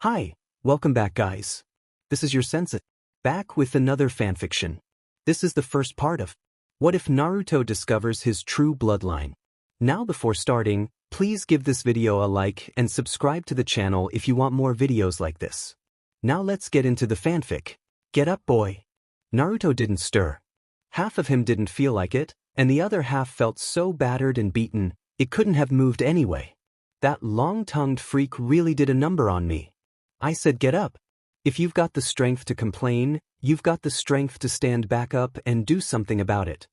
Hi, welcome back guys. This is your Sensei, back with another fanfiction. This is the first part of What If Naruto Discovers His True Bloodline. Now before starting, please give this video a like and subscribe to the channel if you want more videos like this. Now let's get into the fanfic. Get up boy. Naruto didn't stir. Half of him didn't feel like it, and the other half felt so battered and beaten, it couldn't have moved anyway. That long-tongued freak really did a number on me. I said get up. If you've got the strength to complain, you've got the strength to stand back up and do something about it.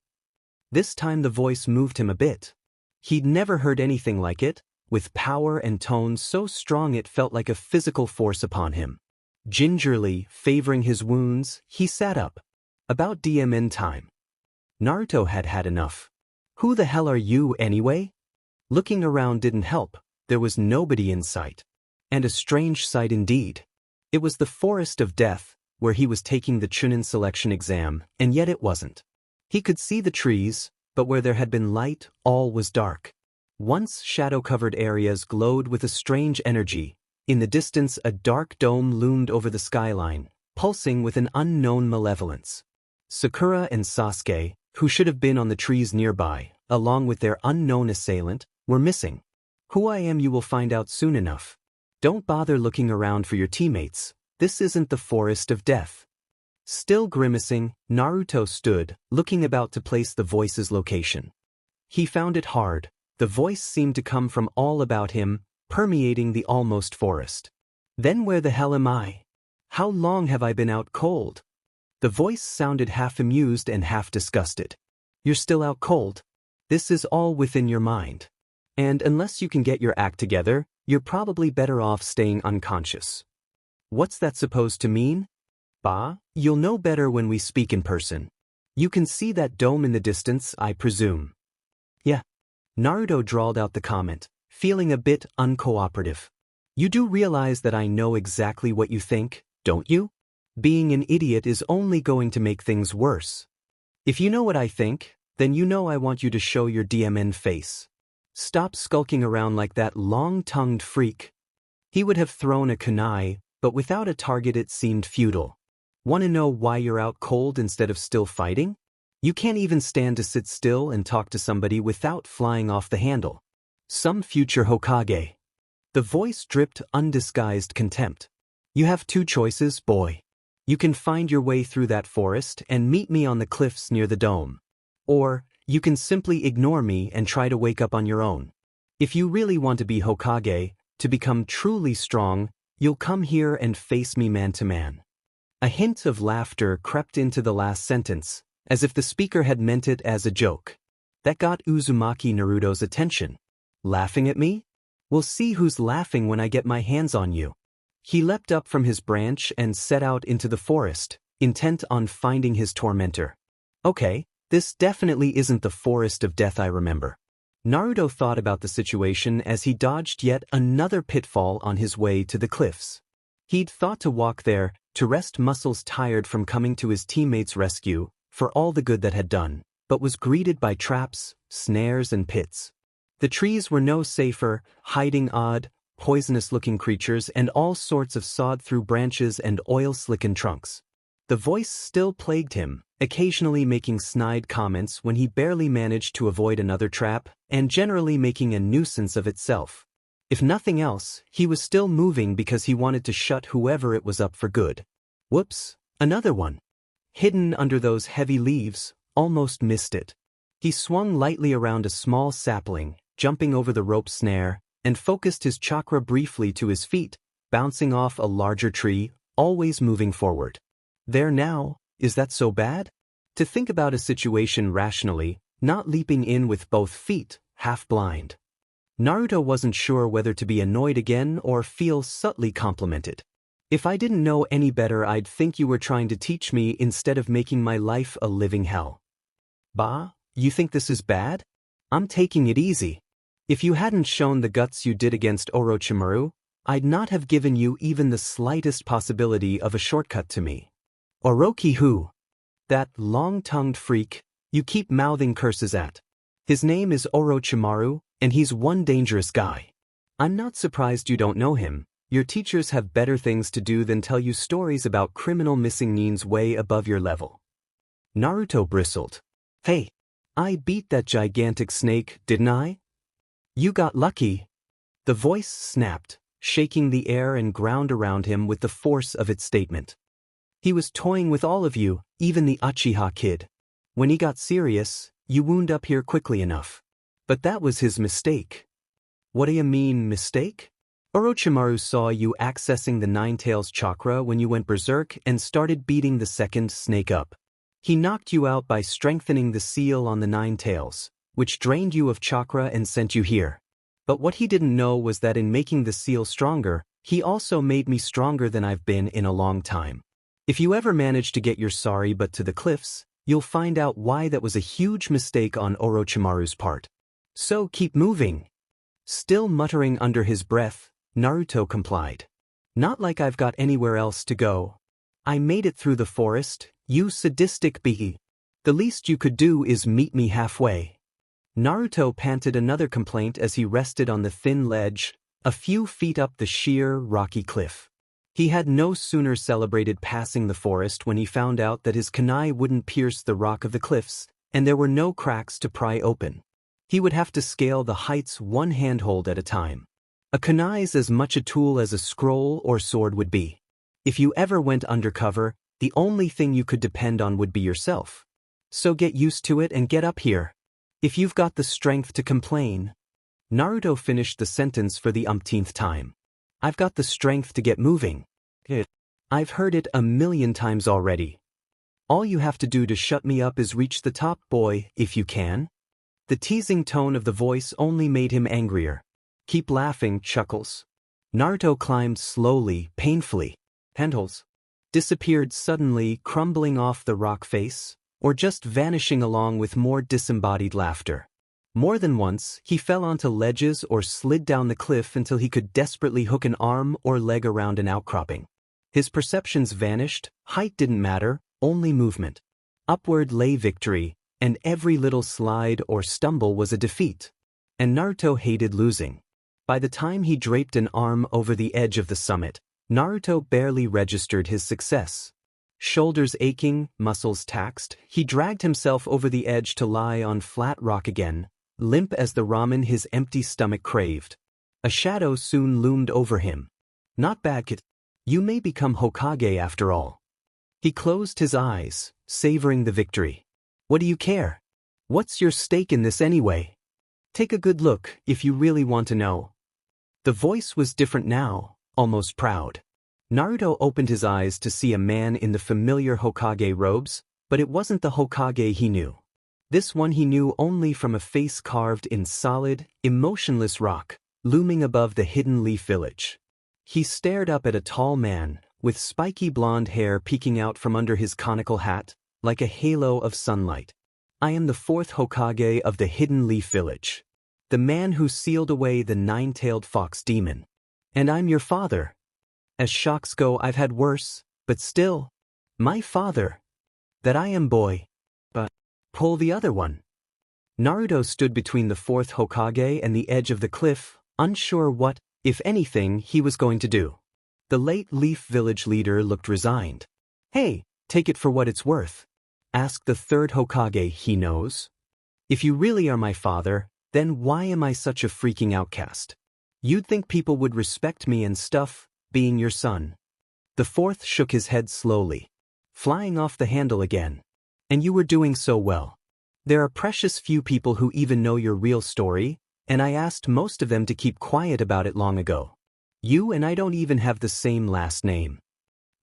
This time the voice moved him a bit. He'd never heard anything like it, with power and tone so strong it felt like a physical force upon him. Gingerly, favoring his wounds, he sat up. About DMN time. Naruto had had enough. Who the hell are you anyway? Looking around didn't help. There was nobody in sight. And a strange sight indeed. It was the Forest of Death, where he was taking the Chunin selection exam, and yet it wasn't. He could see the trees, but where there had been light, all was dark. Once shadow-covered areas glowed with a strange energy. In the distance a dark dome loomed over the skyline, pulsing with an unknown malevolence. Sakura and Sasuke, who should have been on the trees nearby, along with their unknown assailant, were missing. Who I am you will find out soon enough. Don't bother looking around for your teammates. This isn't the Forest of Death. Still grimacing, Naruto stood, looking about to place the voice's location. He found it hard. The voice seemed to come from all about him, permeating the almost forest. Then where the hell am I? How long have I been out cold? The voice sounded half amused and half disgusted. You're still out cold? This is all within your mind. And unless you can get your act together, you're probably better off staying unconscious. What's that supposed to mean? Bah, you'll know better when we speak in person. You can see that dome in the distance, I presume. Yeah. Naruto drawled out the comment, feeling a bit uncooperative. You do realize that I know exactly what you think, don't you? Being an idiot is only going to make things worse. If you know what I think, then you know I want you to show your DMN face. Stop skulking around like that long-tongued freak. He would have thrown a kunai, but without a target it seemed futile. Want to know why you're out cold instead of still fighting? You can't even stand to sit still and talk to somebody without flying off the handle. Some future Hokage. The voice dripped undisguised contempt. You have two choices, boy. You can find your way through that forest and meet me on the cliffs near the dome. Or, you can simply ignore me and try to wake up on your own. If you really want to be Hokage, to become truly strong, you'll come here and face me man to man. A hint of laughter crept into the last sentence, as if the speaker had meant it as a joke. That got Uzumaki Naruto's attention. Laughing at me? We'll see who's laughing when I get my hands on you. He leapt up from his branch and set out into the forest, intent on finding his tormentor. Okay. This definitely isn't the Forest of Death I remember. Naruto thought about the situation as he dodged yet another pitfall on his way to the cliffs. He'd thought to walk there, to rest muscles tired from coming to his teammates' rescue, for all the good that had done, but was greeted by traps, snares and pits. The trees were no safer, hiding odd, poisonous-looking creatures and all sorts of sawed-through branches and oil-slickened trunks. The voice still plagued him, occasionally making snide comments when he barely managed to avoid another trap, and generally making a nuisance of itself. If nothing else, he was still moving because he wanted to shut whoever it was up for good. Whoops, another one. Hidden under those heavy leaves, almost missed it. He swung lightly around a small sapling, jumping over the rope snare, and focused his chakra briefly to his feet, bouncing off a larger tree, always moving forward. There now, is that so bad? To think about a situation rationally, not leaping in with both feet, half blind. Naruto wasn't sure whether to be annoyed again or feel subtly complimented. If I didn't know any better I'd think you were trying to teach me instead of making my life a living hell. Bah, you think this is bad? I'm taking it easy. If you hadn't shown the guts you did against Orochimaru, I'd not have given you even the slightest possibility of a shortcut to me. Orochi who? That long-tongued freak you keep mouthing curses at. His name is Orochimaru, and he's one dangerous guy. I'm not surprised you don't know him. Your teachers have better things to do than tell you stories about criminal missing neens way above your level. Naruto bristled. Hey, I beat that gigantic snake, didn't I? You got lucky. The voice snapped, shaking the air and ground around him with the force of its statement. He was toying with all of you, even the Uchiha kid. When he got serious, you wound up here quickly enough. But that was his mistake. What do you mean, mistake? Orochimaru saw you accessing the Nine-Tails chakra when you went berserk and started beating the second snake up. He knocked you out by strengthening the seal on the Nine-Tails, which drained you of chakra and sent you here. But what he didn't know was that in making the seal stronger, he also made me stronger than I've been in a long time. If you ever manage to get your sorry butt to the cliffs, you'll find out why that was a huge mistake on Orochimaru's part. So keep moving. Still muttering under his breath, Naruto complied. Not like I've got anywhere else to go. I made it through the forest, you sadistic behe. The least you could do is meet me halfway. Naruto panted another complaint as he rested on the thin ledge, a few feet up the sheer, rocky cliff. He had no sooner celebrated passing the forest when he found out that his kunai wouldn't pierce the rock of the cliffs, and there were no cracks to pry open. He would have to scale the heights one handhold at a time. A kunai's as much a tool as a scroll or sword would be. If you ever went undercover, the only thing you could depend on would be yourself. So get used to it and get up here. If you've got the strength to complain. Naruto finished the sentence for the umpteenth time. I've got the strength to get moving. I've heard it 1,000,000 times already. All you have to do to shut me up is reach the top, boy, if you can. The teasing tone of the voice only made him angrier. Keep laughing, Chuckles. Naruto climbed slowly, painfully. Handholds. Disappeared suddenly, crumbling off the rock face, or just vanishing along with more disembodied laughter. More than once, he fell onto ledges or slid down the cliff until he could desperately hook an arm or leg around an outcropping. His perceptions vanished, height didn't matter, only movement. Upward lay victory, and every little slide or stumble was a defeat. And Naruto hated losing. By the time he draped an arm over the edge of the summit, Naruto barely registered his success. Shoulders aching, muscles taxed, he dragged himself over the edge to lie on flat rock again, limp as the ramen his empty stomach craved. A shadow soon loomed over him. Not bad, kid. You may become Hokage after all. He closed his eyes, savoring the victory. What do you care? What's your stake in this anyway? Take a good look if you really want to know. The voice was different now, almost proud. Naruto opened his eyes to see a man in the familiar Hokage robes, but it wasn't the Hokage he knew. This one he knew only from a face carved in solid, emotionless rock, looming above the Hidden Leaf Village. He stared up at a tall man, with spiky blonde hair peeking out from under his conical hat, like a halo of sunlight. I am the fourth Hokage of the Hidden Leaf Village. The man who sealed away the nine-tailed fox demon. And I'm your father. As shocks go, I've had worse, but still. My father. That I am, boy. But pull the other one. Naruto stood between the fourth Hokage and the edge of the cliff, unsure what, if anything, he was going to do. The late Leaf Village leader looked resigned. Hey, take it for what it's worth. Asked the third Hokage he knows. If you really are my father, then why am I such a freaking outcast? You'd think people would respect me and stuff, being your son. The fourth shook his head slowly, flying off the handle again. And you were doing so well. There are precious few people who even know your real story, and I asked most of them to keep quiet about it long ago. You and I don't even have the same last name.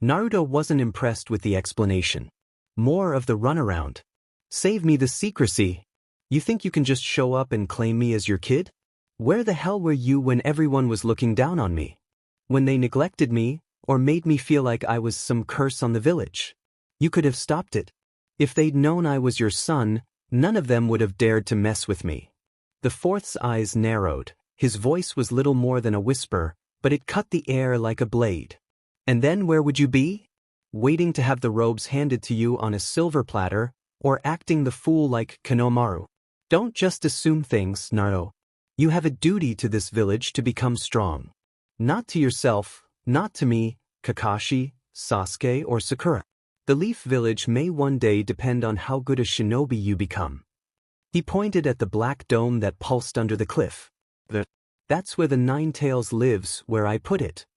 Naruto wasn't impressed with the explanation. More of the runaround. Save me the secrecy. You think you can just show up and claim me as your kid? Where the hell were you when everyone was looking down on me? When they neglected me, or made me feel like I was some curse on the village? You could have stopped it. If they'd known I was your son, none of them would have dared to mess with me. The fourth's eyes narrowed. His voice was little more than a whisper, but it cut the air like a blade. And then where would you be? Waiting to have the robes handed to you on a silver platter, or acting the fool like Konohamaru? Don't just assume things, Naruto. You have a duty to this village to become strong. Not to yourself, not to me, Kakashi, Sasuke, or Sakura. The Leaf Village may one day depend on how good a shinobi you become. He pointed at the black dome that pulsed under the cliff. That's where the Nine Tails lives, where I put it.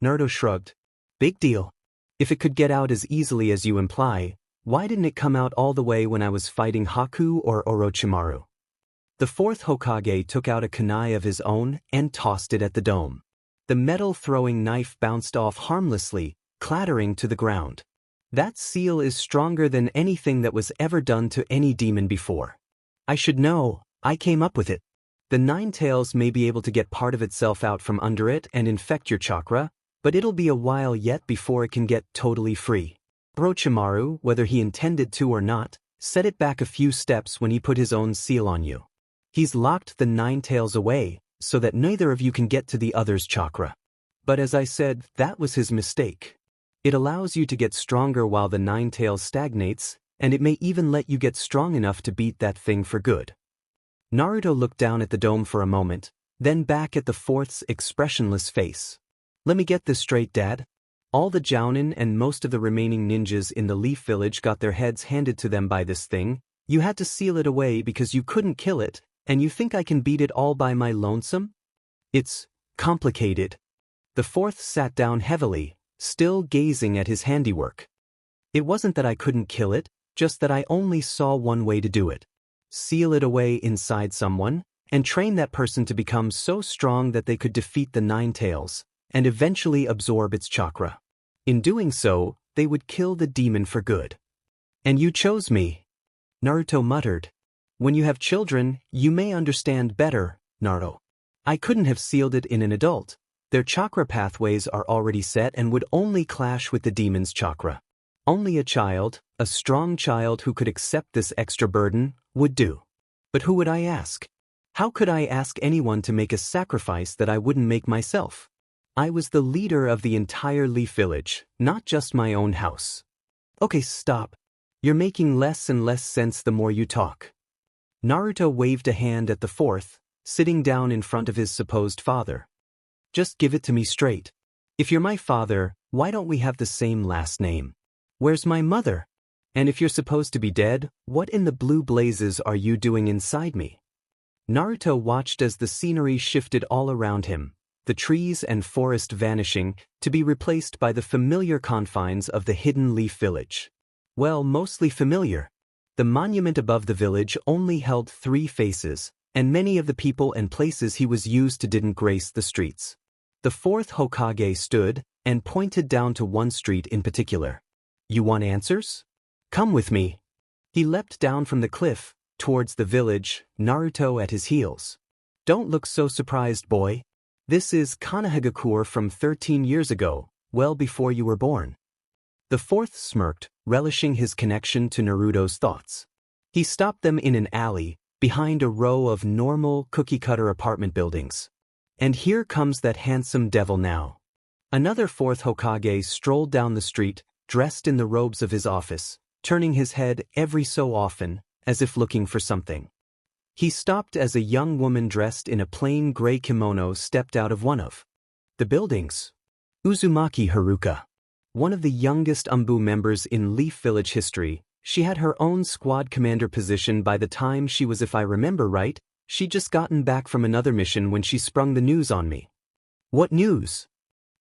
Naruto shrugged. Big deal. If it could get out as easily as you imply, why didn't it come out all the way when I was fighting Haku or Orochimaru? The fourth Hokage took out a kunai of his own and tossed it at the dome. The metal-throwing knife bounced off harmlessly, clattering to the ground. That seal is stronger than anything that was ever done to any demon before. I should know, I came up with it. The Nine Tails may be able to get part of itself out from under it and infect your chakra, but it'll be a while yet before it can get totally free. Orochimaru, whether he intended to or not, set it back a few steps when he put his own seal on you. He's locked the Nine Tails away, so that neither of you can get to the other's chakra. But as I said, that was his mistake. It allows you to get stronger while the Nine Tails stagnates, and it may even let you get strong enough to beat that thing for good. Naruto looked down at the dome for a moment, then back at the fourth's expressionless face. Let me get this straight, Dad. All the Jounin and most of the remaining ninjas in the Leaf Village got their heads handed to them by this thing. You had to seal it away because you couldn't kill it, and you think I can beat it all by my lonesome? It's complicated. The fourth sat down heavily, still gazing at his handiwork. It wasn't that I couldn't kill it, just that I only saw one way to do it. Seal it away inside someone, and train that person to become so strong that they could defeat the Nine Tails, and eventually absorb its chakra. In doing so, they would kill the demon for good. And you chose me. Naruto muttered. When you have children, you may understand better, Naruto. I couldn't have sealed it in an adult. Their chakra pathways are already set and would only clash with the demon's chakra. Only a child, a strong child who could accept this extra burden, would do. But who would I ask? How could I ask anyone to make a sacrifice that I wouldn't make myself? I was the leader of the entire Leaf Village, not just my own house. Okay, stop. You're making less and less sense the more you talk. Naruto waved a hand at the fourth, sitting down in front of his supposed father. Just give it to me straight. If you're my father, why don't we have the same last name? Where's my mother? And if you're supposed to be dead, what in the blue blazes are you doing inside me? Naruto watched as the scenery shifted all around him, the trees and forest vanishing, to be replaced by the familiar confines of the hidden Leaf Village. Well, mostly familiar. The monument above the village only held 3 faces, and many of the people and places he was used to didn't grace the streets. The fourth Hokage stood and pointed down to one street in particular. You want answers? Come with me. He leapt down from the cliff, towards the village, Naruto at his heels. Don't look so surprised, boy. This is Konohagakure from 13 years ago, well before you were born. The fourth smirked, relishing his connection to Naruto's thoughts. He stopped them in an alley, behind a row of normal cookie-cutter apartment buildings. And here comes that handsome devil now. Another fourth Hokage strolled down the street, dressed in the robes of his office, turning his head every so often, as if looking for something. He stopped as a young woman dressed in a plain gray kimono stepped out of one of the buildings. Uzumaki Haruka. One of the youngest Umbu members in Leaf Village history, she had her own squad commander position by the time she was, if I remember right, she'd just gotten back from another mission when she sprung the news on me. What news?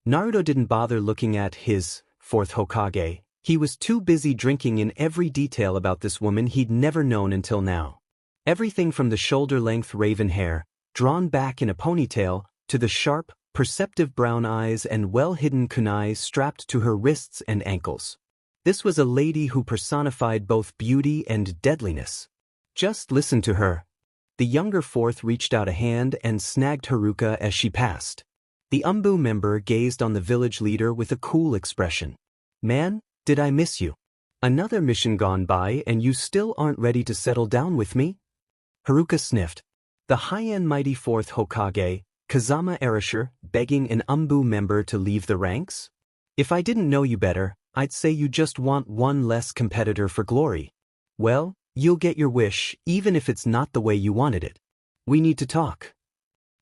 Naruto didn't bother looking at his fourth Hokage. He was too busy drinking in every detail about this woman he'd never known until now. Everything from the shoulder-length raven hair, drawn back in a ponytail, to the sharp, perceptive brown eyes and well-hidden kunai strapped to her wrists and ankles. This was a lady who personified both beauty and deadliness. Just listen to her. The younger fourth reached out a hand and snagged Haruka as she passed. The Umbu member gazed on the village leader with a cool expression. Man, did I miss you? Another mission gone by and you still aren't ready to settle down with me? Haruka sniffed. The high-end mighty fourth Hokage, Kazama Erasure, begging an Umbu member to leave the ranks? If I didn't know you better, I'd say you just want one less competitor for glory. Well, you'll get your wish, even if it's not the way you wanted it. We need to talk.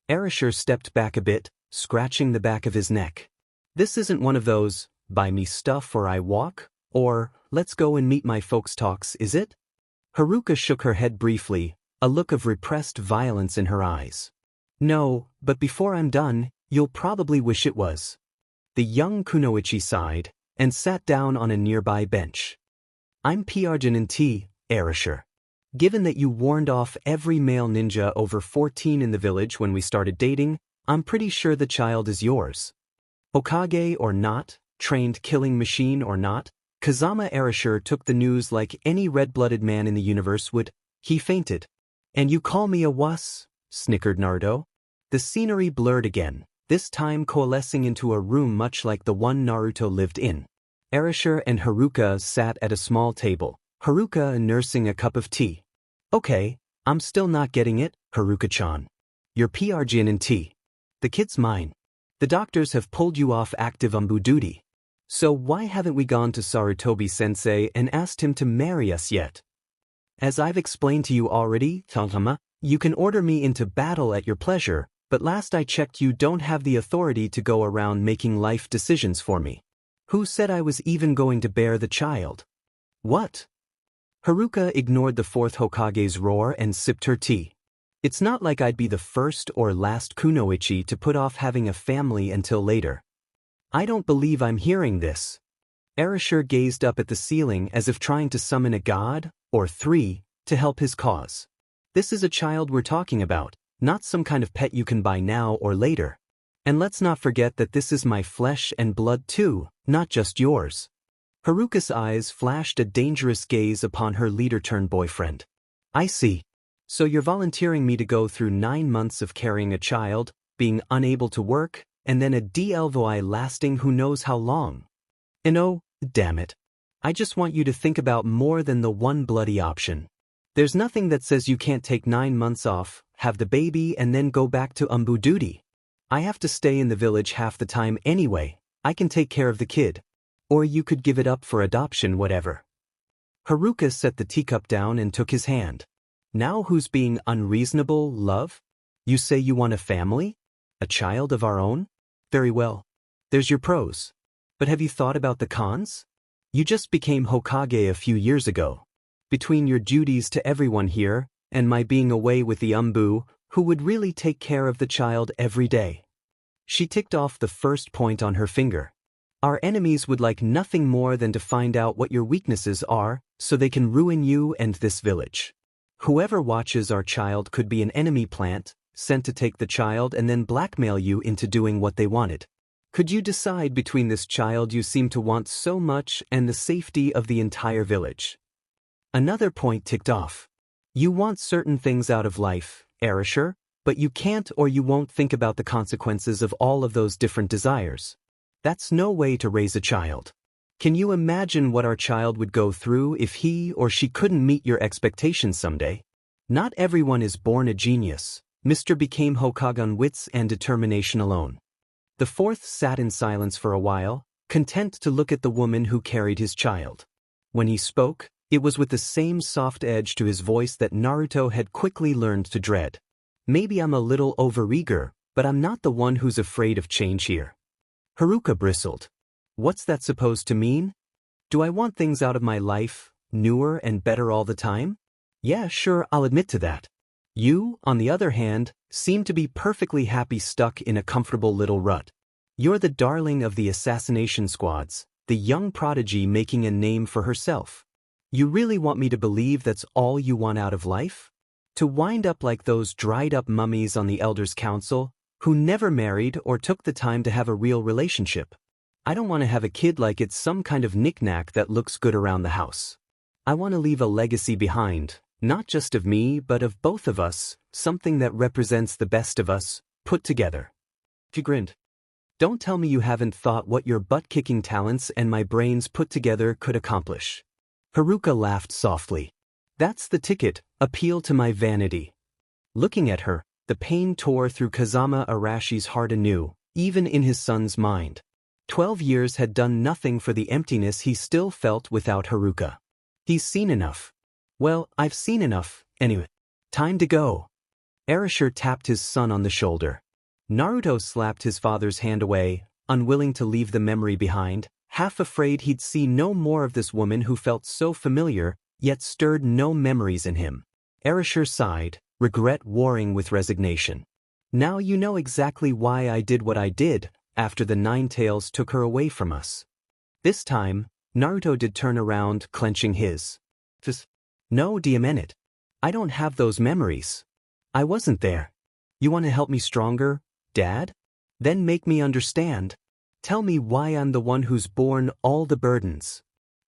Erasure stepped back a bit, scratching the back of his neck. This isn't one of those, buy me stuff or I walk, or, let's go and meet my folks talks, is it? Haruka shook her head briefly, a look of repressed violence in her eyes. No, but before I'm done, you'll probably wish it was. The young Kunoichi sighed, and sat down on a nearby bench. I'm P'Arjun T, Arisher. Given that you warned off every male ninja over 14 in the village when we started dating, I'm pretty sure the child is yours. Hokage or not, trained killing machine or not, Kazama Arisher took the news like any red-blooded man in the universe would. He fainted. And you call me a wuss? Snickered Naruto. The scenery blurred again, this time coalescing into a room much like the one Naruto lived in. Arisher and Haruka sat at a small table, Haruka nursing a cup of tea. Okay, I'm still not getting it, Haruka-chan. You're P'Arjun T. The kid's mine. The doctors have pulled you off active umbu duty. So why haven't we gone to Sarutobi-sensei and asked him to marry us yet? As I've explained to you already, Tantama, you can order me into battle at your pleasure, but last I checked you don't have the authority to go around making life decisions for me. Who said I was even going to bear the child? What? Haruka ignored the fourth Hokage's roar and sipped her tea. It's not like I'd be the first or last Kunoichi to put off having a family until later. I don't believe I'm hearing this. Arisher gazed up at the ceiling as if trying to summon a god, or three, to help his cause. This is a child we're talking about, not some kind of pet you can buy now or later. And let's not forget that this is my flesh and blood too, not just yours. Haruka's eyes flashed a dangerous gaze upon her leader-turned-boyfriend. I see. So you're volunteering me to go through 9 months of carrying a child, being unable to work, and then a DLVOI lasting who knows how long. And oh, damn it. I just want you to think about more than the one bloody option. There's nothing that says you can't take 9 months off, have the baby and then go back to umbu duty. I have to stay in the village half the time anyway, I can take care of the kid. Or you could give it up for adoption, whatever. Haruka set the teacup down and took his hand. Now who's being unreasonable, love? You say you want a family? A child of our own? Very well. There's your pros. But have you thought about the cons? You just became Hokage a few years ago. Between your duties to everyone here, and my being away with the umbu, who would really take care of the child every day? She ticked off the first point on her finger. Our enemies would like nothing more than to find out what your weaknesses are, so they can ruin you and this village. Whoever watches our child could be an enemy plant, sent to take the child and then blackmail you into doing what they wanted. Could you decide between this child you seem to want so much and the safety of the entire village? Another point ticked off. You want certain things out of life, Arisher, but you can't or you won't think about the consequences of all of those different desires. That's no way to raise a child. Can you imagine what our child would go through if he or she couldn't meet your expectations someday? Not everyone is born a genius. Mr. became Hokage on wits and determination alone. The fourth sat in silence for a while, content to look at the woman who carried his child. When he spoke, it was with the same soft edge to his voice that Naruto had quickly learned to dread. Maybe I'm a little overeager, but I'm not the one who's afraid of change here. Haruka bristled. What's that supposed to mean? Do I want things out of my life, newer and better all the time? Yeah, sure, I'll admit to that. You, on the other hand, seem to be perfectly happy stuck in a comfortable little rut. You're the darling of the assassination squads, the young prodigy making a name for herself. You really want me to believe that's all you want out of life? To wind up like those dried-up mummies on the Elders' Council, who never married or took the time to have a real relationship. I don't want to have a kid like it's some kind of knick-knack that looks good around the house. I want to leave a legacy behind, not just of me but of both of us, something that represents the best of us, put together. She grinned. Don't tell me you haven't thought what your butt-kicking talents and my brains put together could accomplish. Haruka laughed softly. That's the ticket, appeal to my vanity. Looking at her, the pain tore through Kazama Arashi's heart anew, even in his son's mind. 12 years had done nothing for the emptiness he still felt without Haruka. He's seen enough. Well, I've seen enough, anyway. Time to go. Arisher tapped his son on the shoulder. Naruto slapped his father's hand away, unwilling to leave the memory behind, half afraid he'd see no more of this woman who felt so familiar, yet stirred no memories in him. Erasure sighed, regret warring with resignation. Now you know exactly why I did what I did, after the Nine Tails took her away from us. This time, Naruto did turn around, clenching his fist. No, Diamante. I don't have those memories. I wasn't there. You want to help me stronger, Dad? Then make me understand. Tell me why I'm the one who's borne all the burdens.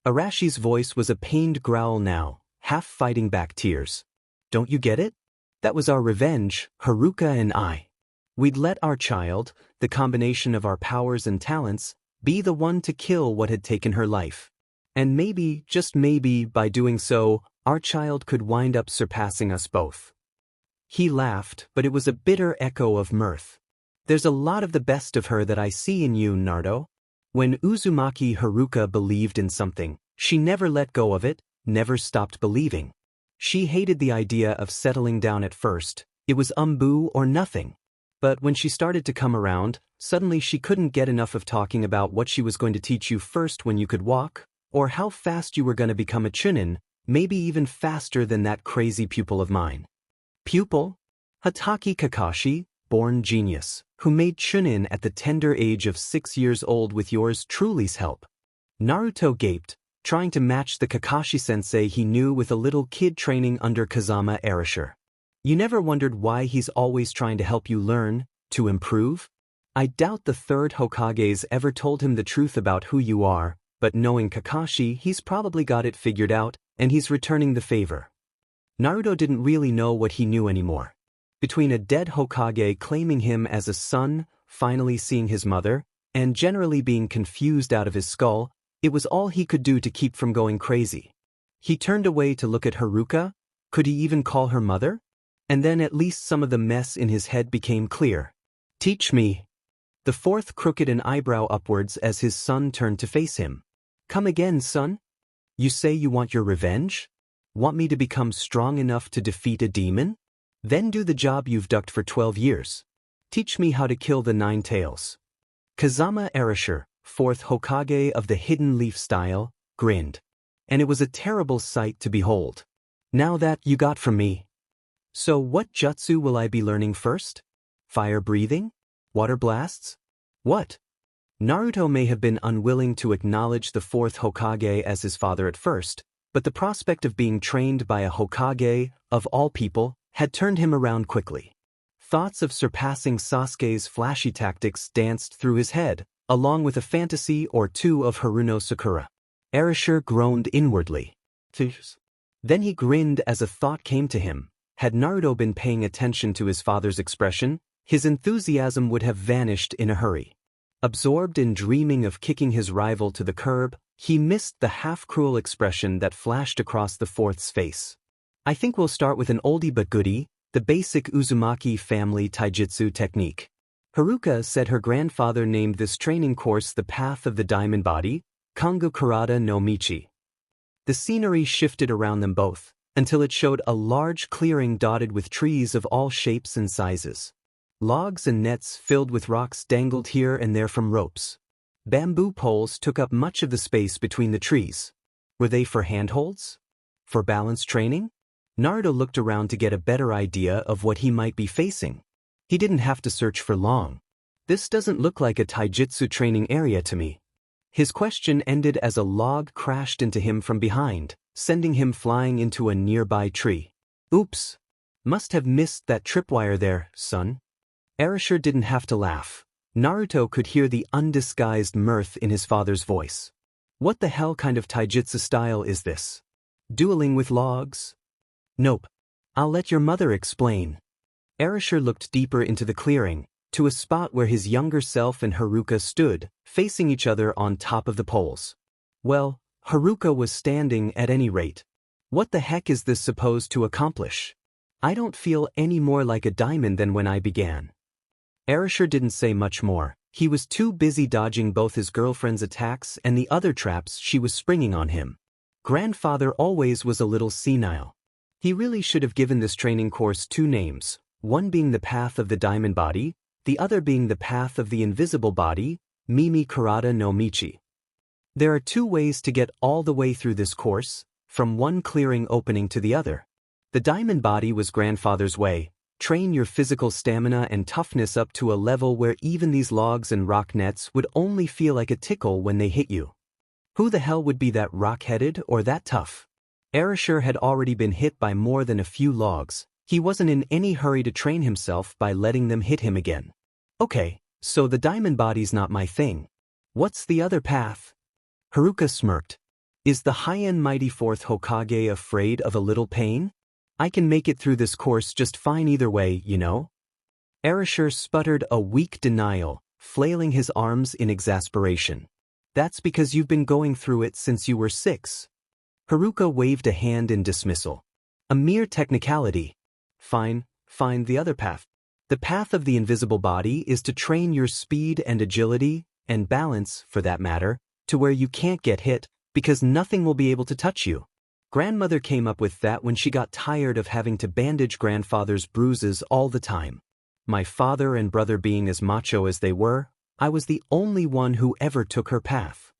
Arashi's voice was a pained growl now, half fighting back tears. Don't you get it? That was our revenge, Haruka and I. We'd let our child, the combination of our powers and talents, be the one to kill what had taken her life. And maybe, just maybe, by doing so, our child could wind up surpassing us both. He laughed, but it was a bitter echo of mirth. There's a lot of the best of her that I see in you, Naruto. When Uzumaki Haruka believed in something, she never let go of it, never stopped believing. She hated the idea of settling down at first. It was umbu or nothing. But when she started to come around, suddenly she couldn't get enough of talking about what she was going to teach you first when you could walk, or how fast you were going to become a chunin, maybe even faster than that crazy pupil of mine. Pupil? Hatake Kakashi, born genius, who made chunin at the tender age of 6 years old with yours truly's help. Naruto gaped, trying to match the Kakashi-sensei he knew with a little kid training under Kazama Erasure. You never wondered why he's always trying to help you learn, to improve? I doubt the third Hokage's ever told him the truth about who you are, but knowing Kakashi, he's probably got it figured out, and he's returning the favor. Naruto didn't really know what he knew anymore. Between a dead Hokage claiming him as a son, finally seeing his mother, and generally being confused out of his skull, it was all he could do to keep from going crazy. He turned away to look at Haruka. Could he even call her mother? And then at least some of the mess in his head became clear. Teach me. The fourth crooked an eyebrow upwards as his son turned to face him. Come again, son? You say you want your revenge? Want me to become strong enough to defeat a demon? Then do the job you've ducked for 12 years. Teach me how to kill the Nine Tails. Kazama Erasure, fourth Hokage of the Hidden Leaf style, grinned. And it was a terrible sight to behold. Now that you got from me. So what jutsu will I be learning first? Fire breathing? Water blasts? What? Naruto may have been unwilling to acknowledge the fourth Hokage as his father at first, but the prospect of being trained by a Hokage, of all people, had turned him around quickly. Thoughts of surpassing Sasuke's flashy tactics danced through his head, along with a fantasy or two of Haruno Sakura. Erasure groaned inwardly. Then he grinned as a thought came to him. Had Naruto been paying attention to his father's expression, his enthusiasm would have vanished in a hurry. Absorbed in dreaming of kicking his rival to the curb, he missed the half-cruel expression that flashed across the fourth's face. I think we'll start with an oldie but goodie, the basic Uzumaki family taijutsu technique. Haruka said her grandfather named this training course the Path of the Diamond Body, Kangu Karada no Michi. The scenery shifted around them both, until it showed a large clearing dotted with trees of all shapes and sizes. Logs and nets filled with rocks dangled here and there from ropes. Bamboo poles took up much of the space between the trees. Were they for handholds? For balance training? Naruto looked around to get a better idea of what he might be facing. He didn't have to search for long. This doesn't look like a taijutsu training area to me. His question ended as a log crashed into him from behind, sending him flying into a nearby tree. Oops. Must have missed that tripwire there, son. Erasure didn't have to laugh. Naruto could hear the undisguised mirth in his father's voice. What the hell kind of taijutsu style is this? Dueling with logs? Nope. I'll let your mother explain. Erasure looked deeper into the clearing, to a spot where his younger self and Haruka stood, facing each other on top of the poles. Well, Haruka was standing at any rate. What the heck is this supposed to accomplish? I don't feel any more like a diamond than when I began. Erasure didn't say much more. He was too busy dodging both his girlfriend's attacks and the other traps she was springing on him. Grandfather always was a little senile. He really should have given this training course two names, one being the Path of the Diamond Body, the other being the path of the invisible body, Mimi Karada no Michi. There are two ways to get all the way through this course, from one clearing opening to the other. The diamond body was grandfather's way. Train your physical stamina and toughness up to a level where even these logs and rock nets would only feel like a tickle when they hit you. Who the hell would be that rock-headed or that tough? Orochimaru had already been hit by more than a few logs. He wasn't in any hurry to train himself by letting them hit him again. Okay, so the diamond body's not my thing. What's the other path? Haruka smirked. Is the high-end mighty fourth Hokage afraid of a little pain? I can make it through this course just fine either way, you know? Orochimaru sputtered a weak denial, flailing his arms in exasperation. That's because you've been going through it since you were 6. Haruka waved a hand in dismissal. A mere technicality. Fine, find the other path. The path of the invisible body is to train your speed and agility, and balance, for that matter, to where you can't get hit, because nothing will be able to touch you. Grandmother came up with that when she got tired of having to bandage grandfather's bruises all the time. My father and brother being as macho as they were, I was the only one who ever took her path.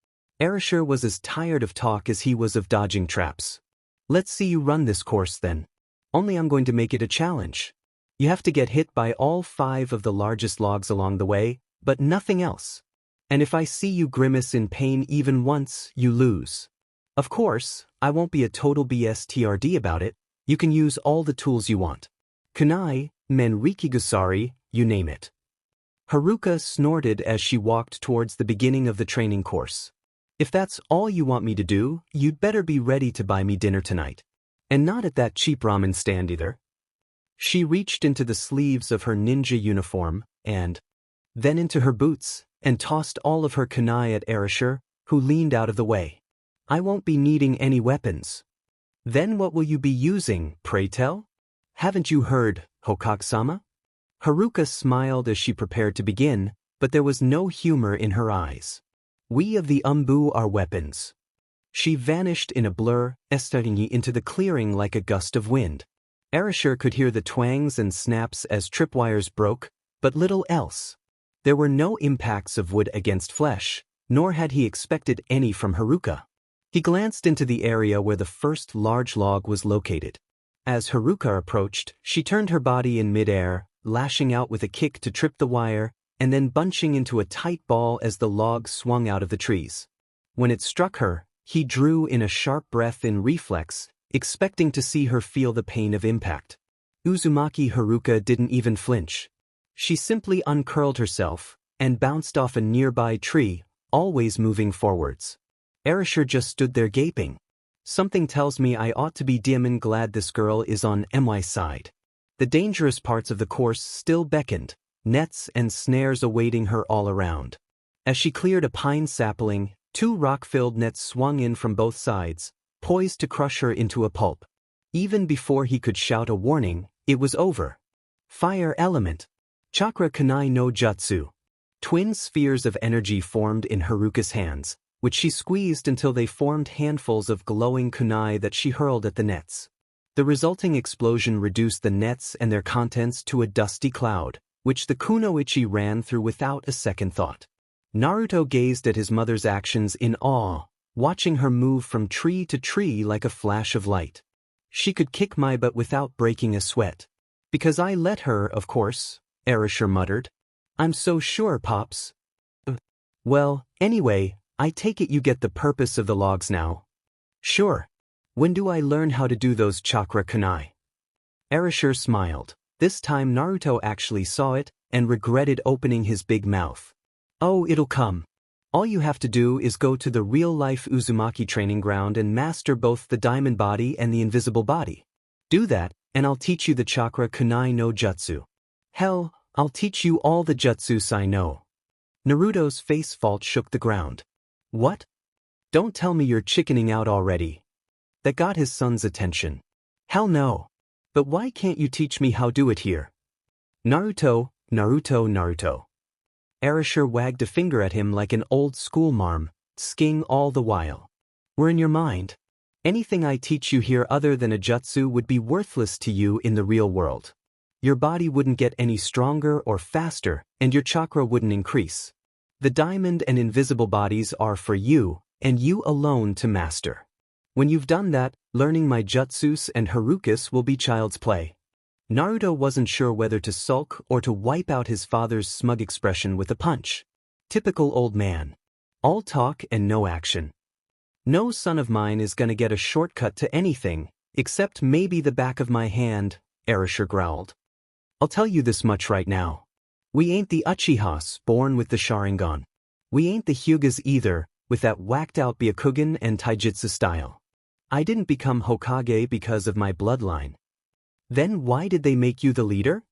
Orochimaru was as tired of talk as he was of dodging traps. Let's see you run this course then. Only I'm going to make it a challenge. You have to get hit by all 5 of the largest logs along the way, but nothing else. And if I see you grimace in pain even once, you lose. Of course, I won't be a total BSTRD about it. You can use all the tools you want. Kunai, Menrikigusari, you name it. Haruka snorted as she walked towards the beginning of the training course. If that's all you want me to do, you'd better be ready to buy me dinner tonight. And not at that cheap ramen stand either. She reached into the sleeves of her ninja uniform, and then into her boots, and tossed all of her kunai at Orochimaru, who leaned out of the way. I won't be needing any weapons. Then what will you be using, pray tell? Haven't you heard, Hokage-sama? Haruka smiled as she prepared to begin, but there was no humor in her eyes. We of the Umbu are weapons. She vanished in a blur, estarting into the clearing like a gust of wind. Orochimaru could hear the twangs and snaps as tripwires broke, but little else. There were no impacts of wood against flesh, nor had he expected any from Haruka. He glanced into the area where the first large log was located. As Haruka approached, she turned her body in midair, lashing out with a kick to trip the wire, and then bunching into a tight ball as the log swung out of the trees. When it struck her, he drew in a sharp breath in reflex, expecting to see her feel the pain of impact. Uzumaki Haruka didn't even flinch. She simply uncurled herself and bounced off a nearby tree, always moving forwards. Orochimaru just stood there gaping. Something tells me I ought to be damn glad this girl is on my side. The dangerous parts of the course still beckoned, nets and snares awaiting her all around. As she cleared a pine sapling, 2 rock-filled nets swung in from both sides, poised to crush her into a pulp. Even before he could shout a warning, it was over. Fire element. Chakra kunai no jutsu. Twin spheres of energy formed in Haruka's hands, which she squeezed until they formed handfuls of glowing kunai that she hurled at the nets. The resulting explosion reduced the nets and their contents to a dusty cloud, which the kunoichi ran through without a second thought. Naruto gazed at his mother's actions in awe, watching her move from tree to tree like a flash of light. She could kick my butt without breaking a sweat. Because I let her, of course, Orochimaru muttered. I'm so sure, Pops. Well, anyway, I take it you get the purpose of the logs now. Sure. When do I learn how to do those chakra kunai? Orochimaru smiled. This time Naruto actually saw it, and regretted opening his big mouth. Oh, it'll come. All you have to do is go to the real-life Uzumaki training ground and master both the diamond body and the invisible body. Do that, and I'll teach you the chakra kunai no jutsu. Hell, I'll teach you all the jutsus I know. Naruto's face fault shook the ground. What? Don't tell me you're chickening out already. That got his son's attention. Hell no. But why can't you teach me how to do it here? Naruto, Naruto, Naruto. Orochimaru wagged a finger at him like an old school marm, sking all the while. We're in your mind. Anything I teach you here other than a jutsu would be worthless to you in the real world. Your body wouldn't get any stronger or faster, and your chakra wouldn't increase. The diamond and invisible bodies are for you, and you alone to master. When you've done that, learning my jutsus and harukas will be child's play. Naruto wasn't sure whether to sulk or to wipe out his father's smug expression with a punch. Typical old man. All talk and no action. No son of mine is gonna get a shortcut to anything, except maybe the back of my hand, Orochimaru growled. I'll tell you this much right now. We ain't the Uchihas born with the Sharingan. We ain't the Hyugas either, with that whacked-out Byakugan and Taijutsu style. I didn't become Hokage because of my bloodline. Then why did they make you the leader?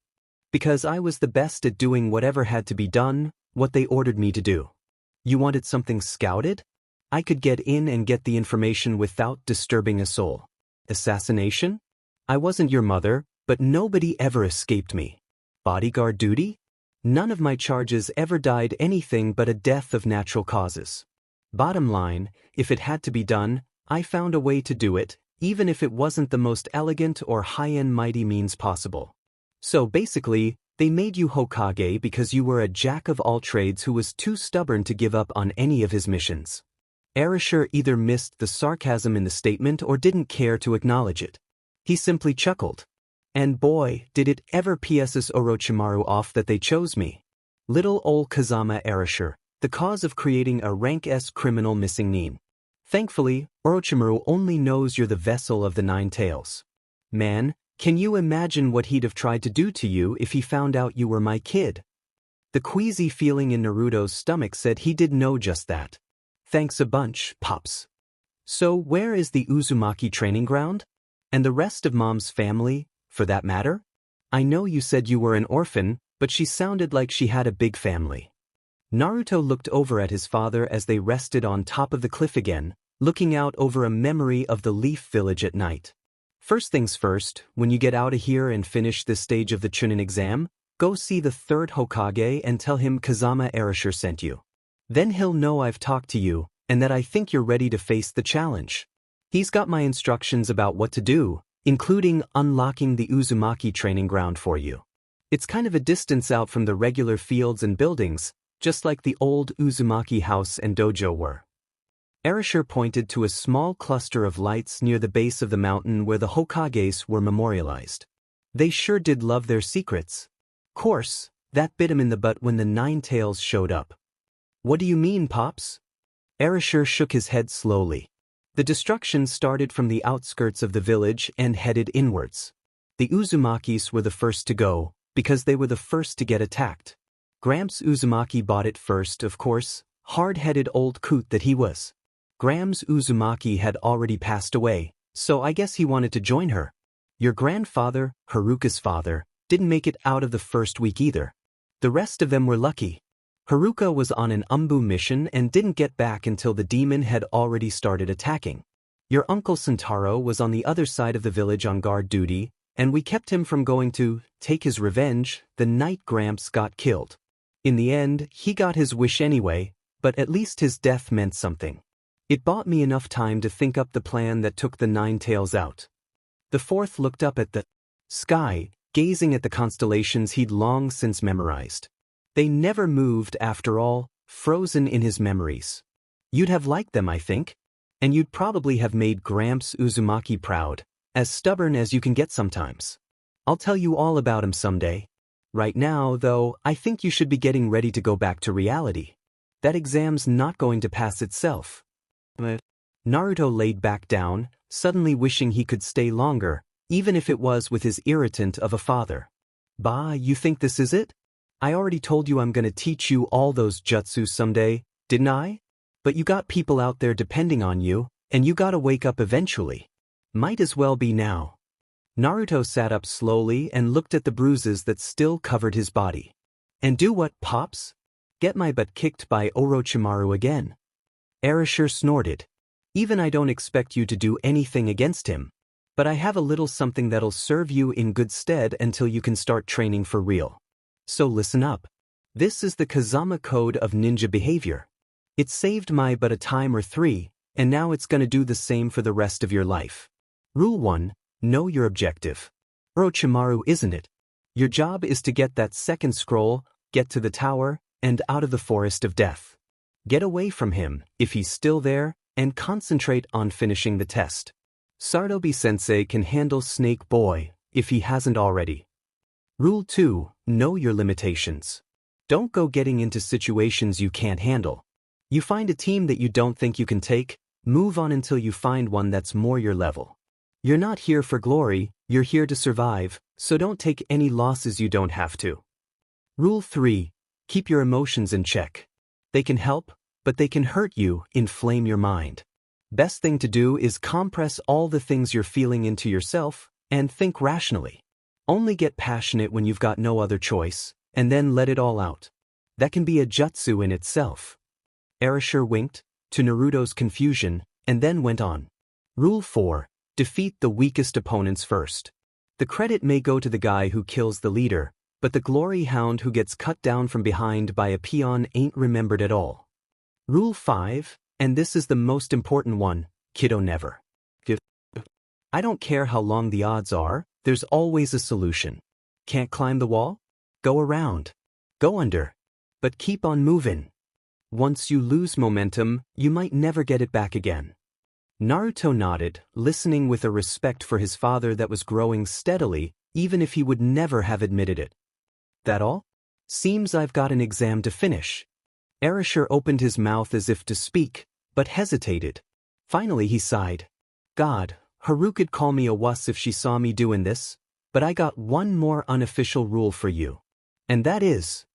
Because I was the best at doing whatever had to be done, what they ordered me to do. You wanted something scouted? I could get in and get the information without disturbing a soul. Assassination? I wasn't your mother, but nobody ever escaped me. Bodyguard duty? None of my charges ever died anything but a death of natural causes. Bottom line, if it had to be done, I found a way to do it, even if it wasn't the most elegant or high-end mighty means possible. So basically, they made you Hokage because you were a jack-of-all-trades who was too stubborn to give up on any of his missions. Orochimaru either missed the sarcasm in the statement or didn't care to acknowledge it. He simply chuckled. And boy, did it ever pisses Orochimaru off that they chose me. Little ol' Kazama Orochimaru, the cause of creating a rank S criminal missing name. Thankfully, Orochimaru only knows you're the vessel of the Nine Tails. Man, can you imagine what he'd have tried to do to you if he found out you were my kid? The queasy feeling in Naruto's stomach said he did know just that. Thanks a bunch, Pops. So where is the Uzumaki training ground? And the rest of Mom's family, for that matter? I know you said you were an orphan, but she sounded like she had a big family. Naruto looked over at his father as they rested on top of the cliff again, looking out over a memory of the Leaf Village at night. First things first, when you get out of here and finish this stage of the Chunin exam, go see the third Hokage and tell him Kazama Orochimaru sent you. Then he'll know I've talked to you, and that I think you're ready to face the challenge. He's got my instructions about what to do, including unlocking the Uzumaki training ground for you. It's kind of a distance out from the regular fields and buildings, just like the old Uzumaki house and dojo were. Orochimaru pointed to a small cluster of lights near the base of the mountain where the Hokages were memorialized. They sure did love their secrets. Course, that bit him in the butt when the Nine Tails showed up. What do you mean, Pops? Orochimaru shook his head slowly. The destruction started from the outskirts of the village and headed inwards. The Uzumakis were the first to go, because they were the first to get attacked. Gramps Uzumaki bought it first, of course, hard-headed old coot that he was. Gramps Uzumaki had already passed away, so I guess he wanted to join her. Your grandfather, Haruka's father, didn't make it out of the first week either. The rest of them were lucky. Haruka was on an Umbu mission and didn't get back until the demon had already started attacking. Your uncle Sentaro was on the other side of the village on guard duty, and we kept him from going to take his revenge the night Gramps got killed. In the end, he got his wish anyway, but at least his death meant something. It bought me enough time to think up the plan that took the Nine Tails out. The fourth looked up at the sky, gazing at the constellations he'd long since memorized. They never moved after all, frozen in his memories. You'd have liked them, I think. And you'd probably have made Gramps Uzumaki proud, as stubborn as you can get sometimes. I'll tell you all about him someday. Right now, though, I think you should be getting ready to go back to reality. That exam's not going to pass itself. Naruto laid back down, suddenly wishing he could stay longer, even if it was with his irritant of a father. Bah, you think this is it? I already told you I'm gonna teach you all those jutsu someday, didn't I? But you got people out there depending on you, and you gotta wake up eventually. Might as well be now. Naruto sat up slowly and looked at the bruises that still covered his body. And do what, Pops? Get my butt kicked by Orochimaru again. Orochimaru snorted. Even I don't expect you to do anything against him. But I have a little something that'll serve you in good stead until you can start training for real. So listen up. This is the Kazama Code of Ninja Behavior. It saved my butt a time or three, and now it's gonna do the same for the rest of your life. Rule 1. Know your objective. Orochimaru, isn't it? Your job is to get that second scroll, get to the tower, and out of the forest of death. Get away from him, if he's still there, and concentrate on finishing the test. Sardobi-sensei can handle Snake Boy, if he hasn't already. Rule 2. Know your limitations. Don't go getting into situations you can't handle. You find a team that you don't think you can take, move on until you find one that's more your level. You're not here for glory, you're here to survive, so don't take any losses you don't have to. Rule 3. Keep your emotions in check. They can help, but they can hurt you, inflame your mind. Best thing to do is compress all the things you're feeling into yourself, and think rationally. Only get passionate when you've got no other choice, and then let it all out. That can be a jutsu in itself. Orochimaru winked, to Naruto's confusion, and then went on. Rule 4. Defeat the weakest opponents first. The credit may go to the guy who kills the leader, but the glory hound who gets cut down from behind by a peon ain't remembered at all. Rule 5, and this is the most important one, kiddo never give. I don't care how long the odds are, there's always a solution. Can't climb the wall? Go around. Go under. But keep on moving. Once you lose momentum, you might never get it back again. Naruto nodded, listening with a respect for his father that was growing steadily, even if he would never have admitted it. That all? Seems I've got an exam to finish. Orochimaru opened his mouth as if to speak, but hesitated. Finally he sighed. God, Haruko'd call me a wuss if she saw me doing this, but I got one more unofficial rule for you. And that is,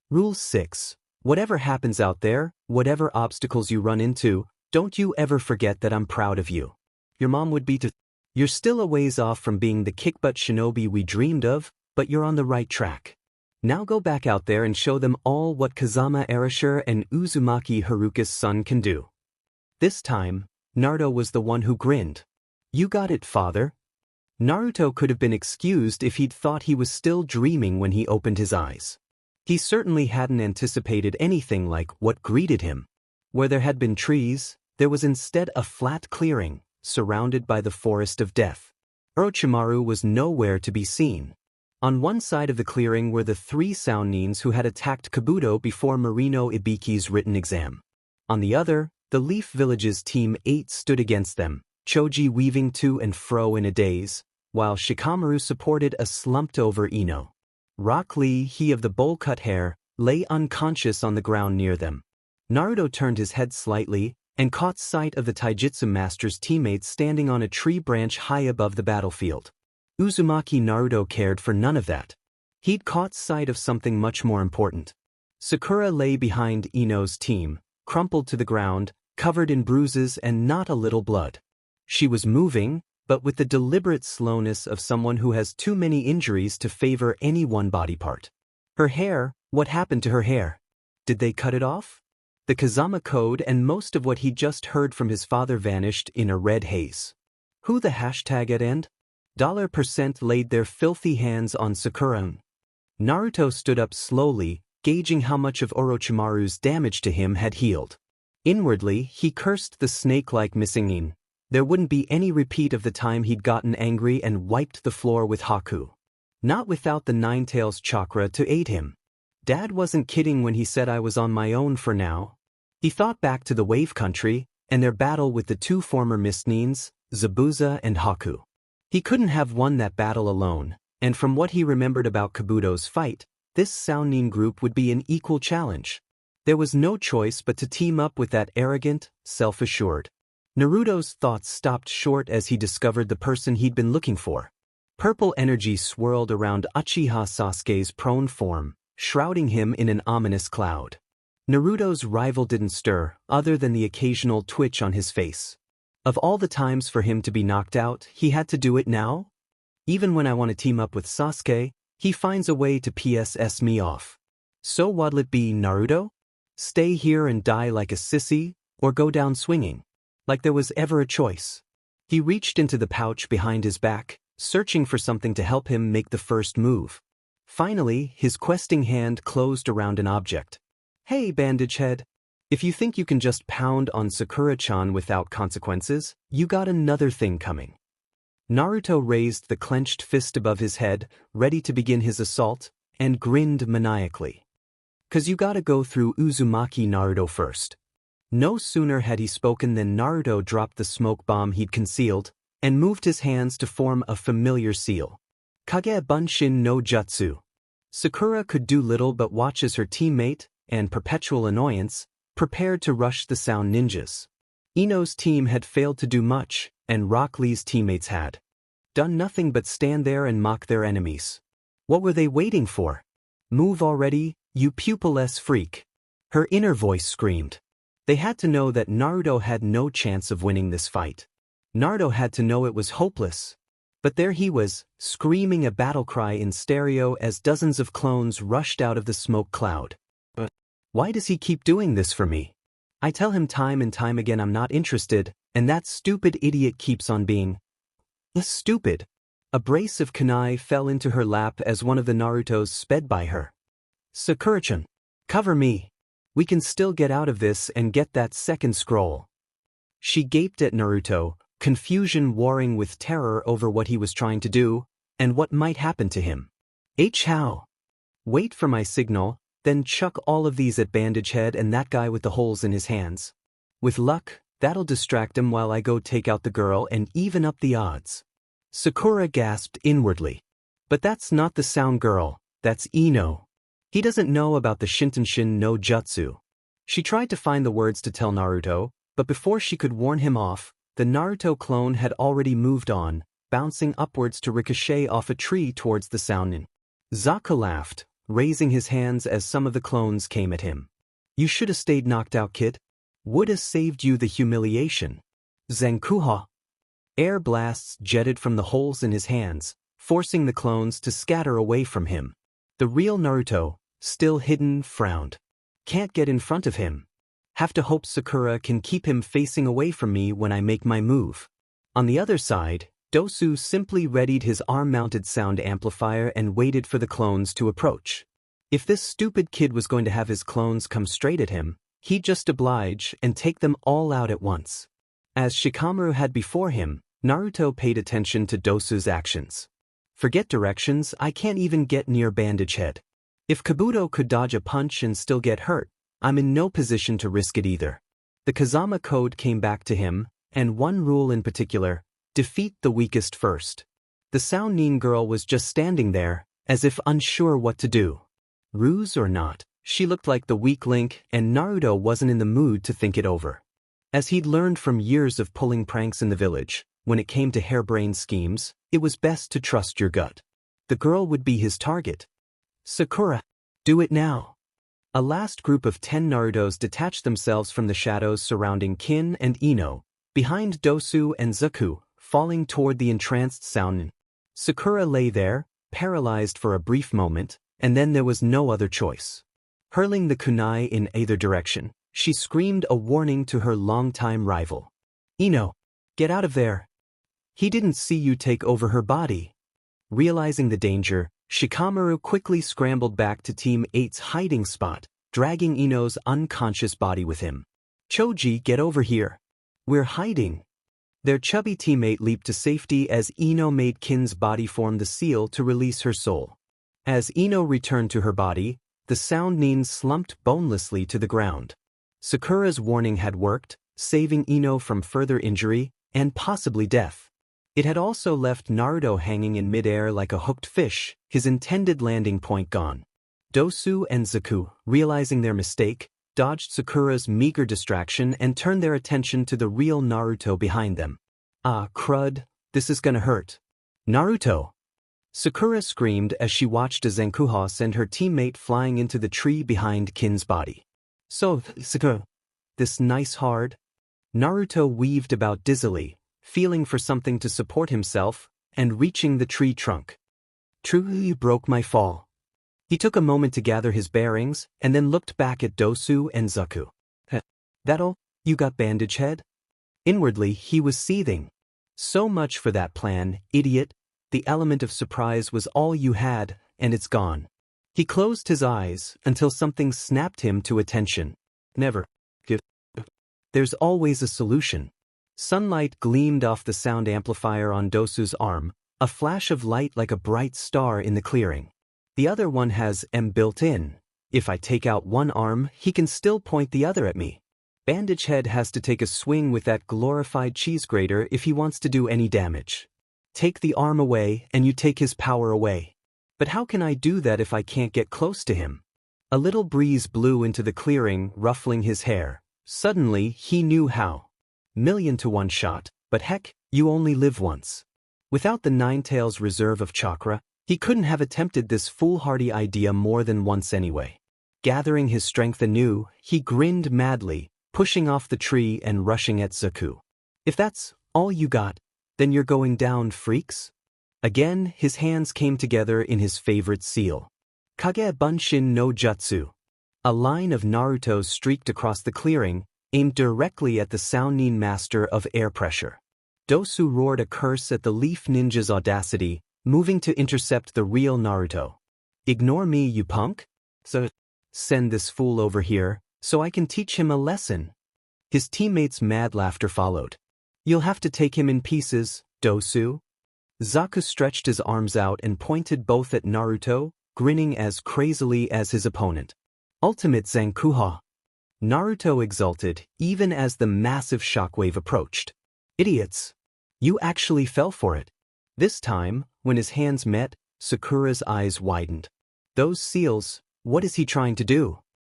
Rule 6. Whatever happens out there, whatever obstacles you run into, don't you ever forget that I'm proud of you. Your mom would be too. You're still a ways off from being the kick-butt shinobi we dreamed of, but you're on the right track. Now go back out there and show them all what Kazama Orochimaru and Uzumaki Haruka's son can do. This time, Naruto was the one who grinned. You got it, father. Naruto could have been excused if he'd thought he was still dreaming when he opened his eyes. He certainly hadn't anticipated anything like what greeted him. Where there had been trees, there was instead a flat clearing, surrounded by the forest of death. Orochimaru was nowhere to be seen. On one side of the clearing were the 3 Soundnins who had attacked Kabuto before Marino Ibiki's written exam. On the other, the Leaf Village's Team 8 stood against them, Choji weaving to and fro in a daze, while Shikamaru supported a slumped-over Ino. Rock Lee, he of the bowl-cut hair, lay unconscious on the ground near them. Naruto turned his head slightly and caught sight of the Taijutsu master's teammates standing on a tree branch high above the battlefield. Uzumaki Naruto cared for none of that. He'd caught sight of something much more important. Sakura lay behind Ino's team, crumpled to the ground, covered in bruises and not a little blood. She was moving, but with the deliberate slowness of someone who has too many injuries to favor any one body part. Her hair, what happened to her hair? Did they cut it off? The Kazama code and most of what he'd just heard from his father vanished in a red haze. Who the hashtag at end? $% laid their filthy hands on Sakura. Naruto stood up slowly, gauging how much of Orochimaru's damage to him had healed. Inwardly, he cursed the snake-like missing. There wouldn't be any repeat of the time he'd gotten angry and wiped the floor with Haku. Not without the Ninetales chakra to aid him. Dad wasn't kidding when he said I was on my own for now. He thought back to the Wave Country and their battle with the 2 former Mistnins, Zabuza and Haku. He couldn't have won that battle alone, and from what he remembered about Kabuto's fight, this Soundnin group would be an equal challenge. There was no choice but to team up with that arrogant, self-assured. Naruto's thoughts stopped short as he discovered the person he'd been looking for. Purple energy swirled around Uchiha Sasuke's prone form, shrouding him in an ominous cloud. Naruto's rival didn't stir, other than the occasional twitch on his face. Of all the times for him to be knocked out, he had to do it now? Even when I want to team up with Sasuke, he finds a way to PSS me off. So what'll it be, Naruto? Stay here and die like a sissy, or go down swinging? Like there was ever a choice. He reached into the pouch behind his back, searching for something to help him make the first move. Finally, his questing hand closed around an object. Hey, bandage head. If you think you can just pound on Sakura-chan without consequences, you got another thing coming. Naruto raised the clenched fist above his head, ready to begin his assault, and grinned maniacally. "'Cause you gotta go through Uzumaki Naruto first." No sooner had he spoken than Naruto dropped the smoke bomb he'd concealed, and moved his hands to form a familiar seal. Kage Bunshin no Jutsu. Sakura could do little but watch as her teammate, and perpetual annoyance, prepared to rush the sound ninjas. Ino's team had failed to do much, and Rock Lee's teammates had done nothing but stand there and mock their enemies. What were they waiting for? "Move already, you pupilless freak," her inner voice screamed. They had to know that Naruto had no chance of winning this fight. Naruto had to know it was hopeless. But there he was, screaming a battle cry in stereo as dozens of clones rushed out of the smoke cloud. But why does he keep doing this for me? I tell him time and time again I'm not interested, and that stupid idiot keeps on being stupid. A brace of kunai fell into her lap as one of the Narutos sped by her. "Sakura-chan, cover me. We can still get out of this and get that second scroll." She gaped at Naruto, confusion warring with terror over what he was trying to do, and what might happen to him. How? Wait for my signal, then chuck all of these at Bandage Head and that guy with the holes in his hands. With luck, that'll distract him while I go take out the girl and even up the odds. Sakura gasped inwardly. But that's not the sound girl, that's Ino. He doesn't know about the Shintenshin no Jutsu. She tried to find the words to tell Naruto, but before she could warn him off, the Naruto clone had already moved on, bouncing upwards to ricochet off a tree towards the Sounin. Zaka laughed, raising his hands as some of the clones came at him. "You should have stayed knocked out, kid. Would have saved you the humiliation." Zankuha. Air blasts jetted from the holes in his hands, forcing the clones to scatter away from him. The real Naruto, still hidden, frowned. "Can't get in front of him. Have to hope Sakura can keep him facing away from me when I make my move." On the other side, Dosu simply readied his arm-mounted sound amplifier and waited for the clones to approach. If this stupid kid was going to have his clones come straight at him, he'd just oblige and take them all out at once. As Shikamaru had before him, Naruto paid attention to Dosu's actions. "Forget directions, I can't even get near Bandage Head. If Kabuto could dodge a punch and still get hurt, I'm in no position to risk it either." The Kazama code came back to him, and one rule in particular: defeat the weakest first. The Sounin girl was just standing there, as if unsure what to do. Ruse or not, she looked like the weak link, and Naruto wasn't in the mood to think it over. As he'd learned from years of pulling pranks in the village, when it came to harebrained schemes, it was best to trust your gut. The girl would be his target. "Sakura, do it now." A last group of 10 Narutos detached themselves from the shadows surrounding Kin and Ino, behind Dosu and Zaku, falling toward the entranced Sounin. Sakura lay there, paralyzed for a brief moment, and then there was no other choice. Hurling the kunai in either direction, she screamed a warning to her longtime rival. "Ino, get out of there. He didn't see you take over her body." Realizing the danger, Shikamaru quickly scrambled back to Team 8's hiding spot, dragging Ino's unconscious body with him. "Choji, get over here. We're hiding." Their chubby teammate leaped to safety as Ino made Kin's body form the seal to release her soul. As Ino returned to her body, the Sounin slumped bonelessly to the ground. Sakura's warning had worked, saving Ino from further injury, and possibly death. It had also left Naruto hanging in midair like a hooked fish, his intended landing point gone. Dosu and Zaku, realizing their mistake, dodged Sakura's meager distraction and turned their attention to the real Naruto behind them. "Ah, crud, this is gonna hurt. Naruto!" Sakura screamed as she watched a Zankuha send her teammate flying into the tree behind Kin's body. "So, Sakura, this nice hard?" Naruto weaved about dizzily, feeling for something to support himself, and reaching the tree trunk. "Truly broke my fall." He took a moment to gather his bearings, and then looked back at Dosu and Zaku. "That all? You got Bandage Head?" Inwardly, he was seething. So much for that plan, idiot. The element of surprise was all you had, and it's gone. He closed his eyes until something snapped him to attention. "Never. There's always a solution." Sunlight gleamed off the sound amplifier on Dosu's arm, a flash of light like a bright star in the clearing. The other one has M built in. If I take out one arm, he can still point the other at me. Bandage Head has to take a swing with that glorified cheese grater if he wants to do any damage. Take the arm away and you take his power away. But how can I do that if I can't get close to him? A little breeze blew into the clearing, ruffling his hair. Suddenly, he knew how. 1,000,000 to 1 shot, but heck, you only live once. Without the Ninetales reserve of chakra, he couldn't have attempted this foolhardy idea more than once anyway. Gathering his strength anew, he grinned madly, pushing off the tree and rushing at Zaku. If that's all you got, then you're going down, freaks? Again, his hands came together in his favorite seal. Kage Bunshin no Jutsu. A line of Narutos streaked across the clearing, aimed directly at the Soundnin master of air pressure. Dosu roared a curse at the Leaf Ninja's audacity, moving to intercept the real Naruto. Ignore me, you punk? So, send this fool over here, so I can teach him a lesson. His teammates' mad laughter followed. You'll have to take him in pieces, Dosu. Zaku stretched his arms out and pointed both at Naruto, grinning as crazily as his opponent. Ultimate Zankuha. Naruto exulted, even as the massive shockwave approached. Idiots! You actually fell for it. This time, when his hands met, Sakura's eyes widened. Those seals, what is he trying to do?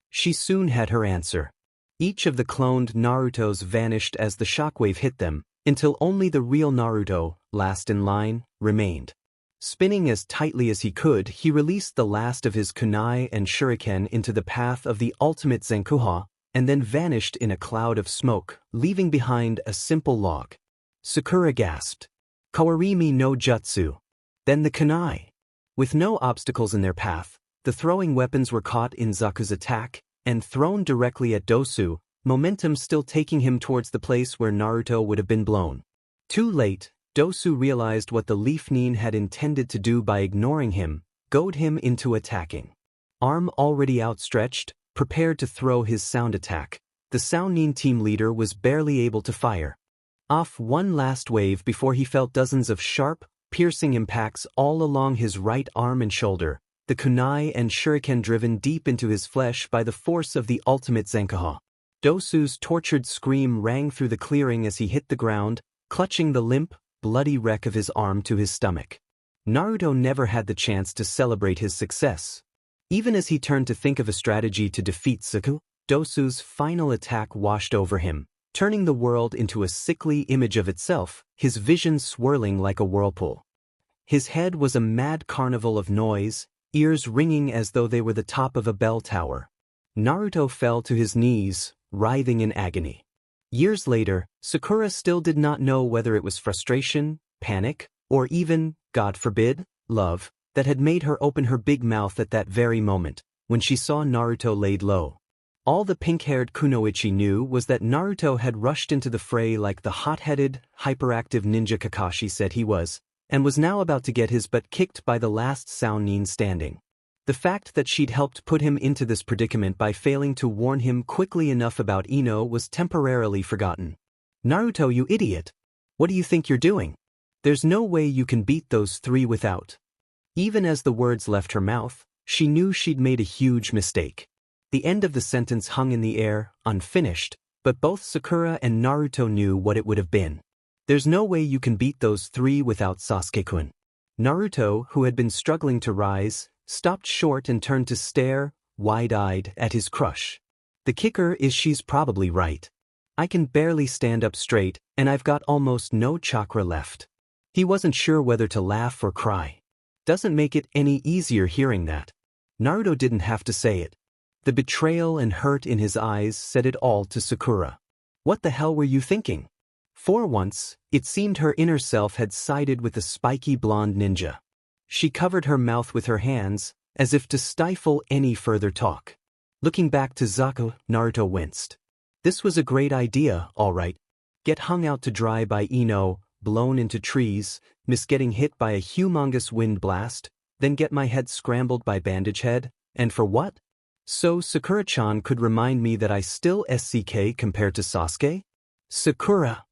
She soon had her answer. Each of the cloned Narutos vanished as the shockwave hit them, until only the real Naruto, last in line, remained. Spinning as tightly as he could, he released the last of his kunai and shuriken into the path of the ultimate Zankuha, and then vanished in a cloud of smoke, leaving behind a simple log. Sakura gasped. Kawarimi no Jutsu. Then the kunai. With no obstacles in their path, the throwing weapons were caught in Zaku's attack, and thrown directly at Dosu, momentum still taking him towards the place where Naruto would have been blown. Too late, Dosu realized what the Leaf Nin had intended to do by ignoring him, goad him into attacking. Arm already outstretched, prepared to throw his sound attack, the Soundnin team leader was barely able to fire. Off one last wave before he felt dozens of sharp, piercing impacts all along his right arm and shoulder, the kunai and shuriken driven deep into his flesh by the force of the ultimate Zankuha. Dosu's tortured scream rang through the clearing as he hit the ground, clutching the limp, bloody wreck of his arm to his stomach. Naruto never had the chance to celebrate his success. Even as he turned to think of a strategy to defeat Zaku, Dosu's final attack washed over him, turning the world into a sickly image of itself, his vision swirling like a whirlpool. His head was a mad carnival of noise, ears ringing as though they were the top of a bell tower. Naruto fell to his knees, writhing in agony. Years later, Sakura still did not know whether it was frustration, panic, or even, God forbid, love, that had made her open her big mouth at that very moment, when she saw Naruto laid low. All the pink-haired Kunoichi knew was that Naruto had rushed into the fray like the hot-headed, hyperactive ninja Kakashi said he was, and was now about to get his butt kicked by the last Soundnin standing. The fact that she'd helped put him into this predicament by failing to warn him quickly enough about Ino was temporarily forgotten. Naruto, you idiot! What do you think you're doing? There's no way you can beat those three without. Even as the words left her mouth, she knew she'd made a huge mistake. The end of the sentence hung in the air, unfinished, but both Sakura and Naruto knew what it would have been. There's no way you can beat those three without Sasuke-kun. Naruto, who had been struggling to rise, stopped short and turned to stare, wide-eyed, at his crush. The kicker is she's probably right. I can barely stand up straight, and I've got almost no chakra left. He wasn't sure whether to laugh or cry. Doesn't make it any easier hearing that. Naruto didn't have to say it. The betrayal and hurt in his eyes said it all to Sakura. What the hell were you thinking? For once, it seemed her inner self had sided with the spiky blonde ninja. She covered her mouth with her hands, as if to stifle any further talk. Looking back to Zaku, Naruto winced. This was a great idea, all right. Get hung out to dry by Ino, blown into trees, miss getting hit by a humongous wind blast, then get my head scrambled by Bandage Head, and for what? So Sakura-chan could remind me that I still SCK compared to Sasuke? Sakura!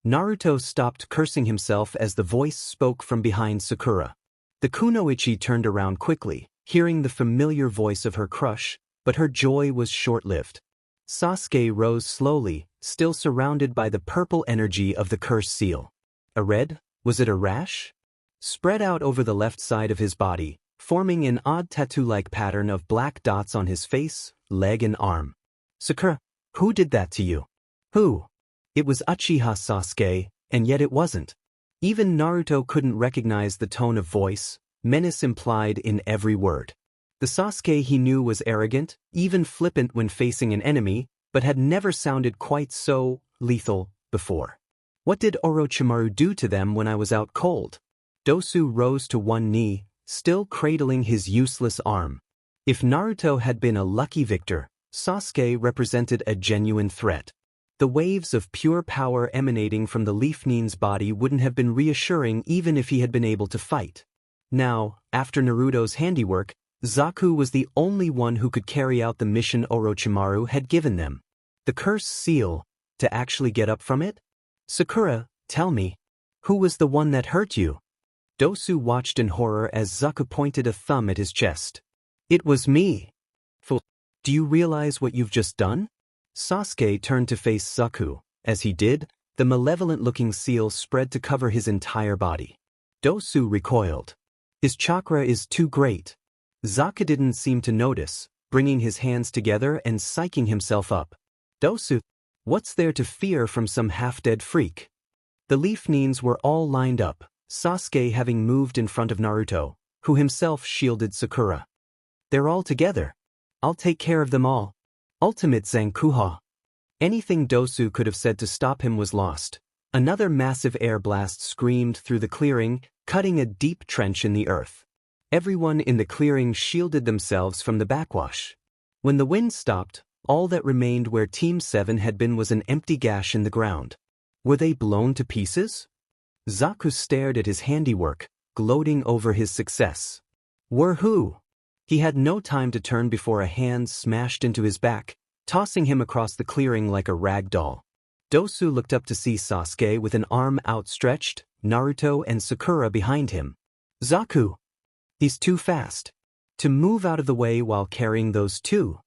Naruto stopped cursing himself as the voice spoke from behind Sakura. The kunoichi turned around quickly, hearing the familiar voice of her crush, but her joy was short-lived. Sasuke rose slowly, still surrounded by the purple energy of the curse seal. A red? Was it a rash? Spread out over the left side of his body, forming an odd tattoo-like pattern of black dots on his face, leg and arm. Sakura, who did that to you? Who? It was Uchiha Sasuke, and yet it wasn't. Even Naruto couldn't recognize the tone of voice, menace implied in every word. The Sasuke he knew was arrogant, even flippant when facing an enemy, but had never sounded quite so lethal before. What did Orochimaru do to them when I was out cold? Dosu rose to one knee, still cradling his useless arm. If Naruto had been a lucky victor, Sasuke represented a genuine threat. The waves of pure power emanating from the Leaf Nin's body wouldn't have been reassuring even if he had been able to fight. Now, after Naruto's handiwork, Zaku was the only one who could carry out the mission Orochimaru had given them. The cursed seal, to actually get up from it? Sakura, tell me, who was the one that hurt you? Dosu watched in horror as Zaku pointed a thumb at his chest. It was me. Fool. Do you realize what you've just done? Sasuke turned to face Zaku. As he did, the malevolent-looking seal spread to cover his entire body. Dosu recoiled. His chakra is too great. Zaku didn't seem to notice, bringing his hands together and psyching himself up. Dosu, what's there to fear from some half-dead freak? The Leaf Nins were all lined up, Sasuke having moved in front of Naruto, who himself shielded Sakura. They're all together. I'll take care of them all. Ultimate Zankuha. Anything Dosu could have said to stop him was lost. Another massive air blast screamed through the clearing, cutting a deep trench in the earth. Everyone in the clearing shielded themselves from the backwash. When the wind stopped, all that remained where Team 7 had been was an empty gash in the ground. Were they blown to pieces? Zaku stared at his handiwork, gloating over his success. Were who? He had no time to turn before a hand smashed into his back, tossing him across the clearing like a rag doll. Dosu looked up to see Sasuke with an arm outstretched, Naruto and Sakura behind him. Zaku! He's too fast. To move out of the way while carrying those two.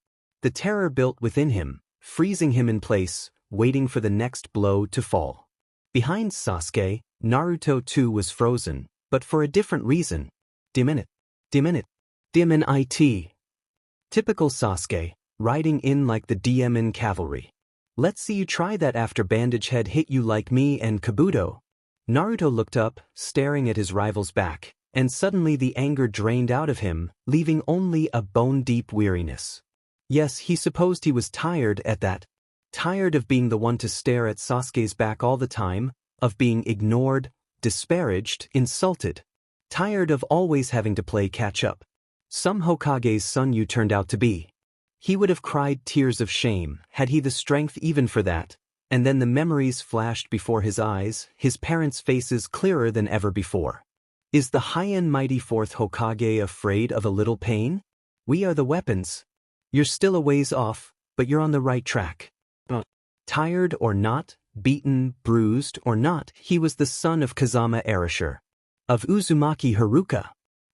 The terror built within him, freezing him in place, waiting for the next blow to fall. Behind Sasuke, Naruto too was frozen, but for a different reason. Dim in it. Typical Sasuke, riding in like the Demon cavalry. Let's see you try that after Bandage Head hit you like me and Kabuto. Naruto looked up, staring at his rival's back, and suddenly the anger drained out of him, leaving only a bone-deep weariness. Yes, he supposed he was tired at that. Tired of being the one to stare at Sasuke's back all the time, of being ignored, disparaged, insulted. Tired of always having to play catch-up. Some Hokage's son you turned out to be. He would have cried tears of shame, had he the strength even for that, and then the memories flashed before his eyes, his parents' faces clearer than ever before. Is the high and mighty fourth Hokage afraid of a little pain? We are the weapons. You're still a ways off, but you're on the right track. Tired or not, beaten, bruised or not, he was the son of Kazama Erasure. Of Uzumaki Haruka.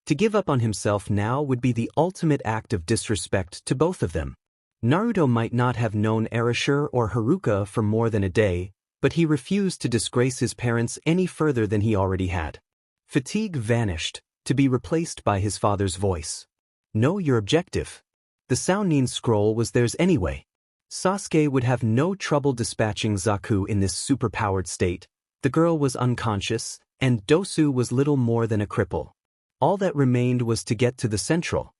To give up on himself now would be the ultimate act of disrespect to both of them. Naruto might not have known Erasure or Haruka for more than a day, but he refused to disgrace his parents any further than he already had. Fatigue vanished, to be replaced by his father's voice. Know your objective. The Sannin scroll was theirs anyway. Sasuke would have no trouble dispatching Zaku in this superpowered state. The girl was unconscious, and Dosu was little more than a cripple. All that remained was to get to the central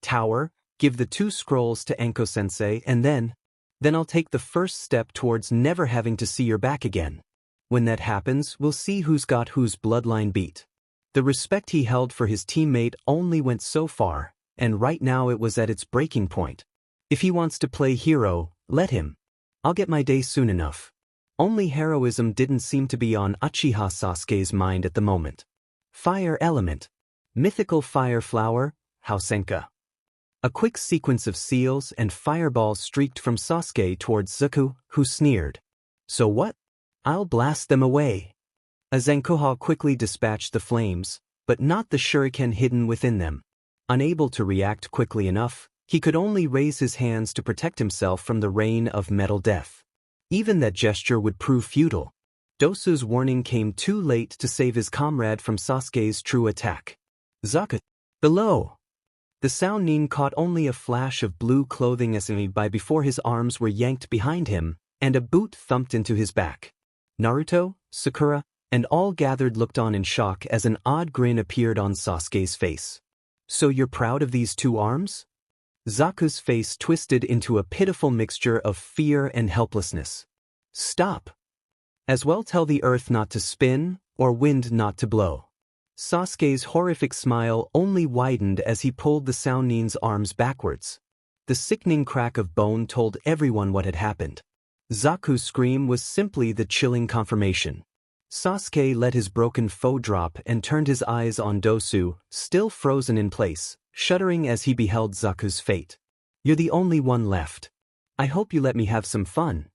tower, give the 2 scrolls to Anko-sensei, and then I'll take the first step towards never having to see your back again. When that happens, we'll see who's got whose bloodline beat. The respect he held for his teammate only went so far, and right now it was at its breaking point. If he wants to play hero, let him. I'll get my day soon enough. Only heroism didn't seem to be on Uchiha Sasuke's mind at the moment. Fire element. Mythical fire flower, Hausenka. A quick sequence of seals and fireballs streaked from Sasuke towards Zaku, who sneered. So what? I'll blast them away. A Zankoha quickly dispatched the flames, but not the shuriken hidden within them. Unable to react quickly enough, he could only raise his hands to protect himself from the rain of metal death. Even that gesture would prove futile. Dosu's warning came too late to save his comrade from Sasuke's true attack. Zaka! Below! The Sannin caught only a flash of blue clothing as he by before his arms were yanked behind him, and a boot thumped into his back. Naruto, Sakura, and all gathered looked on in shock as an odd grin appeared on Sasuke's face. So you're proud of these two arms? Zaku's face twisted into a pitiful mixture of fear and helplessness. Stop! As well tell the earth not to spin, or wind not to blow. Sasuke's horrific smile only widened as he pulled the Sannin's arms backwards. The sickening crack of bone told everyone what had happened. Zaku's scream was simply the chilling confirmation. Sasuke let his broken foe drop and turned his eyes on Dosu, still frozen in place, shuddering as he beheld Zaku's fate. You're the only one left. I hope you let me have some fun.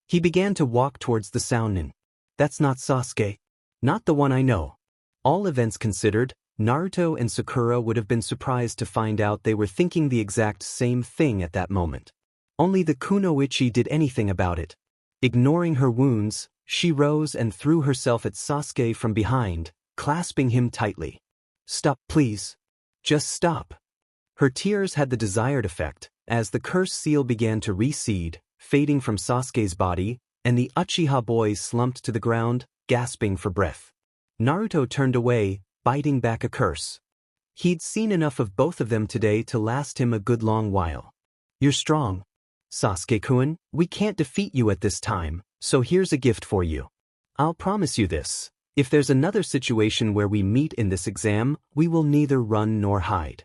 He began to walk towards the Sannin. That's not Sasuke. Not the one I know. All events considered, Naruto and Sakura would have been surprised to find out they were thinking the exact same thing at that moment. Only the Kunoichi did anything about it. Ignoring her wounds, she rose and threw herself at Sasuke from behind, clasping him tightly. Stop, please. Just stop. Her tears had the desired effect, as the curse seal began to recede, fading from Sasuke's body, and the Uchiha boy slumped to the ground, gasping for breath. Naruto turned away, biting back a curse. He'd seen enough of both of them today to last him a good long while. You're strong. Sasuke-kun, we can't defeat you at this time, so here's a gift for you. I'll promise you this. If there's another situation where we meet in this exam, we will neither run nor hide.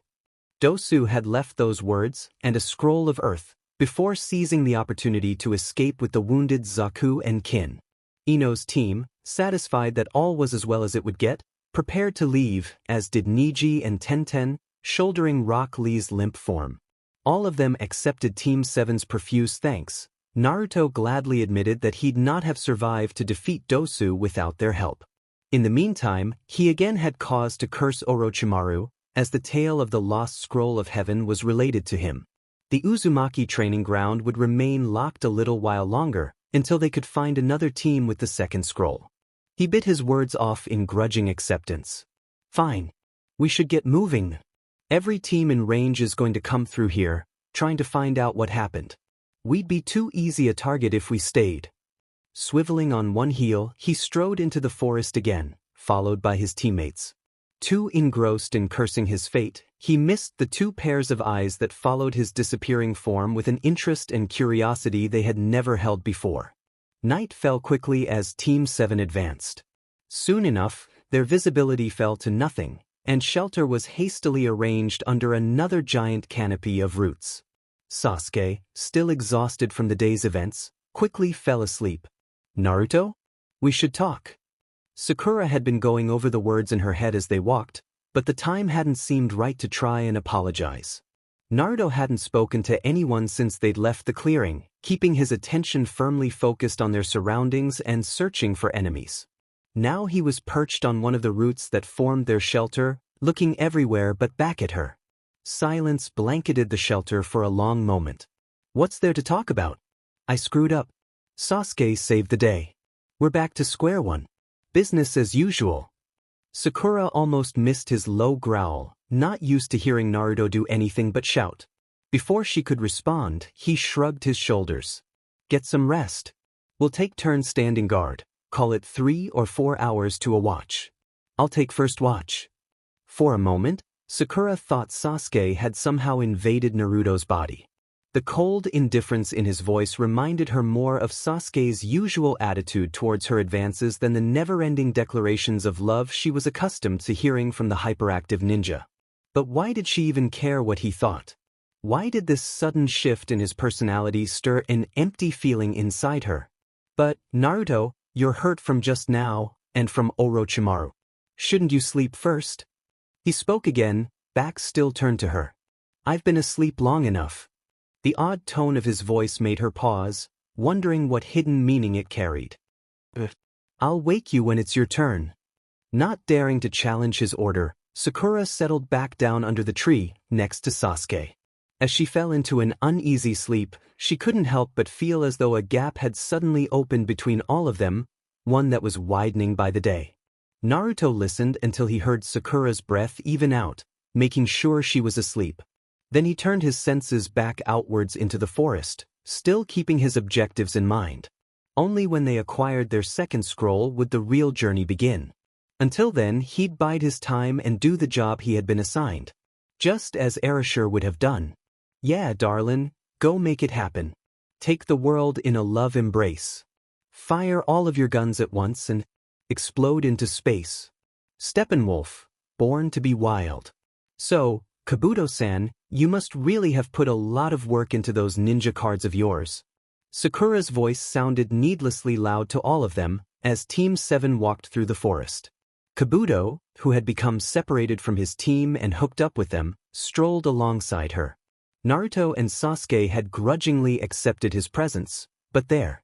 Dosu had left those words, and a scroll of earth, before seizing the opportunity to escape with the wounded Zaku and Kin. Ino's team, satisfied that all was as well as it would get, prepared to leave, as did Niji and Tenten, shouldering Rock Lee's limp form. All of them accepted Team 7's profuse thanks. Naruto gladly admitted that he'd not have survived to defeat Dosu without their help. In the meantime, he again had cause to curse Orochimaru, as the tale of the lost scroll of heaven was related to him. The Uzumaki training ground would remain locked a little while longer, until they could find another team with the second scroll. He bit his words off in grudging acceptance. Fine. We should get moving. Every team in range is going to come through here, trying to find out what happened. We'd be too easy a target if we stayed. Swiveling on one heel, he strode into the forest again, followed by his teammates. Too engrossed in cursing his fate, he missed the two pairs of eyes that followed his disappearing form with an interest and curiosity they had never held before. Night fell quickly as Team 7 advanced. Soon enough, their visibility fell to nothing, and shelter was hastily arranged under another giant canopy of roots. Sasuke, still exhausted from the day's events, quickly fell asleep. Naruto? We should talk. Sakura had been going over the words in her head as they walked, but the time hadn't seemed right to try and apologize. Naruto hadn't spoken to anyone since they'd left the clearing, keeping his attention firmly focused on their surroundings and searching for enemies. Now he was perched on one of the roots that formed their shelter, looking everywhere but back at her. Silence blanketed the shelter for a long moment. What's there to talk about? I screwed up. Sasuke saved the day. We're back to square one. Business as usual. Sakura almost missed his low growl, not used to hearing Naruto do anything but shout. Before she could respond, he shrugged his shoulders. Get some rest. We'll take turns standing guard. Call it 3 or 4 hours to a watch. I'll take first watch. For a moment, Sakura thought Sasuke had somehow invaded Naruto's body. The cold indifference in his voice reminded her more of Sasuke's usual attitude towards her advances than the never-ending declarations of love she was accustomed to hearing from the hyperactive ninja. But why did she even care what he thought? Why did this sudden shift in his personality stir an empty feeling inside her? But, Naruto, you're hurt from just now, and from Orochimaru. Shouldn't you sleep first? He spoke again, back still turned to her. I've been asleep long enough. The odd tone of his voice made her pause, wondering what hidden meaning it carried. I'll wake you when it's your turn. Not daring to challenge his order, Sakura settled back down under the tree, next to Sasuke. As she fell into an uneasy sleep, she couldn't help but feel as though a gap had suddenly opened between all of them, one that was widening by the day. Naruto listened until he heard Sakura's breath even out, making sure she was asleep. Then he turned his senses back outwards into the forest, still keeping his objectives in mind. Only when they acquired their second scroll would the real journey begin. Until then, he'd bide his time and do the job he had been assigned. Just as Orochimaru would have done. Yeah, darlin', go make it happen. Take the world in a love embrace. Fire all of your guns at once and explode into space. Steppenwolf, born to be wild. So, Kabuto-san, you must really have put a lot of work into those ninja cards of yours. Sakura's voice sounded needlessly loud to all of them as Team 7 walked through the forest. Kabuto, who had become separated from his team and hooked up with them, strolled alongside her. Naruto and Sasuke had grudgingly accepted his presence, but their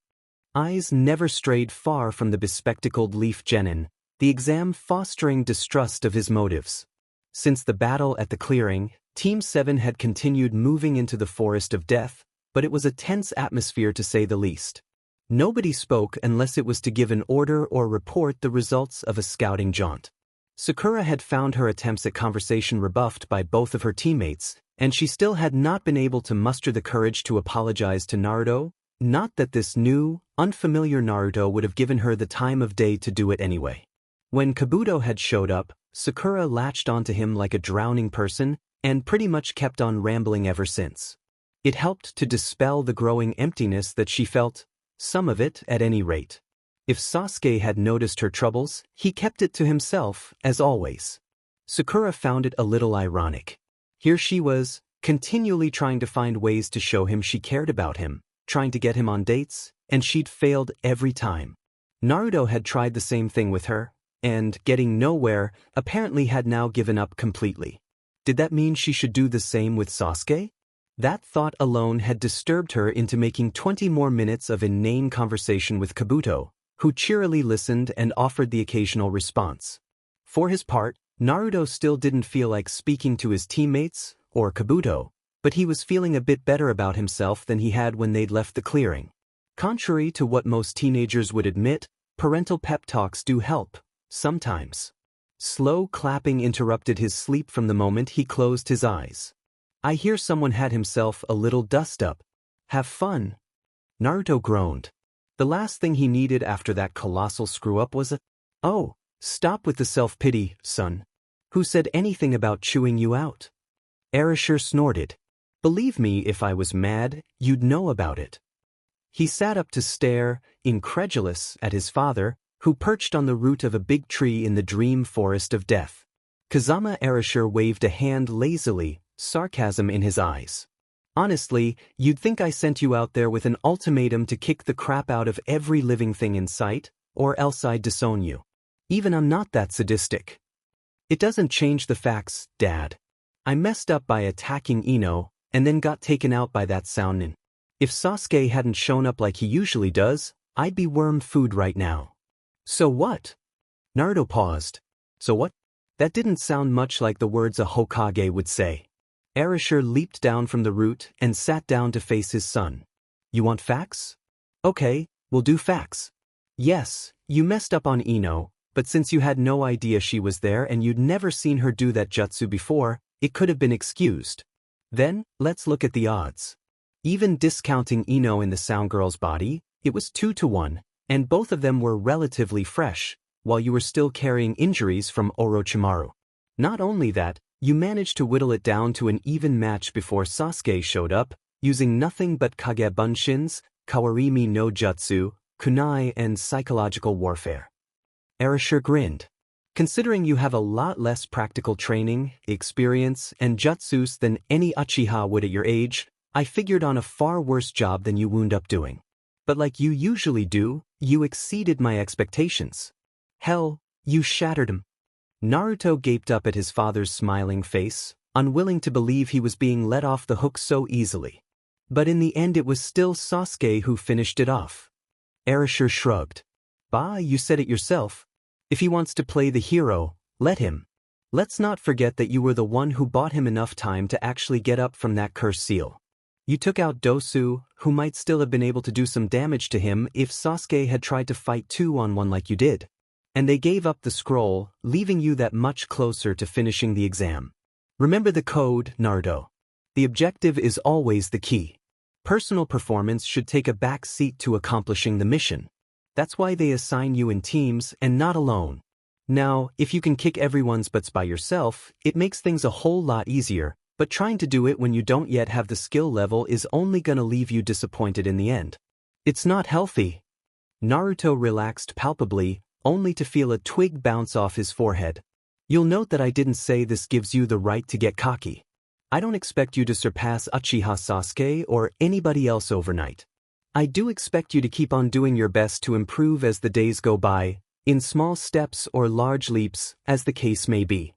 eyes never strayed far from the bespectacled Leaf Genin, the exam fostering distrust of his motives. Since the battle at the clearing, Team 7 had continued moving into the forest of death, but it was a tense atmosphere to say the least. Nobody spoke unless it was to give an order or report the results of a scouting jaunt. Sakura had found her attempts at conversation rebuffed by both of her teammates, and she still had not been able to muster the courage to apologize to Naruto, not that this new, unfamiliar Naruto would have given her the time of day to do it anyway. When Kabuto had showed up, Sakura latched onto him like a drowning person, and pretty much kept on rambling ever since. It helped to dispel the growing emptiness that she felt, some of it at any rate. If Sasuke had noticed her troubles, he kept it to himself, as always. Sakura found it a little ironic. Here she was, continually trying to find ways to show him she cared about him, trying to get him on dates, and she'd failed every time. Naruto had tried the same thing with her, and, getting nowhere, apparently had now given up completely. Did that mean she should do the same with Sasuke? That thought alone had disturbed her into making 20 more minutes of inane conversation with Kabuto, who cheerily listened and offered the occasional response. For his part, Naruto still didn't feel like speaking to his teammates, or Kabuto, but he was feeling a bit better about himself than he had when they'd left the clearing. Contrary to what most teenagers would admit, parental pep talks do help, sometimes. Slow clapping interrupted his sleep from the moment he closed his eyes. I hear someone had himself a little dust-up. Have fun. Naruto groaned. The last thing he needed after that colossal screw-up was a, "Oh, stop with the self-pity, son. Who said anything about chewing you out?" Orochimaru snorted. "Believe me, if I was mad, you'd know about it." He sat up to stare, incredulous, at his father, who perched on the root of a big tree in the dream forest of death. Kazama Orochimaru waved a hand lazily, sarcasm in his eyes. "Honestly, you'd think I sent you out there with an ultimatum to kick the crap out of every living thing in sight, or else I'd disown you. Even I'm not that sadistic. It doesn't change the facts, Dad. I messed up by attacking Ino, and then got taken out by that Sounin. If Sasuke hadn't shown up like he usually does, I'd be worm food right now." "So what?" Naruto paused. "So what?" That didn't sound much like the words a Hokage would say. Orochimaru leaped down from the root and sat down to face his son. "You want facts? Okay, we'll do facts. Yes, you messed up on Ino, but since you had no idea she was there and you'd never seen her do that jutsu before, it could have been excused. Then, let's look at the odds. Even discounting Ino in the Sound Girl's body, it was 2-1, and both of them were relatively fresh, while you were still carrying injuries from Orochimaru. Not only that, you managed to whittle it down to an even match before Sasuke showed up, using nothing but Kage Bunshins, Kawarimi no Jutsu, Kunai, and psychological warfare." Orochimaru grinned. "Considering you have a lot less practical training, experience, and jutsus than any Uchiha would at your age, I figured on a far worse job than you wound up doing. But like you usually do, you exceeded my expectations. Hell, you shattered 'em." Naruto gaped up at his father's smiling face, unwilling to believe he was being let off the hook so easily. But in the end it was still Sasuke who finished it off. Orochimaru shrugged. Bah, you said it yourself. If he wants to play the hero, let him. Let's not forget that you were the one who bought him enough time to actually get up from that cursed seal. You took out Dosu, who might still have been able to do some damage to him if Sasuke had tried to fight 2-on-1 like you did. And they gave up the scroll, leaving you that much closer to finishing the exam. Remember the code, Naruto. The objective is always the key. Personal performance should take a back seat to accomplishing the mission. That's why they assign you in teams and not alone. Now, if you can kick everyone's butts by yourself, it makes things a whole lot easier, but trying to do it when you don't yet have the skill level is only gonna leave you disappointed in the end. It's not healthy. Naruto relaxed palpably, only to feel a twig bounce off his forehead. You'll note that I didn't say this gives you the right to get cocky. I don't expect you to surpass Uchiha Sasuke or anybody else overnight. I do expect you to keep on doing your best to improve as the days go by, in small steps or large leaps, as the case may be.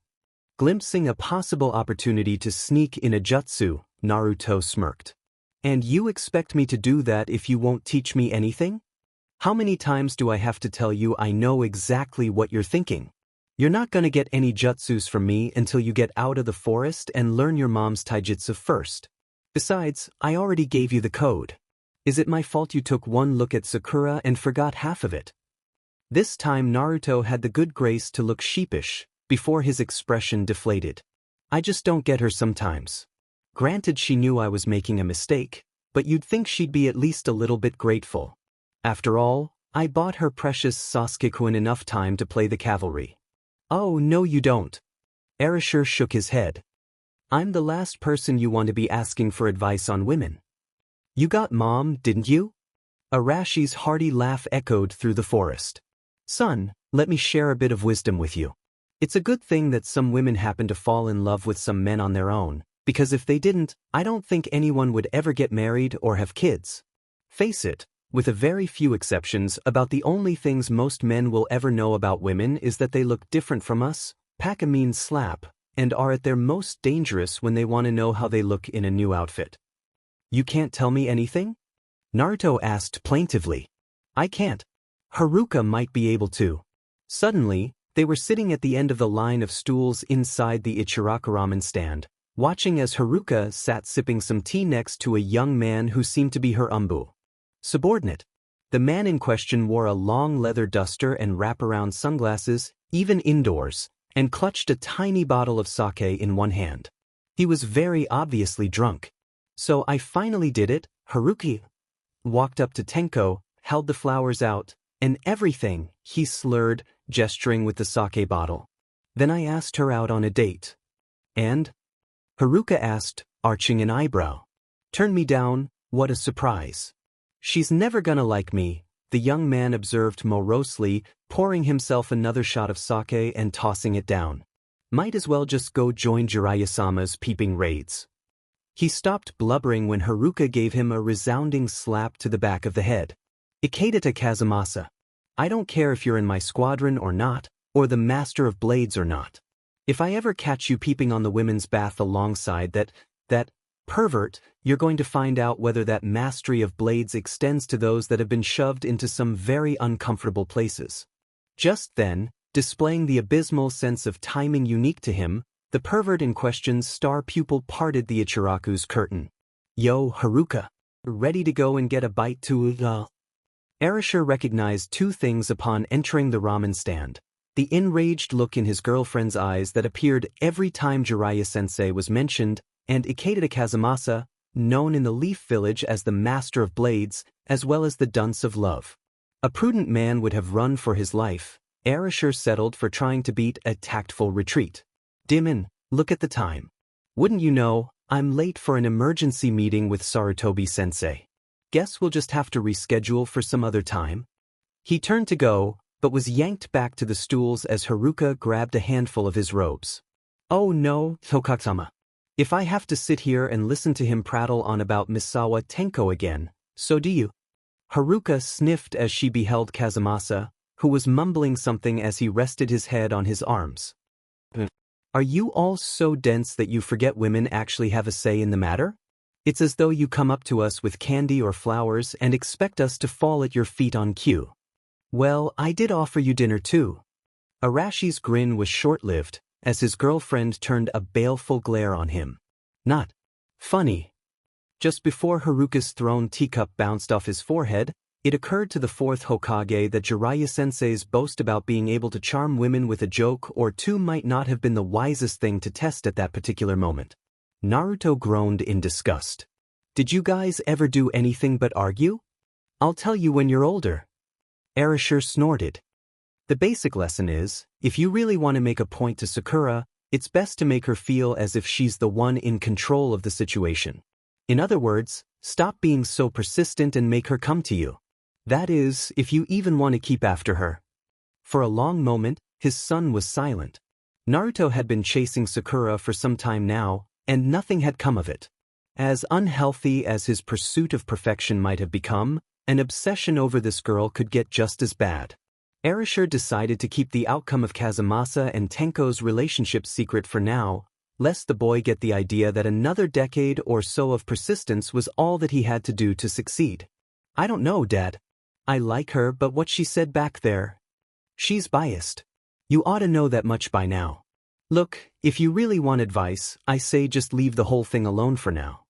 Glimpsing a possible opportunity to sneak in a jutsu, Naruto smirked. And you expect me to do that if you won't teach me anything? How many times do I have to tell you I know exactly what you're thinking? You're not gonna get any jutsus from me until you get out of the forest and learn your mom's taijutsu first. Besides, I already gave you the code. Is it my fault you took one look at Sakura and forgot half of it? This time Naruto had the good grace to look sheepish, before his expression deflated. I just don't get her sometimes. Granted, she knew I was making a mistake, but you'd think she'd be at least a little bit grateful. After all, I bought her precious Sasuke-kun enough time to play the cavalry. Oh, no you don't. Erasure shook his head. I'm the last person you want to be asking for advice on women. You got mom, didn't you? Arashi's hearty laugh echoed through the forest. Son, let me share a bit of wisdom with you. It's a good thing that some women happen to fall in love with some men on their own, because if they didn't, I don't think anyone would ever get married or have kids. Face it, with a very few exceptions, about the only things most men will ever know about women is that they look different from us, pack a mean slap, and are at their most dangerous when they want to know how they look in a new outfit. You can't tell me anything? Naruto asked plaintively. I can't. Haruka might be able to. Suddenly, they were sitting at the end of the line of stools inside the Ichiraku ramen stand, watching as Haruka sat sipping some tea next to a young man who seemed to be her subordinate. The man in question wore a long leather duster and wraparound sunglasses, even indoors, and clutched a tiny bottle of sake in one hand. He was very obviously drunk. So I finally did it, Haruki. Walked up to Tenko, held the flowers out, and everything, he slurred, gesturing with the sake bottle. Then I asked her out on a date. And? Haruka asked, arching an eyebrow. Turned me down, what a surprise. She's never gonna like me, the young man observed morosely, pouring himself another shot of sake and tossing it down. Might as well just go join Jiraiya-sama's peeping raids. He stopped blubbering when Haruka gave him a resounding slap to the back of the head. Ikeda Kazumasa. I don't care if you're in my squadron or not, or the master of blades or not. If I ever catch you peeping on the women's bath alongside that pervert, you're going to find out whether that mastery of blades extends to those that have been shoved into some very uncomfortable places. Just then, displaying the abysmal sense of timing unique to him, the pervert in question's star pupil parted the Ichiraku's curtain. Yo, Haruka. Ready to go and get a bite too? Erasure recognized two things upon entering the ramen stand. The enraged look in his girlfriend's eyes that appeared every time Jiraiya-sensei was mentioned, and Ikeda Kazumasa, known in the Leaf Village as the Master of Blades, as well as the Dunce of Love. A prudent man would have run for his life. Erasure settled for trying to beat a tactful retreat. Dimon, look at the time. Wouldn't you know, I'm late for an emergency meeting with Sarutobi-sensei. Guess we'll just have to reschedule for some other time. He turned to go, but was yanked back to the stools as Haruka grabbed a handful of his robes. Oh no, Tokatama. If I have to sit here and listen to him prattle on about Misawa Tenko again, so do you. Haruka sniffed as she beheld Kazumasa, who was mumbling something as he rested his head on his arms. Are you all so dense that you forget women actually have a say in the matter? It's as though you come up to us with candy or flowers and expect us to fall at your feet on cue. Well, I did offer you dinner too. Arashi's grin was short-lived, as his girlfriend turned a baleful glare on him. Not funny. Just before Haruka's thrown teacup bounced off his forehead, it occurred to the fourth Hokage that Jiraiya-sensei's boast about being able to charm women with a joke or two might not have been the wisest thing to test at that particular moment. Naruto groaned in disgust. Did you guys ever do anything but argue? I'll tell you when you're older. Arashir snorted. The basic lesson is, if you really want to make a point to Sakura, it's best to make her feel as if she's the one in control of the situation. In other words, stop being so persistent and make her come to you. That is, if you even want to keep after her. For a long moment, his son was silent. Naruto had been chasing Sakura for some time now, and nothing had come of it. As unhealthy as his pursuit of perfection might have become, an obsession over this girl could get just as bad. Arashir decided to keep the outcome of Kazumasa and Tenko's relationship secret for now, lest the boy get the idea that another decade or so of persistence was all that he had to do to succeed. I don't know, Dad. I like her, but what she said back there. She's biased. You ought to know that much by now. Look, if you really want advice, I say just leave the whole thing alone for now.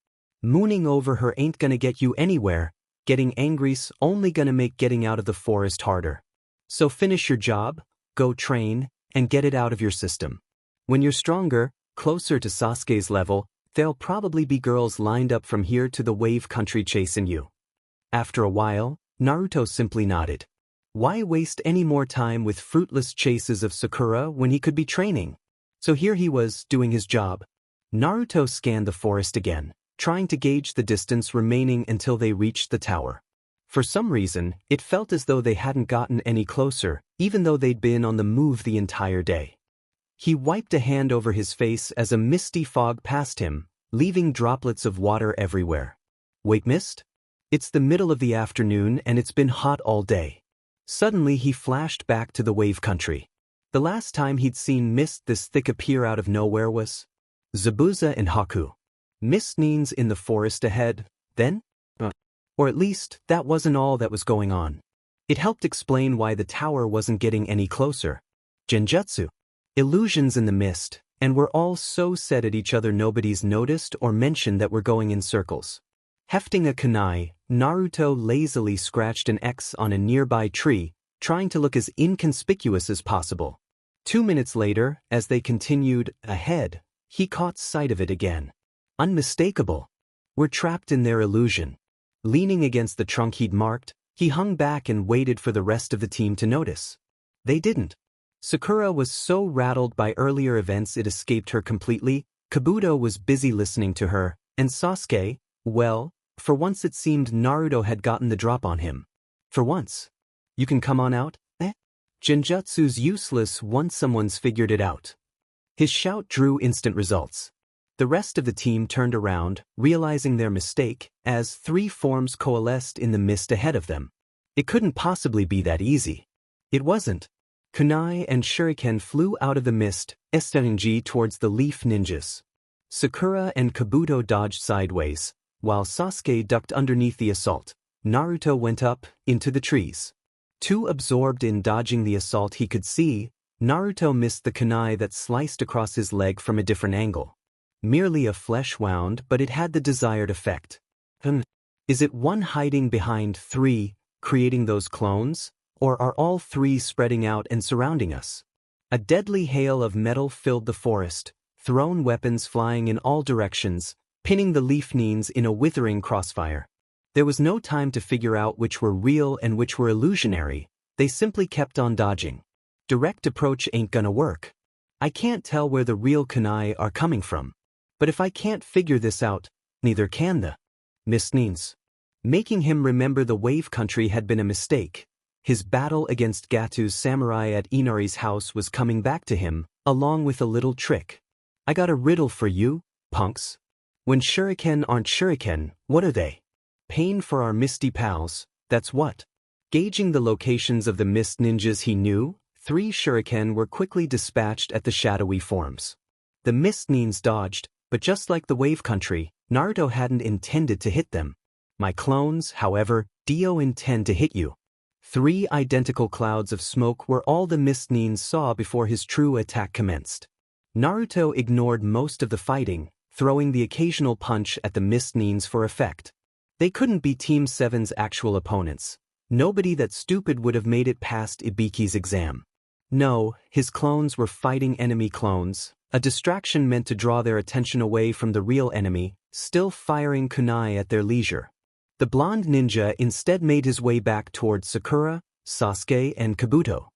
Mooning over her ain't gonna get you anywhere. Getting angry's only gonna make getting out of the forest harder. So finish your job, go train, and get it out of your system. When you're stronger, closer to Sasuke's level, there'll probably be girls lined up from here to the wave country chasing you. After a while, Naruto simply nodded. Why waste any more time with fruitless chases of Sakura when he could be training? So here he was, doing his job. Naruto scanned the forest again, trying to gauge the distance remaining until they reached the tower. For some reason, it felt as though they hadn't gotten any closer, even though they'd been on the move the entire day. He wiped a hand over his face as a misty fog passed him, leaving droplets of water everywhere. Wait, mist? It's the middle of the afternoon and it's been hot all day. Suddenly he flashed back to the wave country. The last time he'd seen mist this thick appear out of nowhere was Zabuza and Haku. Mist means in the forest ahead, then? Or at least, that wasn't all that was going on. It helped explain why the tower wasn't getting any closer. Genjutsu. Illusions in the mist, and we're all so set at each other nobody's noticed or mentioned that we're going in circles. Hefting a kunai, Naruto lazily scratched an X on a nearby tree, trying to look as inconspicuous as possible. 2 minutes later, as they continued ahead, he caught sight of it again. Unmistakable. We're trapped in their illusion. Leaning against the trunk he'd marked, he hung back and waited for the rest of the team to notice. They didn't. Sakura was so rattled by earlier events it escaped her completely. Kabuto was busy listening to her, and Sasuke, well, for once it seemed Naruto had gotten the drop on him. For once. You can come on out, eh? Genjutsu's useless once someone's figured it out. His shout drew instant results. The rest of the team turned around, realizing their mistake, as 3 forms coalesced in the mist ahead of them. It couldn't possibly be that easy. It wasn't. Kunai and Shuriken flew out of the mist, SNG towards the leaf ninjas. Sakura and Kabuto dodged sideways, while Sasuke ducked underneath the assault. Naruto went up, into the trees. Too absorbed in dodging the assault he could see, Naruto missed the kunai that sliced across his leg from a different angle. Merely a flesh wound, but it had the desired effect. Is it one hiding behind 3, creating those clones, or are all 3 spreading out and surrounding us? A deadly hail of metal filled the forest, thrown weapons flying in all directions, pinning the leaf nines in a withering crossfire. There was no time to figure out which were real and which were illusionary. They simply kept on dodging. Direct approach ain't gonna work. I can't tell where the real kunai are coming from. But if I can't figure this out, neither can the mist nines. Making him remember the wave country had been a mistake. His battle against Gatu's samurai at Inari's house was coming back to him, along with a little trick. I got a riddle for you, punks. When shuriken aren't shuriken, what are they? Pain for our misty pals, that's what. Gauging the locations of the mist ninjas he knew, 3 shuriken were quickly dispatched at the shadowy forms. The mist nines dodged, but just like the wave country, Naruto hadn't intended to hit them. My clones, however, do intend to hit you. 3 identical clouds of smoke were all the mist Nin saw before his true attack commenced. Naruto ignored most of the fighting, throwing the occasional punch at the mist Nins for effect. They couldn't be Team 7's actual opponents. Nobody that stupid would have made it past Ibiki's exam. No, his clones were fighting enemy clones, a distraction meant to draw their attention away from the real enemy, still firing kunai at their leisure. The blonde ninja instead made his way back towards Sakura, Sasuke, and Kabuto.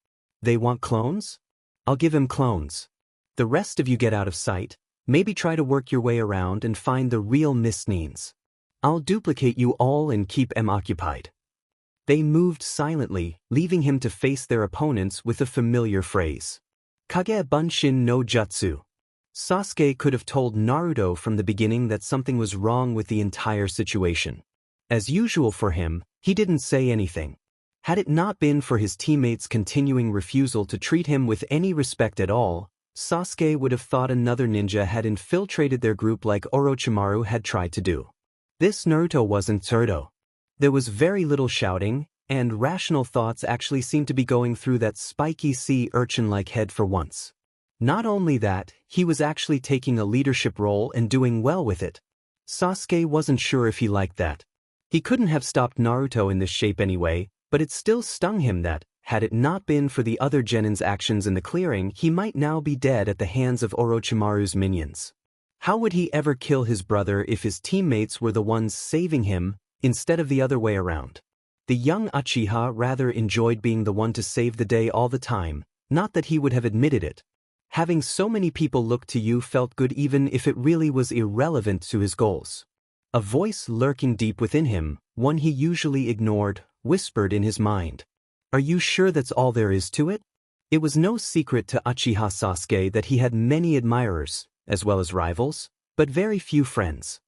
They want clones? I'll give him clones. The rest of you get out of sight, maybe try to work your way around and find the real Mist Nins. I'll duplicate you all and keep them occupied. They moved silently, leaving him to face their opponents with a familiar phrase. Kage Bunshin no Jutsu. Sasuke could have told Naruto from the beginning that something was wrong with the entire situation. As usual for him, he didn't say anything. Had it not been for his teammates' continuing refusal to treat him with any respect at all, Sasuke would have thought another ninja had infiltrated their group like Orochimaru had tried to do. This Naruto wasn't Naruto. There was very little shouting, and rational thoughts actually seemed to be going through that spiky sea urchin-like head for once. Not only that, he was actually taking a leadership role and doing well with it. Sasuke wasn't sure if he liked that. He couldn't have stopped Naruto in this shape anyway, but it still stung him that, had it not been for the other Genin's actions in the clearing, he might now be dead at the hands of Orochimaru's minions. How would he ever kill his brother if his teammates were the ones saving him, instead of the other way around? The young Uchiha rather enjoyed being the one to save the day all the time, not that he would have admitted it. Having so many people look to you felt good even if it really was irrelevant to his goals. A voice lurking deep within him, one he usually ignored, whispered in his mind. Are you sure that's all there is to it? It was no secret to Uchiha Sasuke that he had many admirers, as well as rivals, but very few friends.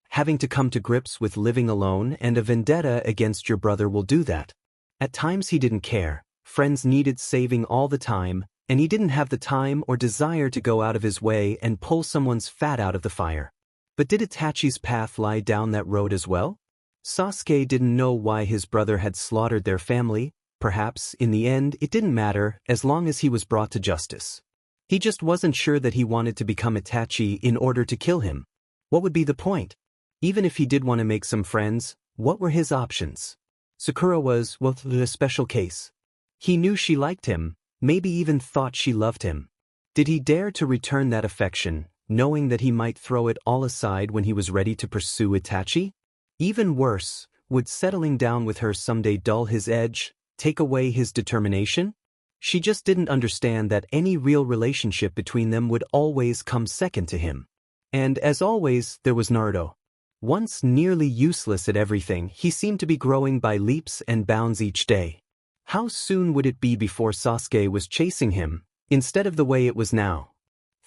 Having to come to grips with living alone and a vendetta against your brother will do that. At times he didn't care, friends needed saving all the time, and he didn't have the time or desire to go out of his way and pull someone's fat out of the fire. But did Itachi's path lie down that road as well? Sasuke didn't know why his brother had slaughtered their family. Perhaps, in the end, it didn't matter as long as he was brought to justice. He just wasn't sure that he wanted to become Itachi in order to kill him. What would be the point? Even if he did want to make some friends, what were his options? Sakura was, well, a special case. He knew she liked him, maybe even thought she loved him. Did he dare to return that affection, knowing that he might throw it all aside when he was ready to pursue Itachi? Even worse, would settling down with her someday dull his edge, take away his determination? She just didn't understand that any real relationship between them would always come second to him. And as always, there was Naruto. Once nearly useless at everything, he seemed to be growing by leaps and bounds each day. How soon would it be before Sasuke was chasing him, instead of the way it was now?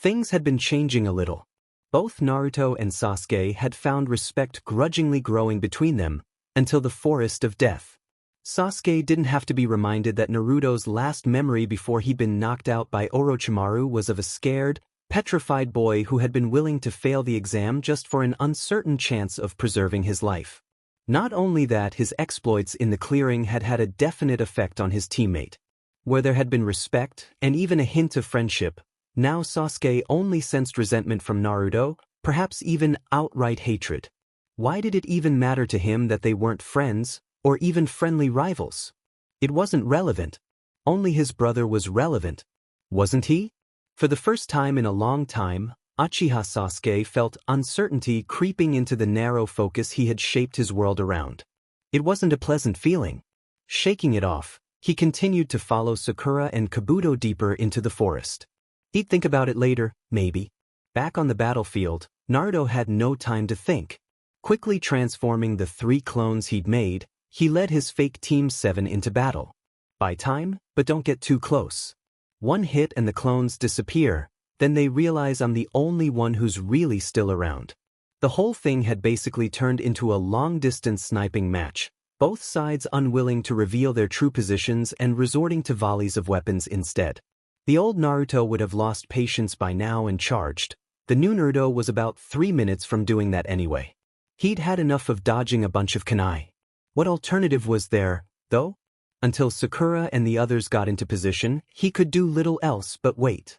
Things had been changing a little. Both Naruto and Sasuke had found respect grudgingly growing between them, until the forest of death. Sasuke didn't have to be reminded that Naruto's last memory before he'd been knocked out by Orochimaru was of a scared, petrified boy who had been willing to fail the exam just for an uncertain chance of preserving his life. Not only that, his exploits in the clearing had had a definite effect on his teammate. Where there had been respect, and even a hint of friendship, now Sasuke only sensed resentment from Naruto, perhaps even outright hatred. Why did it even matter to him that they weren't friends, or even friendly rivals? It wasn't relevant. Only his brother was relevant. Wasn't he? For the first time in a long time, Uchiha Sasuke felt uncertainty creeping into the narrow focus he had shaped his world around. It wasn't a pleasant feeling. Shaking it off, he continued to follow Sakura and Kabuto deeper into the forest. He'd think about it later, maybe. Back on the battlefield, Naruto had no time to think. Quickly transforming the 3 clones he'd made, he led his fake Team 7 into battle. Buy time, but don't get too close. One hit and the clones disappear, then they realize I'm the only one who's really still around. The whole thing had basically turned into a long-distance sniping match, both sides unwilling to reveal their true positions and resorting to volleys of weapons instead. The old Naruto would have lost patience by now and charged. The new Naruto was about 3 minutes from doing that anyway. He'd had enough of dodging a bunch of kunai. What alternative was there, though? Until Sakura and the others got into position, he could do little else but wait.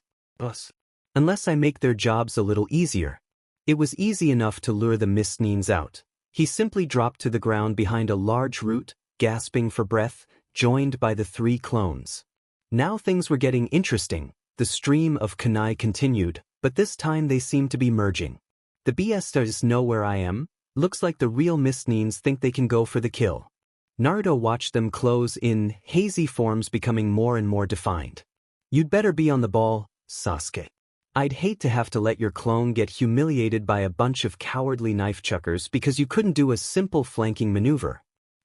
Unless I make their jobs a little easier. It was easy enough to lure the Mist Nines out. He simply dropped to the ground behind a large root, gasping for breath, joined by the 3 clones. Now things were getting interesting. The stream of kunai continued, but this time they seemed to be merging. The BSTers know where I am. Looks like the real Mist Nines think they can go for the kill. Naruto watched them close in, hazy forms becoming more and more defined. You'd better be on the ball, Sasuke. I'd hate to have to let your clone get humiliated by a bunch of cowardly knife chuckers because you couldn't do a simple flanking maneuver.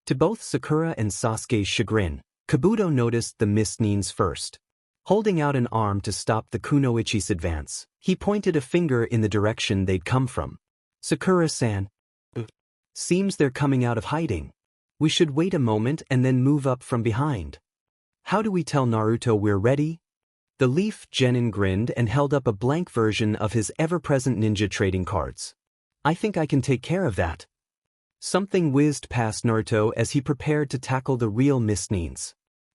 To both Sakura and Sasuke's chagrin, Kabuto noticed the Mist Nines first. Holding out an arm to stop the Kunoichi's advance, he pointed a finger in the direction they'd come from. Sakura-san. Seems they're coming out of hiding. We should wait a moment and then move up from behind. How do we tell Naruto we're ready? The Leaf Genin grinned and held up a blank version of his ever-present ninja trading cards. I think I can take care of that. Something whizzed past Naruto as he prepared to tackle the real Mist Nines.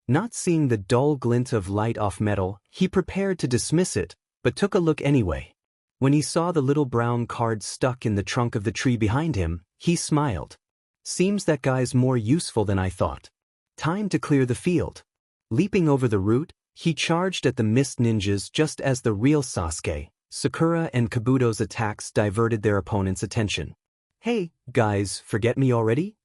Not seeing the dull glint of light off metal, he prepared to dismiss it, but took a look anyway. When he saw the little brown card stuck in the trunk of the tree behind him, he smiled. Seems that guy's more useful than I thought. Time to clear the field. Leaping over the root, he charged at the Mist Ninjas just as the real Sasuke, Sakura and Kabuto's attacks diverted their opponent's attention. Hey, guys, forget me already?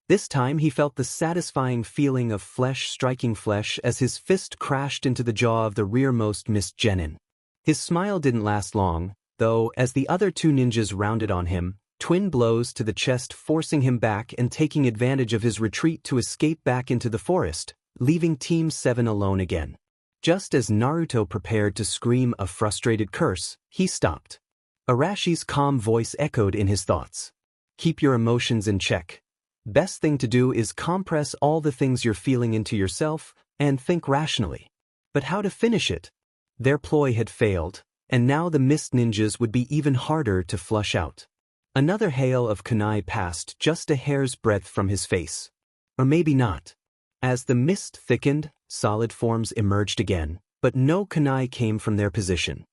This time he felt the satisfying feeling of flesh striking flesh as his fist crashed into the jaw of the rearmost Mist Genin. His smile didn't last long, though, as the other 2 ninjas rounded on him, twin blows to the chest forcing him back and taking advantage of his retreat to escape back into the forest, leaving Team 7 alone again. Just as Naruto prepared to scream a frustrated curse, he stopped. Arashi's calm voice echoed in his thoughts. Keep your emotions in check. Best thing to do is compress all the things you're feeling into yourself and think rationally. But how to finish it? Their ploy had failed, and now the Mist Ninjas would be even harder to flush out. Another hail of kunai passed just a hair's breadth from his face. Or maybe not. As the mist thickened, solid forms emerged again, but no kunai came from their position.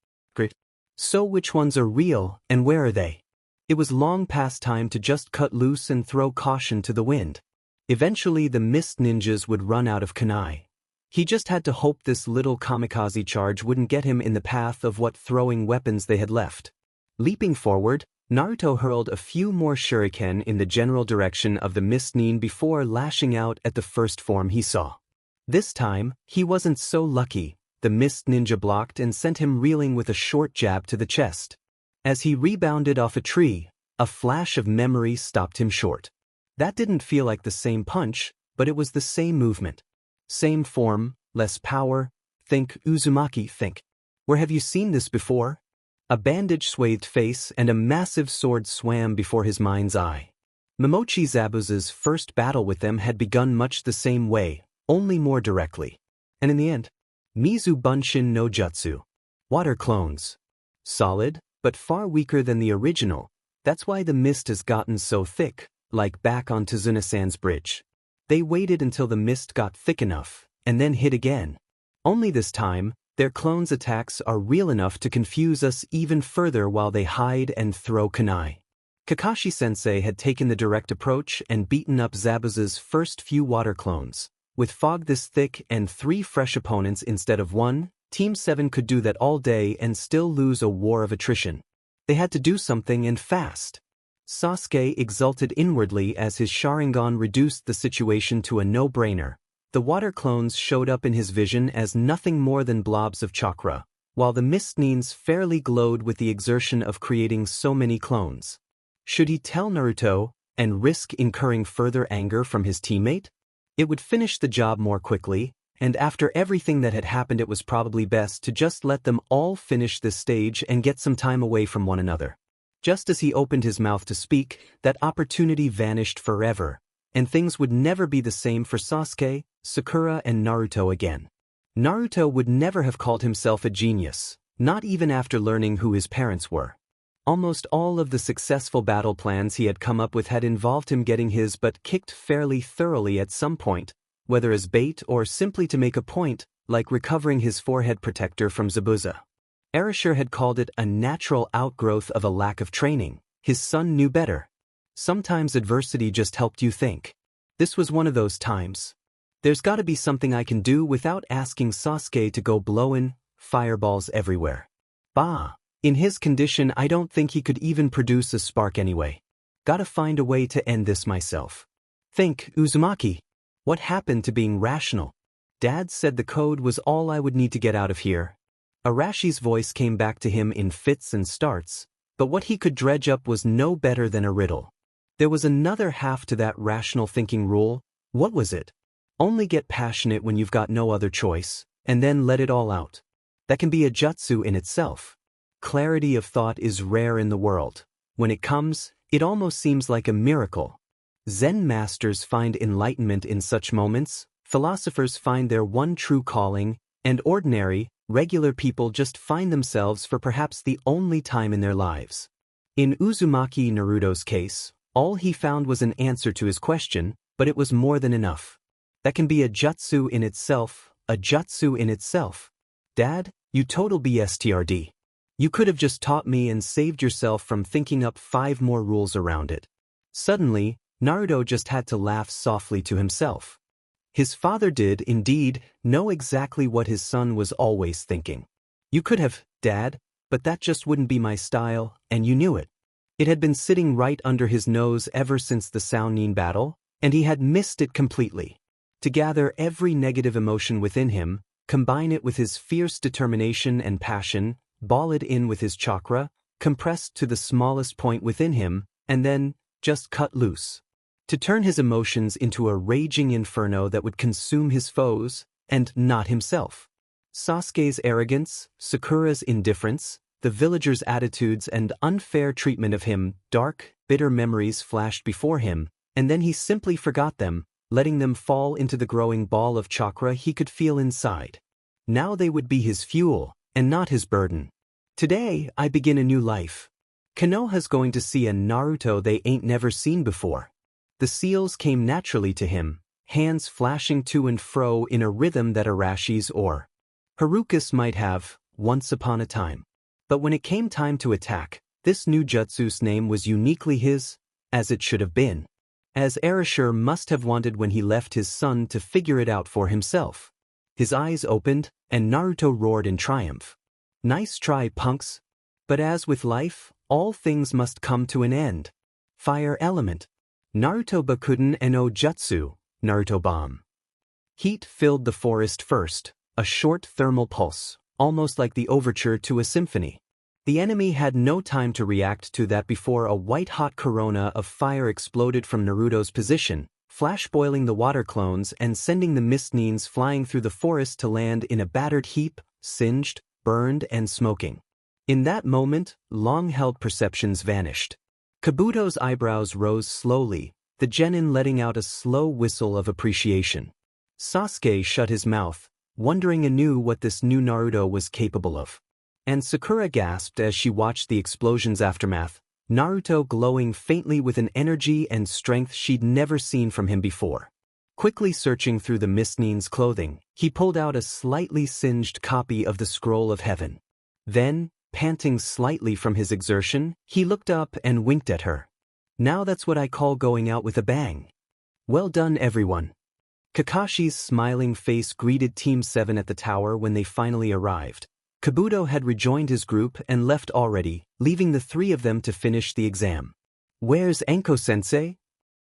So which ones are real, and where are they? It was long past time to just cut loose and throw caution to the wind. Eventually the Mist Ninjas would run out of kunai. He just had to hope this little kamikaze charge wouldn't get him in the path of what throwing weapons they had left. Leaping forward, Naruto hurled a few more shuriken in the general direction of the Mist Nin before lashing out at the first form he saw. This time, he wasn't so lucky. The Mist Ninja blocked and sent him reeling with a short jab to the chest. As he rebounded off a tree, a flash of memory stopped him short. That didn't feel like the same punch, but it was the same movement. Same form, less power. Think Uzumaki, think. Where have you seen this before? A bandage-swathed face and a massive sword swam before his mind's eye. Momochi Zabuza's first battle with them had begun much the same way, only more directly. And in the end, Mizu Bunshin no Jutsu. Water clones. Solid, but far weaker than the original. That's why the mist has gotten so thick, like back on Tazuna-san's bridge. They waited until the mist got thick enough, and then hit again. Only this time, their clones' attacks are real enough to confuse us even further while they hide and throw kunai. Kakashi-sensei had taken the direct approach and beaten up Zabuza's first few water clones. With fog this thick and 3 fresh opponents instead of 1, Team 7 could do that all day and still lose a war of attrition. They had to do something and fast. Sasuke exulted inwardly as his Sharingan reduced the situation to a no-brainer. The water clones showed up in his vision as nothing more than blobs of chakra, while the Mist Nins fairly glowed with the exertion of creating so many clones. Should he tell Naruto and risk incurring further anger from his teammate? It would finish the job more quickly, and after everything that had happened it was probably best to just let them all finish this stage and get some time away from one another. Just as he opened his mouth to speak, that opportunity vanished forever, and things would never be the same for Sasuke, Sakura and Naruto again. Naruto would never have called himself a genius, not even after learning who his parents were. Almost all of the successful battle plans he had come up with had involved him getting his butt kicked fairly thoroughly at some point, whether as bait or simply to make a point, like recovering his forehead protector from Zabuza. Orochimaru had called it a natural outgrowth of a lack of training. His son knew better. Sometimes adversity just helped you think. This was one of those times. There's gotta be something I can do without asking Sasuke to go blowin' fireballs everywhere. Bah! In his condition, I don't think he could even produce a spark anyway. Gotta find a way to end this myself. Think, Uzumaki. What happened to being rational? Dad said the code was all I would need to get out of here. Arashi's voice came back to him in fits and starts, but what he could dredge up was no better than a riddle. There was another half to that rational thinking rule. What was it? Only get passionate when you've got no other choice, and then let it all out. That can be a jutsu in itself. Clarity of thought is rare in the world. When it comes, it almost seems like a miracle. Zen masters find enlightenment in such moments, philosophers find their one true calling, and ordinary, regular people just find themselves for perhaps the only time in their lives. In Uzumaki Naruto's case, all he found was an answer to his question, but it was more than enough. That can be a jutsu in itself, a jutsu in itself. Dad, you total BSTRD. You could have just taught me and saved yourself from thinking up 5 more rules around it. Suddenly, Naruto just had to laugh softly to himself. His father did, indeed, know exactly what his son was always thinking. You could have, Dad, but that just wouldn't be my style, and you knew it. It had been sitting right under his nose ever since the Sannin battle, and he had missed it completely. To gather every negative emotion within him, combine it with his fierce determination and passion, ball it in with his chakra, compressed to the smallest point within him, and then, just cut loose. To turn his emotions into a raging inferno that would consume his foes, and not himself. Sasuke's arrogance, Sakura's indifference, the villagers' attitudes and unfair treatment of him, dark, bitter memories flashed before him, and then he simply forgot them, letting them fall into the growing ball of chakra he could feel inside. Now they would be his fuel, and not his burden. Today, I begin a new life. Konoha's going to see a Naruto they ain't never seen before. The seals came naturally to him, hands flashing to and fro in a rhythm that Arashi's or Haruka's might have, once upon a time. But when it came time to attack, this new jutsu's name was uniquely his, as it should have been. As Orochimaru must have wanted when he left his son to figure it out for himself. His eyes opened, and Naruto roared in triumph. Nice try, punks. But as with life, all things must come to an end. Fire element. Naruto Bakuden no Jutsu, Naruto Bomb. Heat filled the forest first, a short thermal pulse, almost like the overture to a symphony. The enemy had no time to react to that before a white-hot corona of fire exploded from Naruto's position, flash-boiling the water clones and sending the mist-neens flying through the forest to land in a battered heap, singed, burned and smoking. In that moment, long-held perceptions vanished. Kabuto's eyebrows rose slowly, the genin letting out a slow whistle of appreciation. Sasuke shut his mouth, wondering anew what this new Naruto was capable of. And Sakura gasped as she watched the explosion's aftermath, Naruto glowing faintly with an energy and strength she'd never seen from him before. Quickly searching through the mist-neen's clothing, he pulled out a slightly singed copy of the Scroll of Heaven. Then, panting slightly from his exertion, he looked up and winked at her. Now that's what I call going out with a bang. Well done, everyone. Kakashi's smiling face greeted Team 7 at the tower when they finally arrived. Kabuto had rejoined his group and left already, leaving the 3 of them to finish the exam. Where's Enko-sensei?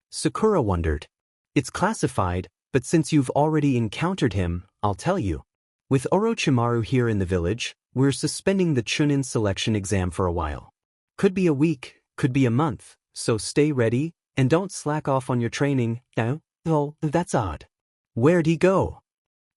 Sakura wondered. It's classified, but since you've already encountered him, I'll tell you. With Orochimaru here in the village, we're suspending the Chunin selection exam for a while. Could be a week, could be a month, so stay ready, and don't slack off on your training. Oh, that's odd. Where'd he go?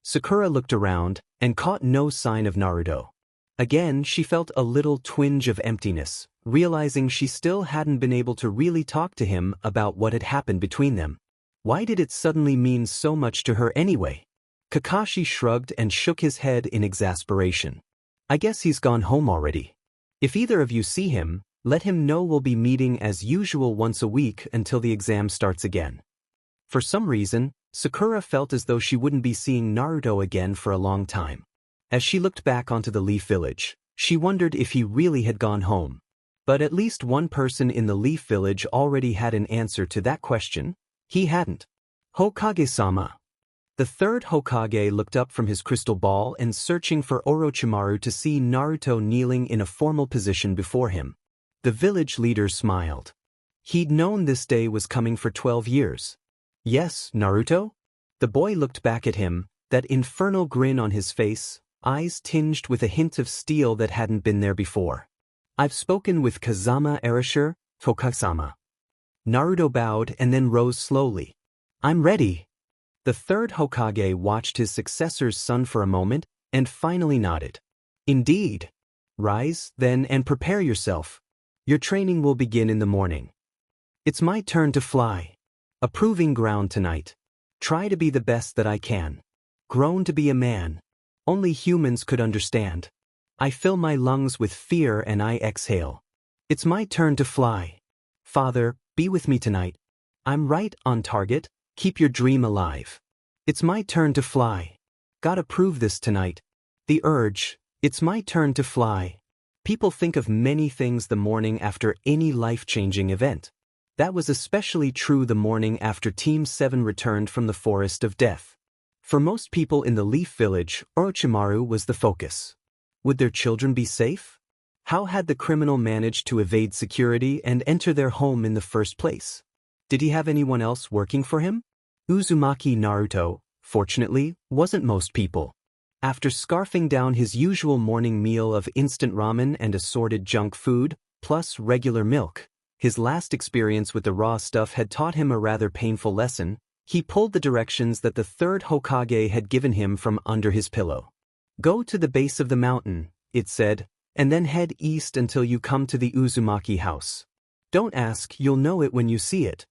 Sakura looked around, and caught no sign of Naruto. Again, she felt a little twinge of emptiness, realizing she still hadn't been able to really talk to him about what had happened between them. Why did it suddenly mean so much to her anyway? Kakashi shrugged and shook his head in exasperation. I guess he's gone home already. If either of you see him, let him know we'll be meeting as usual once a week until the exam starts again. For some reason, Sakura felt as though she wouldn't be seeing Naruto again for a long time. As she looked back onto the Leaf Village, she wondered if he really had gone home. But at least one person in the Leaf Village already had an answer to that question. He hadn't. Hokage-sama. The third Hokage looked up from his crystal ball and searching for Orochimaru to see Naruto kneeling in a formal position before him. The village leader smiled. He'd known this day was coming for 12 years. Yes, Naruto? The boy looked back at him, that infernal grin on his face, eyes tinged with a hint of steel that hadn't been there before. I've spoken with Kazama Erasure, Hokage-sama. Naruto bowed and then rose slowly. I'm ready. The third Hokage watched his successor's son for a moment and finally nodded. Indeed. Rise, then, and prepare yourself. Your training will begin in the morning. It's my turn to fly. A proving ground tonight. Try to be the best that I can. Grown to be a man. Only humans could understand. I fill my lungs with fear and I exhale. It's my turn to fly. Father, be with me tonight. I'm right on target, keep your dream alive. It's my turn to fly. Gotta prove this tonight. The urge, it's my turn to fly. People think of many things the morning after any life-changing event. That was especially true the morning after Team 7 returned from the Forest of Death. For most people in the Leaf Village, Orochimaru was the focus. Would their children be safe? How had the criminal managed to evade security and enter their home in the first place? Did he have anyone else working for him? Uzumaki Naruto, fortunately, wasn't most people. After scarfing down his usual morning meal of instant ramen and assorted junk food, plus regular milk, his last experience with the raw stuff had taught him a rather painful lesson. He pulled the directions that the third Hokage had given him from under his pillow. Go to the base of the mountain, it said, and then head east until you come to the Uzumaki house. Don't ask, you'll know it when you see it.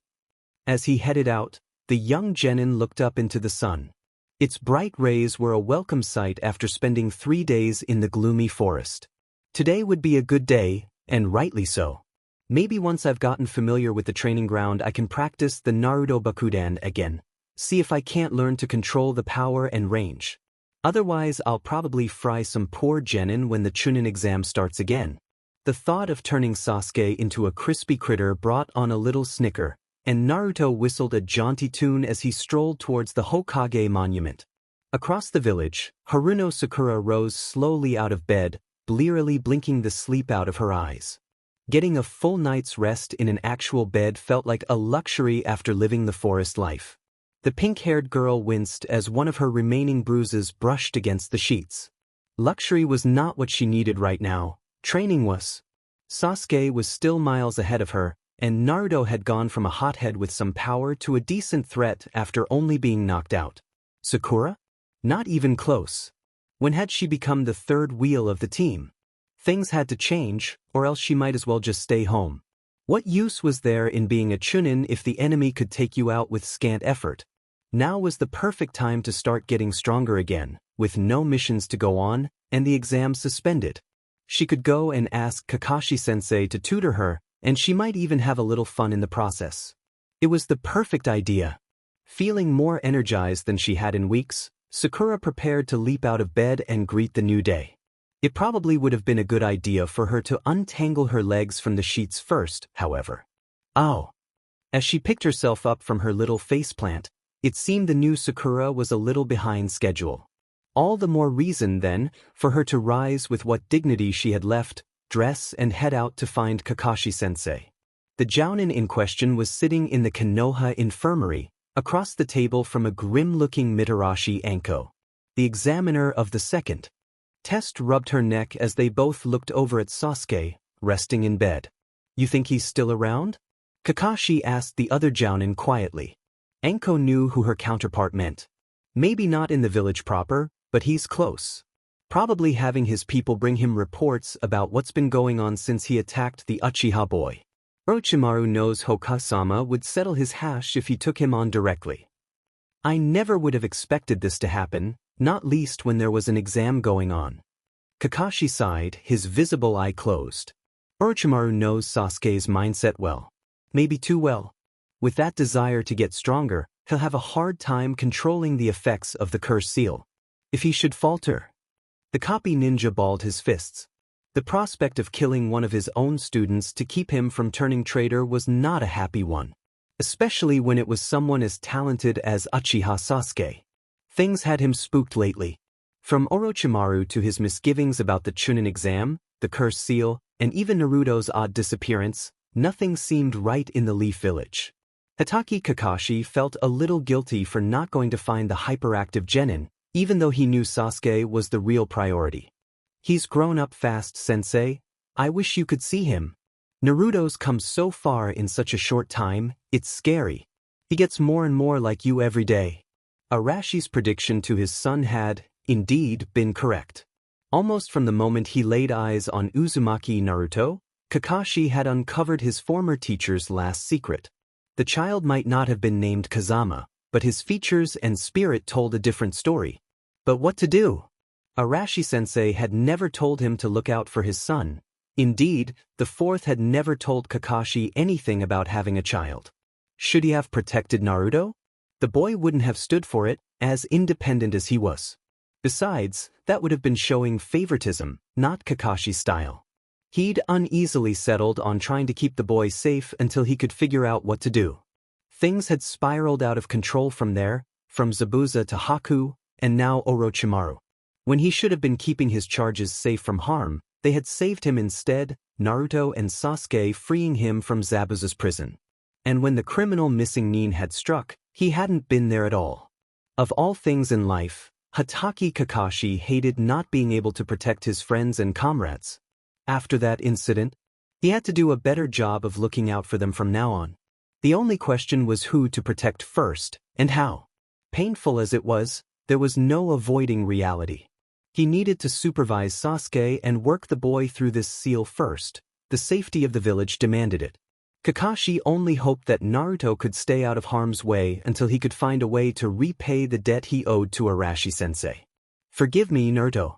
As he headed out, the young genin looked up into the sun. Its bright rays were a welcome sight after spending 3 days in the gloomy forest. Today would be a good day, and rightly so. Maybe once I've gotten familiar with the training ground I can practice the Naruto Bakudan again, see if I can't learn to control the power and range. Otherwise I'll probably fry some poor genin when the Chunin exam starts again. The thought of turning Sasuke into a crispy critter brought on a little snicker, and Naruto whistled a jaunty tune as he strolled towards the Hokage monument. Across the village, Haruno Sakura rose slowly out of bed, blearily blinking the sleep out of her eyes. Getting a full night's rest in an actual bed felt like a luxury after living the forest life. The pink-haired girl winced as one of her remaining bruises brushed against the sheets. Luxury was not what she needed right now, training was. Sasuke was still miles ahead of her, and Naruto had gone from a hothead with some power to a decent threat after only being knocked out. Sakura? Not even close. When had she become the third wheel of the team? Things had to change, or else she might as well just stay home. What use was there in being a Chunin if the enemy could take you out with scant effort? Now was the perfect time to start getting stronger again, with no missions to go on, and the exam suspended. She could go and ask Kakashi-sensei to tutor her, and she might even have a little fun in the process. It was the perfect idea. Feeling more energized than she had in weeks, Sakura prepared to leap out of bed and greet the new day. It probably would have been a good idea for her to untangle her legs from the sheets first, however. Oh! As she picked herself up from her little faceplant, it seemed the new Sakura was a little behind schedule. All the more reason, then, for her to rise with what dignity she had left, dress and head out to find Kakashi-sensei. The jounin in question was sitting in the Konoha infirmary, across the table from a grim-looking Mitarashi Anko, the examiner of the second. Test rubbed her neck as they both looked over at Sasuke, resting in bed. You think he's still around? Kakashi asked the other jounin quietly. Anko knew who her counterpart meant. Maybe not in the village proper, but he's close. Probably having his people bring him reports about what's been going on since he attacked the Uchiha boy. Orochimaru knows Hokage-sama would settle his hash if he took him on directly. I never would have expected this to happen, not least when there was an exam going on. Kakashi sighed, his visible eye closed. Orochimaru knows Sasuke's mindset well. Maybe too well. With that desire to get stronger, he'll have a hard time controlling the effects of the curse seal. If he should falter. The copy ninja balled his fists. The prospect of killing one of his own students to keep him from turning traitor was not a happy one. Especially when it was someone as talented as Uchiha Sasuke. Things had him spooked lately. From Orochimaru to his misgivings about the Chunin exam, the cursed seal, and even Naruto's odd disappearance, nothing seemed right in the Leaf Village. Hatake Kakashi felt a little guilty for not going to find the hyperactive genin, even though he knew Sasuke was the real priority. He's grown up fast, sensei. I wish you could see him. Naruto's come so far in such a short time, it's scary. He gets more and more like you every day. Arashi's prediction to his son had, indeed, been correct. Almost from the moment he laid eyes on Uzumaki Naruto, Kakashi had uncovered his former teacher's last secret. The child might not have been named Kazama, but his features and spirit told a different story. But what to do? Arashi-sensei had never told him to look out for his son. Indeed, the fourth had never told Kakashi anything about having a child. Should he have protected Naruto? The boy wouldn't have stood for it, as independent as he was. Besides, that would have been showing favoritism, not Kakashi's style. He'd uneasily settled on trying to keep the boy safe until he could figure out what to do. Things had spiraled out of control from there, from Zabuza to Haku, and now Orochimaru. When he should have been keeping his charges safe from harm, they had saved him instead, Naruto and Sasuke freeing him from Zabuza's prison. And when the criminal missing Nin had struck, he hadn't been there at all. Of all things in life, Hatake Kakashi hated not being able to protect his friends and comrades. After that incident, he had to do a better job of looking out for them from now on. The only question was who to protect first, and how. Painful as it was, there was no avoiding reality. He needed to supervise Sasuke and work the boy through this seal first. The safety of the village demanded it. Kakashi only hoped that Naruto could stay out of harm's way until he could find a way to repay the debt he owed to Arashi-sensei. Forgive me, Naruto.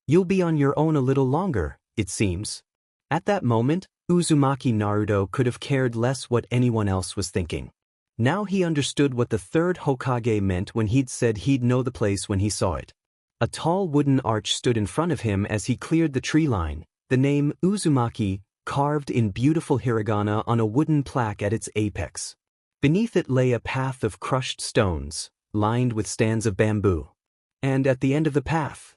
You'll be on your own a little longer, it seems. At that moment, Uzumaki Naruto could have cared less what anyone else was thinking. Now he understood what the third Hokage meant when he'd said he'd know the place when he saw it. A tall wooden arch stood in front of him as he cleared the tree line, the name Uzumaki carved in beautiful hiragana on a wooden plaque at its apex. Beneath it lay a path of crushed stones, lined with stands of bamboo. And at the end of the path,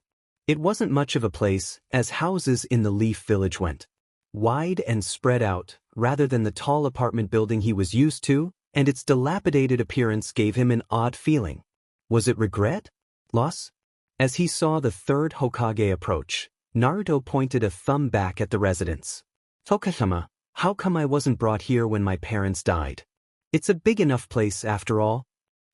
it wasn't much of a place, as houses in the Leaf Village went. Wide and spread out, rather than the tall apartment building he was used to, and its dilapidated appearance gave him an odd feeling. Was it regret? Loss? As he saw the third Hokage approach, Naruto pointed a thumb back at the residence. Tokashima, how come I wasn't brought here when my parents died? It's a big enough place after all.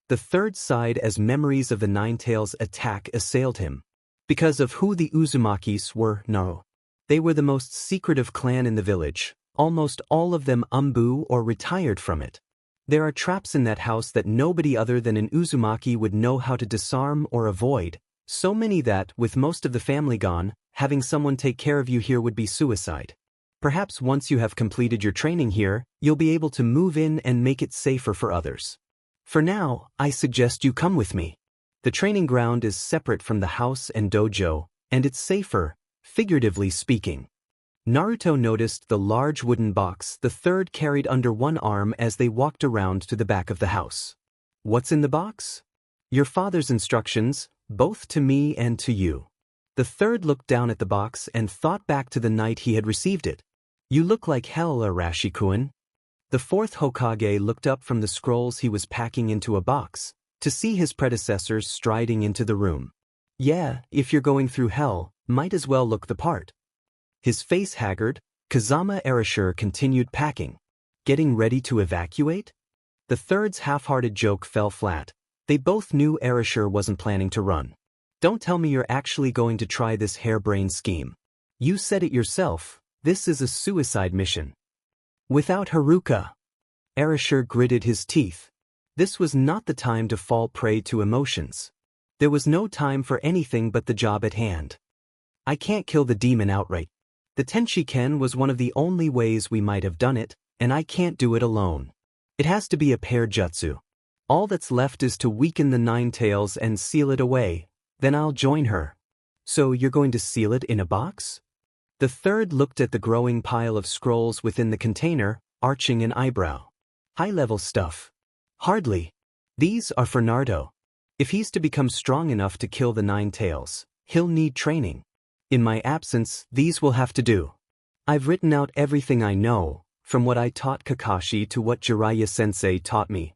The third sighed as memories of the Nine-Tails attack assailed him. Because of who the Uzumakis were, no. They were the most secretive clan in the village, almost all of them umbu or retired from it. There are traps in that house that nobody other than an Uzumaki would know how to disarm or avoid. So many that, with most of the family gone, having someone take care of you here would be suicide. Perhaps once you have completed your training here, you'll be able to move in and make it safer for others. For now, I suggest you come with me. The training ground is separate from the house and dojo, and it's safer, figuratively speaking. Naruto noticed the large wooden box the third carried under one arm as they walked around to the back of the house. What's in the box? Your father's instructions, both to me and to you. The third looked down at the box and thought back to the night he had received it. You look like hell, Arashi-kun. The fourth Hokage looked up from the scrolls he was packing into a box, to see his predecessors striding into the room. Yeah, if you're going through hell, might as well look the part. His face haggard, Kazama Erasure continued packing. Getting ready to evacuate? The third's half-hearted joke fell flat. They both knew Erasure wasn't planning to run. Don't tell me you're actually going to try this harebrained scheme. You said it yourself, this is a suicide mission. Without Haruka. Erasure gritted his teeth. This was not the time to fall prey to emotions. There was no time for anything but the job at hand. I can't kill the demon outright. The Tenshiken was one of the only ways we might have done it, and I can't do it alone. It has to be a pair jutsu. All that's left is to weaken the Nine Tails and seal it away, then I'll join her. So you're going to seal it in a box? The third looked at the growing pile of scrolls within the container, arching an eyebrow. High-level stuff. Hardly. These are for Naruto. If he's to become strong enough to kill the Nine Tails, he'll need training. In my absence, these will have to do. I've written out everything I know, from what I taught Kakashi to what Jiraiya-sensei taught me.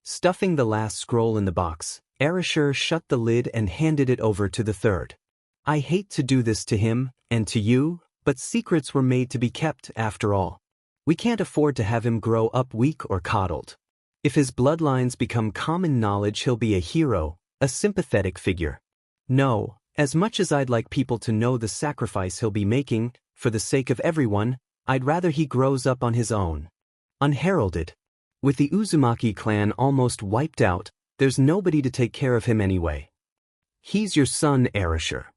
Stuffing the last scroll in the box, Erasure shut the lid and handed it over to the third. I hate to do this to him, and to you, but secrets were made to be kept after all. We can't afford to have him grow up weak or coddled. If his bloodlines become common knowledge, he'll be a hero, a sympathetic figure. No, as much as I'd like people to know the sacrifice he'll be making, for the sake of everyone, I'd rather he grows up on his own. Unheralded. With the Uzumaki clan almost wiped out, there's nobody to take care of him anyway. He's your son, Erasure.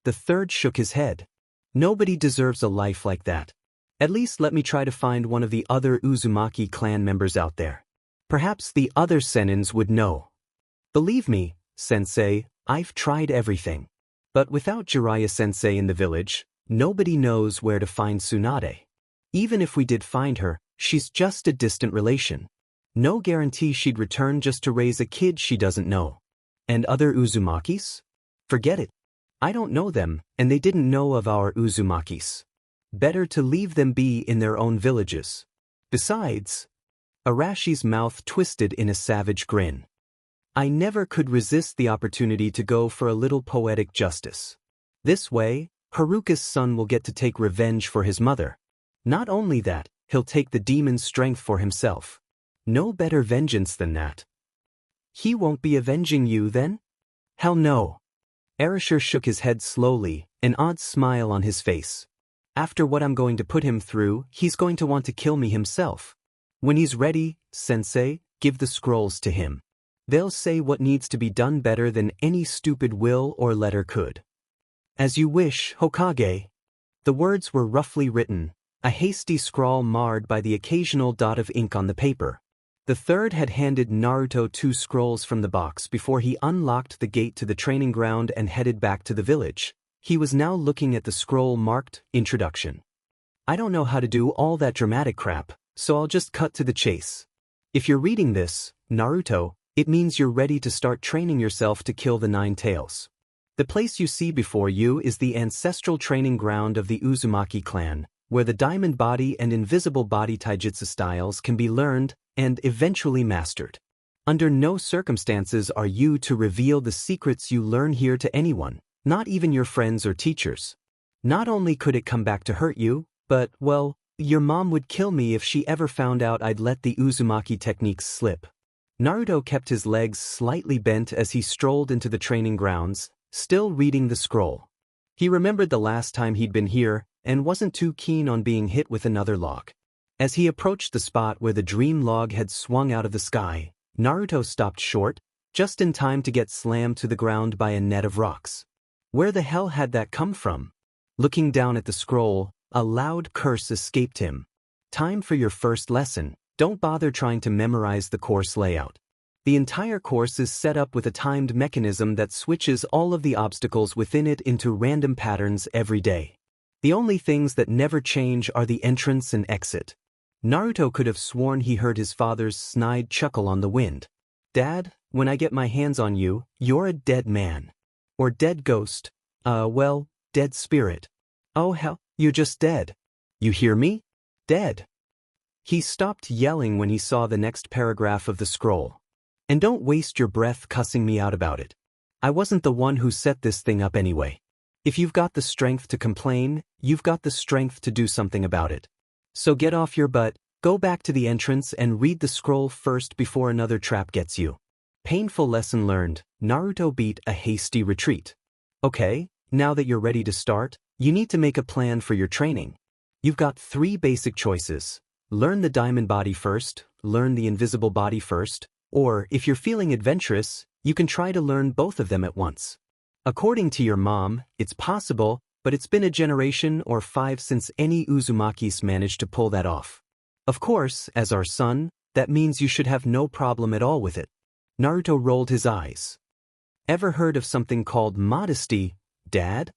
The third shook his head. Nobody deserves a life like that. At least let me try to find one of the other Uzumaki clan members out there. Perhaps the other senins would know. Believe me, sensei, I've tried everything. But without Jiraiya-sensei in the village, nobody knows where to find Tsunade. Even if we did find her, she's just a distant relation. No guarantee she'd return just to raise a kid she doesn't know. And other Uzumakis? Forget it. I don't know them, and they didn't know of our Uzumakis. Better to leave them be in their own villages. Besides, Arashi's mouth twisted in a savage grin. I never could resist the opportunity to go for a little poetic justice. This way, Haruka's son will get to take revenge for his mother. Not only that, he'll take the demon's strength for himself. No better vengeance than that. He won't be avenging you then? Hell no. Erasure shook his head slowly, an odd smile on his face. After what I'm going to put him through, he's going to want to kill me himself. When he's ready, sensei, give the scrolls to him. They'll say what needs to be done better than any stupid will or letter could. As you wish, Hokage. The words were roughly written, a hasty scrawl marred by the occasional dot of ink on the paper. The third had handed Naruto 2 scrolls from the box before he unlocked the gate to the training ground and headed back to the village. He was now looking at the scroll marked, Introduction. I don't know how to do all that dramatic crap, so I'll just cut to the chase. If you're reading this, Naruto, it means you're ready to start training yourself to kill the Nine Tails. The place you see before you is the ancestral training ground of the Uzumaki clan, where the Diamond Body and Invisible Body Taijutsu styles can be learned and eventually mastered. Under no circumstances are you to reveal the secrets you learn here to anyone, not even your friends or teachers. Not only could it come back to hurt you, but, well, your mom would kill me if she ever found out I'd let the Uzumaki techniques slip. Naruto kept his legs slightly bent as he strolled into the training grounds, still reading the scroll. He remembered the last time he'd been here, and wasn't too keen on being hit with another log. As he approached the spot where the dream log had swung out of the sky, Naruto stopped short, just in time to get slammed to the ground by a net of rocks. Where the hell had that come from? Looking down at the scroll, a loud curse escaped him. Time for your first lesson. Don't bother trying to memorize the course layout. The entire course is set up with a timed mechanism that switches all of the obstacles within it into random patterns every day. The only things that never change are the entrance and exit. Naruto could have sworn he heard his father's snide chuckle on the wind. Dad, when I get my hands on you, you're a dead man. Or dead ghost. Well, dead spirit. Oh hell, you're just dead. You hear me? Dead. He stopped yelling when he saw the next paragraph of the scroll. And don't waste your breath cussing me out about it. I wasn't the one who set this thing up anyway. If you've got the strength to complain, you've got the strength to do something about it. So get off your butt, go back to the entrance and read the scroll first before another trap gets you. Painful lesson learned, Naruto beat a hasty retreat. Okay, now that you're ready to start, you need to make a plan for your training. You've got 3 basic choices. Learn the Diamond Body first, learn the Invisible Body first, or, if you're feeling adventurous, you can try to learn both of them at once. According to your mom, it's possible, but it's been a generation or 5 since any Uzumakis managed to pull that off. Of course, as our son, That means you should have no problem at all with it. Naruto rolled his eyes. Ever heard of something called modesty, Dad?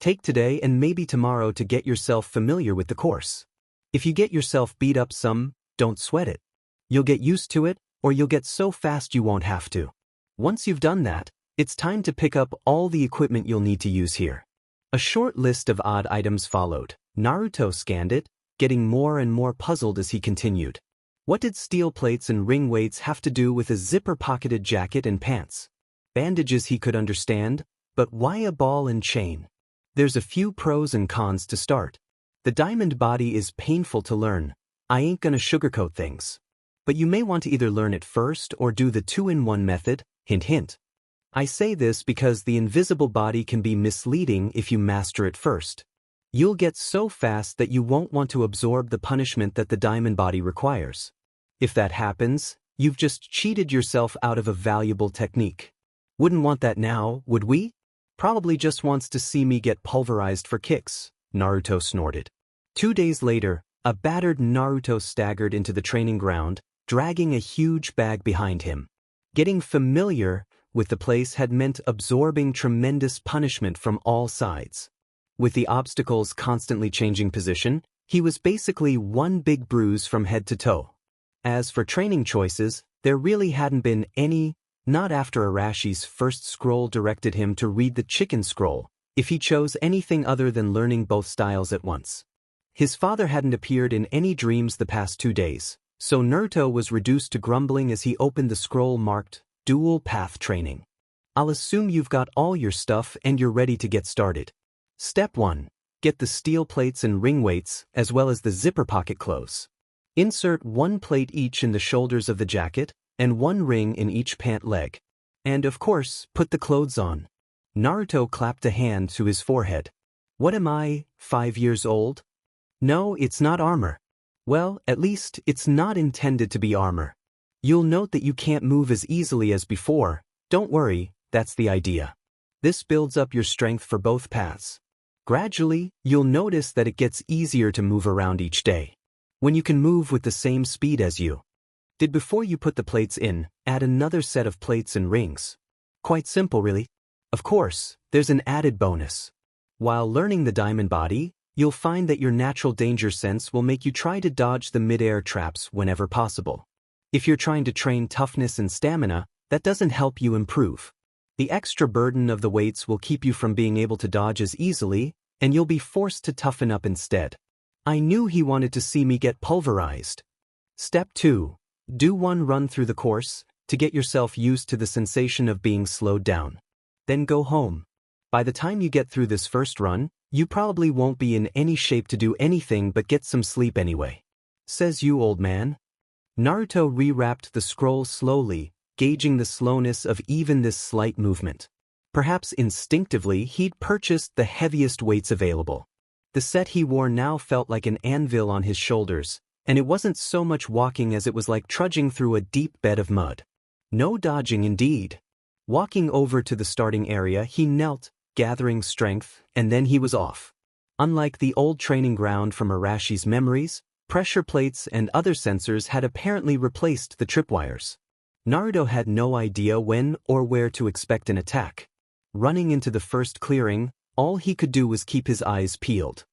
Take today and maybe tomorrow to get yourself familiar with the course. If you get yourself beat up some, don't sweat it. You'll get used to it, or you'll get so fast you won't have to. Once you've done that, it's time to pick up all the equipment you'll need to use here. A short list of odd items followed. Naruto scanned it, getting more and more puzzled as he continued. What did steel plates and ring weights have to do with a zipper-pocketed jacket and pants? Bandages he could understand, but why a ball and chain? There's a few pros and cons to start. The diamond body is painful to learn. I ain't gonna sugarcoat things. But you may want to either learn it first or do the 2-in-1 method, hint hint. I say this because the invisible body can be misleading if you master it first. You'll get so fast that you won't want to absorb the punishment that the diamond body requires. If that happens, you've just cheated yourself out of a valuable technique. Wouldn't want that now, would we? Probably just wants to see me get pulverized for kicks, Naruto snorted. 2 days later, a battered Naruto staggered into the training ground, dragging a huge bag behind him. Getting familiar with the place had meant absorbing tremendous punishment from all sides. With the obstacles constantly changing position, he was basically one big bruise from head to toe. As for training choices, there really hadn't been any, not after Arashi's first scroll directed him to read the chicken scroll, if he chose anything other than learning both styles at once. His father hadn't appeared in any dreams the past 2 days, so Naruto was reduced to grumbling as he opened the scroll marked, Dual Path Training. I'll assume you've got all your stuff and you're ready to get started. Step 1. Get the steel plates and ring weights, as well as the zipper pocket clothes. Insert 1 plate each in the shoulders of the jacket, and 1 ring in each pant leg. And of course, put the clothes on. Naruto clapped a hand to his forehead. What am I, 5 years old? No, it's not armor. Well, at least, it's not intended to be armor. You'll note that you can't move as easily as before. Don't worry, that's the idea. This builds up your strength for both paths. Gradually, you'll notice that it gets easier to move around each day. When you can move with the same speed as you did before you put the plates in, add another set of plates and rings. Quite simple, really. Of course, there's an added bonus. While learning the diamond body, you'll find that your natural danger sense will make you try to dodge the mid-air traps whenever possible. If you're trying to train toughness and stamina, that doesn't help you improve. The extra burden of the weights will keep you from being able to dodge as easily, and you'll be forced to toughen up instead. I knew he wanted to see me get pulverized. Step 2. Do 1 run through the course, to get yourself used to the sensation of being slowed down. Then go home. By the time you get through this first run, you probably won't be in any shape to do anything but get some sleep anyway. Says you, old man. Naruto rewrapped the scroll slowly, gauging the slowness of even this slight movement. Perhaps instinctively he'd purchased the heaviest weights available. The set he wore now felt like an anvil on his shoulders, and it wasn't so much walking as it was like trudging through a deep bed of mud. No dodging indeed. Walking over to the starting area, he knelt, gathering strength, and then he was off. Unlike the old training ground from Arashi's memories, pressure plates and other sensors had apparently replaced the tripwires. Naruto had no idea when or where to expect an attack. Running into the first clearing, all he could do was keep his eyes peeled.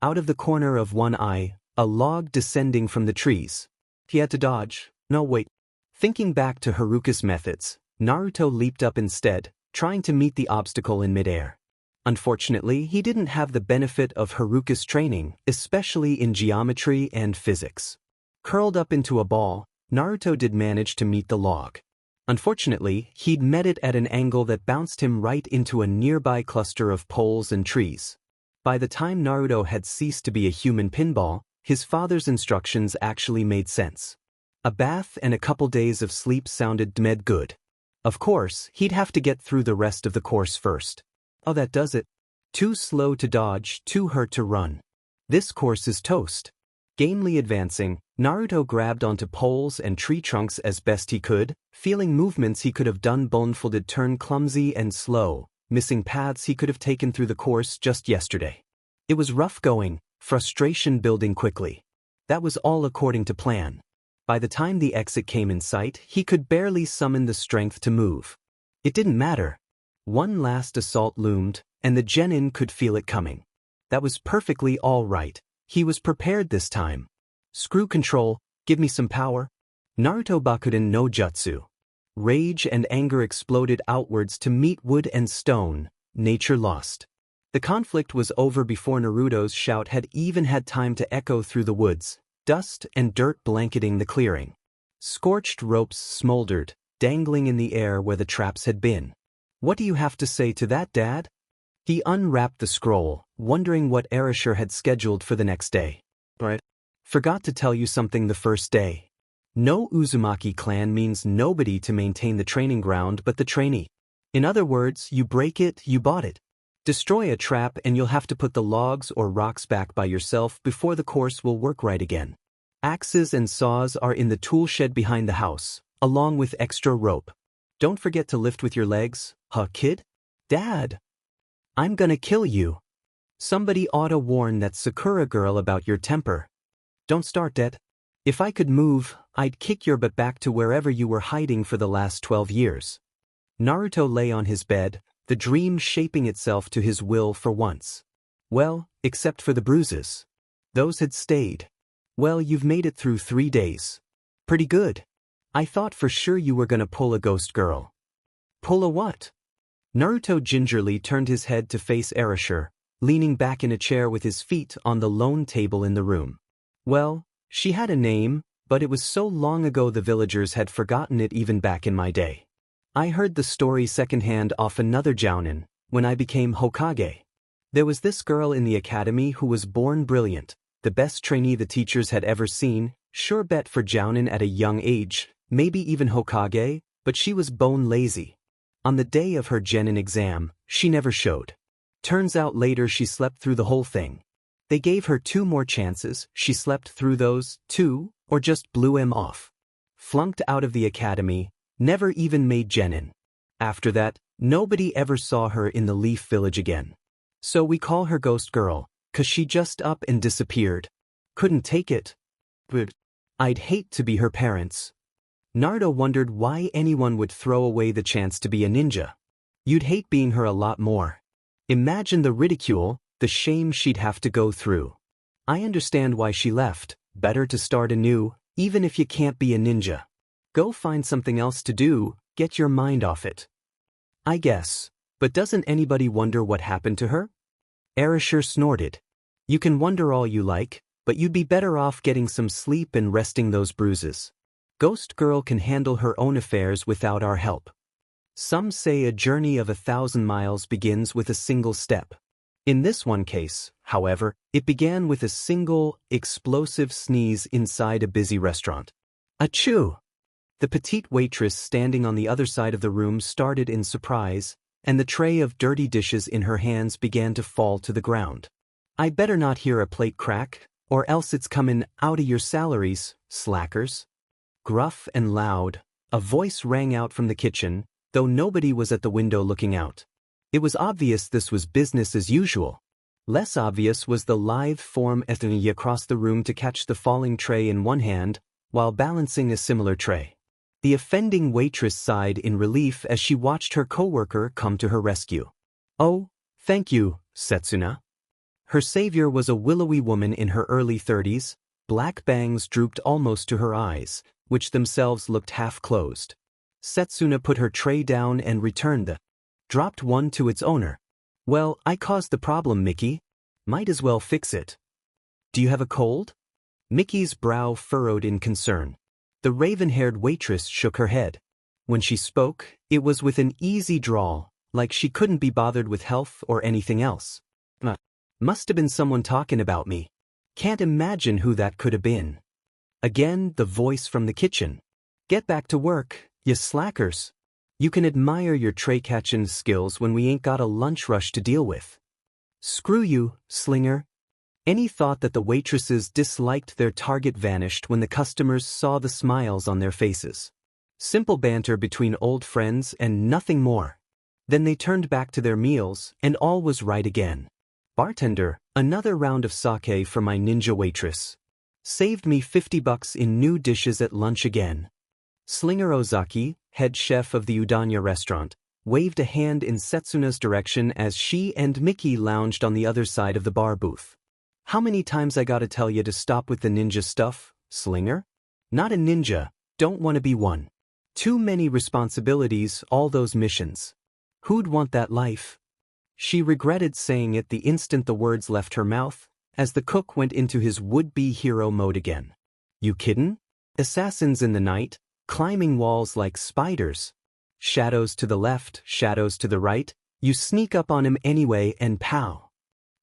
Out of the corner of one eye, a log descending from the trees. He had to dodge. No, wait. Thinking back to Haruka's methods, Naruto leaped up instead, trying to meet the obstacle in midair. Unfortunately, he didn't have the benefit of Haruka's training, especially in geometry and physics. Curled up into a ball, Naruto did manage to meet the log. Unfortunately, he'd met it at an angle that bounced him right into a nearby cluster of poles and trees. By the time Naruto had ceased to be a human pinball, his father's instructions actually made sense. A bath and a couple days of sleep sounded dead good. Of course, he'd have to get through the rest of the course first. Oh, that does it. Too slow to dodge, too hurt to run. This course is toast. Gamely advancing, Naruto grabbed onto poles and tree trunks as best he could, feeling movements he could have done blindfolded turn clumsy and slow, missing paths he could have taken through the course just yesterday. It was rough going, frustration building quickly. That was all according to plan. By the time the exit came in sight, he could barely summon the strength to move. It didn't matter. One last assault loomed, and the genin could feel it coming. That was perfectly all right. He was prepared this time. Screw control, give me some power. Naruto Bakuden no Jutsu. Rage and anger exploded outwards to meet wood and stone, nature lost. The conflict was over before Naruto's shout had even had time to echo through the woods, dust and dirt blanketing the clearing. Scorched ropes smoldered, dangling in the air where the traps had been. What do you have to say to that, Dad? He unwrapped the scroll, wondering what Orochimaru had scheduled for the next day. Right. Forgot to tell you something the first day. No Uzumaki clan means nobody to maintain the training ground but the trainee. In other words, you break it, you bought it. Destroy a trap and you'll have to put the logs or rocks back by yourself before the course will work right again. Axes and saws are in the tool shed behind the house, along with extra rope. Don't forget to lift with your legs, huh, kid? Dad! I'm gonna kill you. Somebody oughta warn that Sakura girl about your temper. Don't start that. If I could move, I'd kick your butt back to wherever you were hiding for the last 12 years. Naruto lay on his bed, the dream shaping itself to his will for once. Well, except for the bruises. Those had stayed. Well, you've made it through 3 days. Pretty good. I thought for sure you were gonna pull a ghost girl. Pull a what? Naruto gingerly turned his head to face Orochimaru, leaning back in a chair with his feet on the lone table in the room. Well, she had a name, but it was so long ago the villagers had forgotten it even back in my day. I heard the story secondhand off another jounin, when I became Hokage. There was this girl in the academy who was born brilliant, the best trainee the teachers had ever seen, sure bet for jounin at a young age, maybe even Hokage, but she was bone lazy. On the day of her genin exam, she never showed. Turns out later she slept through the whole thing. They gave her 2 more chances, she slept through those 2, or just blew him off. Flunked out of the academy, never even made genin. After that, nobody ever saw her in the Leaf Village again. So we call her Ghost Girl, 'cause she just up and disappeared. Couldn't take it. But I'd hate to be her parents. Naruto wondered why anyone would throw away the chance to be a ninja. You'd hate being her a lot more. Imagine the ridicule, the shame she'd have to go through. I understand why she left. Better to start anew, even if you can't be a ninja. Go find something else to do, get your mind off it. I guess, but doesn't anybody wonder what happened to her? Orochimaru snorted. You can wonder all you like, but you'd be better off getting some sleep and resting those bruises. Ghost Girl can handle her own affairs without our help. Some say a journey of 1,000 miles begins with a single step. In this one case, however, it began with a single, explosive sneeze inside a busy restaurant. Achoo! The petite waitress standing on the other side of the room started in surprise, and the tray of dirty dishes in her hands began to fall to the ground. I better not hear a plate crack, or else it's comin' out of your salaries, slackers. Gruff and loud, a voice rang out from the kitchen, though nobody was at the window looking out. It was obvious this was business as usual. Less obvious was the lithe form Ethne across the room to catch the falling tray in one hand, while balancing a similar tray. The offending waitress sighed in relief as she watched her coworker come to her rescue. Oh, thank you, Setsuna. Her savior was a willowy woman in her early 30s, black bangs drooped almost to her eyes, which themselves looked half-closed. Setsuna put her tray down and returned the dropped one to its owner. Well, I caused the problem, Mickey. Might as well fix it. Do you have a cold? Mickey's brow furrowed in concern. The raven-haired waitress shook her head. When she spoke, it was with an easy drawl, like she couldn't be bothered with health or anything else. Must have been someone talking about me. Can't imagine who that could have been. Again, the voice from the kitchen. Get back to work, you slackers. You can admire your tray-catchin' skills when we ain't got a lunch rush to deal with. Screw you, Slinger. Any thought that the waitresses disliked their target vanished when the customers saw the smiles on their faces. Simple banter between old friends and nothing more. Then they turned back to their meals, and all was right again. Bartender, another round of sake for my ninja waitress. Saved me $50 in new dishes at lunch again. Slinger Ozaki, head chef of the Udanya restaurant, waved a hand in Setsuna's direction as she and Mickey lounged on the other side of the bar booth. How many times I gotta tell you to stop with the ninja stuff, Slinger? Not a ninja, don't wanna be one. Too many responsibilities, all those missions. Who'd want that life? She regretted saying it the instant the words left her mouth, as the cook went into his would-be hero mode again. You kiddin'? Assassins in the night, climbing walls like spiders. Shadows to the left, shadows to the right, you sneak up on him anyway and pow.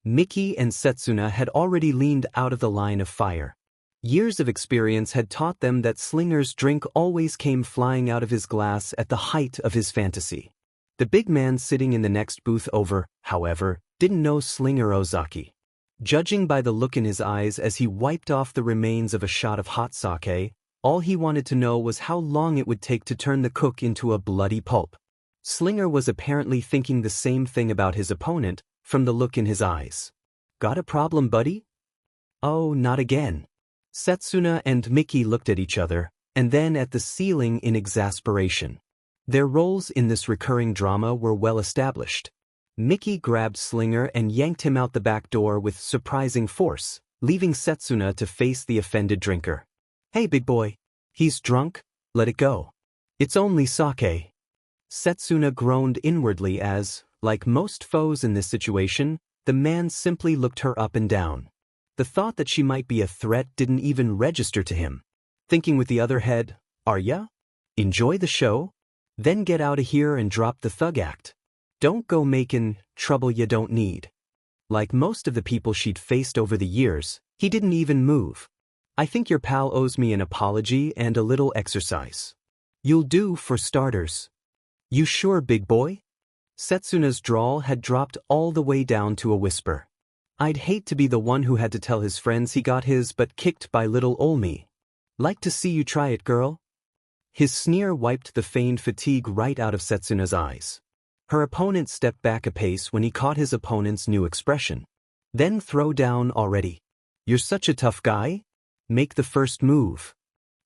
Mickey and Setsuna had already leaned out of the line of fire. Years of experience had taught them that Slinger's drink always came flying out of his glass at the height of his fantasy. The big man sitting in the next booth over, however, didn't know Slinger Ozaki. Judging by the look in his eyes as he wiped off the remains of a shot of hot sake, all he wanted to know was how long it would take to turn the cook into a bloody pulp. Slinger was apparently thinking the same thing about his opponent, from the look in his eyes. Got a problem, buddy? Oh, not again. Setsuna and Mickey looked at each other, and then at the ceiling in exasperation. Their roles in this recurring drama were well established. Mickey grabbed Slinger and yanked him out the back door with surprising force, leaving Setsuna to face the offended drinker. Hey big boy, he's drunk, let it go. It's only sake. Setsuna groaned inwardly as, like most foes in this situation, the man simply looked her up and down. The thought that she might be a threat didn't even register to him. Thinking with the other head, are ya? Enjoy the show? Then get out of here and drop the thug act. Don't go making trouble you don't need. Like most of the people she'd faced over the years, he didn't even move. I think your pal owes me an apology and a little exercise. You'll do for starters. You sure, big boy? Setsuna's drawl had dropped all the way down to a whisper. I'd hate to be the one who had to tell his friends he got his butt kicked by little ol' me. Like to see you try it, girl? His sneer wiped the feigned fatigue right out of Setsuna's eyes. Her opponent stepped back a pace when he caught his opponent's new expression. Then throw down already. You're such a tough guy? Make the first move.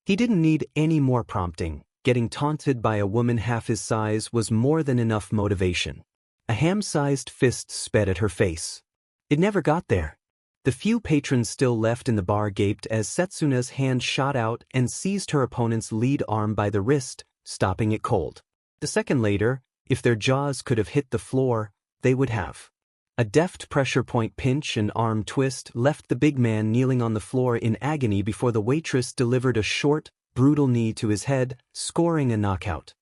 He didn't need any more prompting. Getting taunted by a woman half his size was more than enough motivation. A ham-sized fist sped at her face. It never got there. The few patrons still left in the bar gaped as Setsuna's hand shot out and seized her opponent's lead arm by the wrist, stopping it cold. A second later, if their jaws could have hit the floor, they would have. A deft pressure point pinch and arm twist left the big man kneeling on the floor in agony before the waitress delivered a short, brutal knee to his head, scoring a knockout.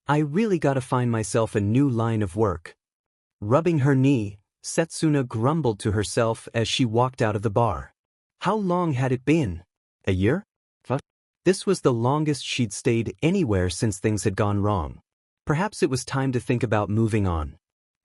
I really gotta find myself a new line of work. Rubbing her knee, Setsuna grumbled to herself as she walked out of the bar. How long had it been? A year? This was the longest she'd stayed anywhere since things had gone wrong. Perhaps it was time to think about moving on.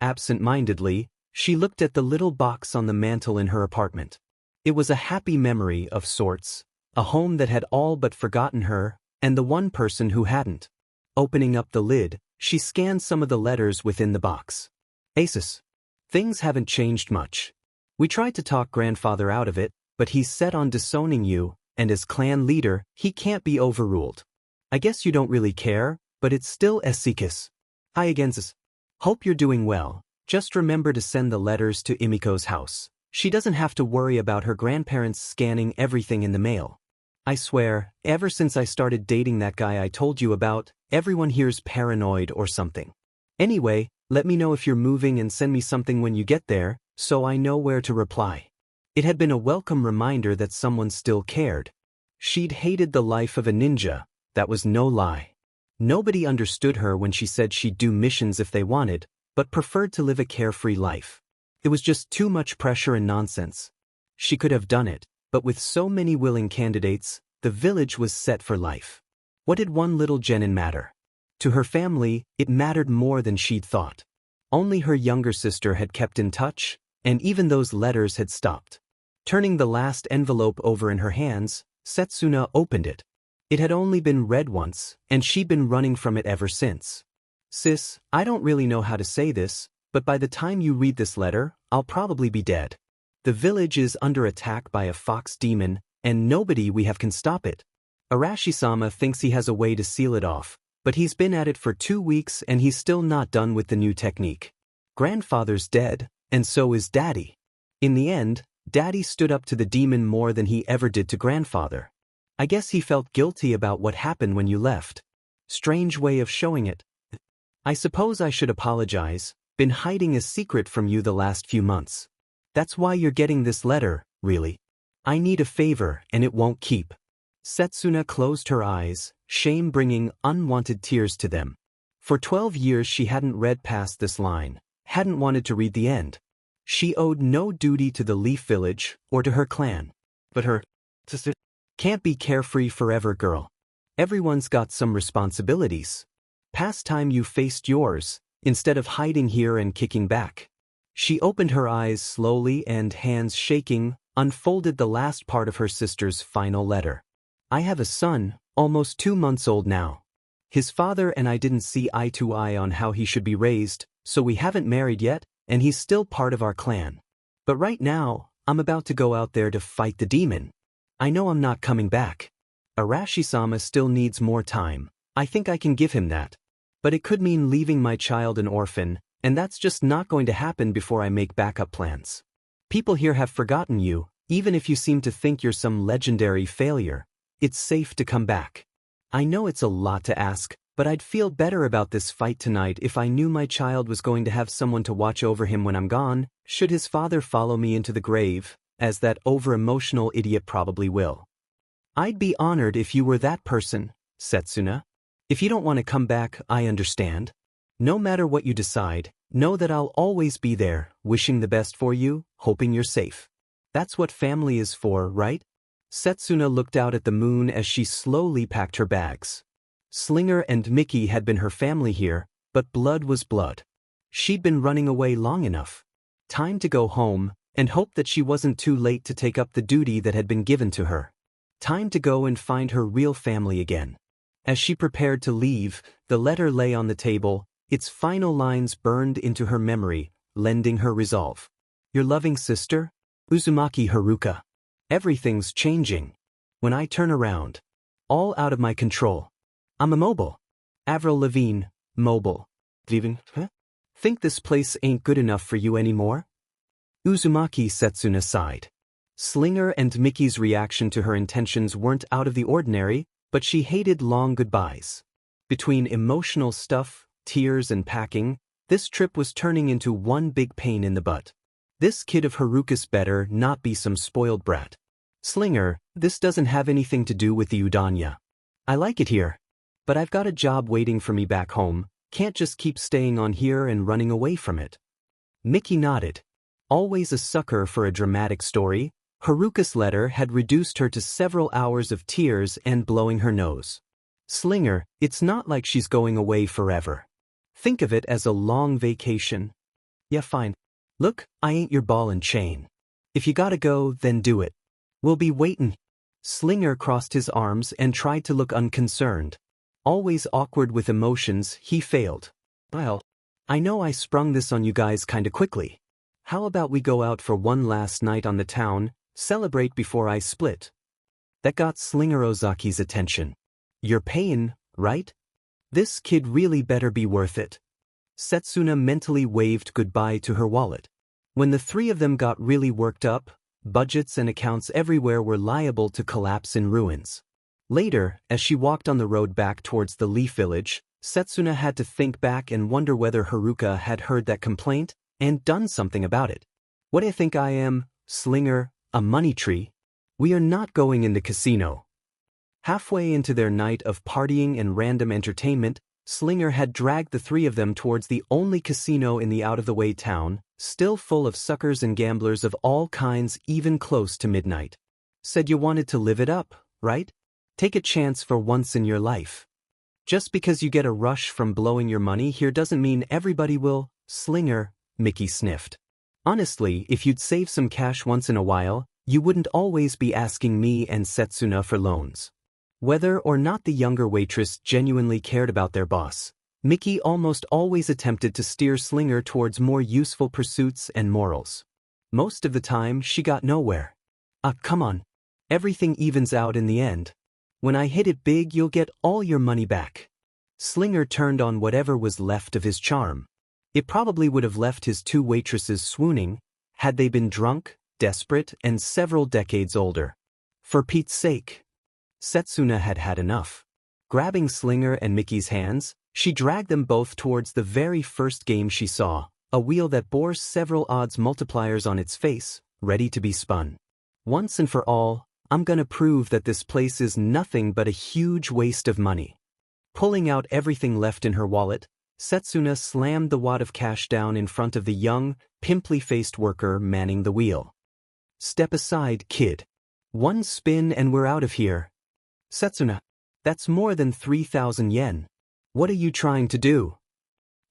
Absent-mindedly, she looked at the little box on the mantel in her apartment. It was a happy memory of sorts, a home that had all but forgotten her, and the one person who hadn't. Opening up the lid, she scanned some of the letters within the box. Asus. Things haven't changed much. We tried to talk grandfather out of it, but he's set on disowning you, and as clan leader, he can't be overruled. I guess you don't really care, but it's still Esikis. Hi Agensis. Hope you're doing well. Just remember to send the letters to Imiko's house. She doesn't have to worry about her grandparents scanning everything in the mail. I swear, ever since I started dating that guy I told you about, everyone here's paranoid or something. Anyway, let me know if you're moving and send me something when you get there, so I know where to reply. It had been a welcome reminder that someone still cared. She'd hated the life of a ninja, that was no lie. Nobody understood her when she said she'd do missions if they wanted, but preferred to live a carefree life. It was just too much pressure and nonsense. She could have done it, but with so many willing candidates, the village was set for life. What did one little genin matter? To her family, it mattered more than she'd thought. Only her younger sister had kept in touch, and even those letters had stopped. Turning the last envelope over in her hands, Setsuna opened it. It had only been read once, and she'd been running from it ever since. Sis, I don't really know how to say this, but by the time you read this letter, I'll probably be dead. The village is under attack by a fox demon, and nobody we have can stop it. Arashizama thinks he has a way to seal it off, but he's been at it for 2 weeks and he's still not done with the new technique. Grandfather's dead, and so is Daddy. In the end, Daddy stood up to the demon more than he ever did to Grandfather. I guess he felt guilty about what happened when you left. Strange way of showing it. I suppose I should apologize. Been hiding a secret from you the last few months. That's why you're getting this letter, really. I need a favor and it won't keep. Setsuna closed her eyes, shame bringing unwanted tears to them. For 12 years she hadn't read past this line, hadn't wanted to read the end. She owed no duty to the Leaf Village or to her clan. But her sister can't be carefree forever, girl. Everyone's got some responsibilities. Past time you faced yours, instead of hiding here and kicking back. She opened her eyes slowly and, hands shaking, unfolded the last part of her sister's final letter. I have a son, almost 2 months old now. His father and I didn't see eye to eye on how he should be raised, so we haven't married yet, and he's still part of our clan. But right now, I'm about to go out there to fight the demon. I know I'm not coming back. Arashizama still needs more time. I think I can give him that. But it could mean leaving my child an orphan, and that's just not going to happen before I make backup plans. People here have forgotten you, even if you seem to think you're some legendary failure. It's safe to come back. I know it's a lot to ask, but I'd feel better about this fight tonight if I knew my child was going to have someone to watch over him when I'm gone, should his father follow me into the grave, as that over-emotional idiot probably will. I'd be honored if you were that person, Setsuna. If you don't want to come back, I understand. No matter what you decide, know that I'll always be there, wishing the best for you, hoping you're safe. That's what family is for, right? Setsuna looked out at the moon as she slowly packed her bags. Slinger and Mickey had been her family here, but blood was blood. She'd been running away long enough. Time to go home, and hope that she wasn't too late to take up the duty that had been given to her. Time to go and find her real family again. As she prepared to leave, the letter lay on the table, its final lines burned into her memory, lending her resolve. Your loving sister, Uzumaki Haruka. Everything's changing. When I turn around. All out of my control. I'm immobile. Avril Lavigne, mobile. Even, Think this place ain't good enough for you anymore? Uzumaki Setsuna sighed. Slinger and Mickey's reaction to her intentions weren't out of the ordinary, but she hated long goodbyes. Between emotional stuff, tears and packing, this trip was turning into one big pain in the butt. This kid of Haruka's better not be some spoiled brat. Slinger, this doesn't have anything to do with the Udanya. I like it here. But I've got a job waiting for me back home, can't just keep staying on here and running away from it. Mickey nodded. Always a sucker for a dramatic story, Haruka's letter had reduced her to several hours of tears and blowing her nose. Slinger, it's not like she's going away forever. Think of it as a long vacation. Yeah, fine. Look, I ain't your ball and chain. If you gotta go, then do it. We'll be waitin'. Slinger crossed his arms and tried to look unconcerned. Always awkward with emotions, he failed. Well, I know I sprung this on you guys kinda quickly. How about we go out for one last night on the town, celebrate before I split? That got Slinger Ozaki's attention. You're paying, right? This kid really better be worth it. Setsuna mentally waved goodbye to her wallet. When the three of them got really worked up, budgets and accounts everywhere were liable to collapse in ruins. Later, as she walked on the road back towards the Leaf Village, Setsuna had to think back and wonder whether Haruka had heard that complaint and done something about it. What do you think I am, Slinger, a money tree? We are not going in the casino. Halfway into their night of partying and random entertainment, Slinger had dragged the three of them towards the only casino in the out-of-the-way town, still full of suckers and gamblers of all kinds even close to midnight. Said you wanted to live it up, right? Take a chance for once in your life. Just because you get a rush from blowing your money here doesn't mean everybody will, Slinger, Mickey sniffed. Honestly, if you'd save some cash once in a while, you wouldn't always be asking me and Setsuna for loans. Whether or not the younger waitress genuinely cared about their boss, Mickey almost always attempted to steer Slinger towards more useful pursuits and morals. Most of the time, she got nowhere. Come on. Everything evens out in the end. When I hit it big, you'll get all your money back. Slinger turned on whatever was left of his charm. It probably would have left his two waitresses swooning, had they been drunk, desperate, and several decades older. For Pete's sake. Setsuna had had enough. Grabbing Slinger and Mickey's hands, she dragged them both towards the very first game she saw, a wheel that bore several odds multipliers on its face, ready to be spun. Once and for all, I'm gonna prove that this place is nothing but a huge waste of money. Pulling out everything left in her wallet, Setsuna slammed the wad of cash down in front of the young, pimply-faced worker manning the wheel. Step aside, kid. One spin and we're out of here. Setsuna, that's more than 3,000 yen. What are you trying to do?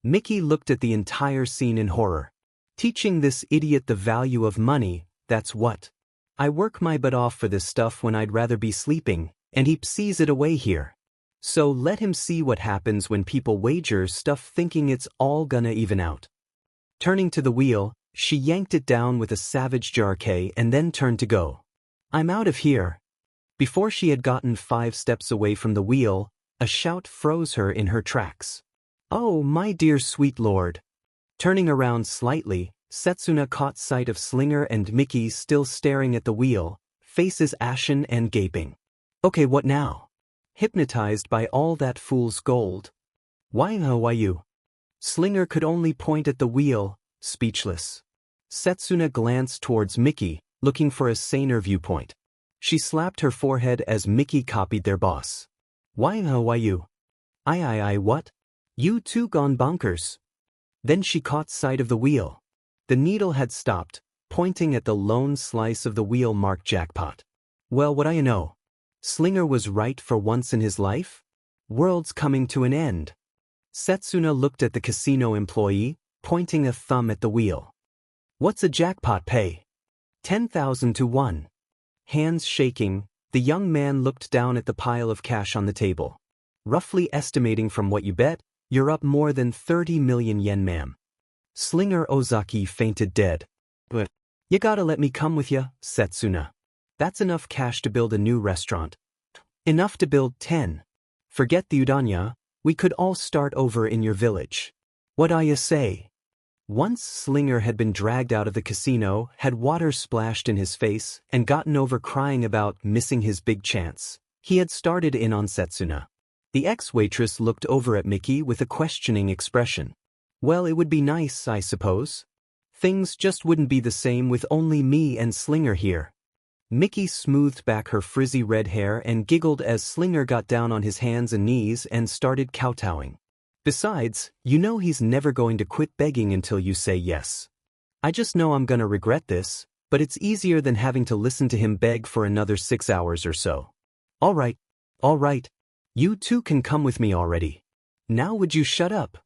Mickey looked at the entire scene in horror. Teaching this idiot the value of money, that's what. I work my butt off for this stuff when I'd rather be sleeping, and he sees it away here. So let him see what happens when people wager stuff thinking it's all gonna even out. Turning to the wheel, she yanked it down with a savage jarque and then turned to go. I'm out of here. Before she had gotten 5 steps away from the wheel, a shout froze her in her tracks. Oh, my dear sweet lord. Turning around slightly, Setsuna caught sight of Slinger and Mickey still staring at the wheel, faces ashen and gaping. Okay, what now? Hypnotized by all that fool's gold. Why you? Slinger could only point at the wheel, speechless. Setsuna glanced towards Mickey, looking for a saner viewpoint. She slapped her forehead as Mickey copied their boss. Why you? I what? You two gone bonkers. Then she caught sight of the wheel. The needle had stopped, pointing at the lone slice of the wheel marked jackpot. Well, what do you know? Slinger was right for once in his life? World's coming to an end. Setsuna looked at the casino employee, pointing a thumb at the wheel. What's a jackpot pay? 10,000 to 1. Hands shaking, the young man looked down at the pile of cash on the table. Roughly estimating from what you bet, you're up more than 30 million yen, ma'am. Slinger Ozaki fainted dead. But you gotta let me come with ya, Setsuna. That's enough cash to build a new restaurant. Enough to build 10. Forget the udanya, we could all start over in your village. What do you say? Once Slinger had been dragged out of the casino, had water splashed in his face, and gotten over crying about missing his big chance, he had started in on Setsuna. The ex-waitress looked over at Mickey with a questioning expression. Well, it would be nice, I suppose. Things just wouldn't be the same with only me and Slinger here. Mickey smoothed back her frizzy red hair and giggled as Slinger got down on his hands and knees and started kowtowing. Besides, you know he's never going to quit begging until you say yes. I just know I'm gonna regret this, but it's easier than having to listen to him beg for another 6 hours or so. All right. You two can come with me already. Now would you shut up?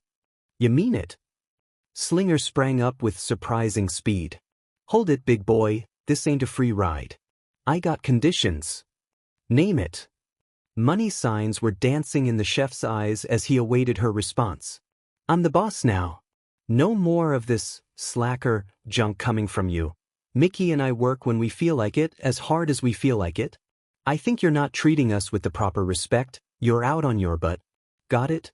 You mean it? Slinger sprang up with surprising speed. Hold it, big boy, this ain't a free ride. I got conditions. Name it. Money signs were dancing in the chef's eyes as he awaited her response. I'm the boss now. No more of this slacker junk coming from you. Mickey and I work when we feel like it, as hard as we feel like it. I think you're not treating us with the proper respect. You're out on your butt. Got it?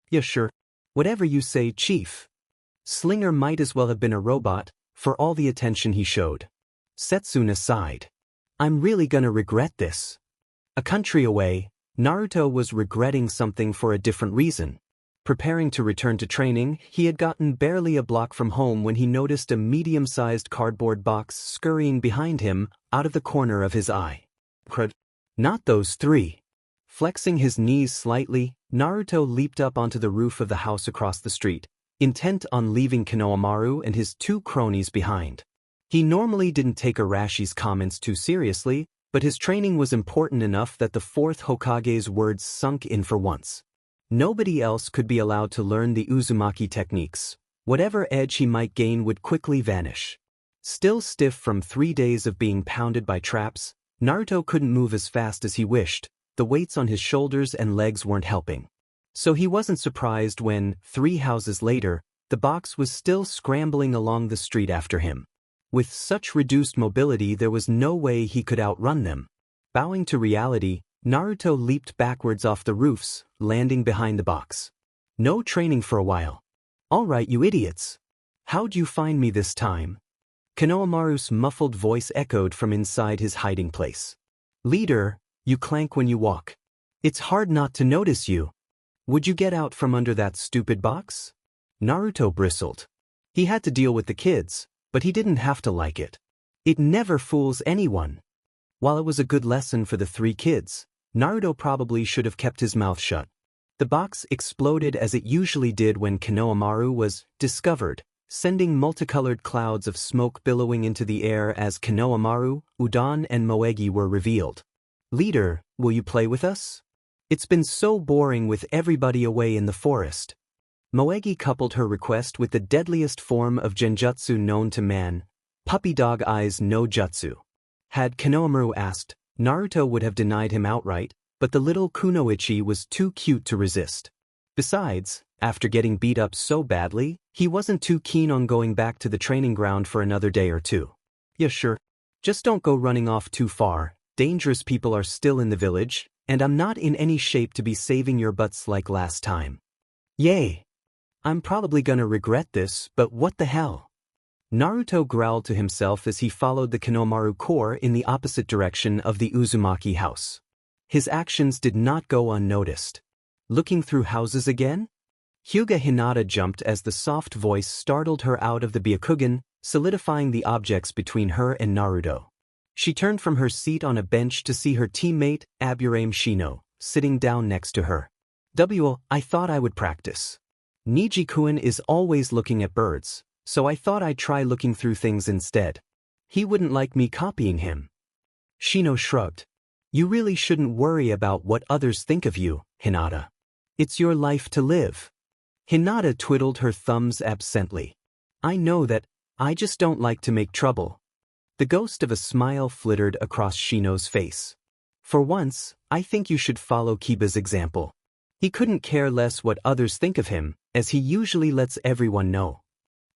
Yeah, sure. Whatever you say, Chief. Slinger might as well have been a robot, for all the attention he showed. Setsuna sighed. I'm really gonna regret this. A country away, Naruto was regretting something for a different reason. Preparing to return to training, he had gotten barely a block from home when he noticed a medium-sized cardboard box scurrying behind him out of the corner of his eye. Crud. Not those 3. Flexing his knees slightly, Naruto leaped up onto the roof of the house across the street, intent on leaving Konohamaru and his 2 cronies behind. He normally didn't take Arashi's comments too seriously, but his training was important enough that the 4th Hokage's words sunk in for once. Nobody else could be allowed to learn the Uzumaki techniques. Whatever edge he might gain would quickly vanish. Still stiff from 3 days of being pounded by traps, Naruto couldn't move as fast as he wished. The weights on his shoulders and legs weren't helping. So he wasn't surprised when, 3 houses later, the box was still scrambling along the street after him. With such reduced mobility, there was no way he could outrun them. Bowing to reality, Naruto leaped backwards off the roofs, landing behind the box. No training for a while. All right, you idiots. How'd you find me this time? Konohamaru's muffled voice echoed from inside his hiding place. Leader, you clank when you walk. It's hard not to notice you. Would you get out from under that stupid box? Naruto bristled. He had to deal with the kids, but he didn't have to like it. It never fools anyone. While it was a good lesson for the three kids, Naruto probably should have kept his mouth shut. The box exploded as it usually did when Konohamaru was discovered, sending multicolored clouds of smoke billowing into the air as Konohamaru, Udon and Moegi were revealed. Leader, will you play with us? It's been so boring with everybody away in the forest. Moegi coupled her request with the deadliest form of genjutsu known to man, puppy dog eyes no jutsu. Had Konohamaru asked, Naruto would have denied him outright, but the little kunoichi was too cute to resist. Besides, after getting beat up so badly, he wasn't too keen on going back to the training ground for another day or two. Yeah, sure. Just don't go running off too far. Dangerous people are still in the village, and I'm not in any shape to be saving your butts like last time. Yay! I'm probably gonna regret this, but what the hell? Naruto growled to himself as he followed the Konohamaru Corps in the opposite direction of the Uzumaki house. His actions did not go unnoticed. Looking through houses again? Hyuga Hinata jumped as the soft voice startled her out of the Byakugan, solidifying the objects between her and Naruto. She turned from her seat on a bench to see her teammate, Aburame Shino, sitting down next to her. I thought I would practice. Niji-kun is always looking at birds, so I thought I'd try looking through things instead. He wouldn't like me copying him. Shino shrugged. You really shouldn't worry about what others think of you, Hinata. It's your life to live. Hinata twiddled her thumbs absently. I know that, I just don't like to make trouble. The ghost of a smile flittered across Shino's face. For once, I think you should follow Kiba's example. He couldn't care less what others think of him, as he usually lets everyone know.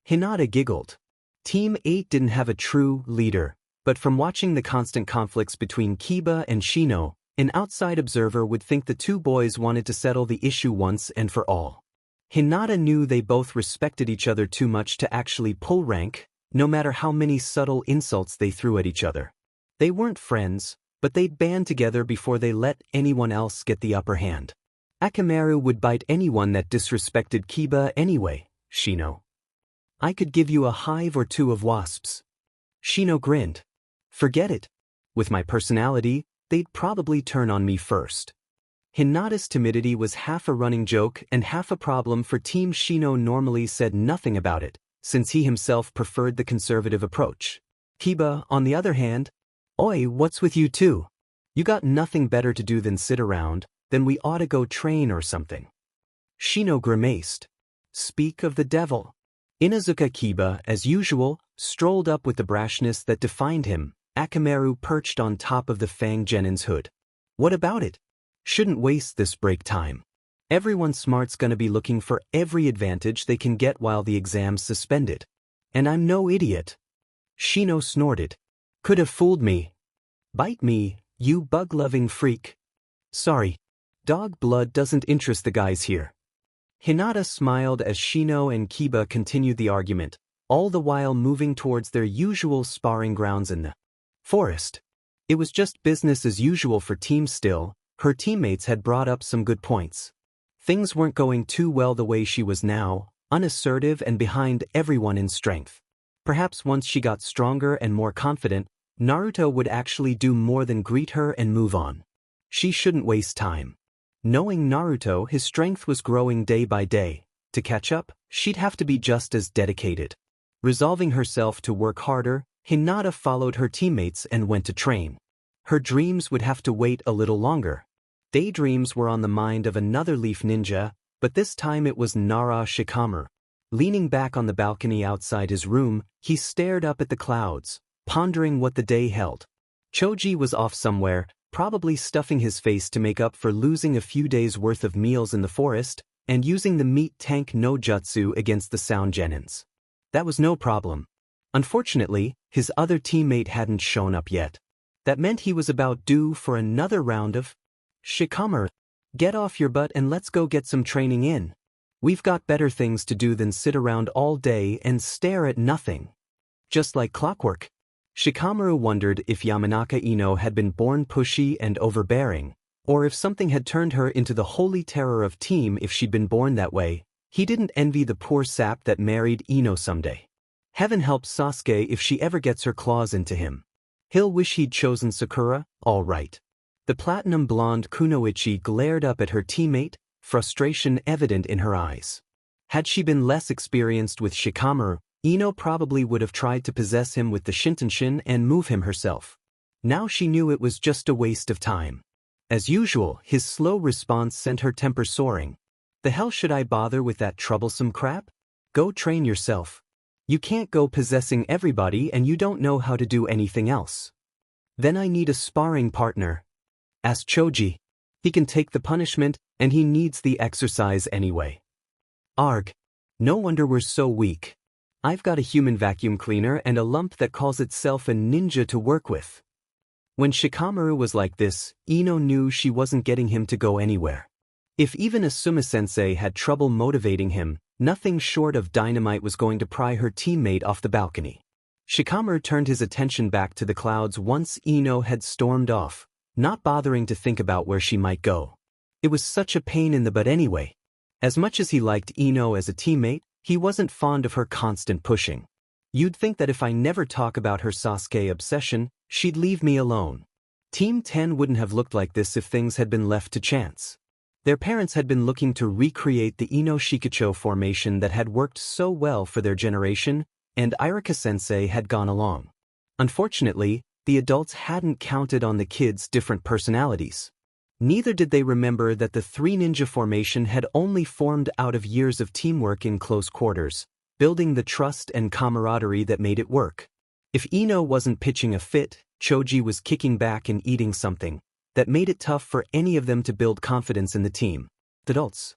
Hinata giggled. Team 8 didn't have a true leader, but from watching the constant conflicts between Kiba and Shino, an outside observer would think the two boys wanted to settle the issue once and for all. Hinata knew they both respected each other too much to actually pull rank, no matter how many subtle insults they threw at each other. They weren't friends, but they'd band together before they let anyone else get the upper hand. Akamaru would bite anyone that disrespected Kiba anyway, Shino. I could give you a hive or two of wasps. Shino grinned. Forget it. With my personality, they'd probably turn on me first. Hinata's timidity was half a running joke and half a problem for Team Shino. Normally said nothing about it, since he himself preferred the conservative approach. Kiba, on the other hand, Oi, what's with you two? You got nothing better to do than sit around, then we ought to go train or something. Shino grimaced. Speak of the devil. Inuzuka Kiba, as usual, strolled up with the brashness that defined him. Akamaru perched on top of the Fang Genin's hood. What about it? Shouldn't waste this break time. Everyone smart's gonna be looking for every advantage they can get while the exam's suspended. And I'm no idiot. Shino snorted. Could have fooled me. Bite me, you bug-loving freak. Sorry. Dog blood doesn't interest the guys here. Hinata smiled as Shino and Kiba continued the argument, all the while moving towards their usual sparring grounds in the forest. It was just business as usual for Team Still. Her teammates had brought up some good points. Things weren't going too well the way she was now, unassertive and behind everyone in strength. Perhaps once she got stronger and more confident, Naruto would actually do more than greet her and move on. She shouldn't waste time. Knowing Naruto, his strength was growing day by day. To catch up, she'd have to be just as dedicated. Resolving herself to work harder, Hinata followed her teammates and went to train. Her dreams would have to wait a little longer. Daydreams were on the mind of another Leaf Ninja, but this time it was Nara Shikamaru. Leaning back on the balcony outside his room, he stared up at the clouds, pondering what the day held. Choji was off somewhere, probably stuffing his face to make up for losing a few days' worth of meals in the forest, and using the meat tank no jutsu against the sound genins. That was no problem. Unfortunately, his other teammate hadn't shown up yet. That meant he was about due for another round of Shikamaru. Get off your butt and let's go get some training in. We've got better things to do than sit around all day and stare at nothing. Just like clockwork. Shikamaru wondered if Yamanaka Ino had been born pushy and overbearing, or if something had turned her into the holy terror of team if she'd been born that way. He didn't envy the poor sap that married Ino someday. Heaven help Sasuke if she ever gets her claws into him. He'll wish he'd chosen Sakura, all right. The platinum blonde Kunoichi glared up at her teammate, frustration evident in her eyes. Had she been less experienced with Shikamaru, Ino probably would have tried to possess him with the Shintenshin and move him herself. Now she knew it was just a waste of time. As usual, his slow response sent her temper soaring. The hell should I bother with that troublesome crap? Go train yourself. You can't go possessing everybody and you don't know how to do anything else. Then I need a sparring partner. Ask Choji. He can take the punishment and he needs the exercise anyway. Arg. No wonder we're so weak. I've got a human vacuum cleaner and a lump that calls itself a ninja to work with. When Shikamaru was like this, Ino knew she wasn't getting him to go anywhere. If even Asuma-sensei had trouble motivating him, nothing short of dynamite was going to pry her teammate off the balcony. Shikamaru turned his attention back to the clouds once Ino had stormed off, not bothering to think about where she might go. It was such a pain in the butt anyway. As much as he liked Ino as a teammate, he wasn't fond of her constant pushing. You'd think that if I never talk about her Sasuke obsession, she'd leave me alone. Team 10 wouldn't have looked like this if things had been left to chance. Their parents had been looking to recreate the Ino Shikacho formation that had worked so well for their generation, and Irika-sensei had gone along. Unfortunately, the adults hadn't counted on the kids' different personalities. Neither did they remember that the three ninja formation had only formed out of years of teamwork in close quarters, building the trust and camaraderie that made it work. If Ino wasn't pitching a fit, Choji was kicking back and eating something. That made it tough for any of them to build confidence in the team. Adults.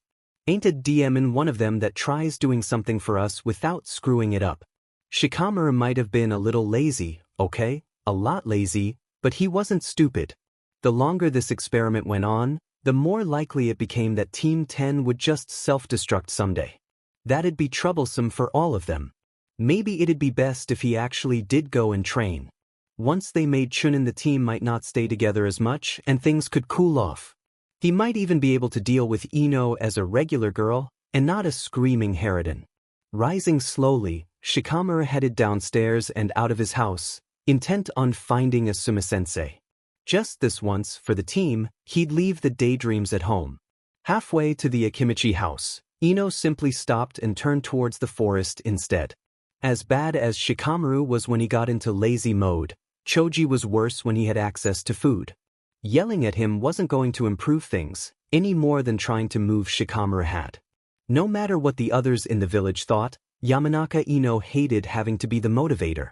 Ain't a DMin' one of them that tries doing something for us without screwing it up. Shikamaru might have been a little lazy, okay? A lot lazy, but he wasn't stupid. The longer this experiment went on, the more likely it became that Team 10 would just self-destruct someday. That'd be troublesome for all of them. Maybe it'd be best if he actually did go and train. Once they made Chunin, the team might not stay together as much and things could cool off. He might even be able to deal with Ino as a regular girl and not a screaming harridan. Rising slowly, Shikamaru headed downstairs and out of his house, intent on finding Asuma-sensei. Just this once, for the team, he'd leave the daydreams at home. Halfway to the Akimichi house, Ino simply stopped and turned towards the forest instead. As bad as Shikamaru was when he got into lazy mode, Choji was worse when he had access to food. Yelling at him wasn't going to improve things, any more than trying to move Shikamaru had. No matter what the others in the village thought, Yamanaka Ino hated having to be the motivator.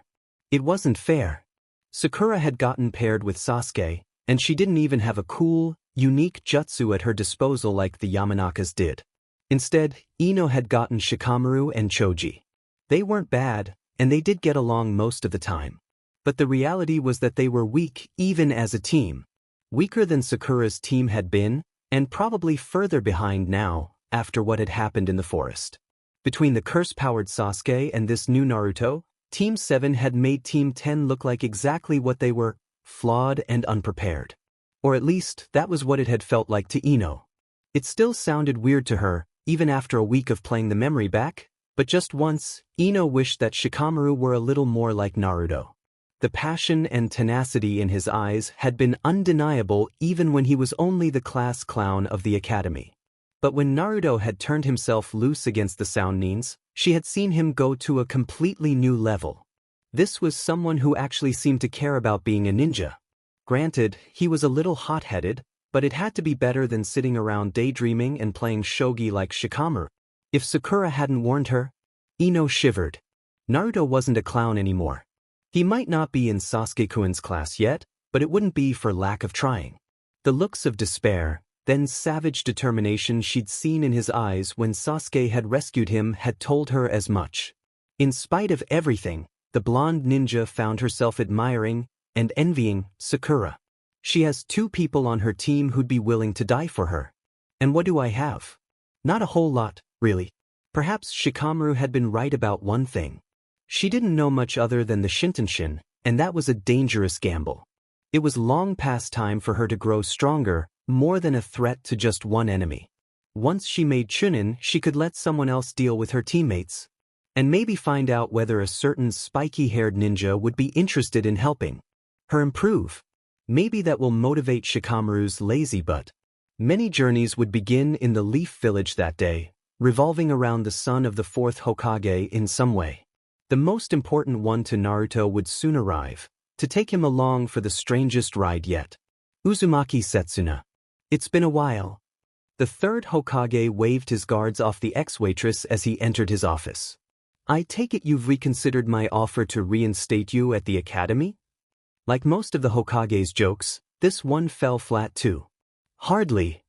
It wasn't fair. Sakura had gotten paired with Sasuke, and she didn't even have a cool, unique jutsu at her disposal like the Yamanakas did. Instead, Ino had gotten Shikamaru and Choji. They weren't bad, and they did get along most of the time. But the reality was that they were weak even as a team. Weaker than Sakura's team had been, and probably further behind now, after what had happened in the forest. Between the curse-powered Sasuke and this new Naruto, Team 7 had made Team 10 look like exactly what they were, flawed and unprepared. Or at least, that was what it had felt like to Ino. It still sounded weird to her, even after a week of playing the memory back, but just once, Ino wished that Shikamaru were a little more like Naruto. The passion and tenacity in his eyes had been undeniable even when he was only the class clown of the academy. But when Naruto had turned himself loose against the Soundnines, she had seen him go to a completely new level. This was someone who actually seemed to care about being a ninja. Granted, he was a little hot-headed, but it had to be better than sitting around daydreaming and playing shogi like Shikamaru. If Sakura hadn't warned her, Ino shivered. Naruto wasn't a clown anymore. He might not be in Sasuke-kun's class yet, but it wouldn't be for lack of trying. The looks of despair, then savage determination she'd seen in his eyes when Sasuke had rescued him had told her as much. In spite of everything, the blonde ninja found herself admiring and envying Sakura. She has 2 people on her team who'd be willing to die for her. And what do I have? Not a whole lot, really. Perhaps Shikamaru had been right about one thing. She didn't know much other than the Shintenshin, and that was a dangerous gamble. It was long past time for her to grow stronger, more than a threat to just one enemy. Once she made Chunin, she could let someone else deal with her teammates. And maybe find out whether a certain spiky-haired ninja would be interested in helping her improve. Maybe that will motivate Shikamaru's lazy butt. Many journeys would begin in the Leaf Village that day, revolving around the son of the 4th Hokage in some way. The most important one to Naruto would soon arrive, to take him along for the strangest ride yet. Uzumaki Setsuna. It's been a while. The 3rd Hokage waved his guards off the ex-waitress as he entered his office. I take it you've reconsidered my offer to reinstate you at the academy? Like most of the Hokage's jokes, this one fell flat too. Hardly.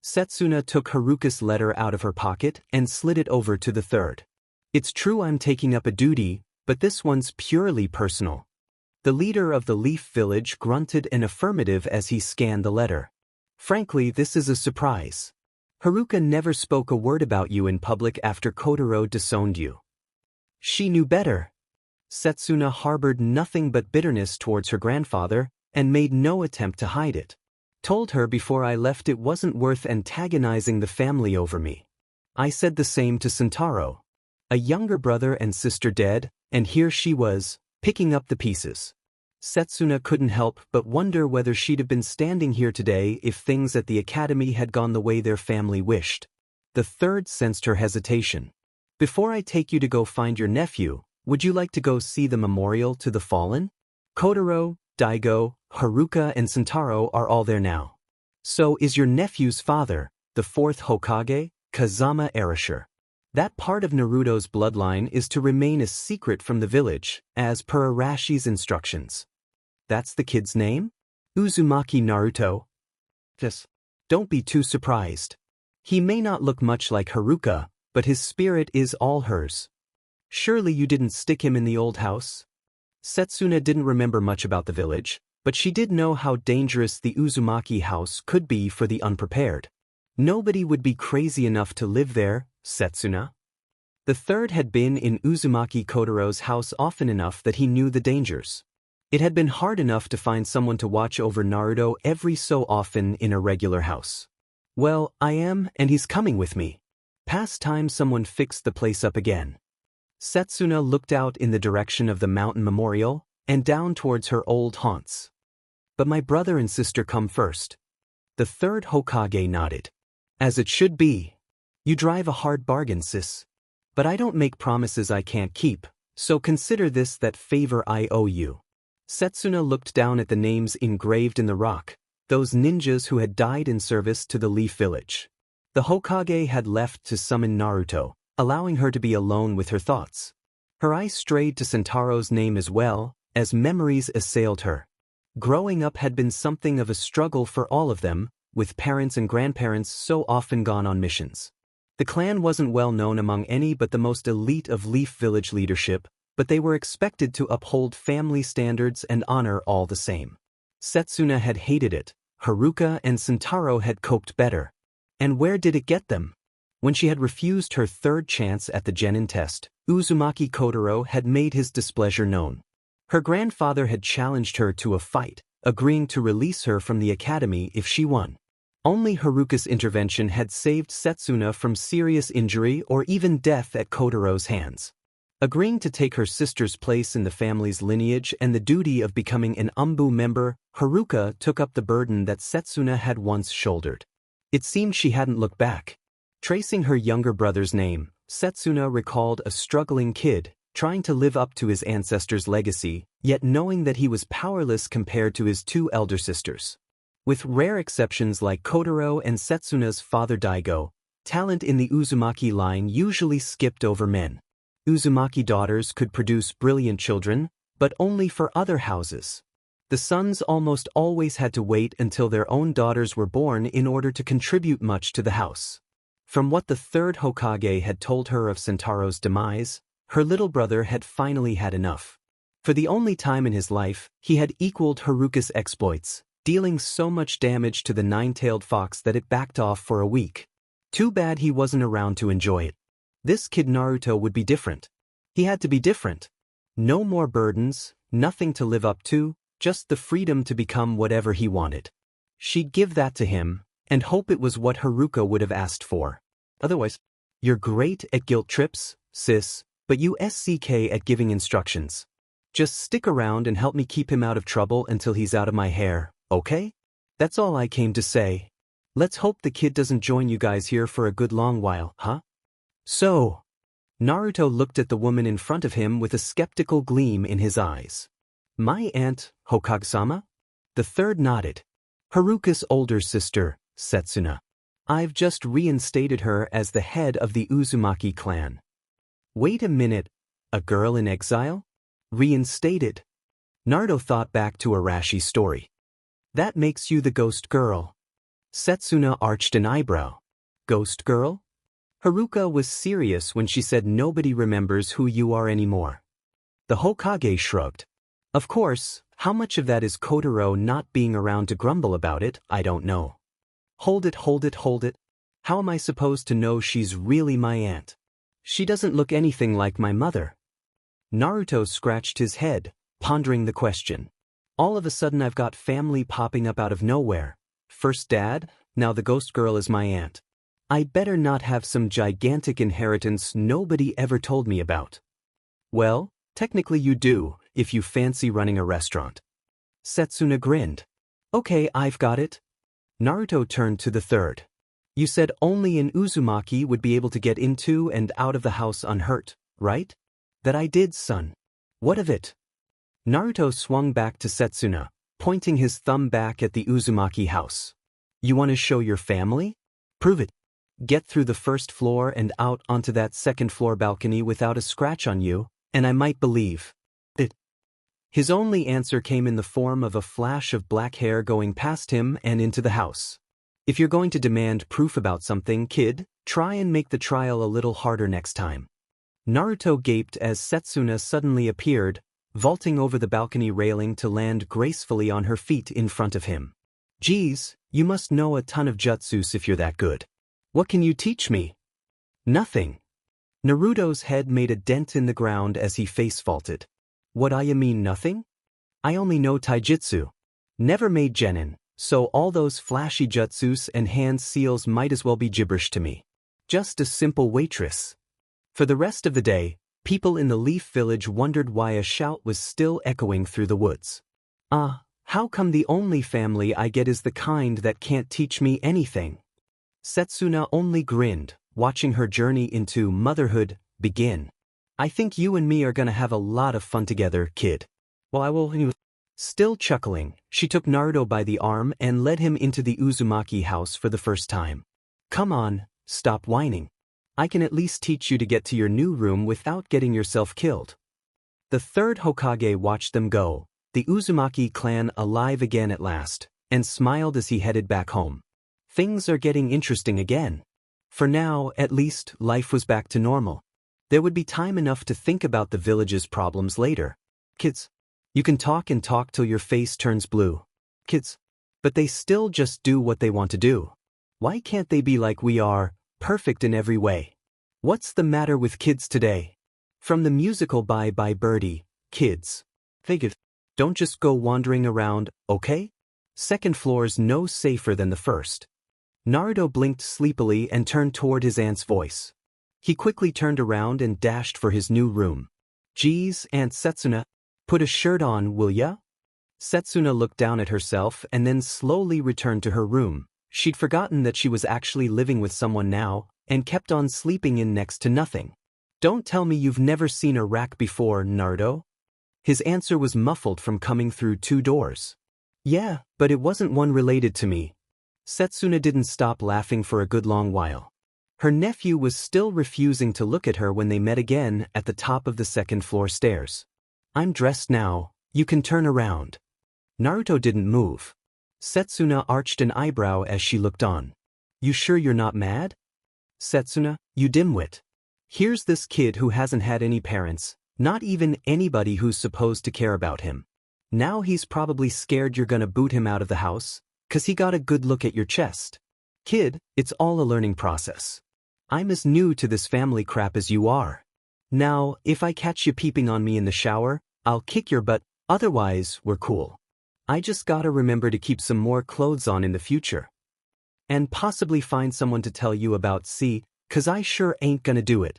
Setsuna took Haruka's letter out of her pocket and slid it over to the 3rd. It's true I'm taking up a duty, but this one's purely personal. The leader of the Leaf Village grunted an affirmative as he scanned the letter. Frankly, this is a surprise. Haruka never spoke a word about you in public after Kotaro disowned you. She knew better. Setsuna harbored nothing but bitterness towards her grandfather, and made no attempt to hide it. Told her before I left it wasn't worth antagonizing the family over me. I said the same to Sentaro. A younger brother and sister dead, and here she was, picking up the pieces. Setsuna couldn't help but wonder whether she'd have been standing here today if things at the academy had gone the way their family wished. The 3rd sensed her hesitation. Before I take you to go find your nephew, would you like to go see the memorial to the fallen? Kotaro, Daigo, Haruka and Sentaro are all there now. So is your nephew's father, the 4th Hokage, Kazama Erasure. That part of Naruto's bloodline is to remain a secret from the village, as per Arashi's instructions. That's the kid's name? Uzumaki Naruto? Just don't be too surprised. He may not look much like Haruka, but his spirit is all hers. Surely you didn't stick him in the old house? Setsuna didn't remember much about the village, but she did know how dangerous the Uzumaki house could be for the unprepared. Nobody would be crazy enough to live there, Setsuna. The 3rd had been in Uzumaki Kotaro's house often enough that he knew the dangers. It had been hard enough to find someone to watch over Naruto every so often in a regular house. Well, I am, and he's coming with me. Past time someone fixed the place up again. Setsuna looked out in the direction of the mountain memorial, and down towards her old haunts. But my brother and sister come first. The 3rd Hokage nodded. As it should be. You drive a hard bargain, sis. But I don't make promises I can't keep, so consider this that favor I owe you. Setsuna looked down at the names engraved in the rock, those ninjas who had died in service to the Leaf Village. The Hokage had left to summon Naruto, allowing her to be alone with her thoughts. Her eyes strayed to Sentaro's name as well, as memories assailed her. Growing up had been something of a struggle for all of them, with parents and grandparents so often gone on missions. The clan wasn't well known among any but the most elite of Leaf Village leadership, but they were expected to uphold family standards and honor all the same. Setsuna had hated it, Haruka and Sentaro had coped better. And where did it get them? When she had refused her 3rd chance at the genin test, Uzumaki Kotaro had made his displeasure known. Her grandfather had challenged her to a fight, agreeing to release her from the academy if she won. Only Haruka's intervention had saved Setsuna from serious injury or even death at Kotaro's hands. Agreeing to take her sister's place in the family's lineage and the duty of becoming an Umbu member, Haruka took up the burden that Setsuna had once shouldered. It seemed she hadn't looked back. Tracing her younger brother's name, Setsuna recalled a struggling kid, trying to live up to his ancestors' legacy, yet knowing that he was powerless compared to his 2 elder sisters. With rare exceptions like Kotaro and Setsuna's father Daigo, talent in the Uzumaki line usually skipped over men. Uzumaki daughters could produce brilliant children, but only for other houses. The sons almost always had to wait until their own daughters were born in order to contribute much to the house. From what the 3rd Hokage had told her of Sentaro's demise, her little brother had finally had enough. For the only time in his life, he had equaled Haruka's exploits, dealing so much damage to the nine-tailed fox that it backed off for a week. Too bad he wasn't around to enjoy it. This kid Naruto would be different. He had to be different. No more burdens, nothing to live up to, just the freedom to become whatever he wanted. She'd give that to him, and hope it was what Haruka would have asked for. Otherwise, you're great at guilt trips, sis, but you suck at giving instructions. Just stick around and help me keep him out of trouble until he's out of my hair, okay? That's all I came to say. Let's hope the kid doesn't join you guys here for a good long while, huh? So, Naruto looked at the woman in front of him with a skeptical gleam in his eyes. My aunt, Hokage-sama? The third nodded. Haruka's older sister, Setsuna. I've just reinstated her as the head of the Uzumaki clan. Wait a minute, a girl in exile? Reinstated? Naruto thought back to Arashi's story. That makes you the ghost girl. Setsuna arched an eyebrow. Ghost girl? Haruka was serious when she said nobody remembers who you are anymore. The Hokage shrugged. Of course, how much of that is Kotaro not being around to grumble about it, I don't know. Hold it. How am I supposed to know she's really my aunt? She doesn't look anything like my mother. Naruto scratched his head, pondering the question. All of a sudden I've got family popping up out of nowhere. First dad, now the ghost girl is my aunt. I better not have some gigantic inheritance nobody ever told me about. Well, technically you do, if you fancy running a restaurant. Setsuna grinned. Okay, I've got it. Naruto turned to the third. You said only an Uzumaki would be able to get into and out of the house unhurt, right? That I did, son. What of it? Naruto swung back to Setsuna, pointing his thumb back at the Uzumaki house. You want to show your family? Prove it. Get through the first floor and out onto that second floor balcony without a scratch on you, and I might believe it. His only answer came in the form of a flash of black hair going past him and into the house. If you're going to demand proof about something, kid, try and make the trial a little harder next time. Naruto gaped as Setsuna suddenly appeared, vaulting over the balcony railing to land gracefully on her feet in front of him. Geez, you must know a ton of jutsus if you're that good. What can you teach me? Nothing. Naruto's head made a dent in the ground as he face-faulted. What I mean nothing? I only know taijutsu. Never made genin, so all those flashy jutsus and hand seals might as well be gibberish to me. Just a simple waitress. For the rest of the day, people in the Leaf Village wondered why a shout was still echoing through the woods. How come the only family I get is the kind that can't teach me anything? Setsuna only grinned, watching her journey into motherhood begin. I think you and me are gonna have a lot of fun together, kid. Well, I will. Still chuckling, she took Naruto by the arm and led him into the Uzumaki house for the first time. Come on, stop whining. I can at least teach you to get to your new room without getting yourself killed. The third Hokage watched them go, the Uzumaki clan alive again at last, and smiled as he headed back home. Things are getting interesting again. For now, at least, life was back to normal. There would be time enough to think about the village's problems later. Kids, you can talk and talk till your face turns blue. Kids, but they still just do what they want to do. Why can't they be like we are, perfect in every way? What's the matter with kids today? From the musical Bye Bye Birdie, kids. Don't just go wandering around, okay? Second floor's no safer than the first. Naruto blinked sleepily and turned toward his aunt's voice. He quickly turned around and dashed for his new room. Geez, Aunt Setsuna, put a shirt on, will ya? Setsuna looked down at herself and then slowly returned to her room. She'd forgotten that she was actually living with someone now, and kept on sleeping in next to nothing. Don't tell me you've never seen a rack before, Naruto. His answer was muffled from coming through two doors. Yeah, but it wasn't one related to me. Setsuna didn't stop laughing for a good long while. Her nephew was still refusing to look at her when they met again at the top of the second floor stairs. I'm dressed now, you can turn around. Naruto didn't move. Setsuna arched an eyebrow as she looked on. You sure you're not mad? Setsuna, you dimwit. Here's this kid who hasn't had any parents, Not even anybody who's supposed to care about him. Now he's probably scared you're gonna boot him out of the house, 'cause he got a good look at your chest. Kid, it's all a learning process. I'm as new to this family crap as you are. Now, if I catch you peeping on me in the shower, I'll kick your butt, otherwise, we're cool. I just gotta remember to keep some more clothes on in the future. And possibly find someone to tell you about, see, 'cause I sure ain't gonna do it.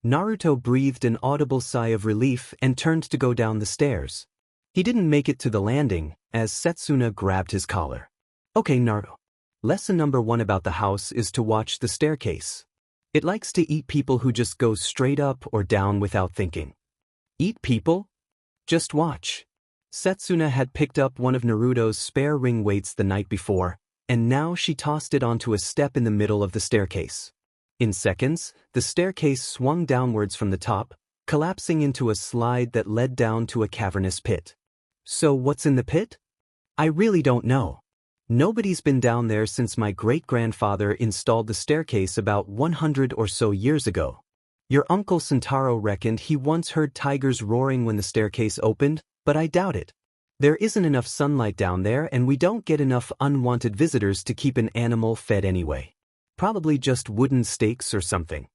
Naruto breathed an audible sigh of relief and turned to go down the stairs. He didn't make it to the landing, as Setsuna grabbed his collar. Okay, Naruto. Lesson number 1 about the house is to watch the staircase. It likes to eat people who just go straight up or down without thinking. Eat people? Just watch. Setsuna had picked up one of Naruto's spare ring weights the night before, and now she tossed it onto a step in the middle of the staircase. In seconds, the staircase swung downwards from the top, collapsing into a slide that led down to a cavernous pit. So what's in the pit? I really don't know. Nobody's been down there since my great-grandfather installed the staircase about 100 or so years ago. Your Uncle Sentaro reckoned he once heard tigers roaring when the staircase opened, but I doubt it. There isn't enough sunlight down there and we don't get enough unwanted visitors to keep an animal fed anyway. Probably just wooden stakes or something.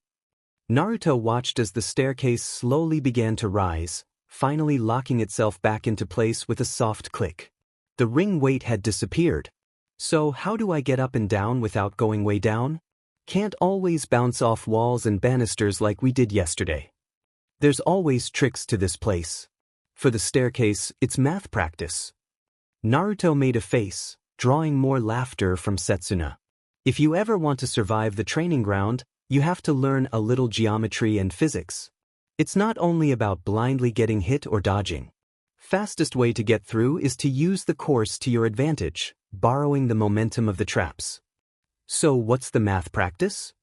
Naruto watched as the staircase slowly began to rise, finally locking itself back into place with a soft click. The ring weight had disappeared. So how do I get up and down without going way down? Can't always bounce off walls and banisters like we did yesterday. There's always tricks to this place. For the staircase, it's math practice. Naruto made a face, drawing more laughter from Setsuna. If you ever want to survive the training ground, you have to learn a little geometry and physics. It's not only about blindly getting hit or dodging. Fastest way to get through is to use the course to your advantage, borrowing the momentum of the traps. So what's the math practice?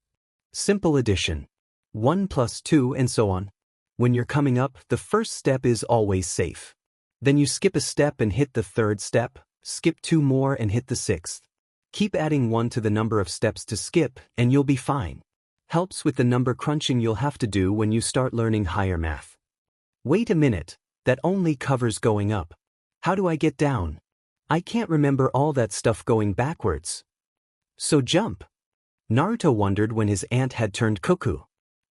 Simple addition. 1 + 2 and so on. When you're coming up, the first step is always safe. Then you skip a step and hit the third step, skip 2 more and hit the 6th. Keep adding 1 to the number of steps to skip and you'll be fine. Helps with the number crunching you'll have to do when you start learning higher math. Wait a minute, that only covers going up. How do I get down? I can't remember all that stuff going backwards. So jump. Naruto wondered when his aunt had turned cuckoo.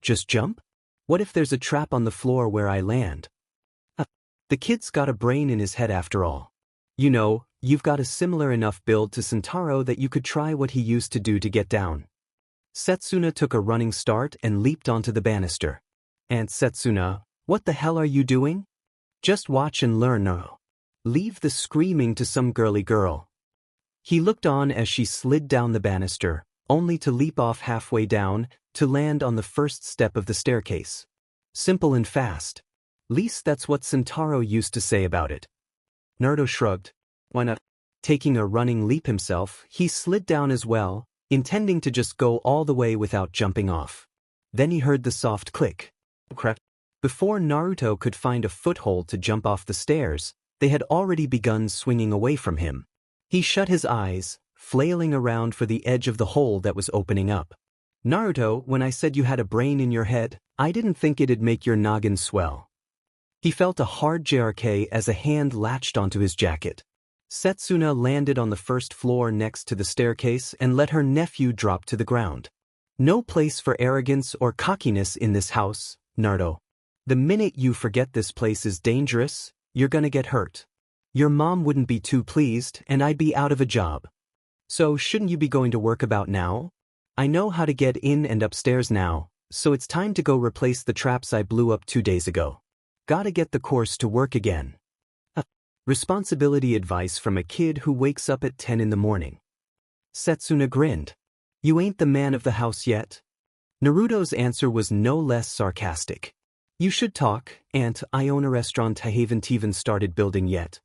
Just jump? What if there's a trap on the floor where I land? The kid's got a brain in his head after all. You know, you've got a similar enough build to Sentaro that you could try what he used to do to get down. Setsuna took a running start and leaped onto the banister. Aunt Setsuna, what the hell are you doing? Just watch and learn, no. Leave the screaming to some girly girl. He looked on as she slid down the banister, only to leap off halfway down, to land on the first step of the staircase. Simple and fast. Least that's what Sentaro used to say about it. Naruto shrugged. Why not? Taking a running leap himself, he slid down as well, intending to just go all the way without jumping off. Then he heard the soft click. Crap. Before Naruto could find a foothold to jump off the stairs, they had already begun swinging away from him. He shut his eyes, flailing around for the edge of the hole that was opening up. Naruto, when I said you had a brain in your head, I didn't think it'd make your noggin swell. He felt a hard JRK as a hand latched onto his jacket. Setsuna landed on the first floor next to the staircase and let her nephew drop to the ground. No place for arrogance or cockiness in this house, Naruto. The minute you forget this place is dangerous, you're gonna get hurt. Your mom wouldn't be too pleased and I'd be out of a job. So shouldn't you be going to work about now? I know how to get in and upstairs now, so it's time to go replace the traps I blew up 2 days ago. Gotta get the course to work again. Responsibility advice from a kid who wakes up at 10 in the morning. Setsuna grinned. You ain't the man of the house yet? Naruto's answer was no less sarcastic. You should talk, Aunt. I own a restaurant I haven't even started building yet.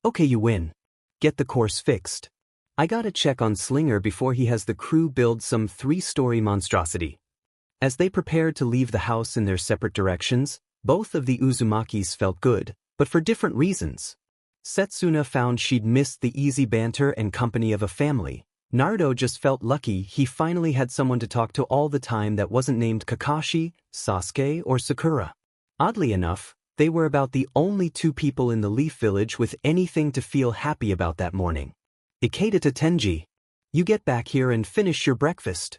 Okay, you win. Get the course fixed. I gotta check on Slinger before he has the crew build some 3-story monstrosity. As they prepared to leave the house in their separate directions, both of the Uzumakis felt good, but for different reasons. Setsuna found she'd missed the easy banter and company of a family. Naruto just felt lucky he finally had someone to talk to all the time that wasn't named Kakashi, Sasuke, or Sakura. Oddly enough, They were about the only two people in the Leaf Village with anything to feel happy about that morning. Ikeda to Tenji. You get back here and finish your breakfast.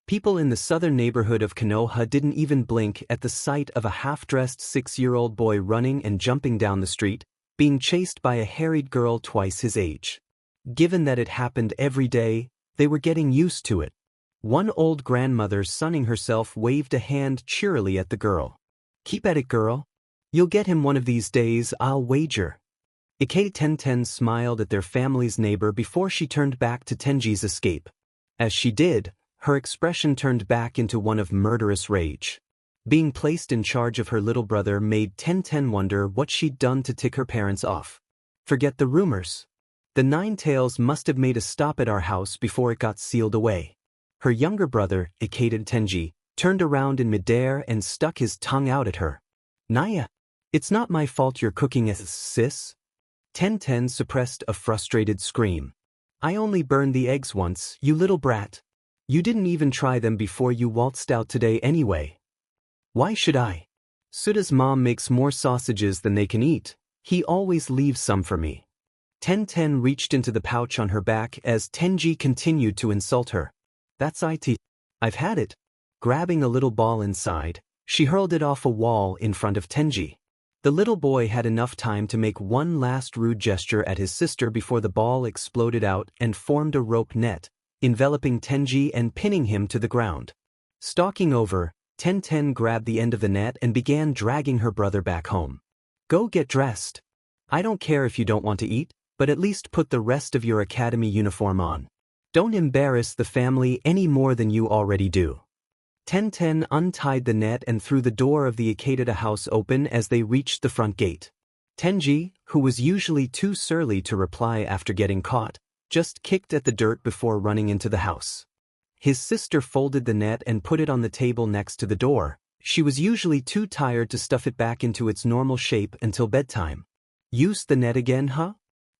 People in the southern neighborhood of Konoha didn't even blink at the sight of a half-dressed 6-year-old boy running and jumping down the street, being chased by a harried girl twice his age. Given that it happened every day, they were getting used to it. One old grandmother sunning herself waved a hand cheerily at the girl. Keep at it, girl. You'll get him one of these days, I'll wager. Ikeda Tenten smiled at their family's neighbor before she turned back to Tenji's escape. As she did, her expression turned back into one of murderous rage. Being placed in charge of her little brother made Tenten wonder what she'd done to tick her parents off. Forget the rumors. The Nine Tails must have made a stop at our house before it got sealed away. Her younger brother, Ikeda Tenji, turned around in midair and stuck his tongue out at her. Naya, it's not my fault you're cooking as sis. Tenten suppressed a frustrated scream. I only burned the eggs once, you little brat. You didn't even try them before you waltzed out today anyway. Why should I? Suda's mom makes more sausages than they can eat. He always leaves some for me. Tenten reached into the pouch on her back as Tenji continued to insult her. That's it. I've had it. Grabbing a little ball inside, she hurled it off a wall in front of Tenji. The little boy had enough time to make one last rude gesture at his sister before the ball exploded out and formed a rope net, enveloping Tenji and pinning him to the ground. Stalking over, Tenten grabbed the end of the net and began dragging her brother back home. Go get dressed. I don't care if you don't want to eat, but at least put the rest of your academy uniform on. Don't embarrass the family any more than you already do. Tenten untied the net and threw the door of the Ikeda house open as they reached the front gate. Tenji, who was usually too surly to reply after getting caught, just kicked at the dirt before running into the house. His sister folded the net and put it on the table next to the door. She was usually too tired to stuff it back into its normal shape until bedtime. Use the net again, huh?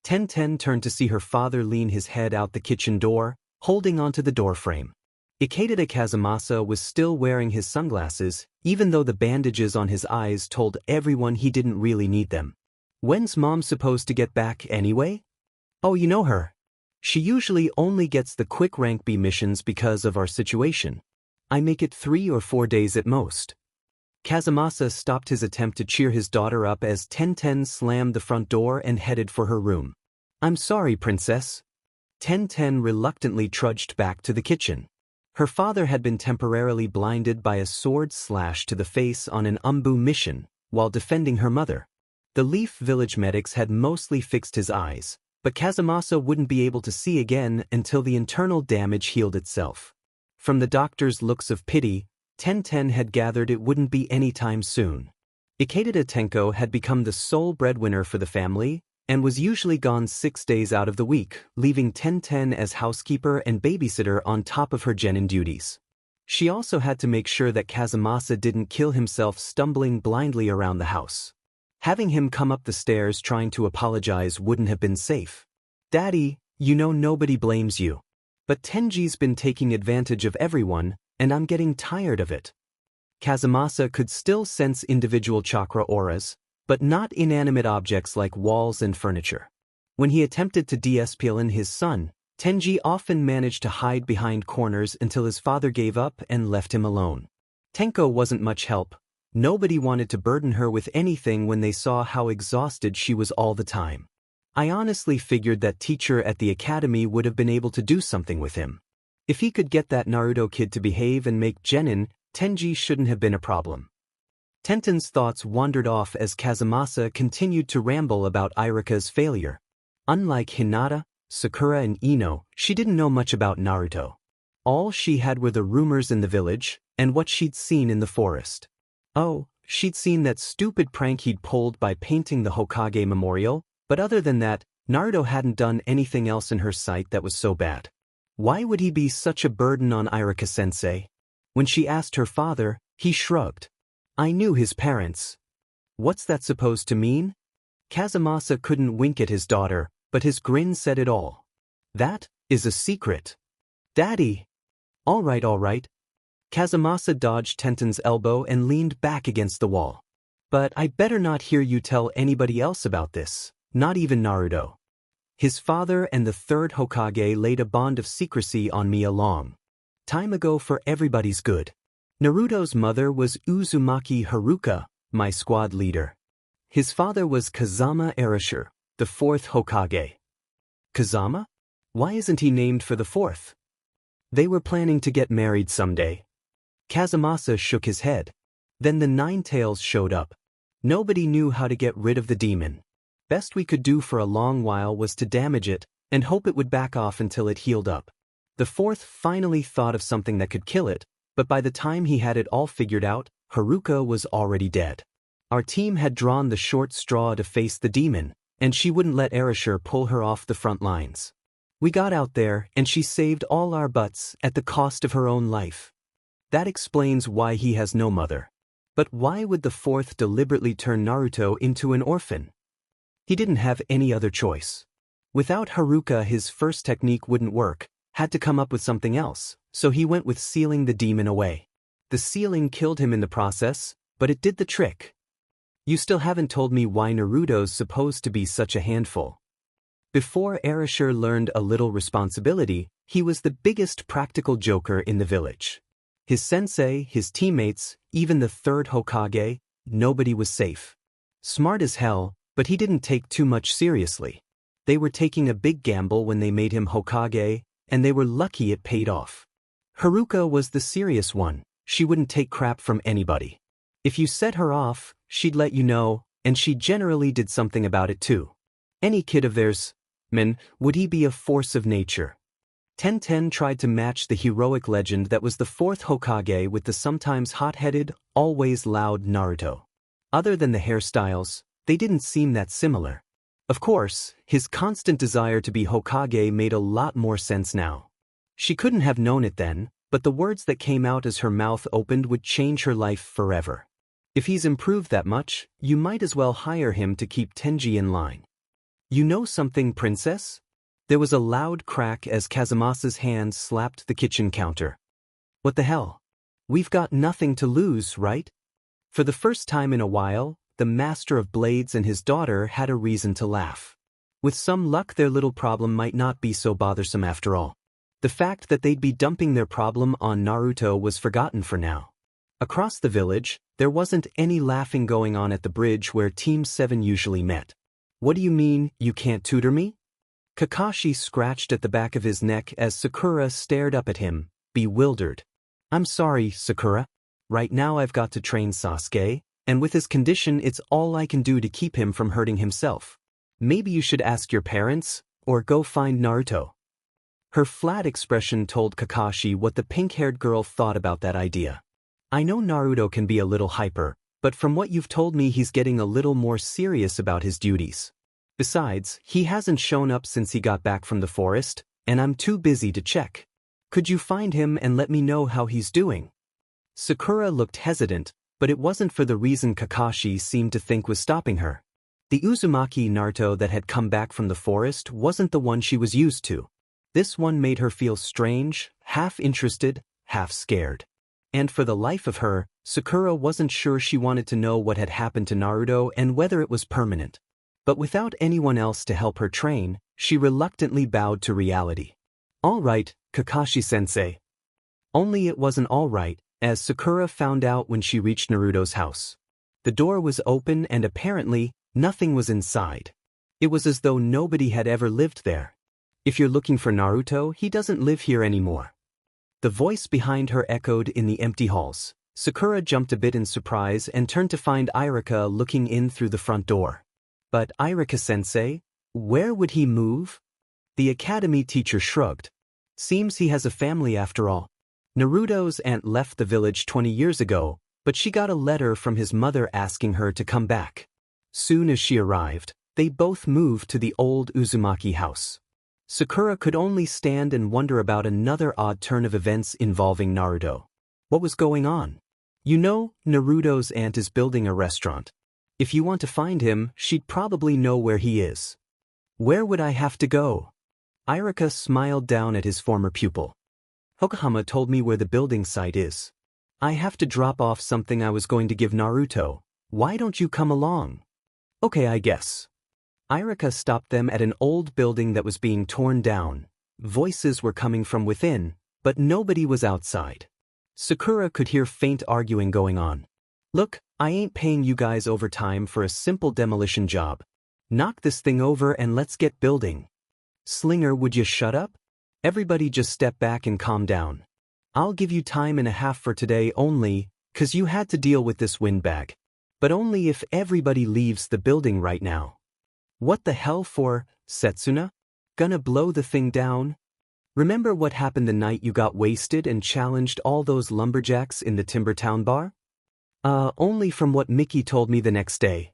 Tenten turned to see her father lean his head out the kitchen door, holding onto the doorframe. Ikeda Kazumasa was still wearing his sunglasses, even though the bandages on his eyes told everyone he didn't really need them. When's Mom supposed to get back anyway? Oh, you know her. She usually only gets the quick rank B missions because of our situation. I make it 3 or 4 days at most. Kazumasa stopped his attempt to cheer his daughter up as Tenten slammed the front door and headed for her room. I'm sorry, princess. Tenten reluctantly trudged back to the kitchen. Her father had been temporarily blinded by a sword slash to the face on an Umbu mission, while defending her mother. The Leaf Village medics had mostly fixed his eyes, but Kazumasa wouldn't be able to see again until the internal damage healed itself. From the doctor's looks of pity, Tenten had gathered it wouldn't be anytime soon. Ikeda Tenko had become the sole breadwinner for the family, and was usually gone 6 days out of the week, leaving Tenten as housekeeper and babysitter on top of her genin duties. She also had to make sure that Kazumasa didn't kill himself stumbling blindly around the house. Having him come up the stairs trying to apologize wouldn't have been safe. Daddy, you know nobody blames you. But Tenji's been taking advantage of everyone, and I'm getting tired of it. Kazumasa could still sense individual chakra auras, but not inanimate objects like walls and furniture. When he attempted to de-escalate his son, Tenji often managed to hide behind corners until his father gave up and left him alone. Tenko wasn't much help. Nobody wanted to burden her with anything when they saw how exhausted she was all the time. I honestly figured that teacher at the academy would have been able to do something with him. If he could get that Naruto kid to behave and make genin, Tenji shouldn't have been a problem. Tenten's thoughts wandered off as Kazumasa continued to ramble about Irika's failure. Unlike Hinata, Sakura and Ino, she didn't know much about Naruto. All she had were the rumors in the village, and what she'd seen in the forest. Oh, she'd seen that stupid prank he'd pulled by painting the Hokage memorial, but other than that, Naruto hadn't done anything else in her sight that was so bad. Why would he be such a burden on Irika-sensei? When she asked her father, he shrugged. I knew his parents. What's that supposed to mean? Kazumasa couldn't wink at his daughter, but his grin said it all. That is a secret. Daddy! All right. Kazumasa dodged Tenten's elbow and leaned back against the wall. But I better not hear you tell anybody else about this, not even Naruto. His father and the third Hokage laid a bond of secrecy on me a long time ago for everybody's good. Naruto's mother was Uzumaki Haruka, my squad leader. His father was Kazama Orochimaru, the fourth Hokage. Kazama? Why isn't he named for the fourth? They were planning to get married someday. Kazamasa shook his head. Then the Nine Tails showed up. Nobody knew how to get rid of the demon. Best we could do for a long while was to damage it and hope it would back off until it healed up. The fourth finally thought of something that could kill it, but by the time he had it all figured out, Haruka was already dead. Our team had drawn the short straw to face the demon, and she wouldn't let Orochimaru pull her off the front lines. We got out there, and she saved all our butts at the cost of her own life. That explains why he has no mother. But why would the fourth deliberately turn Naruto into an orphan? He didn't have any other choice. Without Haruka, his first technique wouldn't work, had to come up with something else, so he went with sealing the demon away. The sealing killed him in the process, but it did the trick. You still haven't told me why Naruto's supposed to be such a handful. Before Orochimaru learned a little responsibility, he was the biggest practical joker in the village. His sensei, his teammates, even the third Hokage, nobody was safe. Smart as hell, but he didn't take too much seriously. They were taking a big gamble when they made him Hokage, and they were lucky it paid off. Haruka was the serious one. She wouldn't take crap from anybody. If you set her off, she'd let you know, and she generally did something about it too. Any kid of theirs, would he be a force of nature? Tenten tried to match the heroic legend that was the fourth Hokage with the sometimes hot-headed, always loud Naruto. Other than the hairstyles, they didn't seem that similar. Of course, his constant desire to be Hokage made a lot more sense now. She couldn't have known it then, but the words that came out as her mouth opened would change her life forever. If he's improved that much, you might as well hire him to keep Tenji in line. You know something, princess? There was a loud crack as Kazamasa's hand slapped the kitchen counter. What the hell? We've got nothing to lose, right? For the first time in a while, the master of blades and his daughter had a reason to laugh. With some luck, their little problem might not be so bothersome after all. The fact that they'd be dumping their problem on Naruto was forgotten for now. Across the village, there wasn't any laughing going on at the bridge where Team 7 usually met. What do you mean, you can't tutor me? Kakashi scratched at the back of his neck as Sakura stared up at him, bewildered. I'm sorry, Sakura. Right now I've got to train Sasuke, and with his condition it's all I can do to keep him from hurting himself. Maybe you should ask your parents, or go find Naruto. Her flat expression told Kakashi what the pink-haired girl thought about that idea. I know Naruto can be a little hyper, but from what you've told me he's getting a little more serious about his duties. Besides, he hasn't shown up since he got back from the forest, and I'm too busy to check. Could you find him and let me know how he's doing? Sakura looked hesitant, but it wasn't for the reason Kakashi seemed to think was stopping her. The Uzumaki Naruto that had come back from the forest wasn't the one she was used to. This one made her feel strange, half interested, half scared. And for the life of her, Sakura wasn't sure she wanted to know what had happened to Naruto and whether it was permanent. But without anyone else to help her train, she reluctantly bowed to reality. All right, Kakashi-sensei. Only it wasn't all right, as Sakura found out when she reached Naruto's house. The door was open and apparently, nothing was inside. It was as though nobody had ever lived there. If you're looking for Naruto, he doesn't live here anymore. The voice behind her echoed in the empty halls. Sakura jumped a bit in surprise and turned to find Irika looking in through the front door. But Irika-sensei, where would he move? The academy teacher shrugged. Seems he has a family after all. Naruto's aunt left the village 20 years ago, but she got a letter from his mother asking her to come back. Soon as she arrived, they both moved to the old Uzumaki house. Sakura could only stand and wonder about another odd turn of events involving Naruto. What was going on? You know, Naruto's aunt is building a restaurant. If you want to find him, she'd probably know where he is. Where would I have to go? Irika smiled down at his former pupil. Hokahama told me where the building site is. I have to drop off something I was going to give Naruto, Why don't you come along? Okay, I guess. Irika stopped them at an old building that was being torn down. Voices were coming from within, but nobody was outside. Sakura could hear faint arguing going on. Look, I ain't paying you guys overtime for a simple demolition job. Knock this thing over and let's get building. Slinger, would you shut up? Everybody just step back and calm down. I'll give you time and a half for today only, 'cause you had to deal with this windbag. But only if everybody leaves the building right now. What the hell for, Setsuna? Gonna blow the thing down? Remember what happened the night you got wasted and challenged all those lumberjacks in the Timbertown bar? Only from what Mickey told me the next day.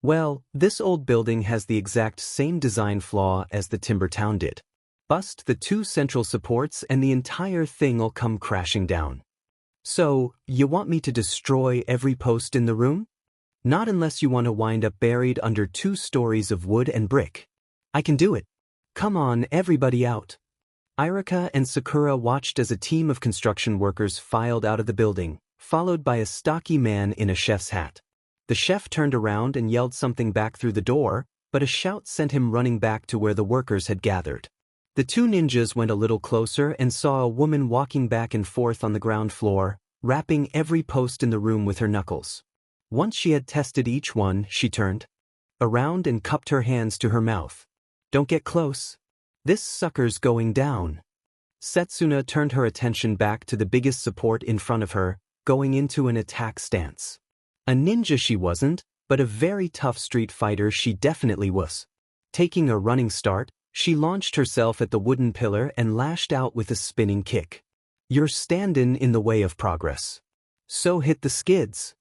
Well, this old building has the exact same design flaw as the Timbertown did. Bust the two central supports and the entire thing'll come crashing down. So, you want me to destroy every post in the room? Not unless you want to wind up buried under 2 stories of wood and brick. I can do it. Come on, everybody out. Irika and Sakura watched as a team of construction workers filed out of the building, followed by a stocky man in a chef's hat. The chef turned around and yelled something back through the door, but a shout sent him running back to where the workers had gathered. The 2 ninjas went a little closer and saw a woman walking back and forth on the ground floor, rapping every post in the room with her knuckles. Once she had tested each one, she turned around and cupped her hands to her mouth. Don't get close. This sucker's going down. Setsuna turned her attention back to the biggest support in front of her, going into an attack stance. A ninja she wasn't, but a very tough street fighter she definitely was. Taking a running start, she launched herself at the wooden pillar and lashed out with a spinning kick. You're standin' in the way of progress. So hit the skids.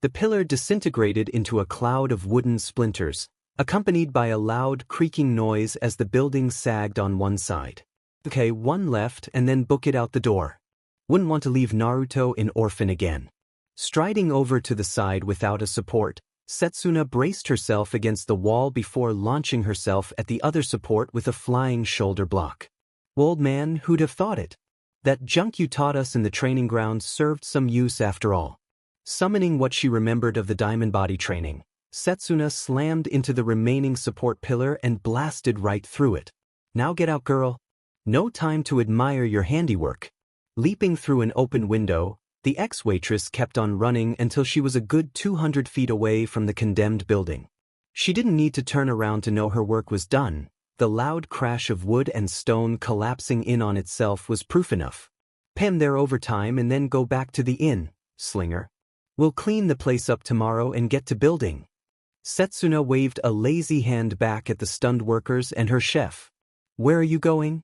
The pillar disintegrated into a cloud of wooden splinters, accompanied by a loud creaking noise as the building sagged on one side. Okay, one left and then book it out the door. Wouldn't want to leave Naruto an orphan again. Striding over to the side without a support, Setsuna braced herself against the wall before launching herself at the other support with a flying shoulder block. Old man, who'd have thought it? That junk you taught us in the training grounds served some use after all. Summoning what she remembered of the diamond body training, Setsuna slammed into the remaining support pillar and blasted right through it. Now get out, girl. No time to admire your handiwork. Leaping through an open window, the ex-waitress kept on running until she was a good 200 feet away from the condemned building. She didn't need to turn around to know her work was done. The loud crash of wood and stone collapsing in on itself was proof enough. Pay their overtime and then go back to the inn, Slinger. We'll clean the place up tomorrow and get to building. Setsuna waved a lazy hand back at the stunned workers and her chef. Where are you going?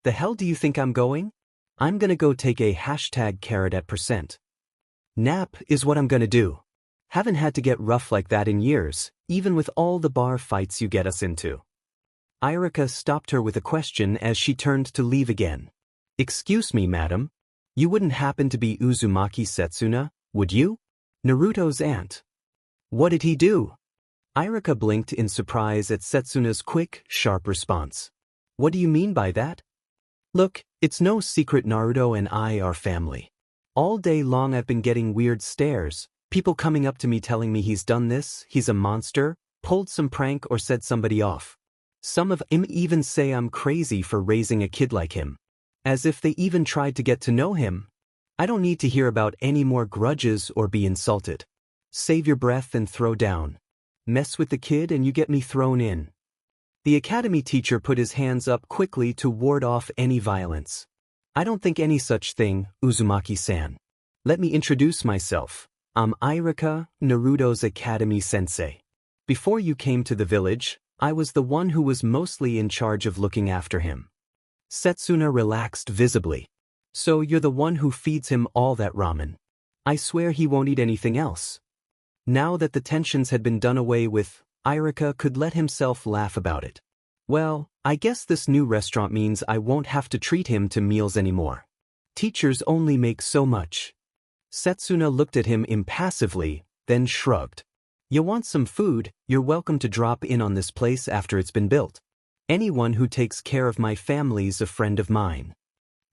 The hell do you think I'm going? I'm gonna go take a #carrot@%. Nap is what I'm gonna do. Haven't had to get rough like that in years, even with all the bar fights you get us into. Irika stopped her with a question as she turned to leave again. Excuse me, madam. You wouldn't happen to be Uzumaki Setsuna, would you? Naruto's aunt. What did he do? Irika blinked in surprise at Setsuna's quick, sharp response. What do you mean by that? Look, it's no secret Naruto and I are family. All day long I've been getting weird stares, people coming up to me telling me he's done this, he's a monster, pulled some prank or set somebody off. Some of them even say I'm crazy for raising a kid like him. As if they even tried to get to know him. I don't need to hear about any more grudges or be insulted. Save your breath and throw down. Mess with the kid and you get me thrown in. The academy teacher put his hands up quickly to ward off any violence. I don't think any such thing, Uzumaki-san. Let me introduce myself. I'm Irika, Naruto's academy sensei. Before you came to the village, I was the one who was mostly in charge of looking after him. Setsuna relaxed visibly. So you're the one who feeds him all that ramen. I swear he won't eat anything else. Now that the tensions had been done away with, Irika could let himself laugh about it. Well, I guess this new restaurant means I won't have to treat him to meals anymore. Teachers only make so much. Setsuna looked at him impassively, then shrugged. You want some food, you're welcome to drop in on this place after it's been built. Anyone who takes care of my family's a friend of mine.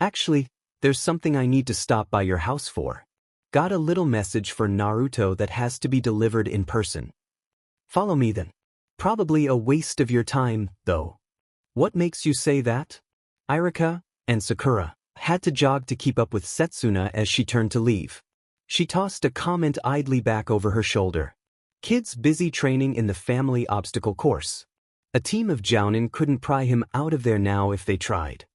Actually, there's something I need to stop by your house for. Got a little message for Naruto that has to be delivered in person. Follow me then. Probably a waste of your time, though. What makes you say that? Irika and Sakura had to jog to keep up with Setsuna as she turned to leave. She tossed a comment idly back over her shoulder. Kids busy training in the family obstacle course. A team of jounin couldn't pry him out of there now if they tried.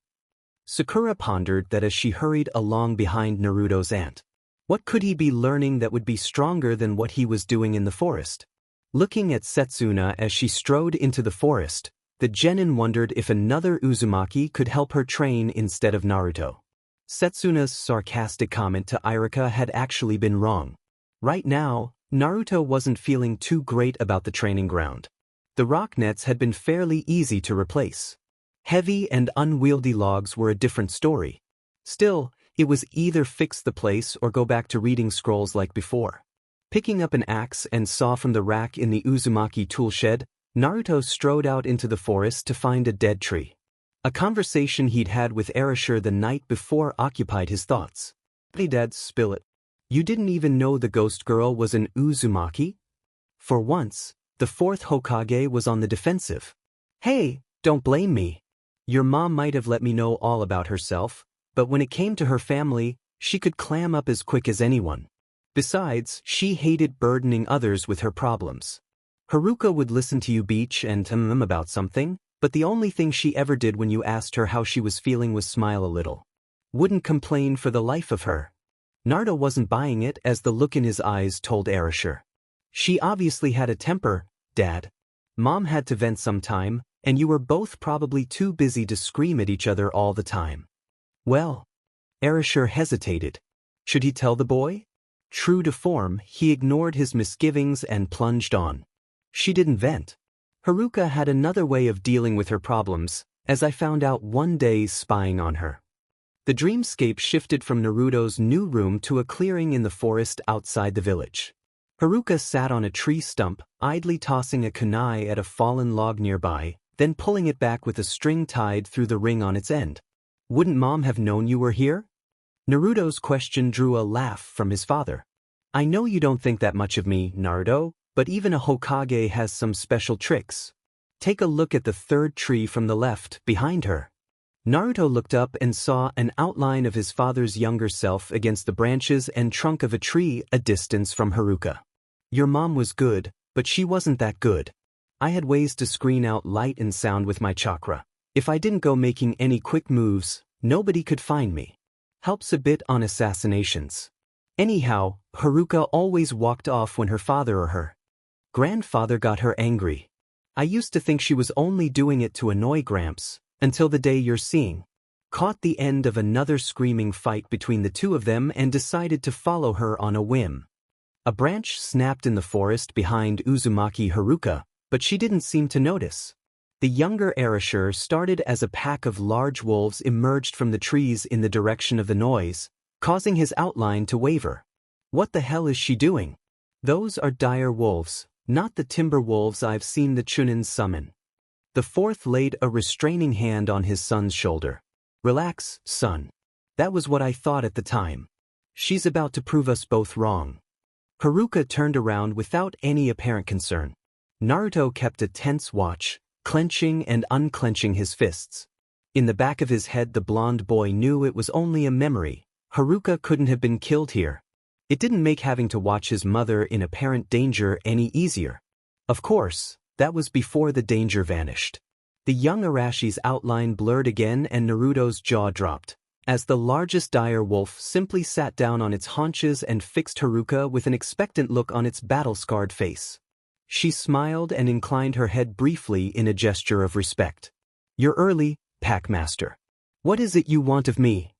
Sakura pondered that as she hurried along behind Naruto's aunt. What could he be learning that would be stronger than what he was doing in the forest? Looking at Setsuna as she strode into the forest, the genin wondered if another Uzumaki could help her train instead of Naruto. Setsuna's sarcastic comment to Irika had actually been wrong. Right now, Naruto wasn't feeling too great about the training ground. The rock nets had been fairly easy to replace. Heavy and unwieldy logs were a different story. Still, it was either fix the place or go back to reading scrolls like before. Picking up an axe and saw from the rack in the Uzumaki toolshed, Naruto strode out into the forest to find a dead tree. A conversation he'd had with Orochimaru the night before occupied his thoughts. Hey Dad, spill it. You didn't even know the ghost girl was an Uzumaki? For once, the fourth Hokage was on the defensive. Hey, don't blame me. Your mom might have let me know all about herself, but when it came to her family, she could clam up as quick as anyone. Besides, she hated burdening others with her problems. Haruka would listen to you bitch and about something, but the only thing she ever did when you asked her how she was feeling was smile a little. Wouldn't complain for the life of her. Naruto wasn't buying it as the look in his eyes told Orochimaru. She obviously had a temper, Dad. Mom had to vent sometime, and you were both probably too busy to scream at each other all the time. Well, Orochimaru hesitated. Should he tell the boy? True to form, he ignored his misgivings and plunged on. She didn't vent. Haruka had another way of dealing with her problems, as I found out one day spying on her. The dreamscape shifted from Naruto's new room to a clearing in the forest outside the village. Haruka sat on a tree stump, idly tossing a kunai at a fallen log nearby, then pulling it back with a string tied through the ring on its end. Wouldn't Mom have known you were here? Naruto's question drew a laugh from his father. I know you don't think that much of me, Naruto, but even a Hokage has some special tricks. Take a look at the third tree from the left, behind her. Naruto looked up and saw an outline of his father's younger self against the branches and trunk of a tree a distance from Haruka. Your mom was good, but she wasn't that good. I had ways to screen out light and sound with my chakra. If I didn't go making any quick moves, nobody could find me. Helps a bit on assassinations. Anyhow, Haruka always walked off when her father or her grandfather got her angry. I used to think she was only doing it to annoy Gramps, until the day you're seeing. Caught the end of another screaming fight between the two of them and decided to follow her on a whim. A branch snapped in the forest behind Uzumaki Haruka, but she didn't seem to notice. The younger Orochimaru started as a pack of large wolves emerged from the trees in the direction of the noise, causing his outline to waver. What the hell is she doing? Those are dire wolves, not the timber wolves I've seen the Chunins summon. The fourth laid a restraining hand on his son's shoulder. Relax, son. That was what I thought at the time. She's about to prove us both wrong. Haruka turned around without any apparent concern. Naruto kept a tense watch, clenching and unclenching his fists. In the back of his head the blonde boy knew it was only a memory. Haruka couldn't have been killed here. It didn't make having to watch his mother in apparent danger any easier. Of course, that was before the danger vanished. The young Arashi's outline blurred again and Naruto's jaw dropped, as the largest dire wolf simply sat down on its haunches and fixed Haruka with an expectant look on its battle-scarred face. She smiled and inclined her head briefly in a gesture of respect. You're early, Packmaster. What is it you want of me?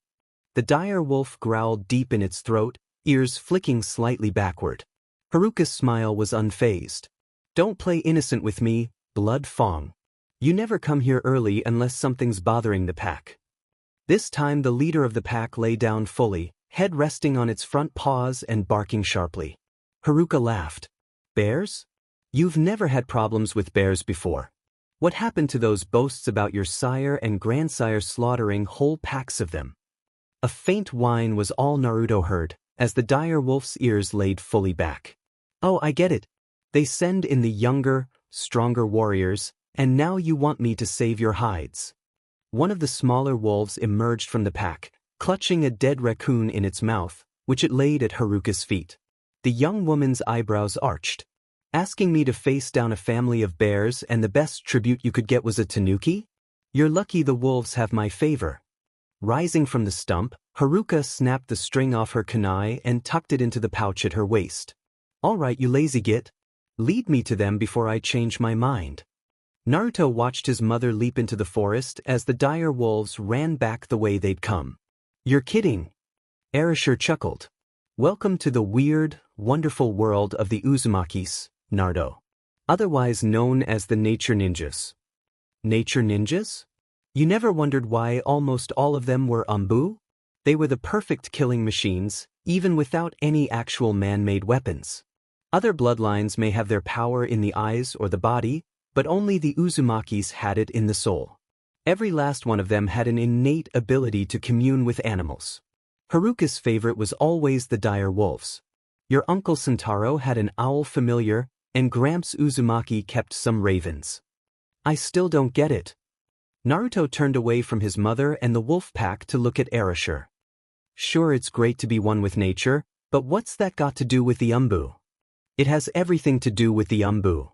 The dire wolf growled deep in its throat, ears flicking slightly backward. Haruka's smile was unfazed. Don't play innocent with me, Blood Fong. You never come here early unless something's bothering the pack. This time the leader of the pack lay down fully, head resting on its front paws and barking sharply. Haruka laughed. Bears? You've never had problems with bears before. What happened to those boasts about your sire and grandsire slaughtering whole packs of them? A faint whine was all Naruto heard, as the dire wolf's ears laid fully back. Oh, I get it. They send in the younger, stronger warriors, and now you want me to save your hides. One of the smaller wolves emerged from the pack, clutching a dead raccoon in its mouth, which it laid at Haruka's feet. The young woman's eyebrows arched. Asking me to face down a family of bears and the best tribute you could get was a tanuki? You're lucky the wolves have my favor. Rising from the stump, Haruka snapped the string off her kunai and tucked it into the pouch at her waist. All right, you lazy git. Lead me to them before I change my mind. Naruto watched his mother leap into the forest as the dire wolves ran back the way they'd come. You're kidding. Erasure chuckled. Welcome to the weird, wonderful world of the Uzumakis, Naruto. Otherwise known as the Nature Ninjas. Nature Ninjas? You never wondered why almost all of them were Umbu? They were the perfect killing machines, even without any actual man-made weapons. Other bloodlines may have their power in the eyes or the body, but only the Uzumakis had it in the soul. Every last one of them had an innate ability to commune with animals. Haruka's favorite was always the dire wolves. Your Uncle Sentaro had an owl familiar, and Gramps Uzumaki kept some ravens. I still don't get it. Naruto turned away from his mother and the wolf pack to look at Erasure. Sure, it's great to be one with nature, but what's that got to do with the Umbu? It has everything to do with the Umbu.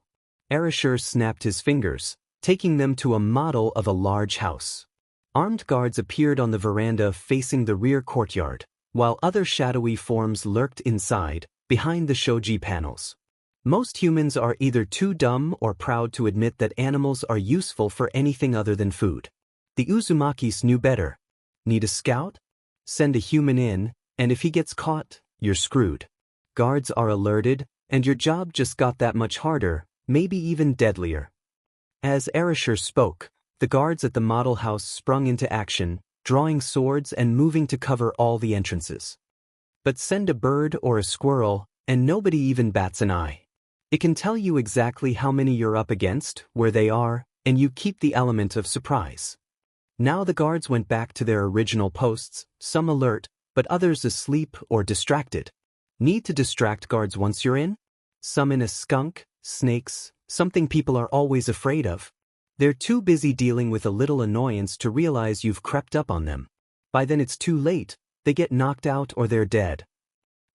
Erasure snapped his fingers, taking them to a model of a large house. Armed guards appeared on the veranda facing the rear courtyard, while other shadowy forms lurked inside, behind the shoji panels. Most humans are either too dumb or proud to admit that animals are useful for anything other than food. The Uzumakis knew better. Need a scout? Send a human in, and if he gets caught, you're screwed. Guards are alerted, and your job just got that much harder, maybe even deadlier. As Erasure spoke, the guards at the model house sprung into action, drawing swords and moving to cover all the entrances. But send a bird or a squirrel, and nobody even bats an eye. It can tell you exactly how many you're up against, where they are, and you keep the element of surprise. Now the guards went back to their original posts, some alert, but others asleep or distracted. Need to distract guards once you're in? Summon a skunk, snakes, something people are always afraid of. They're too busy dealing with a little annoyance to realize you've crept up on them. By then it's too late, they get knocked out or they're dead.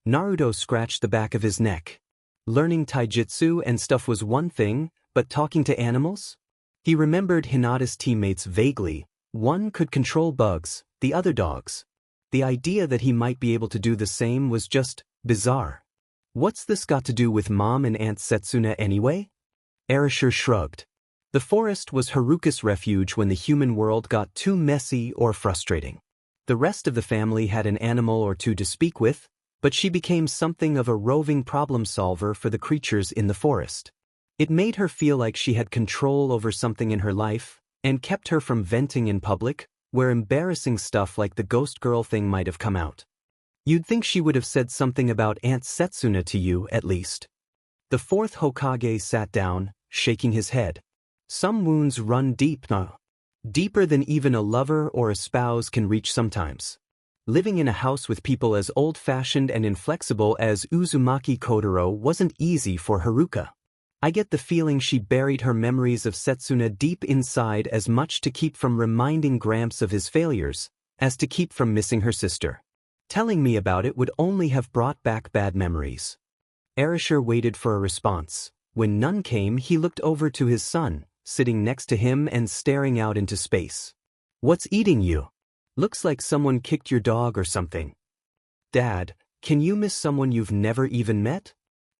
Naruto scratched the back of his neck. Learning taijutsu and stuff was one thing, but talking to animals? He remembered Hinata's teammates vaguely. One could control bugs, the other dogs. The idea that he might be able to do the same was just bizarre. What's this got to do with Mom and Aunt Setsuna anyway? Erasure shrugged. The forest was Haruka's refuge when the human world got too messy or frustrating. The rest of the family had an animal or two to speak with, but she became something of a roving problem solver for the creatures in the forest. It made her feel like she had control over something in her life, and kept her from venting in public, where embarrassing stuff like the ghost girl thing might have come out. You'd think she would have said something about Aunt Setsuna to you, at least. The fourth Hokage sat down, shaking his head. Some wounds run deep now. Deeper than even a lover or a spouse can reach sometimes. Living in a house with people as old-fashioned and inflexible as Uzumaki Kotaro wasn't easy for Haruka. I get the feeling she buried her memories of Setsuna deep inside as much to keep from reminding Gramps of his failures, as to keep from missing her sister. Telling me about it would only have brought back bad memories. Erasure waited for a response. When none came, he looked over to his son, sitting next to him and staring out into space. What's eating you? Looks like someone kicked your dog or something. Dad, can you miss someone you've never even met?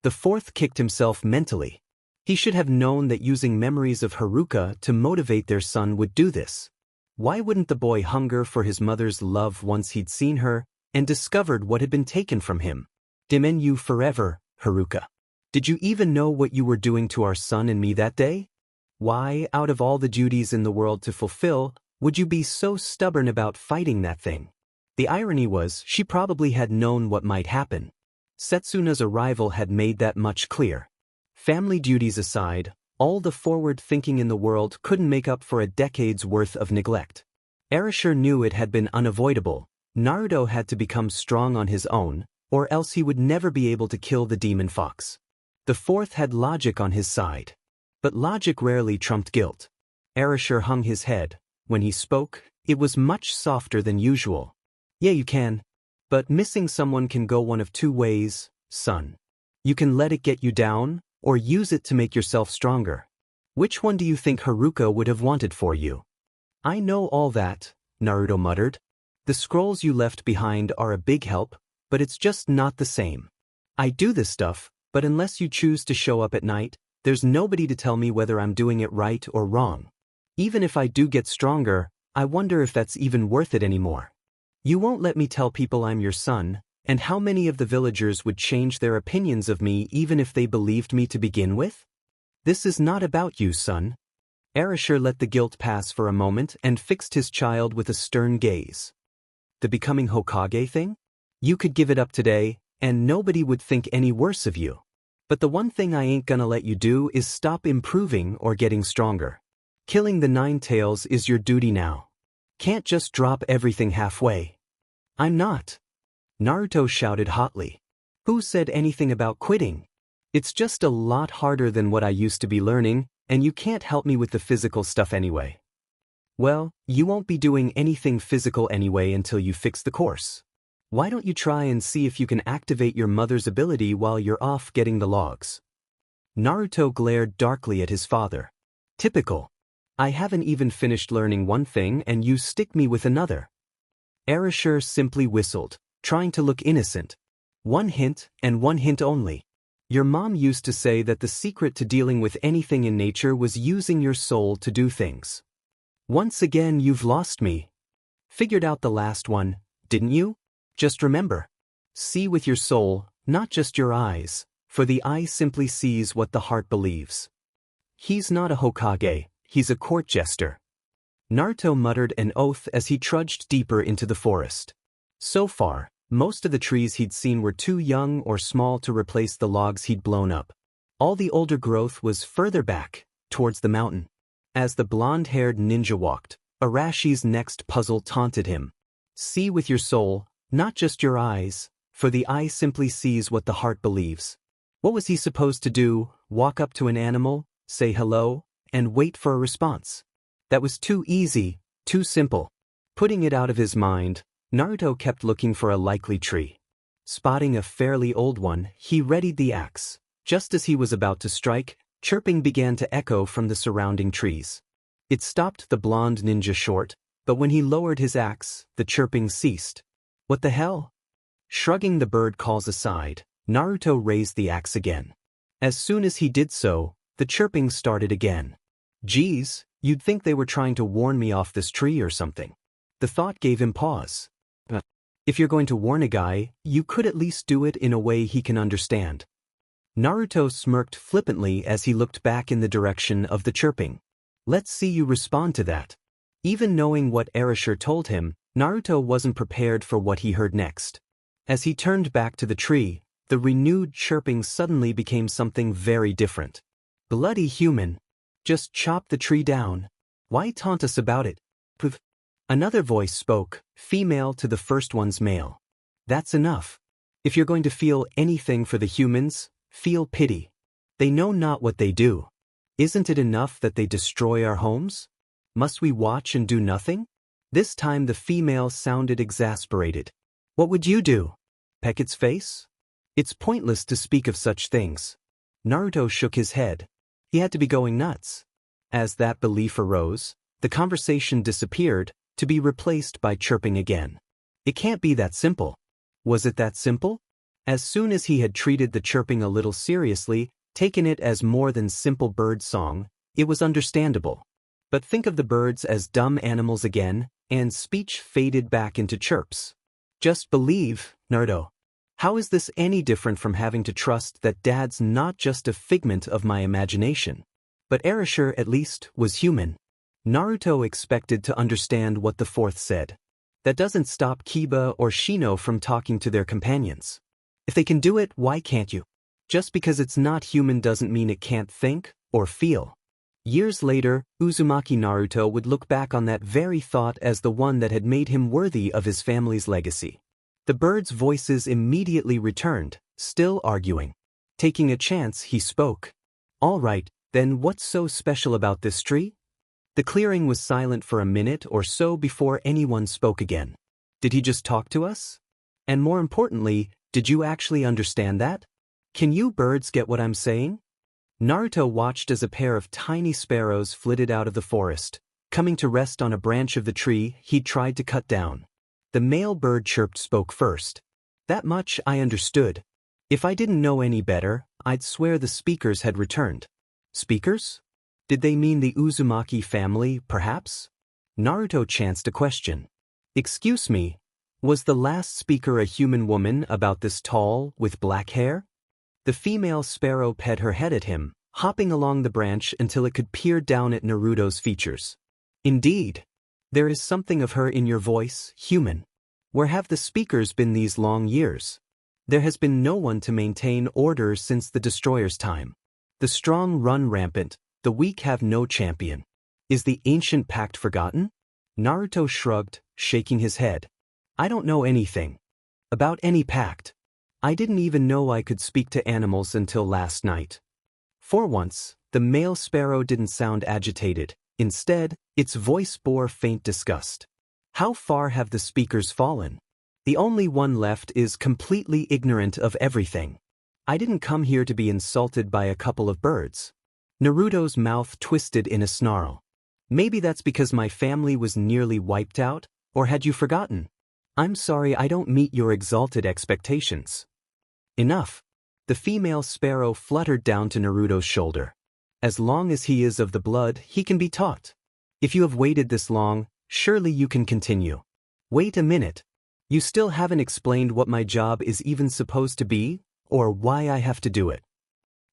The fourth kicked himself mentally. He should have known that using memories of Haruka to motivate their son would do this. Why wouldn't the boy hunger for his mother's love once he'd seen her and discovered what had been taken from him? Dimen you forever, Haruka. Did you even know what you were doing to our son and me that day? Why, out of all the duties in the world to fulfill, would you be so stubborn about fighting that thing? The irony was, she probably had known what might happen. Setsuna's arrival had made that much clear. Family duties aside, all the forward thinking in the world couldn't make up for a decade's worth of neglect. Erasure knew it had been unavoidable. Naruto had to become strong on his own, or else he would never be able to kill the demon fox. The fourth had logic on his side. But logic rarely trumped guilt. Erasure hung his head. When he spoke, it was much softer than usual. Yeah, you can. But missing someone can go one of two ways, son. You can let it get you down, or use it to make yourself stronger. Which one do you think Haruka would have wanted for you? I know all that, Naruto muttered. The scrolls you left behind are a big help, but it's just not the same. I do this stuff, but unless you choose to show up at night, there's nobody to tell me whether I'm doing it right or wrong. Even if I do get stronger, I wonder if that's even worth it anymore. You won't let me tell people I'm your son, and how many of the villagers would change their opinions of me even if they believed me to begin with? This is not about you, son. Erasure let the guilt pass for a moment and fixed his child with a stern gaze. The becoming Hokage thing? You could give it up today, and nobody would think any worse of you. But the one thing I ain't gonna let you do is stop improving or getting stronger. Killing the Nine Tails is your duty now. Can't just drop everything halfway. I'm not. Naruto shouted hotly. Who said anything about quitting? It's just a lot harder than what I used to be learning, and you can't help me with the physical stuff anyway. Well, you won't be doing anything physical anyway until you fix the course. Why don't you try and see if you can activate your mother's ability while you're off getting the logs? Naruto glared darkly at his father. Typical. I haven't even finished learning one thing and you stick me with another. Erasure simply whistled, trying to look innocent. One hint, and one hint only. Your mom used to say that the secret to dealing with anything in nature was using your soul to do things. Once again you've lost me. Figured out the last one, didn't you? Just remember. See with your soul, not just your eyes, for the eye simply sees what the heart believes. He's not a Hokage, he's a court jester. Naruto muttered an oath as he trudged deeper into the forest. So far, most of the trees he'd seen were too young or small to replace the logs he'd blown up. All the older growth was further back, towards the mountain. As the blonde-haired ninja walked, Arashi's next puzzle taunted him. See with your soul, not just your eyes, for the eye simply sees what the heart believes. What was he supposed to do, walk up to an animal, say hello, and wait for a response? That was too easy, too simple. Putting it out of his mind, Naruto kept looking for a likely tree. Spotting a fairly old one, he readied the axe. Just as he was about to strike, chirping began to echo from the surrounding trees. It stopped the blonde ninja short, but when he lowered his axe, the chirping ceased. What the hell? Shrugging the bird calls aside, Naruto raised the axe again. As soon as he did so, the chirping started again. Geez, you'd think they were trying to warn me off this tree or something. The thought gave him pause. If you're going to warn a guy, you could at least do it in a way he can understand. Naruto smirked flippantly as he looked back in the direction of the chirping. Let's see you respond to that. Even knowing what Erasure told him, Naruto wasn't prepared for what he heard next. As he turned back to the tree, the renewed chirping suddenly became something very different. Bloody human. Just chop the tree down. Why taunt us about it? Poof. Another voice spoke, female to the first one's male. That's enough. If you're going to feel anything for the humans, feel pity. They know not what they do. Isn't it enough that they destroy our homes? Must we watch and do nothing? This time the female sounded exasperated. What would you do? Peck its face? It's pointless to speak of such things. Naruto shook his head. He had to be going nuts. As that belief arose, the conversation disappeared, to be replaced by chirping again. It can't be that simple. Was it that simple? As soon as he had treated the chirping a little seriously, taken it as more than simple bird song, it was understandable. But think of the birds as dumb animals again, and speech faded back into chirps. Just believe, Naruto. How is this any different from having to trust that Dad's not just a figment of my imagination? But Erasure, at least, was human. Naruto expected to understand what the fourth said. That doesn't stop Kiba or Shino from talking to their companions. If they can do it, why can't you? Just because it's not human doesn't mean it can't think or feel. Years later, Uzumaki Naruto would look back on that very thought as the one that had made him worthy of his family's legacy. The birds' voices immediately returned, still arguing. Taking a chance, he spoke. All right, then what's so special about this tree? The clearing was silent for a minute or so before anyone spoke again. Did he just talk to us? And more importantly, did you actually understand that? Can you birds get what I'm saying? Naruto watched as a pair of tiny sparrows flitted out of the forest, coming to rest on a branch of the tree he'd tried to cut down. The male bird chirped spoke first. That much I understood. If I didn't know any better, I'd swear the speakers had returned. Speakers? Did they mean the Uzumaki family, perhaps? Naruto chanced a question. Excuse me, was the last speaker a human woman about this tall, with black hair? The female sparrow pet her head at him, hopping along the branch until it could peer down at Naruto's features. Indeed. There is something of her in your voice, human. Where have the speakers been these long years? There has been no one to maintain order since the destroyer's time. The strong run rampant, the weak have no champion. Is the ancient pact forgotten? Naruto shrugged, shaking his head. I don't know anything. About any pact. I didn't even know I could speak to animals until last night. For once, the male sparrow didn't sound agitated. Instead, its voice bore faint disgust. How far have the speakers fallen? The only one left is completely ignorant of everything. I didn't come here to be insulted by a couple of birds. Naruto's mouth twisted in a snarl. Maybe that's because my family was nearly wiped out, or had you forgotten? I'm sorry I don't meet your exalted expectations. Enough. The female sparrow fluttered down to Naruto's shoulder. As long as he is of the blood, he can be taught. If you have waited this long, surely you can continue. Wait a minute. You still haven't explained what my job is even supposed to be, or why I have to do it.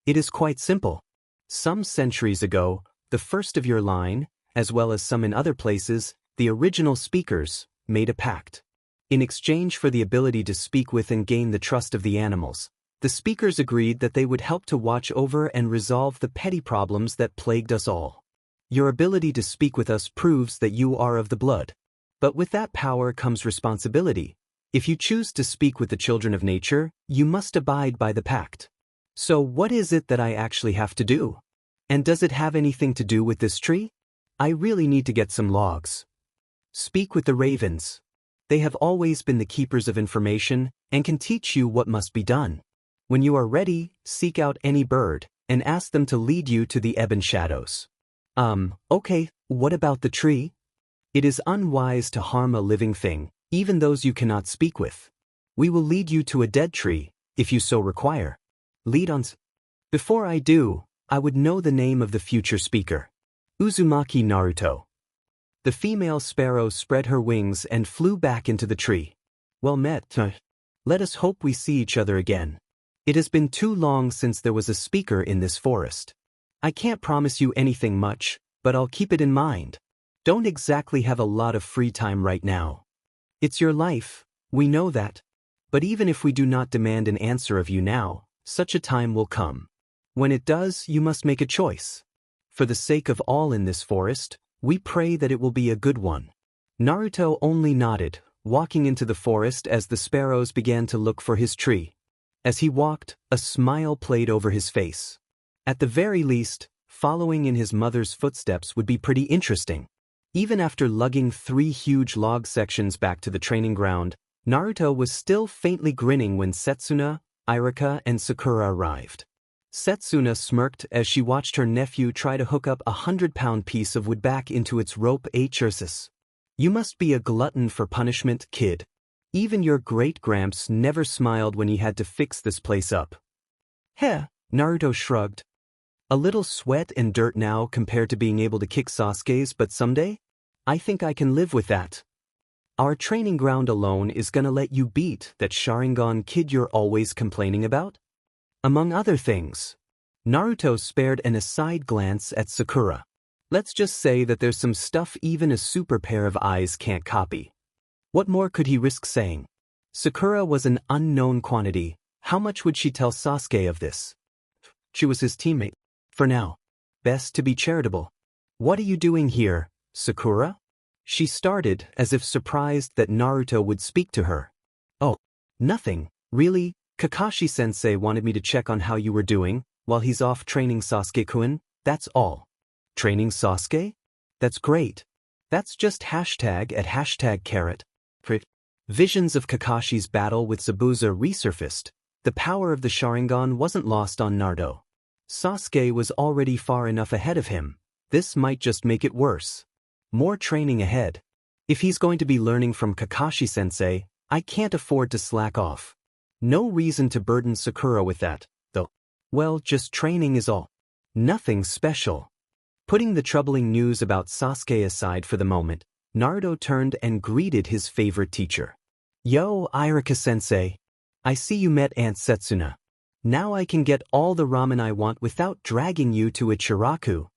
It is quite simple. Some centuries ago, the first of your line, as well as some in other places, the original speakers, made a pact. In exchange for the ability to speak with and gain the trust of the animals, the speakers agreed that they would help to watch over and resolve the petty problems that plagued us all. Your ability to speak with us proves that you are of the blood. But with that power comes responsibility. If you choose to speak with the children of nature, you must abide by the pact. So what is it that I actually have to do? And does it have anything to do with this tree? I really need to get some logs. Speak with the ravens. They have always been the keepers of information and can teach you what must be done. When you are ready, seek out any bird and ask them to lead you to the ebon shadows. Okay, what about the tree? It is unwise to harm a living thing, even those you cannot speak with. We will lead you to a dead tree, if you so require. Lead on. Before I do, I would know the name of the future speaker. Uzumaki Naruto. The female sparrow spread her wings and flew back into the tree. Well met. Let us hope we see each other again. It has been too long since there was a speaker in this forest. I can't promise you anything much, but I'll keep it in mind. Don't exactly have a lot of free time right now. It's your life, we know that. But even if we do not demand an answer of you now, such a time will come. When it does, you must make a choice. For the sake of all in this forest, we pray that it will be a good one. Naruto only nodded, walking into the forest as the sparrows began to look for his tree. As he walked, a smile played over his face. At the very least, following in his mother's footsteps would be pretty interesting. Even after lugging 3 huge log sections back to the training ground, Naruto was still faintly grinning when Setsuna, Iruka, and Sakura arrived. Setsuna smirked as she watched her nephew try to hook up a 100-pound piece of wood back into its rope Ursus. You must be a glutton for punishment, kid. Even your great-gramps never smiled when he had to fix this place up. Heh, Naruto shrugged. A little sweat and dirt now compared to being able to kick Sasuke's, but someday? I think I can live with that. Our training ground alone is gonna let you beat that Sharingan kid you're always complaining about? Among other things. Naruto spared an aside glance at Sakura. Let's just say that there's some stuff even a super pair of eyes can't copy. What more could he risk saying? Sakura was an unknown quantity. How much would she tell Sasuke of this? She was his teammate. For now. Best to be charitable. What are you doing here, Sakura? She started as if surprised that Naruto would speak to her. Oh, Nothing, really. Kakashi-sensei wanted me to check on how you were doing, while he's off training Sasuke-kun, that's all. Training Sasuke? That's great. That's just #@#carrot. Visions of Kakashi's battle with Zabuza resurfaced. The power of the Sharingan wasn't lost on Naruto. Sasuke was already far enough ahead of him. This might just make it worse. More training ahead. If he's going to be learning from Kakashi-sensei, I can't afford to slack off. No reason to burden Sakura with that, though. Well, just training is all. Nothing special. Putting the troubling news about Sasuke aside for the moment, Naruto turned and greeted his favorite teacher. Yo, Iruka-sensei. I see you met Aunt Setsuna. Now I can get all the ramen I want without dragging you to Ichiraku.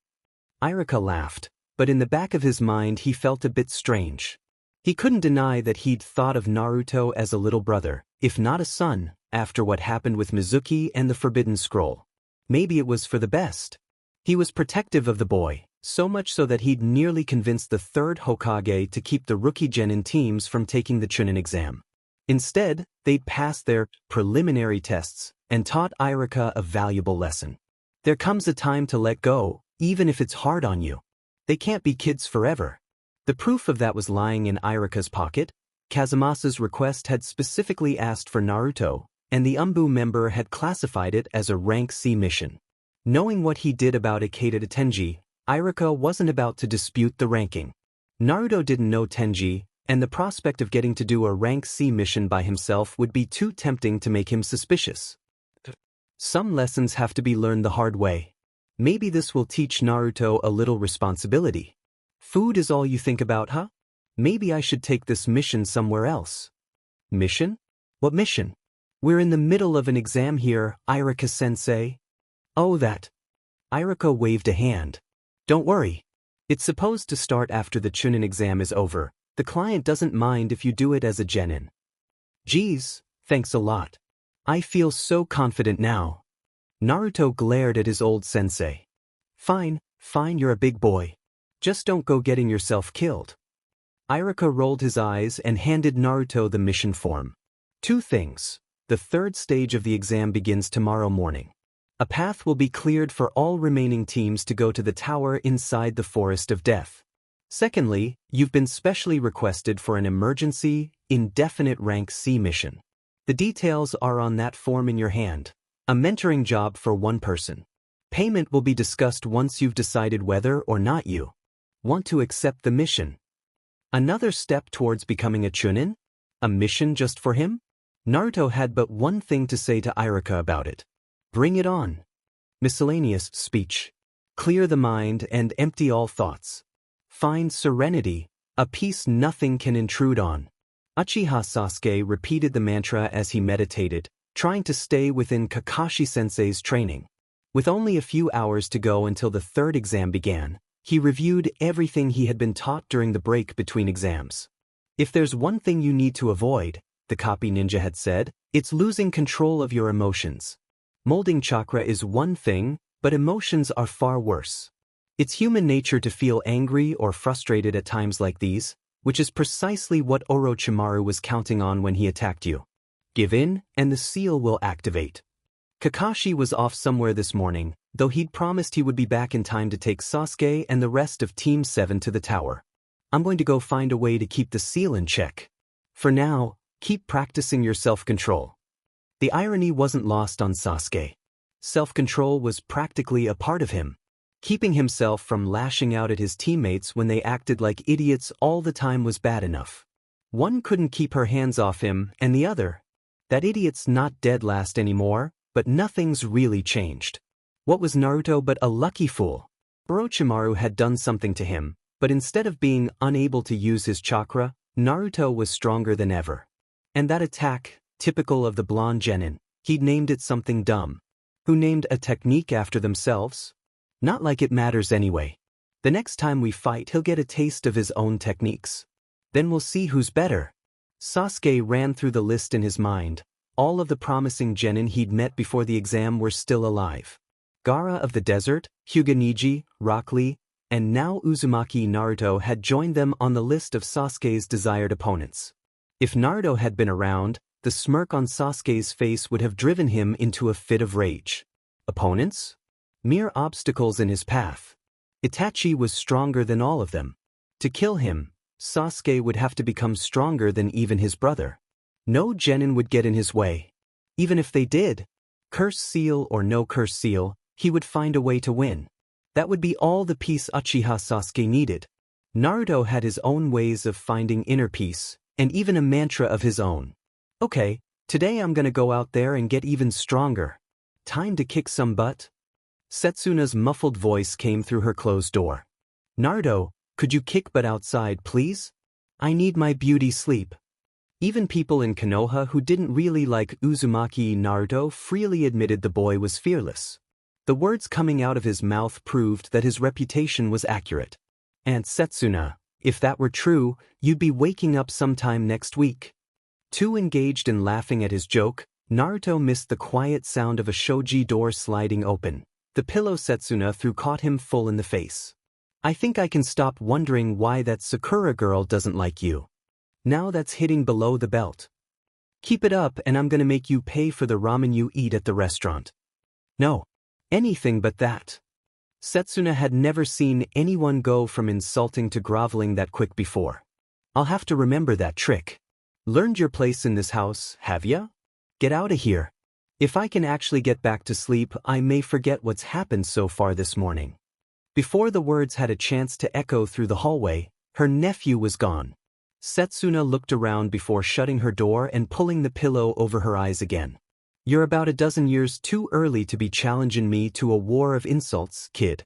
Iruka laughed, but in the back of his mind he felt a bit strange. He couldn't deny that he'd thought of Naruto as a little brother, if not a son, after what happened with Mizuki and the Forbidden Scroll. Maybe it was for the best. He was protective of the boy, so much so that he'd nearly convinced the third Hokage to keep the rookie genin teams from taking the Chunin exam. Instead, they'd passed their preliminary tests and taught Iruka a valuable lesson. There comes a time to let go, even if it's hard on you. They can't be kids forever. The proof of that was lying in Iruka's pocket. Kazumasa's request had specifically asked for Naruto, and the Umbu member had classified it as a rank C mission. Knowing what he did about Ikeda to Tenji, Iruka wasn't about to dispute the ranking. Naruto didn't know Tenji, and the prospect of getting to do a rank C mission by himself would be too tempting to make him suspicious. Some lessons have to be learned the hard way. Maybe this will teach Naruto a little responsibility. Food is all you think about, huh? Maybe I should take this mission somewhere else. Mission? What mission? We're in the middle of an exam here, Iruka-sensei. Oh, that. Iruka waved a hand. Don't worry. It's supposed to start after the Chunin exam is over. The client doesn't mind if you do it as a genin. Geez, thanks a lot. I feel so confident now. Naruto glared at his old sensei. Fine, you're a big boy. Just don't go getting yourself killed. Iruka rolled his eyes and handed Naruto the mission form. 2 things. The 3rd stage of the exam begins tomorrow morning. A path will be cleared for all remaining teams to go to the tower inside the Forest of Death. Secondly, you've been specially requested for an emergency, indefinite rank C mission. The details are on that form in your hand. A mentoring job for 1 person. Payment will be discussed once you've decided whether or not you want to accept the mission. Another step towards becoming a Chunin? A mission just for him? Naruto had but one thing to say to Iruka about it. Bring it on. Miscellaneous speech. Clear the mind and empty all thoughts. Find serenity, a peace nothing can intrude on. Uchiha Sasuke repeated the mantra as he meditated, trying to stay within Kakashi-sensei's training. With only a few hours to go until the 3rd exam began, he reviewed everything he had been taught during the break between exams. If there's one thing you need to avoid, the copy ninja had said, it's losing control of your emotions. Molding chakra is one thing, but emotions are far worse. It's human nature to feel angry or frustrated at times like these, which is precisely what Orochimaru was counting on when he attacked you. Give in, and the seal will activate. Kakashi was off somewhere this morning, though he'd promised he would be back in time to take Sasuke and the rest of Team 7 to the tower. I'm going to go find a way to keep the seal in check. For now, keep practicing your self-control. The irony wasn't lost on Sasuke. Self-control was practically a part of him. Keeping himself from lashing out at his teammates when they acted like idiots all the time was bad enough. One couldn't keep her hands off him, and the other. That idiot's not dead last anymore, but nothing's really changed. What was Naruto but a lucky fool? Orochimaru had done something to him, but instead of being unable to use his chakra, Naruto was stronger than ever. And that attack, typical of the blonde genin, he'd named it something dumb. Who named a technique after themselves? Not like it matters anyway. The next time we fight he'll get a taste of his own techniques. Then we'll see who's better. Sasuke ran through the list in his mind. All of the promising genin he'd met before the exam were still alive. Gaara of the Desert, Hyuga Neji, Rock Lee, and now Uzumaki Naruto had joined them on the list of Sasuke's desired opponents. If Naruto had been around, the the smirk on Sasuke's face would have driven him into a fit of rage. Opponents? Mere obstacles in his path. Itachi was stronger than all of them. To kill him, Sasuke would have to become stronger than even his brother. No genin would get in his way. Even if they did, curse seal or no curse seal, he would find a way to win. That would be all the peace Uchiha Sasuke needed. Naruto had his own ways of finding inner peace, and even a mantra of his own. Okay, today I'm gonna go out there and get even stronger. Time to kick some butt? Setsuna's muffled voice came through her closed door. Naruto, could you kick butt outside, please? I need my beauty sleep. Even people in Konoha who didn't really like Uzumaki Naruto freely admitted the boy was fearless. The words coming out of his mouth proved that his reputation was accurate. And Setsuna, if that were true, you'd be waking up sometime next week. Too engaged in laughing at his joke, Naruto missed the quiet sound of a shoji door sliding open. The pillow Setsuna threw caught him full in the face. I think I can stop wondering why that Sakura girl doesn't like you. Now that's hitting below the belt. Keep it up and I'm gonna make you pay for the ramen you eat at the restaurant. No. Anything but that. Setsuna had never seen anyone go from insulting to groveling that quick before. I'll have to remember that trick. Learned your place in this house, have ya? Get out of here. If I can actually get back to sleep, I may forget what's happened so far this morning. Before the words had a chance to echo through the hallway, her nephew was gone. Setsuna looked around before shutting her door and pulling the pillow over her eyes again. You're about a dozen years too early to be challenging me to a war of insults, kid.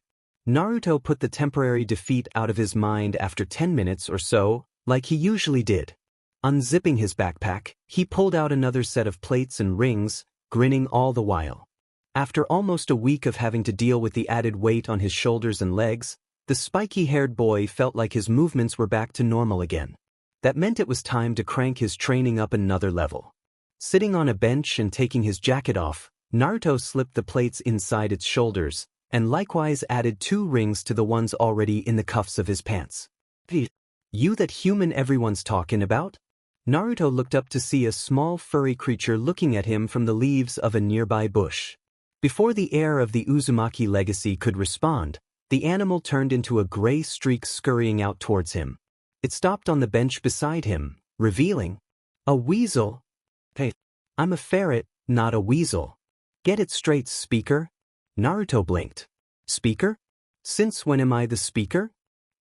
Naruto put the temporary defeat out of his mind after 10 minutes or so, like he usually did. Unzipping his backpack, he pulled out another set of plates and rings, grinning all the while. After almost a week of having to deal with the added weight on his shoulders and legs, the spiky-haired boy felt like his movements were back to normal again. That meant it was time to crank his training up another level. Sitting on a bench and taking his jacket off, Naruto slipped the plates inside its shoulders, and likewise added 2 rings to the ones already in the cuffs of his pants. You that human everyone's talking about? Naruto looked up to see a small furry creature looking at him from the leaves of a nearby bush. Before the heir of the Uzumaki legacy could respond, the animal turned into a gray streak scurrying out towards him. It stopped on the bench beside him, revealing a weasel. Hey, I'm a ferret, not a weasel. Get it straight, speaker. Naruto blinked. Speaker? Since when am I the speaker?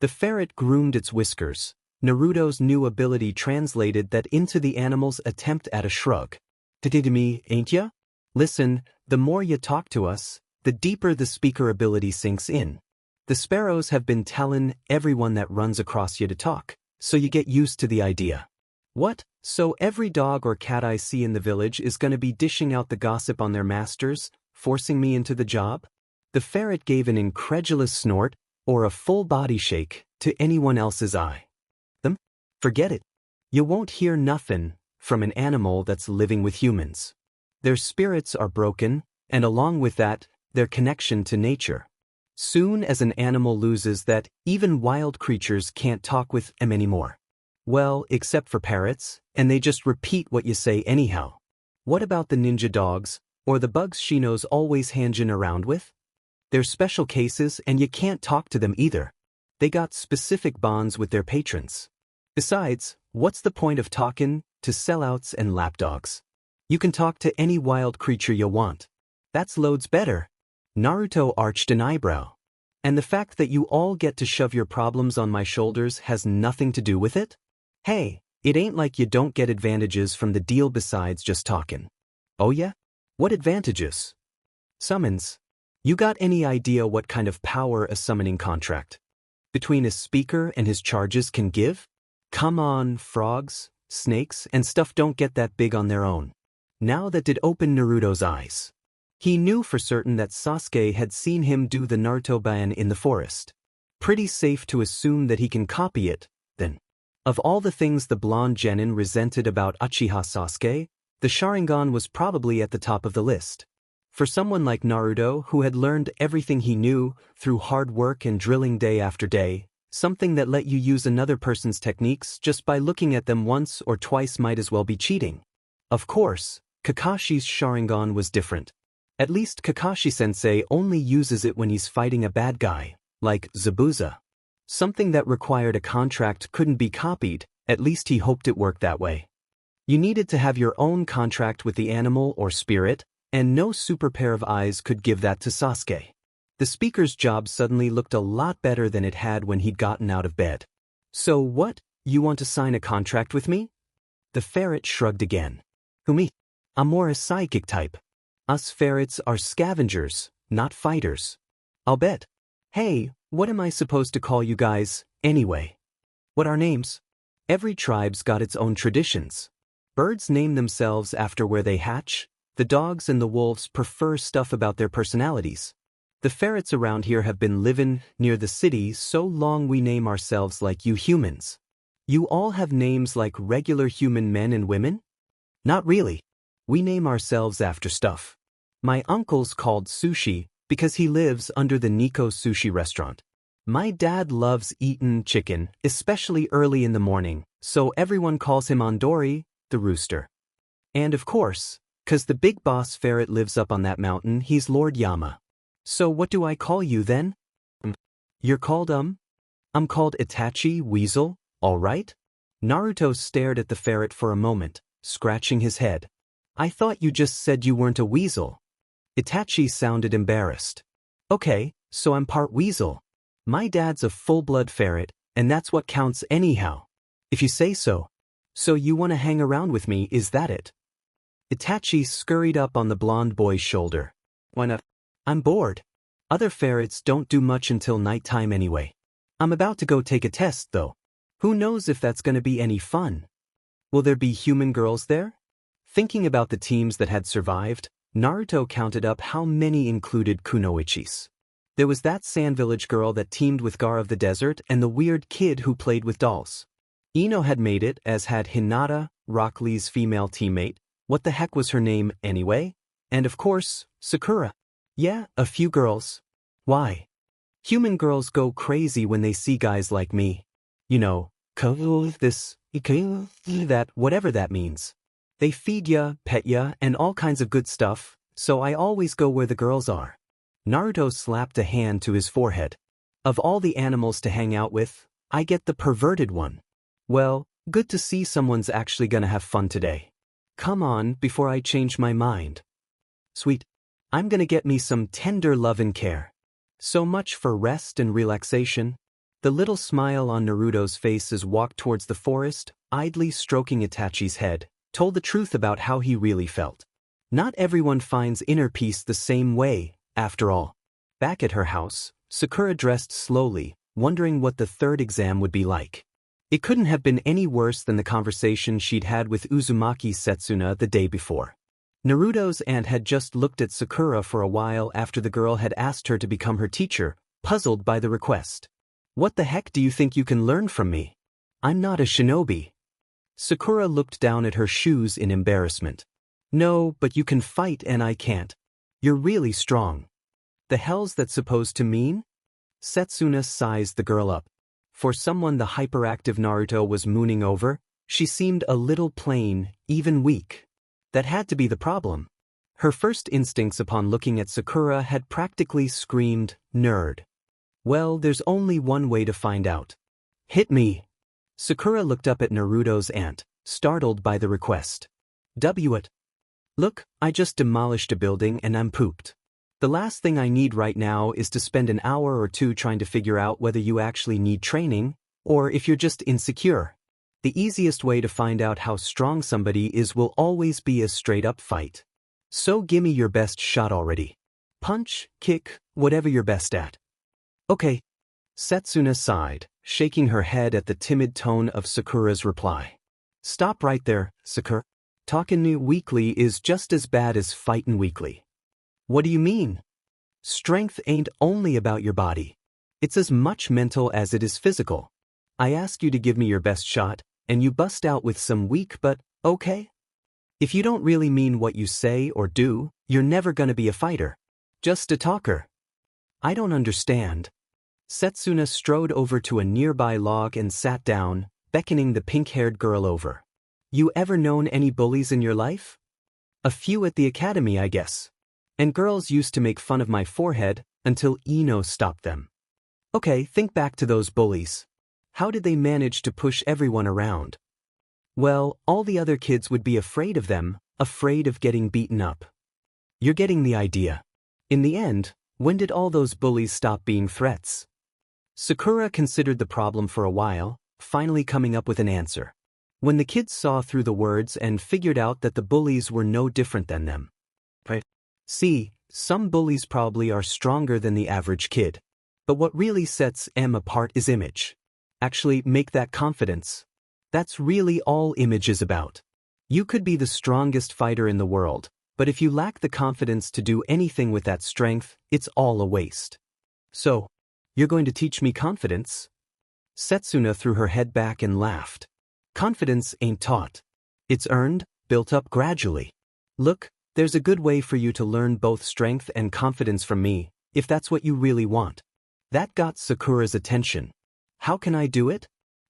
The ferret groomed its whiskers. Naruto's new ability translated that into the animal's attempt at a shrug. To me, ain't ya? Listen, the more you talk to us, the deeper the speaker ability sinks in. The sparrows have been telling everyone that runs across you to talk, so you get used to the idea. What? So every dog or cat I see in the village is gonna be dishing out the gossip on their masters, forcing me into the job? The ferret gave an incredulous snort, or a full body shake, to anyone else's eye. Them? Forget it. You won't hear nothing from an animal that's living with humans. Their spirits are broken, and along with that, their connection to nature. Soon as an animal loses that, even wild creatures can't talk with them anymore. Well, except for parrots, and they just repeat what you say anyhow. What about the ninja dogs, or the bugs Shino's always hanging around with? They're special cases and you can't talk to them either. They got specific bonds with their patrons. Besides, what's the point of talking to sellouts and lapdogs? You can talk to any wild creature you want. That's loads better. Naruto arched an eyebrow. And the fact that you all get to shove your problems on my shoulders has nothing to do with it? Hey, it ain't like you don't get advantages from the deal besides just talking. Oh yeah? What advantages? Summons. You got any idea what kind of power a summoning contract between a speaker and his charges can give? Come on, frogs, snakes, and stuff don't get that big on their own. Now that did open Naruto's eyes. He knew for certain that Sasuke had seen him do the Naruto ban in the forest. Pretty safe to assume that he can copy it, then. Of all the things the blonde genin resented about Uchiha Sasuke, the Sharingan was probably at the top of the list. For someone like Naruto who had learned everything he knew through hard work and drilling day after day, something that let you use another person's techniques just by looking at them once or twice might as well be cheating. Of course, Kakashi's Sharingan was different. At least Kakashi-sensei only uses it when he's fighting a bad guy, like Zabuza. Something that required a contract couldn't be copied, at least he hoped it worked that way. You needed to have your own contract with the animal or spirit, and no super pair of eyes could give that to Sasuke. The speaker's job suddenly looked a lot better than it had when he'd gotten out of bed. So what, you want to sign a contract with me? The ferret shrugged again. Who me? I'm more a psychic type. Us ferrets are scavengers, not fighters. I'll bet. Hey, what am I supposed to call you guys, anyway? What are names? Every tribe's got its own traditions. Birds name themselves after where they hatch. The dogs and the wolves prefer stuff about their personalities. The ferrets around here have been living near the city so long we name ourselves like you humans. You all have names like regular human men and women? Not really. We name ourselves after stuff. My uncle's called Sushi because he lives under the Nico Sushi restaurant. My dad loves eating chicken, especially early in the morning, so everyone calls him Andori, the rooster. And of course, 'cause the big boss ferret lives up on that mountain, he's Lord Yama. So what do I call you then? You're called I'm called Itachi Weasel, all right? Naruto stared at the ferret for a moment, scratching his head. I thought you just said you weren't a weasel. Itachi sounded embarrassed. Okay, so I'm part weasel. My dad's a full-blood ferret, and that's what counts anyhow. If you say so. So you want to hang around with me, is that it? Itachi scurried up on the blonde boy's shoulder. Why not? I'm bored. Other ferrets don't do much until nighttime anyway. I'm about to go take a test, though. Who knows if that's gonna be any fun? Will there be human girls there? Thinking about the teams that had survived, Naruto counted up how many included kunoichis. There was that Sand Village girl that teamed with Gar of the Desert and the weird kid who played with dolls. Ino had made it, as had Hinata, Rock Lee's female teammate. What the heck was her name, anyway? And of course, Sakura. Yeah, a few girls. Why? Human girls go crazy when they see guys like me. You know, this, that, whatever that means. They feed ya, pet ya, and all kinds of good stuff, so I always go where the girls are. Naruto slapped a hand to his forehead. Of all the animals to hang out with, I get the perverted one. Well, good to see someone's actually gonna have fun today. Come on, before I change my mind. Sweet. I'm gonna get me some tender love and care. So much for rest and relaxation. The little smile on Naruto's face as walked towards the forest, idly stroking Itachi's head, told the truth about how he really felt. Not everyone finds inner peace the same way, after all. Back at her house, Sakura dressed slowly, wondering what the third exam would be like. It couldn't have been any worse than the conversation she'd had with Uzumaki Setsuna the day before. Naruto's aunt had just looked at Sakura for a while after the girl had asked her to become her teacher, puzzled by the request. What the heck do you think you can learn from me? I'm not a shinobi. Sakura looked down at her shoes in embarrassment. No, but you can fight and I can't. You're really strong. The hell's that supposed to mean? Setsuna sized the girl up. For someone the hyperactive Naruto was mooning over, she seemed a little plain, even weak. That had to be the problem. Her first instincts upon looking at Sakura had practically screamed, nerd. Well, there's only one way to find out. Hit me. Sakura looked up at Naruto's aunt, startled by the request. It. Look, I just demolished a building and I'm pooped. The last thing I need right now is to spend an hour or two trying to figure out whether you actually need training, or if you're just insecure. The easiest way to find out how strong somebody is will always be a straight-up fight. So gimme your best shot already. Punch, kick, whatever you're best at. Okay. Setsuna sighed, shaking her head at the timid tone of Sakura's reply. Stop right there, Sakura. Talkin' weakly is just as bad as fightin' weakly. What do you mean? Strength ain't only about your body. It's as much mental as it is physical. I ask you to give me your best shot, and you bust out with some weak but okay? If you don't really mean what you say or do, you're never gonna be a fighter. Just a talker. I don't understand. Setsuna strode over to a nearby log and sat down, beckoning the pink-haired girl over. You ever known any bullies in your life? A few at the academy, I guess. And girls used to make fun of my forehead until Ino stopped them. Okay, think back to those bullies. How did they manage to push everyone around? Well, all the other kids would be afraid of them, afraid of getting beaten up. You're getting the idea. In the end, when did all those bullies stop being threats? Sakura considered the problem for a while, finally coming up with an answer. When the kids saw through the words and figured out that the bullies were no different than them. Right? See, some bullies probably are stronger than the average kid. But what really sets them apart is image. Actually, make that confidence. That's really all image is about. You could be the strongest fighter in the world, but if you lack the confidence to do anything with that strength, it's all a waste. So, you're going to teach me confidence? Setsuna threw her head back and laughed. Confidence ain't taught. It's earned, built up gradually. Look, there's a good way for you to learn both strength and confidence from me, if that's what you really want. That got Sakura's attention. How can I do it?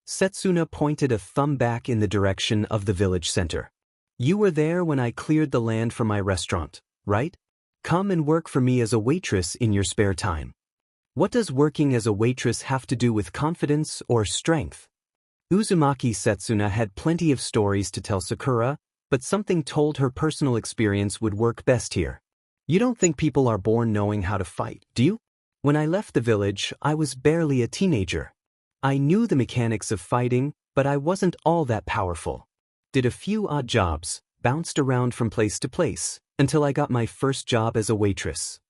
Setsuna pointed a thumb back in the direction of the village center. You were there when I cleared the land for my restaurant, right? Come and work for me as a waitress in your spare time. What does working as a waitress have to do with confidence or strength? Uzumaki Setsuna had plenty of stories to tell Sakura, but something told her personal experience would work best here. You don't think people are born knowing how to fight, do you? When I left the village, I was barely a teenager. I knew the mechanics of fighting, but I wasn't all that powerful. Did a few odd jobs, bounced around from place to place, until I got my first job as a waitress.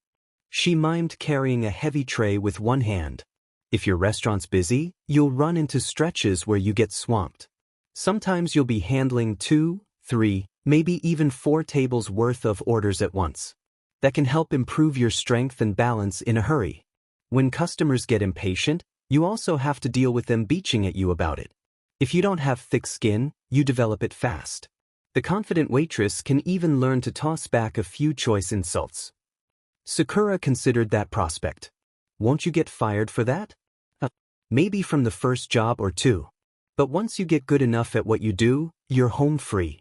She mimed carrying a heavy tray with one hand. If your restaurant's busy, you'll run into stretches where you get swamped. Sometimes you'll be handling 2, 3, maybe even 4 tables worth of orders at once. That can help improve your strength and balance in a hurry. When customers get impatient, you also have to deal with them beaching at you about it. If you don't have thick skin, you develop it fast. The confident waitress can even learn to toss back a few choice insults. Sakura considered that prospect. Won't you get fired for that? Maybe from the first job or two. But once you get good enough at what you do, you're home free.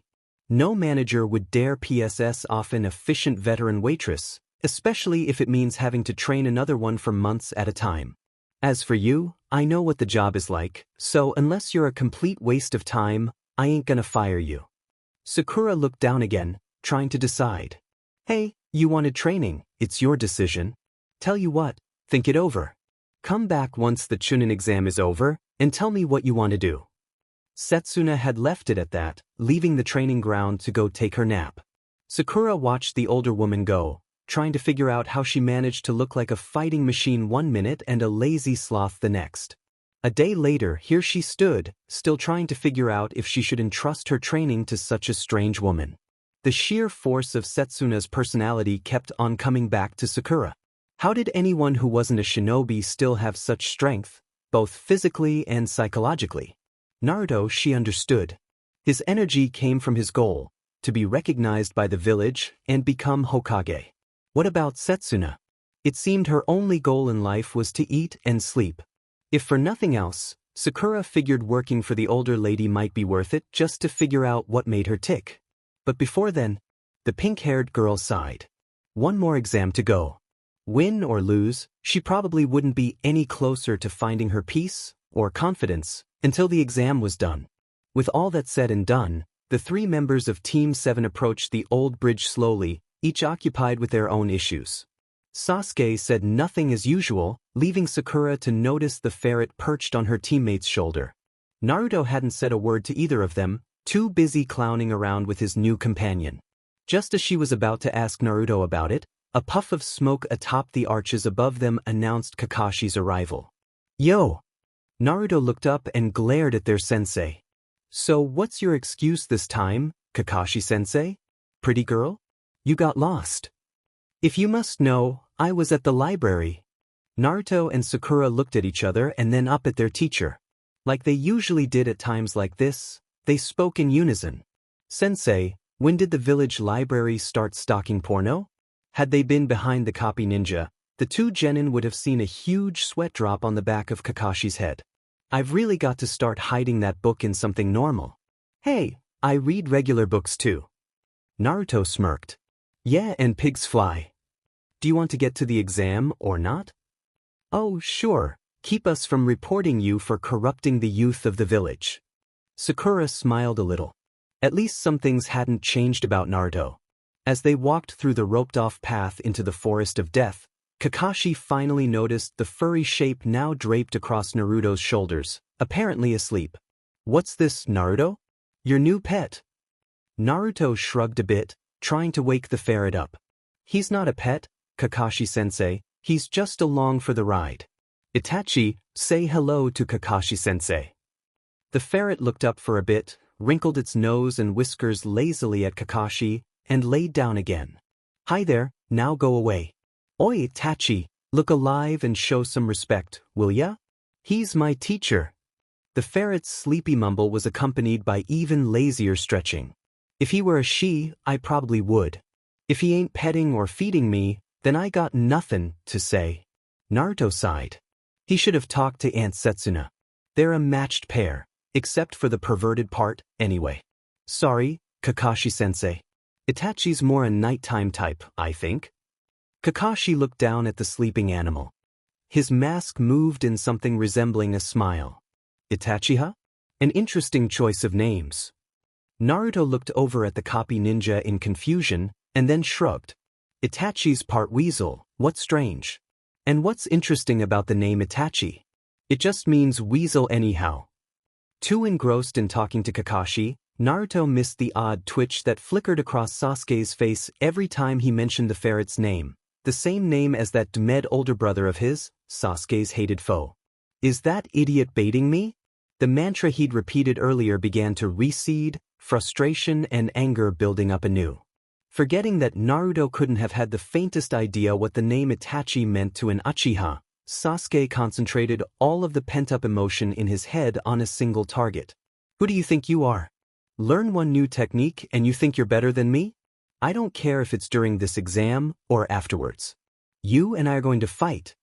No manager would dare PSS off an efficient veteran waitress, especially if it means having to train another one for months at a time. As for you, I know what the job is like, so unless you're a complete waste of time, I ain't gonna fire you. Sakura looked down again, trying to decide. Hey, you wanted training, it's your decision. Tell you what, think it over. Come back once the Chunin exam is over, and tell me what you want to do. Setsuna had left it at that, leaving the training ground to go take her nap. Sakura watched the older woman go, trying to figure out how she managed to look like a fighting machine 1 minute and a lazy sloth the next. A day later, here she stood, still trying to figure out if she should entrust her training to such a strange woman. The sheer force of Setsuna's personality kept on coming back to Sakura. How did anyone who wasn't a shinobi still have such strength, both physically and psychologically? Naruto, she understood. His energy came from his goal, to be recognized by the village and become Hokage. What about Setsuna? It seemed her only goal in life was to eat and sleep. If for nothing else, Sakura figured working for the older lady might be worth it just to figure out what made her tick. But before then, the pink-haired girl sighed. One more exam to go. Win or lose, she probably wouldn't be any closer to finding her peace or confidence until the exam was done. With all that said and done, the 3 members of Team 7 approached the old bridge slowly, each occupied with their own issues. Sasuke said nothing as usual, leaving Sakura to notice the ferret perched on her teammate's shoulder. Naruto hadn't said a word to either of them, too busy clowning around with his new companion. Just as she was about to ask Naruto about it, a puff of smoke atop the arches above them announced Kakashi's arrival. Yo! Naruto looked up and glared at their sensei. So what's your excuse this time, Kakashi-sensei? Pretty girl? You got lost. If you must know, I was at the library. Naruto and Sakura looked at each other and then up at their teacher. Like they usually did at times like this, they spoke in unison. Sensei, when did the village library start stocking porno? Had they been behind the copy ninja, the 2 genin would have seen a huge sweat drop on the back of Kakashi's head. I've really got to start hiding that book in something normal. Hey, I read regular books too. Naruto smirked. Yeah, and pigs fly. Do you want to get to the exam or not? Oh, sure. Keep us from reporting you for corrupting the youth of the village. Sakura smiled a little. At least some things hadn't changed about Naruto. As they walked through the roped-off path into the forest of death, Kakashi finally noticed the furry shape now draped across Naruto's shoulders, apparently asleep. What's this, Naruto? Your new pet? Naruto shrugged a bit, trying to wake the ferret up. He's not a pet, Kakashi-sensei, he's just along for the ride. Itachi, say hello to Kakashi-sensei. The ferret looked up for a bit, wrinkled its nose and whiskers lazily at Kakashi, and laid down again. Hi there, now go away. Oi, Itachi, look alive and show some respect, will ya? He's my teacher. The ferret's sleepy mumble was accompanied by even lazier stretching. If he were a she, I probably would. If he ain't petting or feeding me, then I got nothing to say. Naruto sighed. He should have talked to Aunt Setsuna. They're a matched pair, except for the perverted part, anyway. Sorry, Kakashi-sensei. Itachi's more a nighttime type, I think. Kakashi looked down at the sleeping animal. His mask moved in something resembling a smile. Itachi-ha? An interesting choice of names. Naruto looked over at the copy ninja in confusion, and then shrugged. Itachi's part weasel, what's strange? And what's interesting about the name Itachi? It just means weasel anyhow. Too engrossed in talking to Kakashi, Naruto missed the odd twitch that flickered across Sasuke's face every time he mentioned the ferret's name, the same name as that dead older brother of his, Sasuke's hated foe. Is that idiot baiting me? The mantra he'd repeated earlier began to recede, frustration and anger building up anew. Forgetting that Naruto couldn't have had the faintest idea what the name Itachi meant to an Uchiha, Sasuke concentrated all of the pent-up emotion in his head on a single target. Who do you think you are? Learn one new technique and you think you're better than me? I don't care if it's during this exam or afterwards. You and I are going to fight.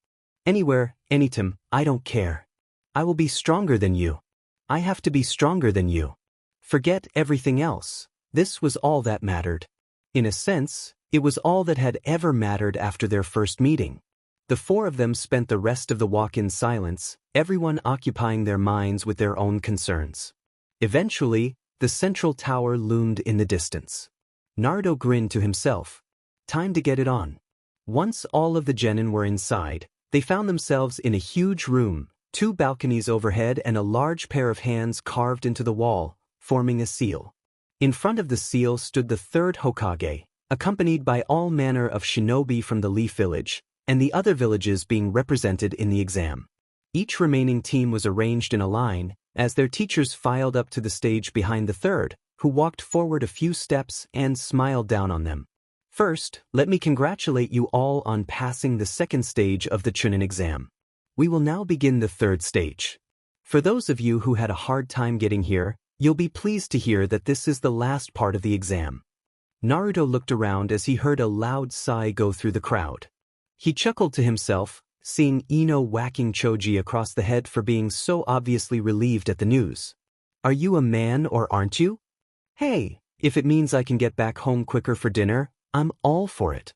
Anywhere, anytime, I don't care. I will be stronger than you. I have to be stronger than you. Forget everything else. This was all that mattered. In a sense, it was all that had ever mattered after their first meeting. The four of them spent the rest of the walk in silence, everyone occupying their minds with their own concerns. Eventually, the central tower loomed in the distance. Naruto grinned to himself. Time to get it on. Once all of the genin were inside, they found themselves in a huge room, 2 balconies overhead and a large pair of hands carved into the wall, forming a seal. In front of the seal stood the 3rd Hokage, accompanied by all manner of shinobi from the Leaf Village, and the other villages being represented in the exam. Each remaining team was arranged in a line, as their teachers filed up to the stage behind the 3rd, who walked forward a few steps and smiled down on them. First, let me congratulate you all on passing the 2nd stage of the Chunin exam. We will now begin the 3rd stage. For those of you who had a hard time getting here, you'll be pleased to hear that this is the last part of the exam. Naruto looked around as he heard a loud sigh go through the crowd. He chuckled to himself, seeing Ino whacking Choji across the head for being so obviously relieved at the news. Are you a man or aren't you? Hey, if it means I can get back home quicker for dinner, I'm all for it.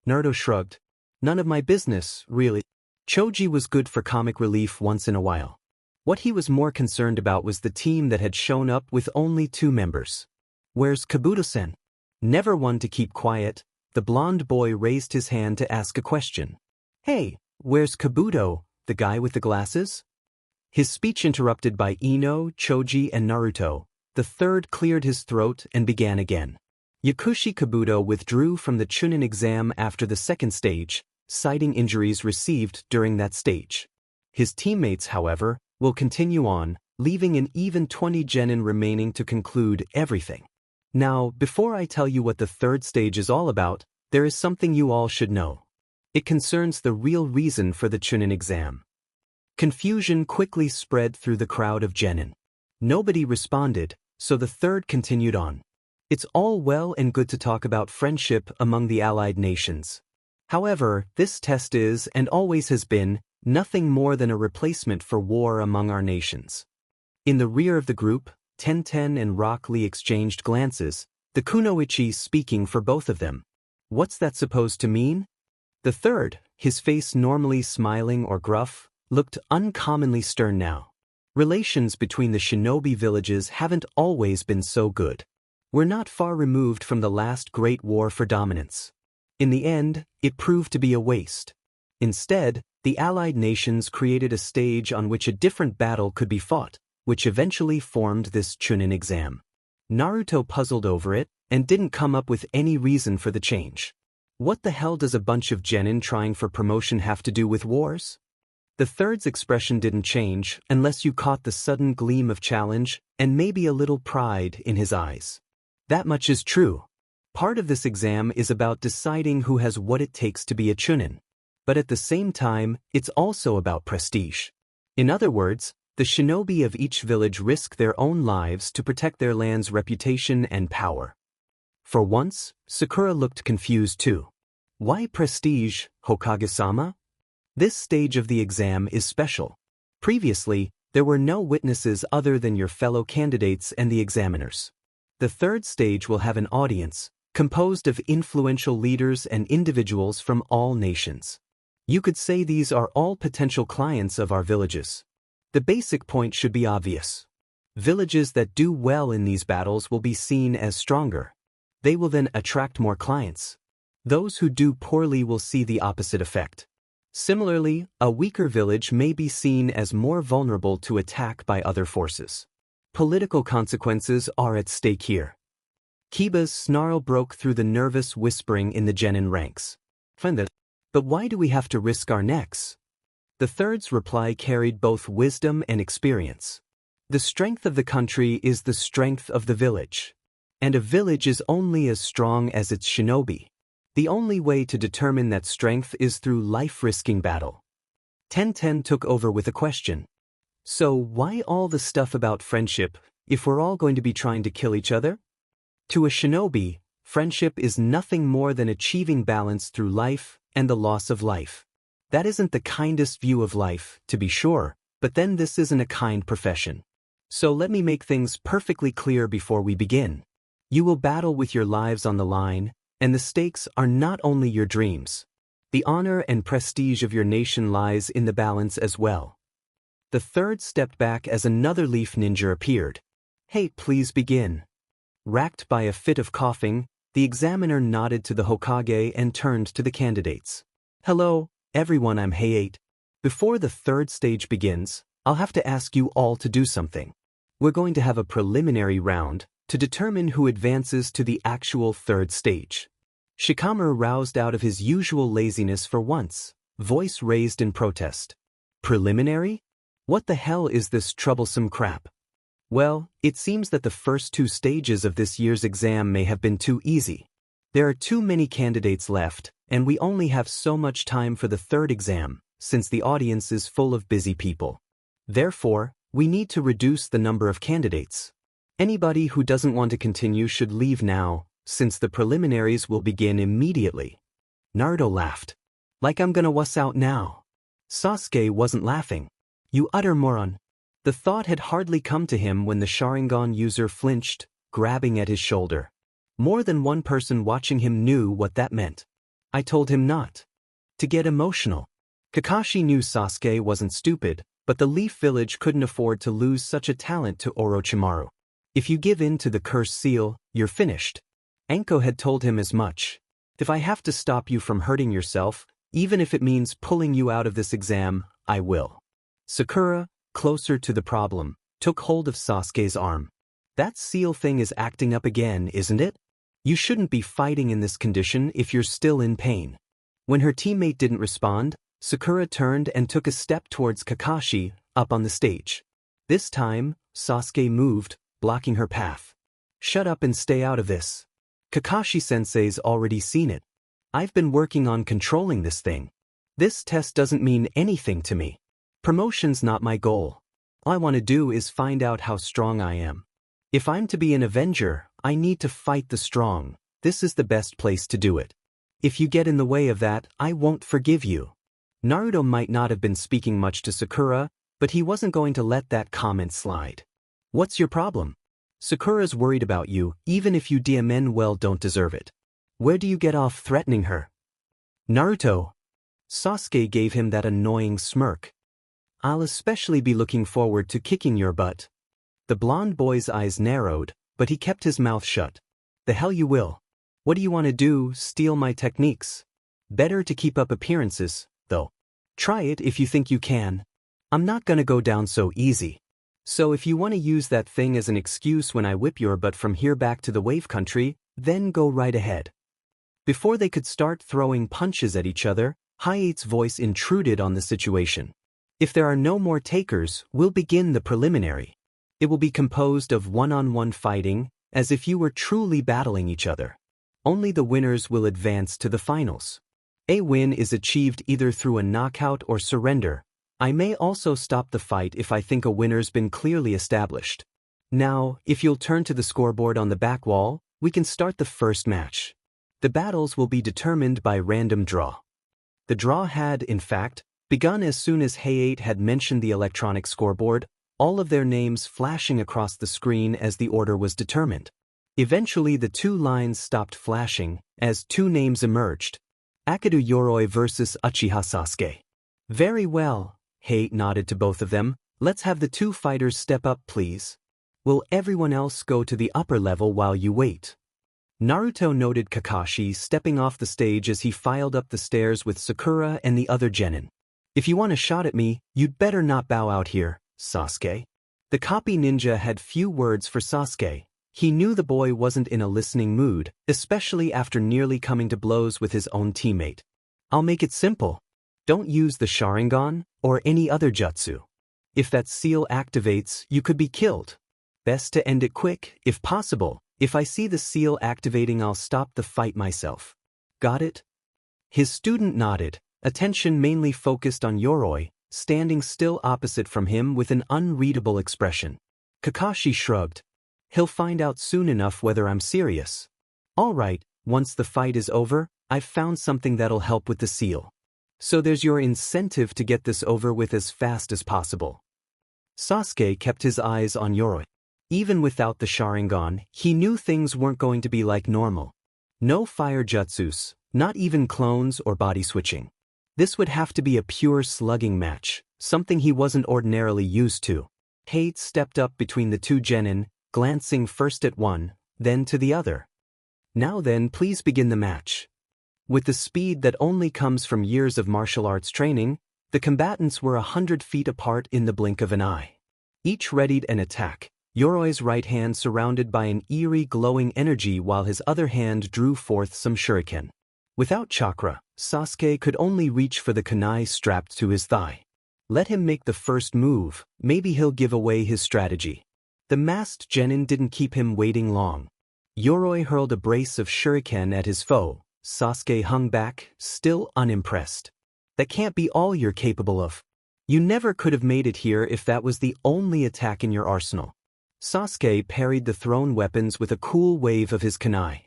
Naruto shrugged. None of my business, really. Choji was good for comic relief once in a while. What he was more concerned about was the team that had shown up with only 2 members. Where's Kabuto-sen? Never one to keep quiet, the blonde boy raised his hand to ask a question. Hey, where's Kabuto, the guy with the glasses? His speech interrupted by Ino, Choji, and Naruto, the 3rd cleared his throat and began again. Yakushi Kabuto withdrew from the Chunin exam after the 2nd stage, citing injuries received during that stage. His teammates, however, will continue on, leaving an even 20 genin remaining to conclude everything. Now, before I tell you what the 3rd stage is all about, there is something you all should know. It concerns the real reason for the Chunin exam. Confusion quickly spread through the crowd of genin. Nobody responded, so the 3rd continued on. It's all well and good to talk about friendship among the allied nations. However, this test is, and always has been, nothing more than a replacement for war among our nations. In the rear of the group, Tenten and Rock Lee exchanged glances, the kunoichi speaking for both of them. What's that supposed to mean? The third, his face normally smiling or gruff, looked uncommonly stern now. Relations between the shinobi villages haven't always been so good. We're not far removed from the last great war for dominance. In the end, it proved to be a waste. Instead, the allied nations created a stage on which a different battle could be fought, which eventually formed this Chunin exam. Naruto puzzled over it and didn't come up with any reason for the change. What the hell does a bunch of genin trying for promotion have to do with wars? The third's expression didn't change unless you caught the sudden gleam of challenge and maybe a little pride in his eyes. That much is true. Part of this exam is about deciding who has what it takes to be a Chunin. But at the same time, it's also about prestige. In other words, the shinobi of each village risk their own lives to protect their land's reputation and power. For once, Sakura looked confused too. Why prestige, Hokage-sama? This stage of the exam is special. Previously, there were no witnesses other than your fellow candidates and the examiners. The third stage will have an audience, composed of influential leaders and individuals from all nations. You could say these are all potential clients of our villages. The basic point should be obvious. Villages that do well in these battles will be seen as stronger. They will then attract more clients. Those who do poorly will see the opposite effect. Similarly, a weaker village may be seen as more vulnerable to attack by other forces. Political consequences are at stake here. Kiba's snarl broke through the nervous whispering in the genin ranks. But why do we have to risk our necks? The third's reply carried both wisdom and experience. The strength of the country is the strength of the village. And a village is only as strong as its shinobi. The only way to determine that strength is through life-risking battle. Tenten took over with a question. So why all the stuff about friendship, if we're all going to be trying to kill each other? To a shinobi, friendship is nothing more than achieving balance through life and the loss of life. That isn't the kindest view of life, to be sure, but then this isn't a kind profession. So let me make things perfectly clear before we begin. You will battle with your lives on the line, and the stakes are not only your dreams. The honor and prestige of your nation lies in the balance as well. The third stepped back as another leaf ninja appeared. Hey, please begin. Racked by a fit of coughing, the examiner nodded to the Hokage and turned to the candidates. Hello, everyone, I'm Hayate. Before the third stage begins, I'll have to ask you all to do something. We're going to have a preliminary round to determine who advances to the actual third stage. Shikamaru roused out of his usual laziness for once, voice raised in protest. Preliminary? What the hell is this troublesome crap? Well, it seems that the first two stages of this year's exam may have been too easy. There are too many candidates left, and we only have so much time for the third exam, since the audience is full of busy people. Therefore, we need to reduce the number of candidates. Anybody who doesn't want to continue should leave now, since the preliminaries will begin immediately. Naruto laughed. Like I'm gonna wuss out now. Sasuke wasn't laughing. You utter moron. The thought had hardly come to him when the Sharingan user flinched, grabbing at his shoulder. More than one person watching him knew what that meant. I told him not to get emotional. Kakashi knew Sasuke wasn't stupid, but the Leaf Village couldn't afford to lose such a talent to Orochimaru. If you give in to the cursed seal, you're finished. Anko had told him as much. If I have to stop you from hurting yourself, even if it means pulling you out of this exam, I will. Sakura, closer to the problem, took hold of Sasuke's arm. That seal thing is acting up again, isn't it? You shouldn't be fighting in this condition if you're still in pain. When her teammate didn't respond, Sakura turned and took a step towards Kakashi, up on the stage. This time, Sasuke moved, blocking her path. Shut up and stay out of this. Kakashi-sensei's already seen it. I've been working on controlling this thing. This test doesn't mean anything to me. Promotion's not my goal. All I want to do is find out how strong I am. If I'm to be an Avenger, I need to fight the strong. This is the best place to do it. If you get in the way of that, I won't forgive you. Naruto might not have been speaking much to Sakura, but he wasn't going to let that comment slide. What's your problem? Sakura's worried about you, even if you well don't deserve it. Where do you get off threatening her? Naruto. Sasuke gave him that annoying smirk. I'll especially be looking forward to kicking your butt. The blonde boy's eyes narrowed, but he kept his mouth shut. The hell you will. What do you want to do, steal my techniques? Better to keep up appearances, though. Try it if you think you can. I'm not gonna go down so easy. So if you want to use that thing as an excuse when I whip your butt from here back to the wave country, then go right ahead. Before they could start throwing punches at each other, Hi-8's voice intruded on the situation. If there are no more takers, we'll begin the preliminary. It will be composed of one-on-one fighting, as if you were truly battling each other. Only the winners will advance to the finals. A win is achieved either through a knockout or surrender. I may also stop the fight if I think a winner's been clearly established. Now, if you'll turn to the scoreboard on the back wall, we can start the first match. The battles will be determined by random draw. The draw had, in fact, begun as soon as Hi-8 had mentioned the electronic scoreboard, all of their names flashing across the screen as the order was determined. Eventually the two lines stopped flashing, as two names emerged. Akadu Yoroi versus Uchiha Sasuke. Very well. Hi-8 nodded to both of them. Let's have the two fighters step up, please. Will everyone else go to the upper level while you wait? Naruto noted Kakashi stepping off the stage as he filed up the stairs with Sakura and the other genin. If you want a shot at me, you'd better not bow out here, Sasuke. The copy ninja had few words for Sasuke. He knew the boy wasn't in a listening mood, especially after nearly coming to blows with his own teammate. I'll make it simple. Don't use the Sharingan, or any other jutsu. If that seal activates, you could be killed. Best to end it quick, if possible. If I see the seal activating, I'll stop the fight myself. Got it? His student nodded, attention mainly focused on Yoroi, standing still opposite from him with an unreadable expression. Kakashi shrugged. He'll find out soon enough whether I'm serious. All right, once the fight is over, I've found something that'll help with the seal. So there's your incentive to get this over with as fast as possible. Sasuke kept his eyes on Yoroi. Even without the Sharingan, he knew things weren't going to be like normal. No fire jutsus, not even clones or body switching. This would have to be a pure slugging match, something he wasn't ordinarily used to. Hi-8 stepped up between the two genin, glancing first at one, then to the other. Now then, please begin the match. With the speed that only comes from years of martial arts training, the combatants were 100 feet apart in the blink of an eye. Each readied an attack, Yoroi's right hand surrounded by an eerie glowing energy while his other hand drew forth some shuriken. Without chakra, Sasuke could only reach for the kunai strapped to his thigh. Let him make the first move, maybe he'll give away his strategy. The masked genin didn't keep him waiting long. Yoroi hurled a brace of shuriken at his foe. Sasuke hung back, still unimpressed. That can't be all you're capable of. You never could have made it here if that was the only attack in your arsenal. Sasuke parried the thrown weapons with a cool wave of his kunai.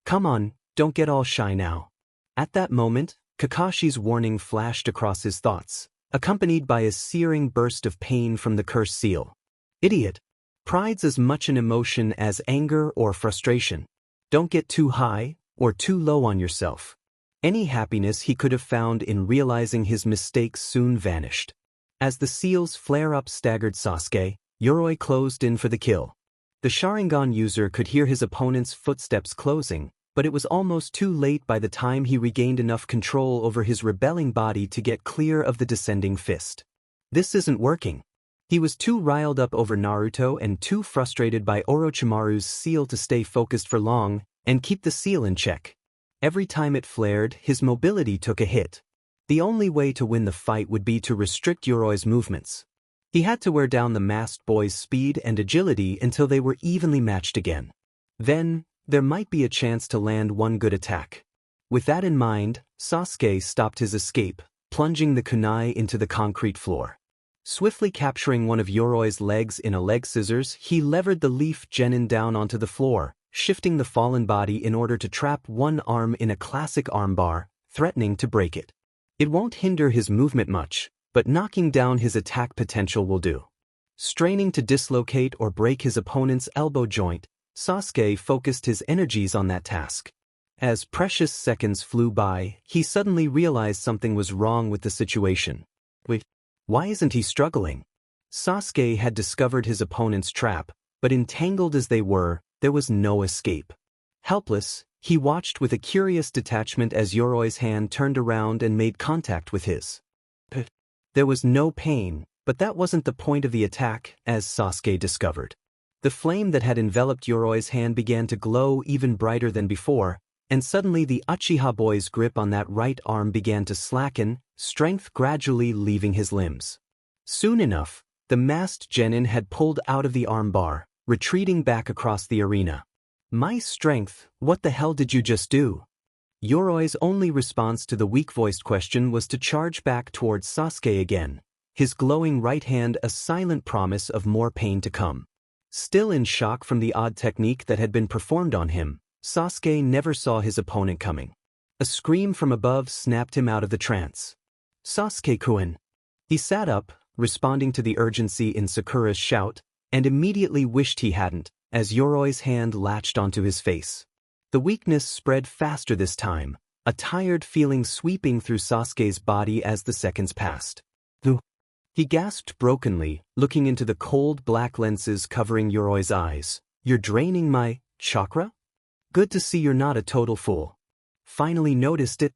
Come on, don't get all shy now. At that moment, Kakashi's warning flashed across his thoughts, accompanied by a searing burst of pain from the cursed seal. Idiot. Pride's as much an emotion as anger or frustration. Don't get too high or too low on yourself. Any happiness he could have found in realizing his mistakes soon vanished. As the seal's flare-up staggered Sasuke, Yoroi closed in for the kill. The Sharingan user could hear his opponent's footsteps closing, but it was almost too late by the time he regained enough control over his rebelling body to get clear of the descending fist. This isn't working. He was too riled up over Naruto and too frustrated by Orochimaru's seal to stay focused for long and keep the seal in check. Every time it flared, his mobility took a hit. The only way to win the fight would be to restrict Yoroi's movements. He had to wear down the masked boy's speed and agility until they were evenly matched again. Then, there might be a chance to land one good attack. With that in mind, Sasuke stopped his escape, plunging the kunai into the concrete floor. Swiftly capturing one of Yoroi's legs in a leg scissors, he levered the leaf genin down onto the floor, shifting the fallen body in order to trap one arm in a classic armbar, threatening to break it. It won't hinder his movement much, but knocking down his attack potential will do. Straining to dislocate or break his opponent's elbow joint, Sasuke focused his energies on that task. As precious seconds flew by, he suddenly realized something was wrong with the situation. Wait, why isn't he struggling? Sasuke had discovered his opponent's trap, but entangled as they were, there was no escape. Helpless, he watched with a curious detachment as Yoroi's hand turned around and made contact with his. There was no pain, but that wasn't the point of the attack, as Sasuke discovered. The flame that had enveloped Yoroi's hand began to glow even brighter than before, and suddenly the Uchiha boy's grip on that right arm began to slacken, strength gradually leaving his limbs. Soon enough, the masked genin had pulled out of the armbar, retreating back across the arena. My strength, what the hell did you just do? Yoroi's only response to the weak-voiced question was to charge back towards Sasuke again, his glowing right hand a silent promise of more pain to come. Still in shock from the odd technique that had been performed on him, Sasuke never saw his opponent coming. A scream from above snapped him out of the trance. Sasuke-kun. He sat up, responding to the urgency in Sakura's shout, and immediately wished he hadn't, as Yoroi's hand latched onto his face. The weakness spread faster this time, a tired feeling sweeping through Sasuke's body as the seconds passed. He gasped brokenly, looking into the cold black lenses covering Yoroi's eyes. You're draining my chakra? Good to see you're not a total fool. Finally noticed it.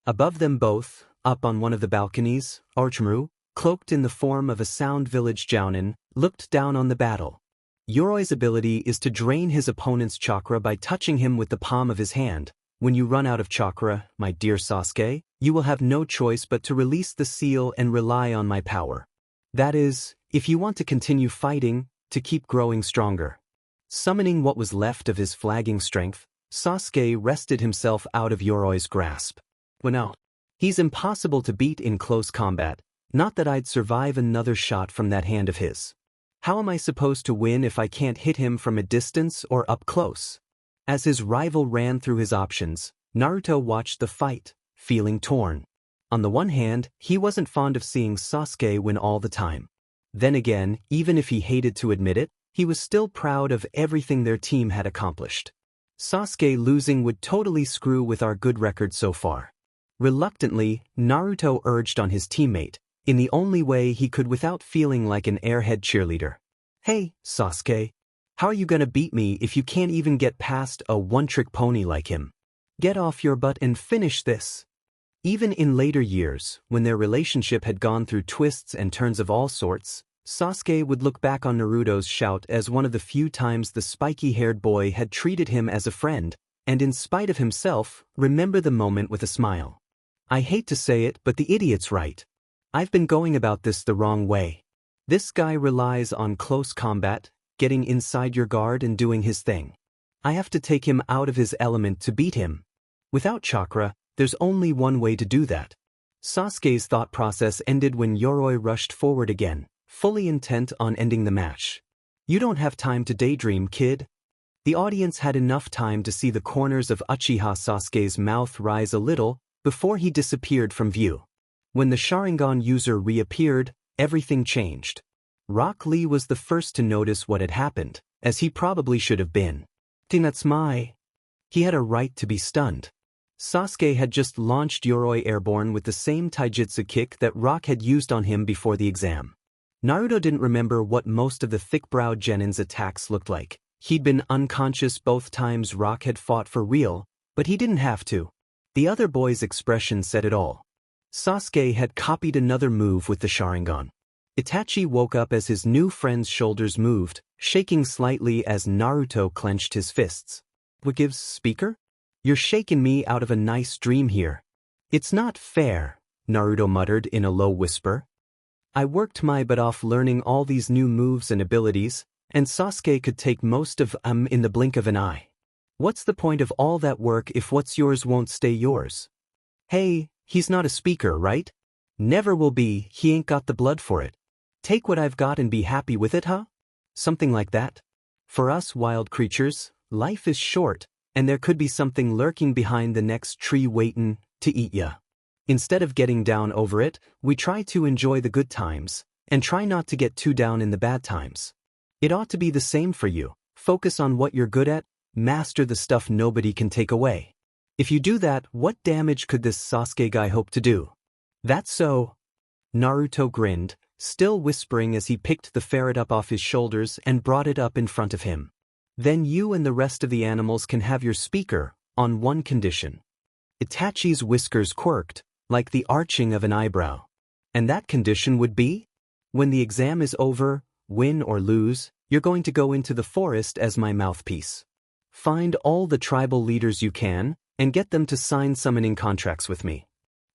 Above them both, up on one of the balconies, Orochimaru, cloaked in the form of a sound village jounin, looked down on the battle. Yoroi's ability is to drain his opponent's chakra by touching him with the palm of his hand. When you run out of chakra, my dear Sasuke, you will have no choice but to release the seal and rely on my power. That is, if you want to continue fighting, to keep growing stronger. Summoning what was left of his flagging strength, Sasuke wrested himself out of Yoroi's grasp. Well now, he's impossible to beat in close combat, not that I'd survive another shot from that hand of his. How am I supposed to win if I can't hit him from a distance or up close? As his rival ran through his options, Naruto watched the fight, feeling torn. On the one hand, he wasn't fond of seeing Sasuke win all the time. Then again, even if he hated to admit it, he was still proud of everything their team had accomplished. Sasuke losing would totally screw with our good record so far. Reluctantly, Naruto urged on his teammate, in the only way he could without feeling like an airhead cheerleader. Hey, Sasuke. How are you gonna beat me if you can't even get past a one-trick pony like him? Get off your butt and finish this. Even in later years, when their relationship had gone through twists and turns of all sorts, Sasuke would look back on Naruto's shout as one of the few times the spiky-haired boy had treated him as a friend, and in spite of himself, remember the moment with a smile. I hate to say it, but the idiot's right. I've been going about this the wrong way. This guy relies on close combat, getting inside your guard and doing his thing. I have to take him out of his element to beat him. Without chakra, there's only one way to do that. Sasuke's thought process ended when Yoroi rushed forward again, fully intent on ending the match. You don't have time to daydream, kid. The audience had enough time to see the corners of Uchiha Sasuke's mouth rise a little before he disappeared from view. When the Sharingan user reappeared, everything changed. Rock Lee was the first to notice what had happened, as he probably should have been. That's my. He had a right to be stunned. Sasuke had just launched Yoroi airborne with the same taijutsu kick that Rock had used on him before the exam. Naruto didn't remember what most of the thick-browed genin's attacks looked like. He'd been unconscious both times Rock had fought for real, but he didn't have to. The other boy's expression said it all. Sasuke had copied another move with the Sharingan. Itachi woke up as his new friend's shoulders moved, shaking slightly as Naruto clenched his fists. What gives, speaker? You're shaking me out of a nice dream here. It's not fair, Naruto muttered in a low whisper. I worked my butt off learning all these new moves and abilities, and Sasuke could take most of them in the blink of an eye. What's the point of all that work if what's yours won't stay yours? Hey, he's not a speaker, right? Never will be, he ain't got the blood for it. Take what I've got and be happy with it, huh? Something like that. For us wild creatures, life is short, and there could be something lurking behind the next tree waitin' to eat ya. Instead of getting down over it, we try to enjoy the good times, and try not to get too down in the bad times. It ought to be the same for you. Focus on what you're good at, master the stuff nobody can take away. If you do that, what damage could this Sasuke guy hope to do? That's so. Naruto grinned, still whispering as he picked the ferret up off his shoulders and brought it up in front of him. Then you and the rest of the animals can have your speaker, on one condition. Itachi's whiskers quirked, like the arching of an eyebrow. And that condition would be? When the exam is over, win or lose, you're going to go into the forest as my mouthpiece. Find all the tribal leaders you can, and get them to sign summoning contracts with me.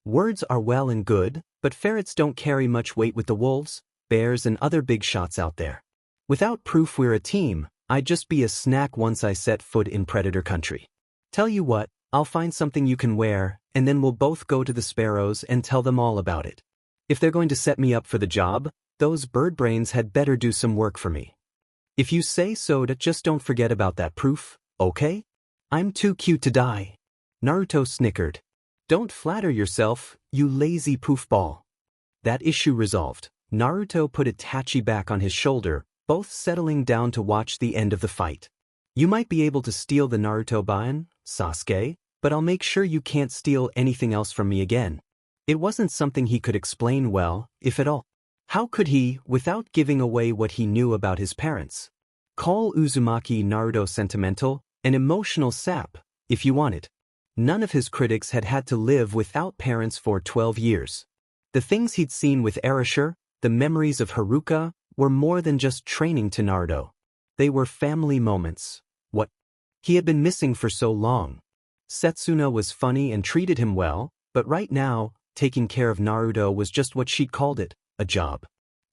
Words are well and good, but ferrets don't carry much weight with the wolves, bears and other big shots out there. Without proof we're a team, I'd just be a snack once I set foot in predator country. Tell you what, I'll find something you can wear, and then we'll both go to the sparrows and tell them all about it. If they're going to set me up for the job, those bird brains had better do some work for me. If you say so, just don't forget about that proof, okay? I'm too cute to die. Naruto snickered. Don't flatter yourself, you lazy poofball. That issue resolved, Naruto put Itachi back on his shoulder, both settling down to watch the end of the fight. You might be able to steal the Naruto Baen, Sasuke, but I'll make sure you can't steal anything else from me again. It wasn't something he could explain well, if at all. How could he, without giving away what he knew about his parents? Call Uzumaki Naruto sentimental, an emotional sap, if you want it. None of his critics had had to live without parents for 12 years. The things he'd seen with Erasure, the memories of Haruka, were more than just training to Naruto. They were family moments. What he had been missing for so long. Setsuna was funny and treated him well, but right now, taking care of Naruto was just what she'd called it, a job.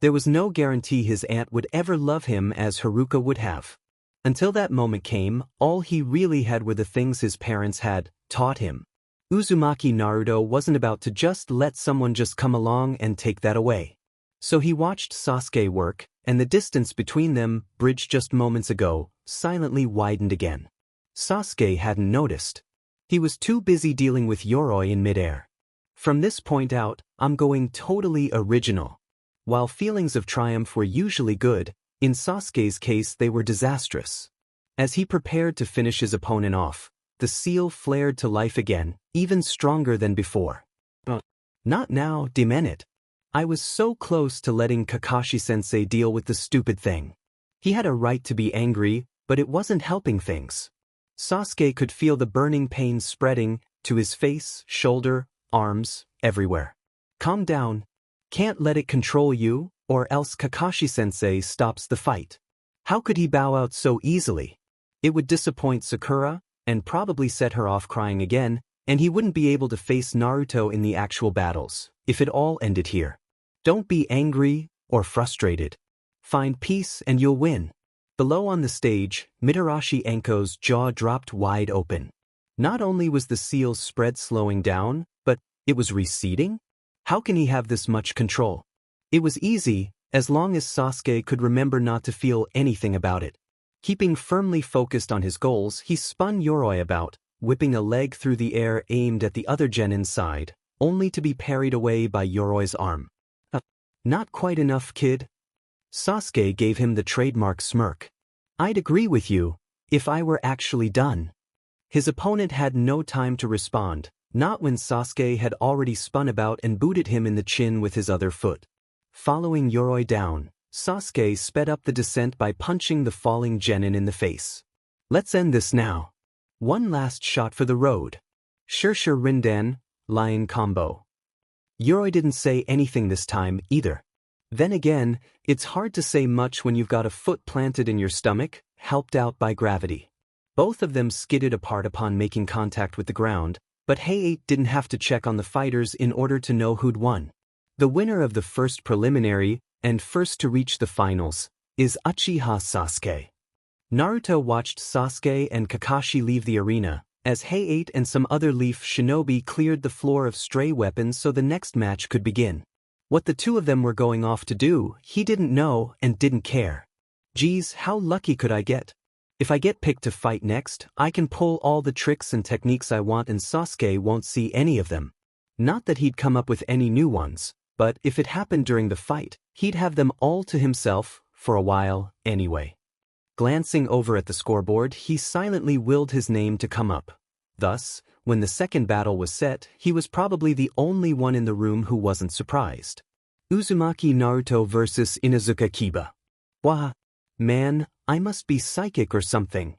There was no guarantee his aunt would ever love him as Haruka would have. Until that moment came, all he really had were the things his parents had taught him. Uzumaki Naruto wasn't about to just let someone just come along and take that away. So he watched Sasuke work, and the distance between them, bridged just moments ago, silently widened again. Sasuke hadn't noticed. He was too busy dealing with Yoroi in midair. From this point out, I'm going totally original. While feelings of triumph were usually good, in Sasuke's case they were disastrous. As he prepared to finish his opponent off, the seal flared to life again, even stronger than before. Not now, damn it. I was so close to letting Kakashi-sensei deal with the stupid thing. He had a right to be angry, but it wasn't helping things. Sasuke could feel the burning pain spreading to his face, shoulder, arms, everywhere. Calm down. Can't let it control you, or else Kakashi-sensei stops the fight. How could he bow out so easily? It would disappoint Sakura, and probably set her off crying again, and he wouldn't be able to face Naruto in the actual battles, if it all ended here. Don't be angry, or frustrated. Find peace and you'll win. Below on the stage, Mitarashi Enko's jaw dropped wide open. Not only was the seal's spread slowing down, but it was receding? How can he have this much control? It was easy, as long as Sasuke could remember not to feel anything about it. Keeping firmly focused on his goals, he spun Yoroi about, whipping a leg through the air aimed at the other genin's side, only to be parried away by Yoroi's arm. Not quite enough, kid. Sasuke gave him the trademark smirk. I'd agree with you, if I were actually done. His opponent had no time to respond, not when Sasuke had already spun about and booted him in the chin with his other foot. Following Yoroi down, Sasuke sped up the descent by punching the falling genin in the face. Let's end this now. One last shot for the road. Shirsha Rindan, Lion Combo. Yoroi didn't say anything this time either. Then again, it's hard to say much when you've got a foot planted in your stomach, helped out by gravity. Both of them skidded apart upon making contact with the ground, but Hey-8 didn't have to check on the fighters in order to know who'd won. The winner of the first preliminary, and first to reach the finals, is Uchiha Sasuke. Naruto watched Sasuke and Kakashi leave the arena, as Hey-8 and some other Leaf shinobi cleared the floor of stray weapons so the next match could begin. What the two of them were going off to do, he didn't know and didn't care. Geez, how lucky could I get? If I get picked to fight next, I can pull all the tricks and techniques I want and Sasuke won't see any of them. Not that he'd come up with any new ones, But if it happened during the fight, he'd have them all to himself for a while anyway. Glancing over at the scoreboard, he silently willed his name to come up. Thus, when the second battle was set, he was probably the only one in the room who wasn't surprised. Uzumaki Naruto versus Inuzuka Kiba. Wah, man, I must be psychic or something.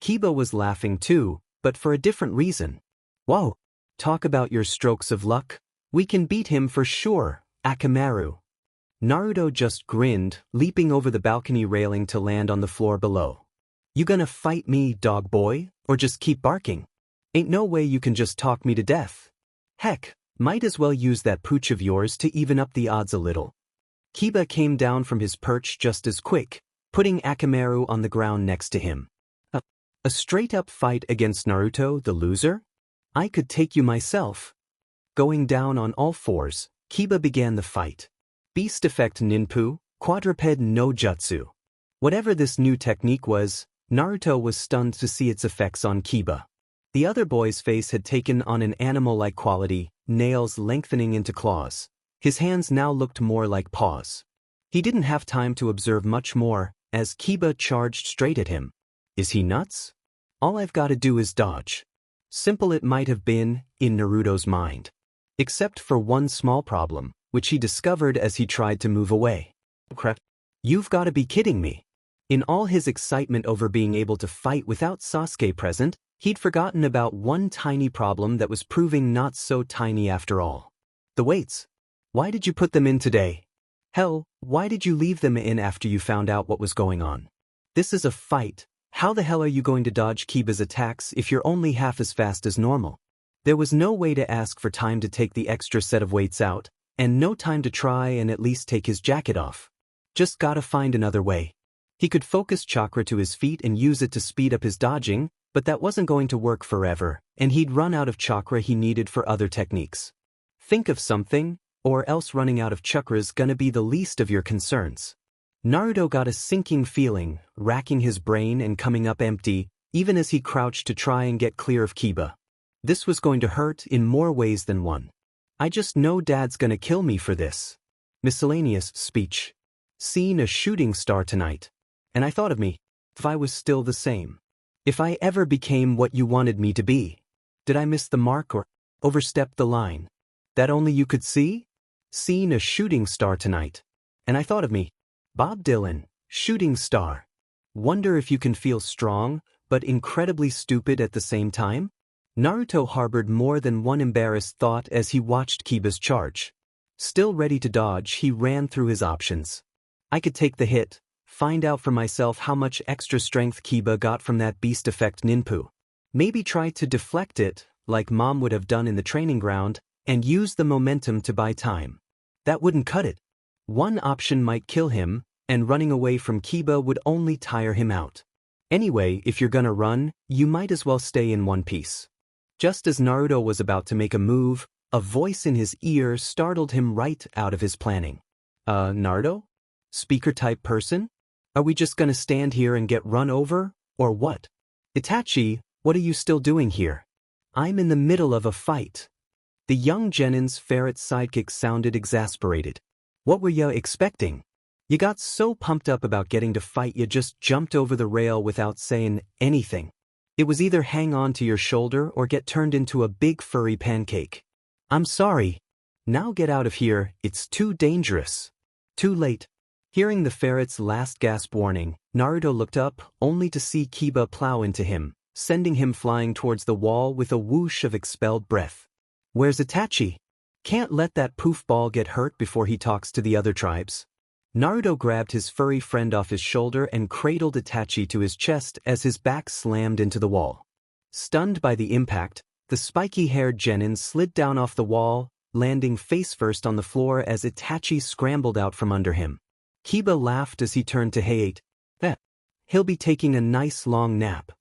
Kiba was laughing too, but for a different reason. Whoa, talk about your strokes of luck. We can beat him for sure, Akamaru. Naruto just grinned, leaping over the balcony railing to land on the floor below. You gonna fight me, dog boy, or just keep barking? Ain't no way you can just talk me to death. Heck, might as well use that pooch of yours to even up the odds a little. Kiba came down from his perch just as quick, putting Akamaru on the ground next to him. A straight-up fight against Naruto, the loser? I could take you myself. Going down on all fours, Kiba began the fight. Beast Effect Ninpu, Quadruped no Jutsu. Whatever this new technique was, Naruto was stunned to see its effects on Kiba. The other boy's face had taken on an animal-like quality, nails lengthening into claws. His hands now looked more like paws. He didn't have time to observe much more, as Kiba charged straight at him. Is he nuts? All I've got to do is dodge. Simple it might have been, in Naruto's mind. Except for one small problem, which he discovered as he tried to move away. Crap. You've got to be kidding me. In all his excitement over being able to fight without Sasuke present, he'd forgotten about one tiny problem that was proving not so tiny after all. The weights. Why did you put them in today? Hell, why did you leave them in after you found out what was going on? This is a fight. How the hell are you going to dodge Kiba's attacks if you're only half as fast as normal? There was no way to ask for time to take the extra set of weights out, and no time to try and at least take his jacket off. Just gotta find another way. He could focus chakra to his feet and use it to speed up his dodging, but that wasn't going to work forever, and he'd run out of chakra he needed for other techniques. Think of something, or else running out of chakra's gonna be the least of your concerns. Naruto got a sinking feeling, racking his brain and coming up empty, even as he crouched to try and get clear of Kiba. This was going to hurt in more ways than one. I just know Dad's gonna kill me for this. Miscellaneous speech. Seen a shooting star tonight. And I thought of me, if I was still the same. If I ever became what you wanted me to be. Did I miss the mark or overstep the line? That only you could see? Seen a shooting star tonight. And I thought of me. Bob Dylan, shooting star. Wonder if you can feel strong, but incredibly stupid at the same time? Naruto harbored more than one embarrassed thought as he watched Kiba's charge. Still ready to dodge, he ran through his options. I could take the hit, find out for myself how much extra strength Kiba got from that beast effect ninpu. Maybe try to deflect it, like Mom would have done in the training ground, and use the momentum to buy time. That wouldn't cut it. One option might kill him, and running away from Kiba would only tire him out. Anyway, if you're gonna run, you might as well stay in one piece. Just as Naruto was about to make a move, a voice in his ear startled him right out of his planning. Naruto? Speaker-type person? Are we just gonna stand here and get run over, or what? Itachi, what are you still doing here? I'm in the middle of a fight. The young Genin's ferret sidekick sounded exasperated. What were you expecting? You got so pumped up about getting to fight you just jumped over the rail without saying anything. It was either hang on to your shoulder or get turned into a big furry pancake. I'm sorry. Now get out of here, it's too dangerous. Too late. Hearing the ferret's last gasp warning, Naruto looked up, only to see Kiba plow into him, sending him flying towards the wall with a whoosh of expelled breath. Where's Itachi? Can't let that poof ball get hurt before he talks to the other tribes. Naruto grabbed his furry friend off his shoulder and cradled Itachi to his chest as his back slammed into the wall. Stunned by the impact, the spiky-haired Genin slid down off the wall, landing face-first on the floor as Itachi scrambled out from under him. Kiba laughed as he turned to Hayate. He'll be taking a nice long nap.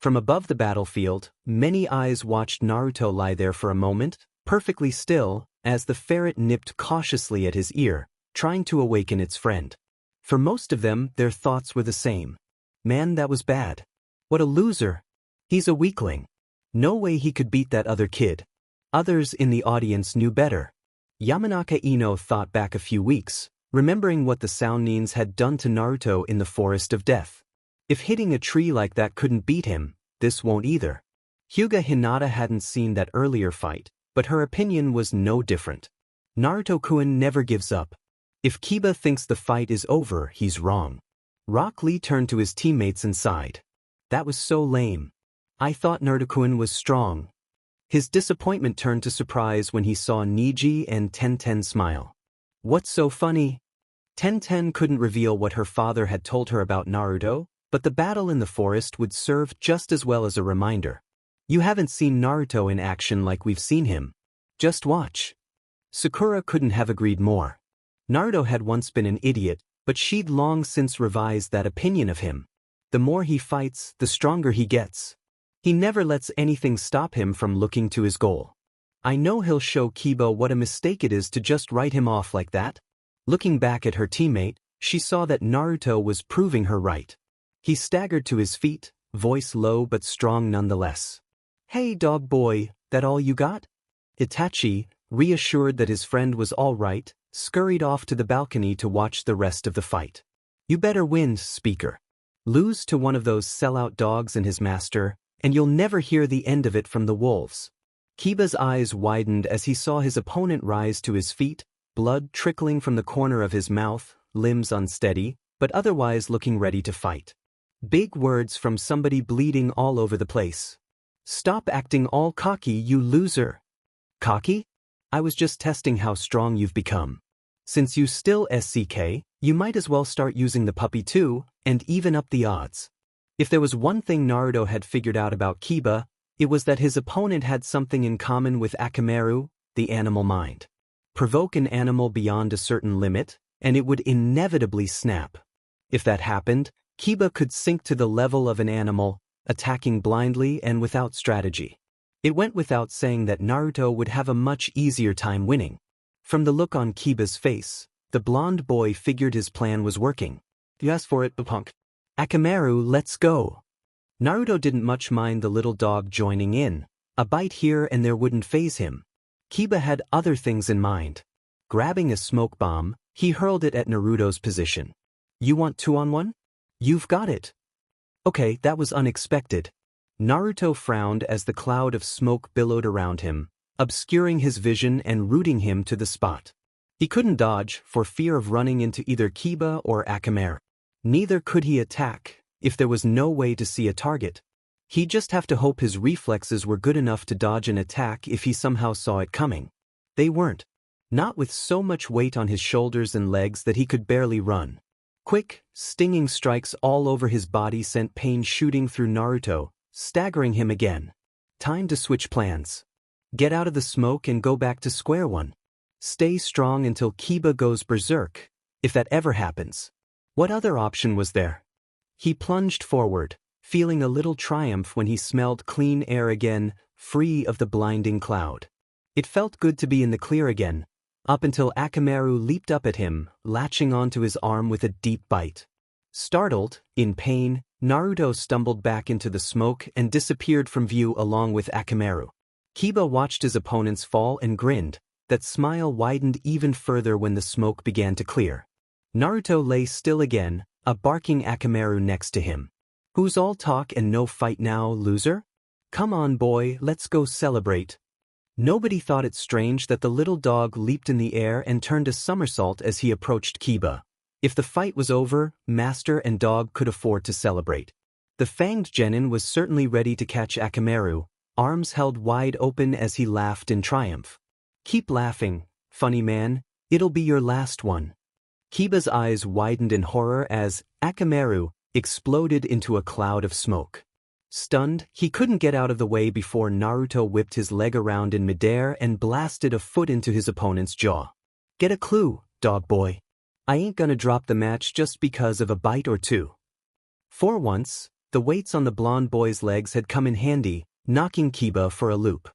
From above the battlefield, many eyes watched Naruto lie there for a moment, perfectly still, as the ferret nipped cautiously at his ear, trying to awaken its friend. For most of them, their thoughts were the same. Man, that was bad. What a loser. He's a weakling. No way he could beat that other kid. Others in the audience knew better. Yamanaka Ino thought back a few weeks, remembering what the Soundnines had done to Naruto in the Forest of Death. If hitting a tree like that couldn't beat him, this won't either. Hyuga Hinata hadn't seen that earlier fight, but her opinion was no different. Naruto-kun never gives up. If Kiba thinks the fight is over, he's wrong. Rock Lee turned to his teammates and sighed. That was so lame. I thought Naruto-kun was strong. His disappointment turned to surprise when he saw Niji and Tenten smile. What's so funny? Tenten couldn't reveal what her father had told her about Naruto, but the battle in the forest would serve just as well as a reminder. You haven't seen Naruto in action like we've seen him. Just watch. Sakura couldn't have agreed more. Naruto had once been an idiot, but she'd long since revised that opinion of him. The more he fights, the stronger he gets. He never lets anything stop him from looking to his goal. I know he'll show Kiba what a mistake it is to just write him off like that. Looking back at her teammate, she saw that Naruto was proving her right. He staggered to his feet, voice low but strong nonetheless. Hey dog boy, that all you got? Itachi, reassured that his friend was all right, scurried off to the balcony to watch the rest of the fight. You better win, speaker. Lose to one of those sellout dogs and his master, and you'll never hear the end of it from the wolves. Kiba's eyes widened as he saw his opponent rise to his feet, blood trickling from the corner of his mouth, limbs unsteady, but otherwise looking ready to fight. Big words from somebody bleeding all over the place. Stop acting all cocky, you loser. Cocky? I was just testing how strong you've become. Since you still SCK, you might as well start using the puppy too, and even up the odds. If there was one thing Naruto had figured out about Kiba, it was that his opponent had something in common with Akamaru, the animal mind. Provoke an animal beyond a certain limit, and it would inevitably snap. If that happened, Kiba could sink to the level of an animal, attacking blindly and without strategy. It went without saying that Naruto would have a much easier time winning. From the look on Kiba's face, the blonde boy figured his plan was working. You asked for it, punk. Akamaru, let's go. Naruto didn't much mind the little dog joining in. A bite here and there wouldn't faze him. Kiba had other things in mind. Grabbing a smoke bomb, he hurled it at Naruto's position. You want 2-on-1? You've got it. Okay, that was unexpected. Naruto frowned as the cloud of smoke billowed around him, obscuring his vision and rooting him to the spot. He couldn't dodge for fear of running into either Kiba or Akamaru. Neither could he attack, if there was no way to see a target. He'd just have to hope his reflexes were good enough to dodge an attack if he somehow saw it coming. They weren't. Not with so much weight on his shoulders and legs that he could barely run. Quick, stinging strikes all over his body sent pain shooting through Naruto, staggering him again. Time to switch plans. Get out of the smoke and go back to square one. Stay strong until Kiba goes berserk, if that ever happens. What other option was there? He plunged forward, feeling a little triumph when he smelled clean air again, free of the blinding cloud. It felt good to be in the clear again, up until Akamaru leaped up at him, latching onto his arm with a deep bite. Startled, in pain, Naruto stumbled back into the smoke and disappeared from view along with Akamaru. Kiba watched his opponents fall and grinned. That smile widened even further when the smoke began to clear. Naruto lay still again, a barking Akamaru next to him. Who's all talk and no fight now, loser? Come on boy, let's go celebrate. Nobody thought it strange that the little dog leaped in the air and turned a somersault as he approached Kiba. If the fight was over, master and dog could afford to celebrate. The fanged genin was certainly ready to catch Akamaru, arms held wide open as he laughed in triumph. Keep laughing, funny man, it'll be your last one. Kiba's eyes widened in horror as Akamaru exploded into a cloud of smoke. Stunned, he couldn't get out of the way before Naruto whipped his leg around in midair and blasted a foot into his opponent's jaw. Get a clue, dog boy. I ain't gonna drop the match just because of a bite or two. For once, the weights on the blonde boy's legs had come in handy, knocking Kiba for a loop.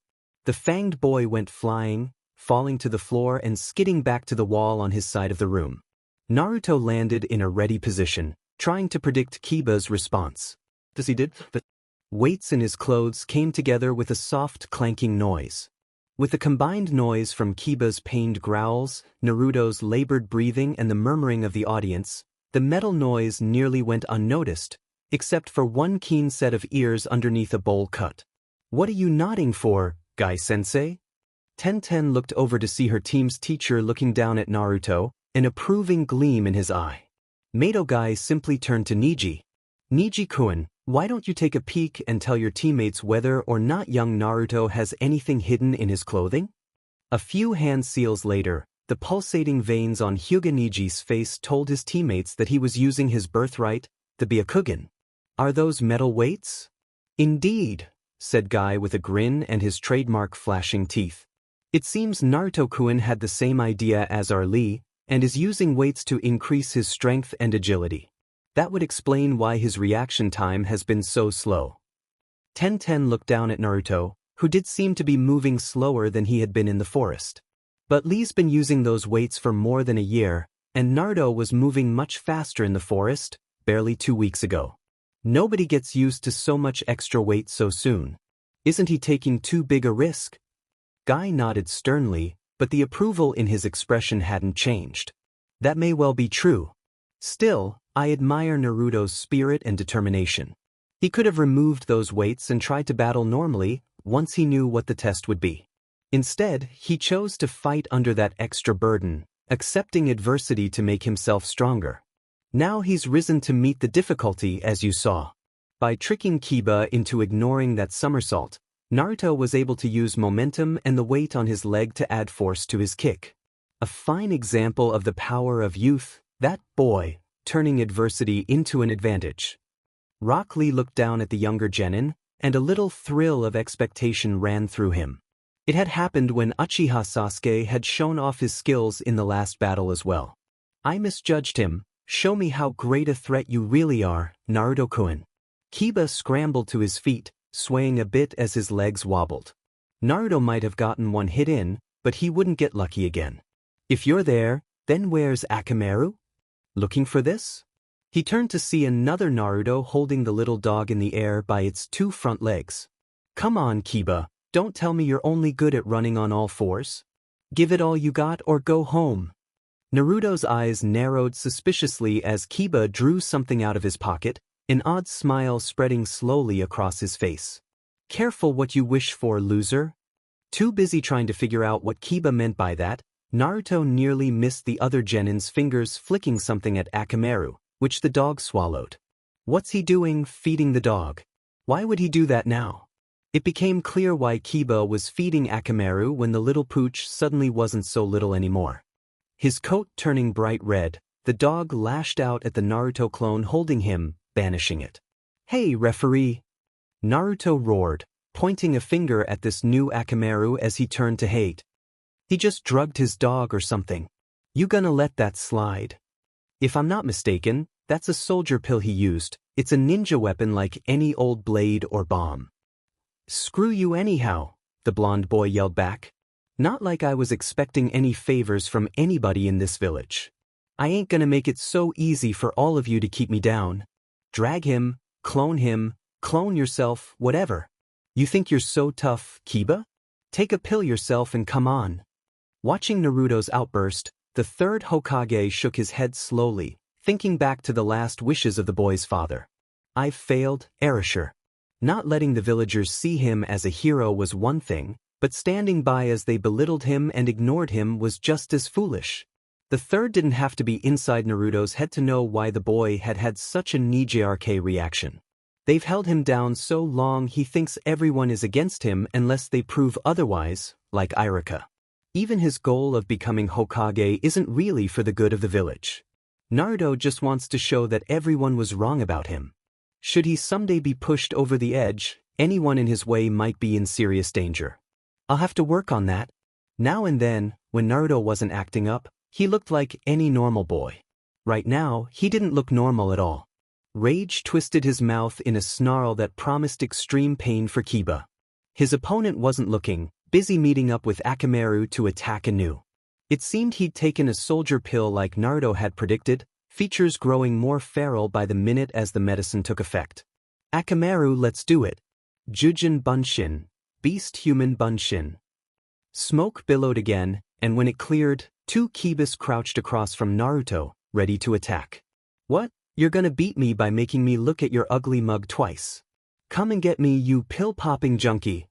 The fanged boy went flying, falling to the floor and skidding back to the wall on his side of the room. Naruto landed in a ready position, trying to predict Kiba's response. As he did, but weights in his clothes came together with a soft clanking noise. With the combined noise from Kiba's pained growls, Naruto's labored breathing and the murmuring of the audience, the metal noise nearly went unnoticed, except for one keen set of ears underneath a bowl cut. "What are you nodding for, Guy-sensei?" Tenten looked over to see her team's teacher looking down at Naruto, an approving gleam in his eye. Mato Guy simply turned to Niji. "Niji-kun, why don't you take a peek and tell your teammates whether or not young Naruto has anything hidden in his clothing?" A few hand seals later, the pulsating veins on Hyuga Niji's face told his teammates that he was using his birthright, the Byakugan. "Are those metal weights?" "Indeed," said Guy with a grin and his trademark flashing teeth. "It seems Naruto-kun had the same idea as our Lee, and is using weights to increase his strength and agility. That would explain why his reaction time has been so slow." Tenten looked down at Naruto, who did seem to be moving slower than he had been in the forest. But Lee's been using those weights for more than a year, and Naruto was moving much faster in the forest, barely 2 weeks ago. Nobody gets used to so much extra weight so soon. Isn't he taking too big a risk? Guy nodded sternly, but the approval in his expression hadn't changed. "That may well be true. Still, I admire Naruto's spirit and determination. He could have removed those weights and tried to battle normally once he knew what the test would be. Instead, he chose to fight under that extra burden, accepting adversity to make himself stronger. Now he's risen to meet the difficulty, as you saw. By tricking Kiba into ignoring that somersault, Naruto was able to use momentum and the weight on his leg to add force to his kick. A fine example of the power of youth, that boy, turning adversity into an advantage." Rock Lee looked down at the younger genin, and a little thrill of expectation ran through him. It had happened when Uchiha Sasuke had shown off his skills in the last battle as well. "I misjudged him. Show me how great a threat you really are, Naruto-kun." Kiba scrambled to his feet, swaying a bit as his legs wobbled. Naruto might have gotten one hit in, but he wouldn't get lucky again. "If you're there, then where's Akamaru? Looking for this?" He turned to see another Naruto holding the little dog in the air by its 2 front legs. "Come on, Kiba, don't tell me you're only good at running on all fours. Give it all you got or go home." Naruto's eyes narrowed suspiciously as Kiba drew something out of his pocket, an odd smile spreading slowly across his face. "Careful what you wish for, loser." Too busy trying to figure out what Kiba meant by that, Naruto nearly missed the other genin's fingers flicking something at Akamaru, which the dog swallowed. What's he doing, feeding the dog? Why would he do that now? It became clear why Kiba was feeding Akamaru when the little pooch suddenly wasn't so little anymore. His coat turning bright red, the dog lashed out at the Naruto clone holding him, banishing it. "Hey, referee!" Naruto roared, pointing a finger at this new Akamaru as he turned to hate. "He just drugged his dog or something. You gonna let that slide?" "If I'm not mistaken, that's a soldier pill he used. It's a ninja weapon like any old blade or bomb." "Screw you anyhow," the blonde boy yelled back. "Not like I was expecting any favors from anybody in this village. I ain't gonna make it so easy for all of you to keep me down. Drag him, clone yourself, whatever. You think you're so tough, Kiba? Take a pill yourself and come on." Watching Naruto's outburst, the third Hokage shook his head slowly, thinking back to the last wishes of the boy's father. "I've failed, Erasure." Not letting the villagers see him as a hero was one thing, but standing by as they belittled him and ignored him was just as foolish. The third didn't have to be inside Naruto's head to know why the boy had had such a knee-jerk reaction. They've held him down so long he thinks everyone is against him unless they prove otherwise, like Iruka. Even his goal of becoming Hokage isn't really for the good of the village. Naruto just wants to show that everyone was wrong about him. Should he someday be pushed over the edge, anyone in his way might be in serious danger. I'll have to work on that. Now and then, when Naruto wasn't acting up, he looked like any normal boy. Right now, he didn't look normal at all. Rage twisted his mouth in a snarl that promised extreme pain for Kiba. His opponent wasn't looking, busy meeting up with Akamaru to attack anew. It seemed he'd taken a soldier pill like Naruto had predicted, features growing more feral by the minute as the medicine took effect. "Akamaru, let's do it. Jujin Bunshin, Beast Human Bunshin." Smoke billowed again, and when it cleared, two Kibas crouched across from Naruto, ready to attack. What? You're gonna beat me by making me look at your ugly mug twice. Come and get me, you pill-popping junkie.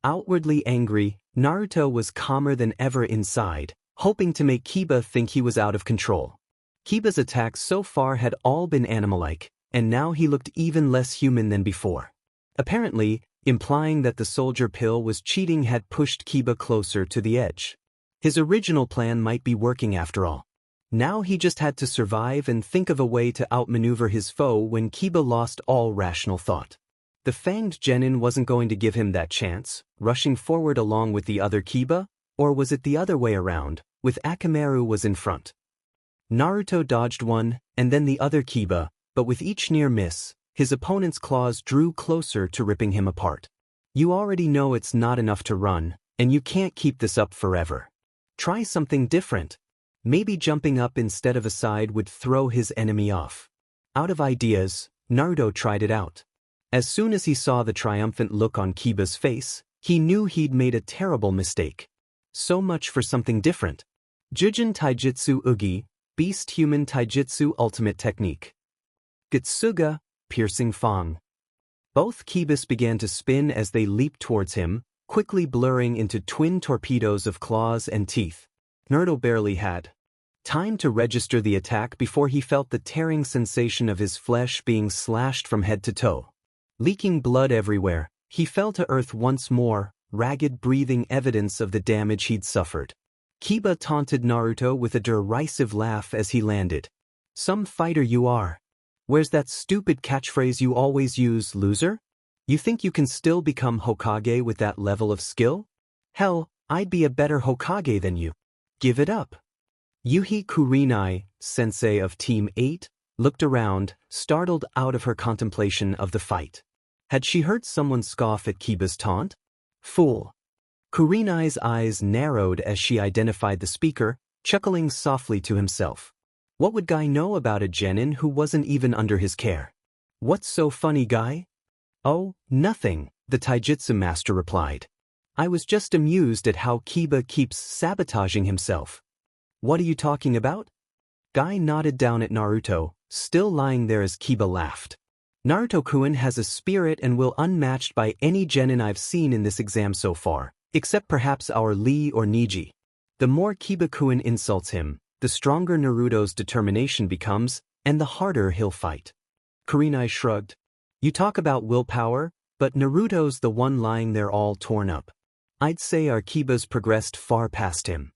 Outwardly angry, Naruto was calmer than ever inside, hoping to make Kiba think he was out of control. Kiba's attacks so far had all been animal-like, and now he looked even less human than before. Apparently, implying that the soldier pill was cheating had pushed Kiba closer to the edge. His original plan might be working after all. Now he just had to survive and think of a way to outmaneuver his foe when Kiba lost all rational thought. The fanged genin wasn't going to give him that chance, rushing forward along with the other Kiba, or was it the other way around, with Akamaru was in front? Naruto dodged one, and then the other Kiba, but with each near miss, his opponent's claws drew closer to ripping him apart. You already know it's not enough to run, and you can't keep this up forever. Try something different. Maybe jumping up instead of aside would throw his enemy off. Out of ideas, Naruto tried it out. As soon as he saw the triumphant look on Kiba's face, he knew he'd made a terrible mistake. So much for something different. Jujin Taijutsu Ugi, Beast Human Taijutsu Ultimate Technique. Getsuga, Piercing Fang. Both Kibas began to spin as they leaped towards him, quickly blurring into twin torpedoes of claws and teeth. Naruto barely had time to register the attack before he felt the tearing sensation of his flesh being slashed from head to toe. Leaking blood everywhere, he fell to earth once more, ragged, breathing evidence of the damage he'd suffered. Kiba taunted Naruto with a derisive laugh as he landed. Some fighter you are. Where's that stupid catchphrase you always use, loser? You think you can still become Hokage with that level of skill? Hell, I'd be a better Hokage than you. Give it up. Yuhi Kurenai, sensei of Team 8, looked around, startled out of her contemplation of the fight. Had she heard someone scoff at Kiba's taunt? Fool. Kurenai's eyes narrowed as she identified the speaker, chuckling softly to himself. What would Guy know about a genin who wasn't even under his care? What's so funny, Guy? Oh, nothing, the taijutsu master replied. I was just amused at how Kiba keeps sabotaging himself. What are you talking about? Guy nodded down at Naruto, still lying there as Kiba laughed. Naruto-kun has a spirit and will unmatched by any genin I've seen in this exam so far, except perhaps our Lee or Niji. The more Kiba-kun insults him, the stronger Naruto's determination becomes, and the harder he'll fight. Kurenai shrugged. You talk about willpower, but Naruto's the one lying there all torn up. I'd say our Kiba's progressed far past him.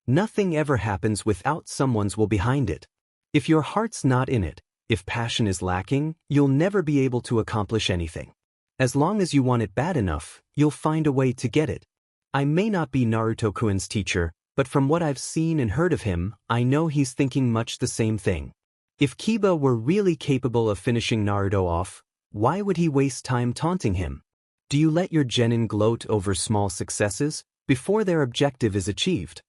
Nothing ever happens without someone's will behind it. If your heart's not in it, if passion is lacking, you'll never be able to accomplish anything. As long as you want it bad enough, you'll find a way to get it. I may not be Naruto-kun's teacher, but from what I've seen and heard of him, I know he's thinking much the same thing. If Kiba were really capable of finishing Naruto off, why would he waste time taunting him? Do you let your genin gloat over small successes before their objective is achieved?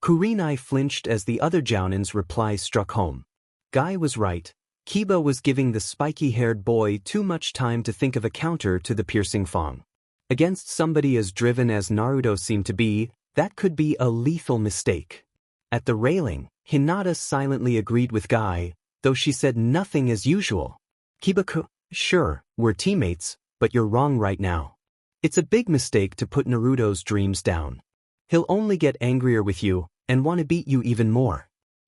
Kurenai flinched as the other Jounin's reply struck home. Guy was right. Kiba was giving the spiky-haired boy too much time to think of a counter to the piercing fang. Against somebody as driven as Naruto seemed to be, that could be a lethal mistake. At the railing, Hinata silently agreed with Guy, though she said nothing as usual. Kiba-kun, sure, we're teammates, but you're wrong right now. It's a big mistake to put Naruto's dreams down. He'll only get angrier with you, and want to beat you even more.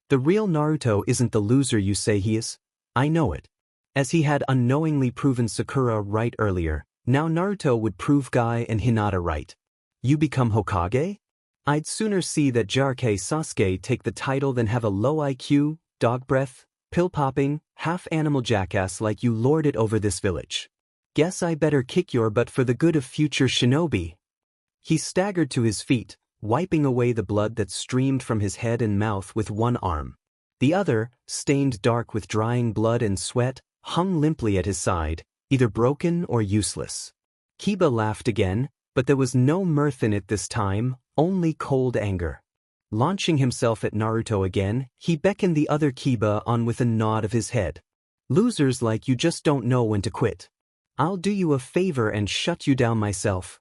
The real Naruto isn't the loser you say he is. I know it. As he had unknowingly proven Sakura right earlier, now Naruto would prove Guy and Hinata right. You become Hokage? I'd sooner see that Jarkei Sasuke take the title than have a low IQ, dog breath, pill-popping, half-animal jackass like you lord it over this village. Guess I better kick your butt for the good of future shinobi. He staggered to his feet, wiping away the blood that streamed from his head and mouth with one arm. The other, stained dark with drying blood and sweat, hung limply at his side, either broken or useless. Kiba laughed again, but there was no mirth in it this time, only cold anger. Launching himself at Naruto again, he beckoned the other Kiba on with a nod of his head. Losers like you just don't know when to quit. I'll do you a favor and shut you down myself.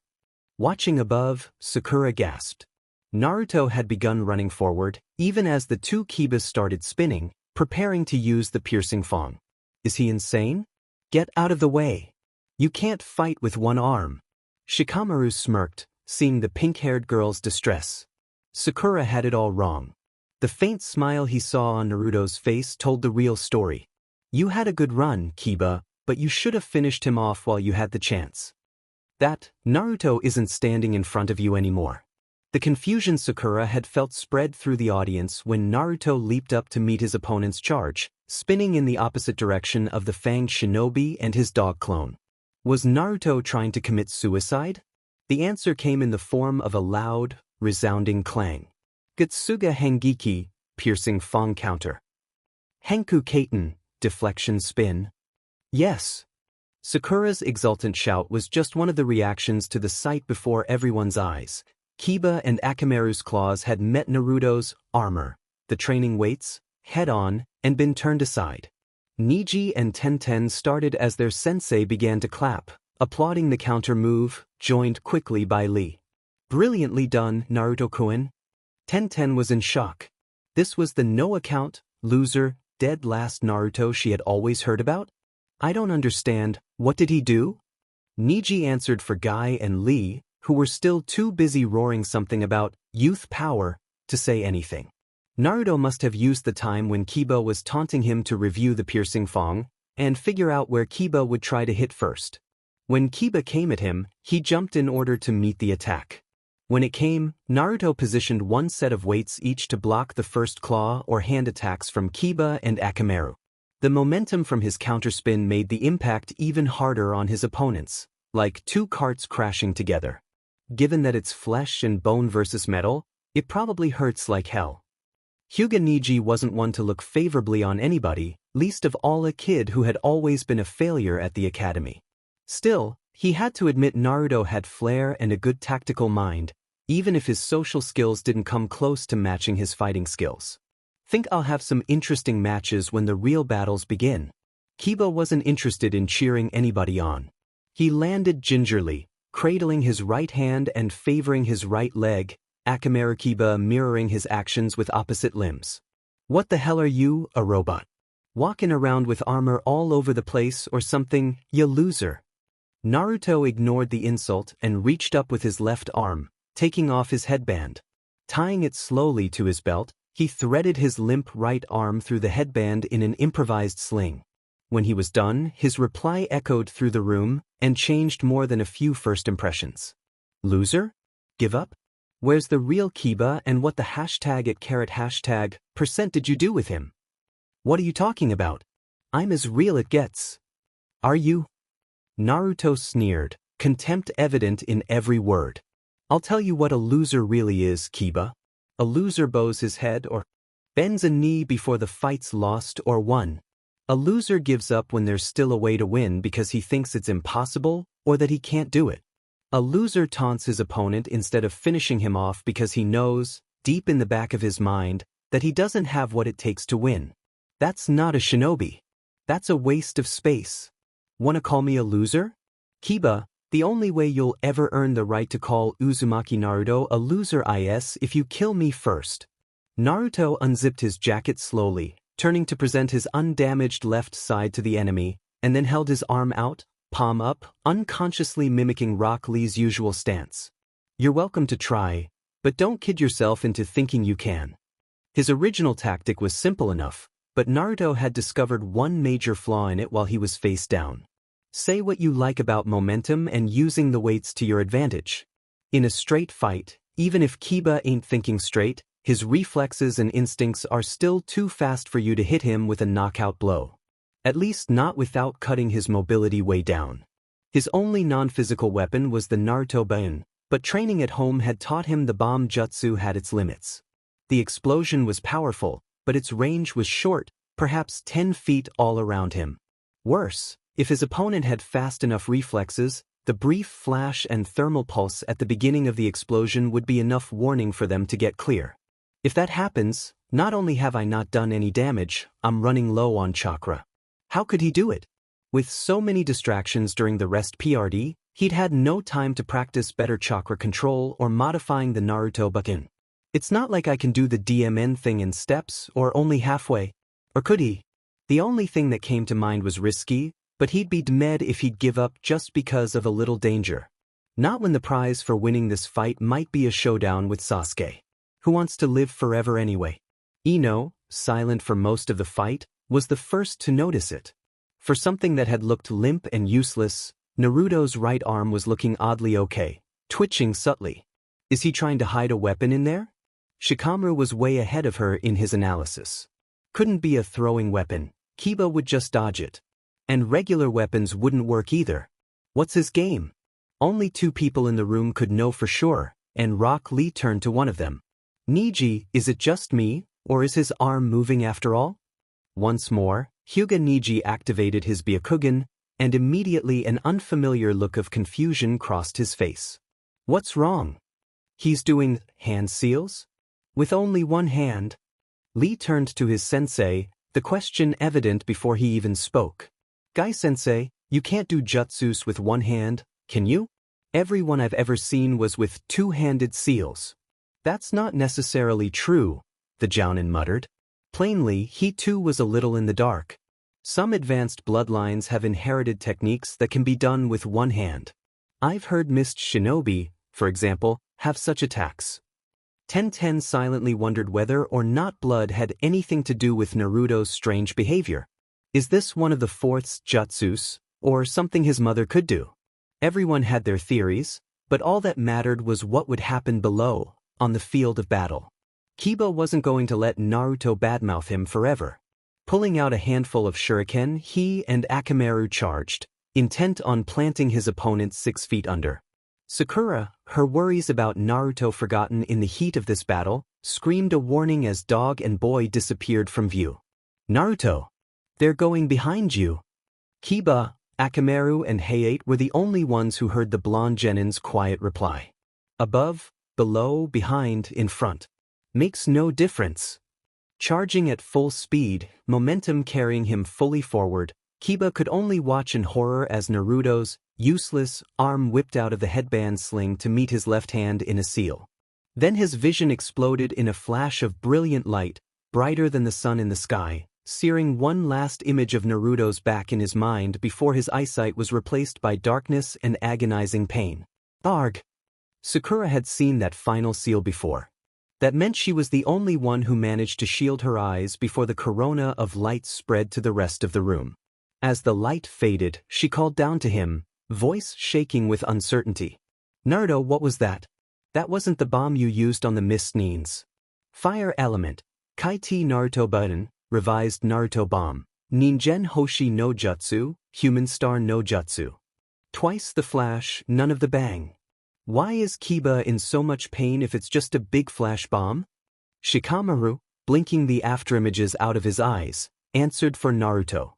Watching above, Sakura gasped. Naruto had begun running forward, even as the two Kibas started spinning, preparing to use the piercing fang. Is he insane? Get out of the way. You can't fight with one arm. Shikamaru smirked, seeing the pink-haired girl's distress. Sakura had it all wrong. The faint smile he saw on Naruto's face told the real story. You had a good run, Kiba, but you should have finished him off while you had the chance. That, Naruto isn't standing in front of you anymore. The confusion Sakura had felt spread through the audience when Naruto leaped up to meet his opponent's charge, spinning in the opposite direction of the fanged shinobi and his dog clone. Was Naruto trying to commit suicide? The answer came in the form of a loud, resounding clang. Getsuga Hengeki, piercing fang counter. Henku Kaiten, deflection spin. Yes. Sakura's exultant shout was just one of the reactions to the sight before everyone's eyes. Kiba and Akamaru's claws had met Naruto's armor, the training weights, head-on, and been turned aside. Neji and Tenten started as their sensei began to clap, applauding the counter move, joined quickly by Lee. Brilliantly done, Naruto-kun. Tenten was in shock. This was the no-account, loser, dead last Naruto she had always heard about? I don't understand, what did he do? Neji answered for Guy and Lee, who were still too busy roaring something about youth power to say anything. Naruto must have used the time when Kiba was taunting him to review the piercing fang and figure out where Kiba would try to hit first. When Kiba came at him, he jumped in order to meet the attack. When it came, Naruto positioned one set of weights each to block the first claw or hand attacks from Kiba and Akamaru. The momentum from his counterspin made the impact even harder on his opponents, like two carts crashing together. Given that it's flesh and bone versus metal, it probably hurts like hell. Hyuga Neji wasn't one to look favorably on anybody, least of all a kid who had always been a failure at the academy. Still, he had to admit Naruto had flair and a good tactical mind, even if his social skills didn't come close to matching his fighting skills. Think I'll have some interesting matches when the real battles begin. Kiba wasn't interested in cheering anybody on. He landed gingerly, cradling his right hand and favoring his right leg, Akamaru Kiba mirroring his actions with opposite limbs. What the hell are you, a robot? Walking around with armor all over the place or something, you loser? Naruto ignored the insult and reached up with his left arm, taking off his headband. Tying it slowly to his belt, he threaded his limp right arm through the headband in an improvised sling. When he was done, his reply echoed through the room and changed more than a few first impressions. Loser? Give up? Where's the real Kiba and what the #@ % did you do with him? What are you talking about? I'm as real it gets. Are you? Naruto sneered, contempt evident in every word. I'll tell you what a loser really is, Kiba. A loser bows his head or bends a knee before the fight's lost or won. A loser gives up when there's still a way to win because he thinks it's impossible or that he can't do it. A loser taunts his opponent instead of finishing him off because he knows, deep in the back of his mind, that he doesn't have what it takes to win. That's not a shinobi. That's a waste of space. Wanna call me a loser? Kiba, the only way you'll ever earn the right to call Uzumaki Naruto a loser is if you kill me first. Naruto unzipped his jacket slowly, turning to present his undamaged left side to the enemy, and then held his arm out, palm up, unconsciously mimicking Rock Lee's usual stance. You're welcome to try, but don't kid yourself into thinking you can. His original tactic was simple enough, but Naruto had discovered one major flaw in it while he was face down. Say what you like about momentum and using the weights to your advantage. In a straight fight, even if Kiba ain't thinking straight, his reflexes and instincts are still too fast for you to hit him with a knockout blow. At least not without cutting his mobility way down. His only non-physical weapon was the Naruto Bain, but training at home had taught him the bomb jutsu had its limits. The explosion was powerful, but its range was short, perhaps 10 feet all around him. Worse, if his opponent had fast enough reflexes, the brief flash and thermal pulse at the beginning of the explosion would be enough warning for them to get clear. If that happens, not only have I not done any damage, I'm running low on chakra. How could he do it? With so many distractions during the rest PRD, He'd had no time to practice better chakra control or modifying the Naruto Bukin. It's not like I can do the DMN thing in steps or only halfway. Or could he? The only thing that came to mind was risky, but he'd be dead if he'd give up just because of a little danger. Not when the prize for winning this fight might be a showdown with Sasuke, who wants to live forever anyway. Ino, silent for most of the fight, was the first to notice it. For something that had looked limp and useless, Naruto's right arm was looking oddly okay, twitching subtly. Is he trying to hide a weapon in there? Shikamaru was way ahead of her in his analysis. Couldn't be a throwing weapon, Kiba would just dodge it. And regular weapons wouldn't work either. What's his game? Only 2 people in the room could know for sure, and Rock Lee turned to one of them. Niji, is it just me, or is his arm moving after all? Once more, Hyuga Niji activated his Byakugan, and immediately an unfamiliar look of confusion crossed his face. What's wrong? He's doing hand seals? With only one hand? Lee turned to his sensei, the question evident before he even spoke. Guy-sensei, you can't do jutsus with one hand, can you? Everyone I've ever seen was with 2-handed seals. That's not necessarily true, the Jounin muttered. Plainly, he too was a little in the dark. Some advanced bloodlines have inherited techniques that can be done with one hand. I've heard Mist Shinobi, for example, have such attacks. Tenten silently wondered whether or not blood had anything to do with Naruto's strange behavior. Is this one of the fourth's jutsus, or something his mother could do? Everyone had their theories, but all that mattered was what would happen below, on the field of battle. Kiba wasn't going to let Naruto badmouth him forever. Pulling out a handful of shuriken, he and Akamaru charged, intent on planting his opponent 6 feet under. Sakura, her worries about Naruto forgotten in the heat of this battle, screamed a warning as dog and boy disappeared from view. Naruto! They're going behind you! Kiba, Akamaru and Hayate were the only ones who heard the blonde genin's quiet reply. Above, below, behind, in front. Makes no difference. Charging at full speed, momentum carrying him fully forward, Kiba could only watch in horror as Naruto's useless arm whipped out of the headband sling to meet his left hand in a seal. Then his vision exploded in a flash of brilliant light, brighter than the sun in the sky, searing one last image of Naruto's back in his mind before his eyesight was replaced by darkness and agonizing pain. Arg! Sakura had seen that final seal before. That meant she was the only one who managed to shield her eyes before the corona of light spread to the rest of the room. As the light faded, she called down to him, voice shaking with uncertainty. Naruto, what was that? That wasn't the bomb you used on the Mist Nines. Fire element. Kaiti Naruto Button, revised Naruto bomb. Ningen Hoshi no Jutsu, human star no Jutsu. Twice the flash, none of the bang. Why is Kiba in so much pain if it's just a big flash bomb? Shikamaru, blinking the afterimages out of his eyes, answered for Naruto.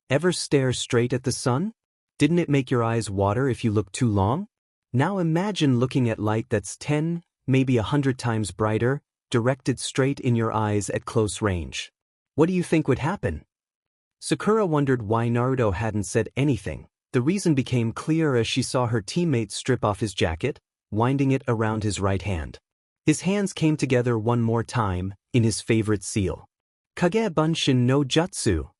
Ever stare straight at the sun? Didn't it make your eyes water if you look too long? Now imagine looking at light that's 10, maybe 100 times brighter, directed straight in your eyes at close range. What do you think would happen? Sakura wondered why Naruto hadn't said anything. The reason became clear as she saw her teammate strip off his jacket, winding it around his right hand. His hands came together one more time, in his favorite seal. Kage Bunshin no Jutsu.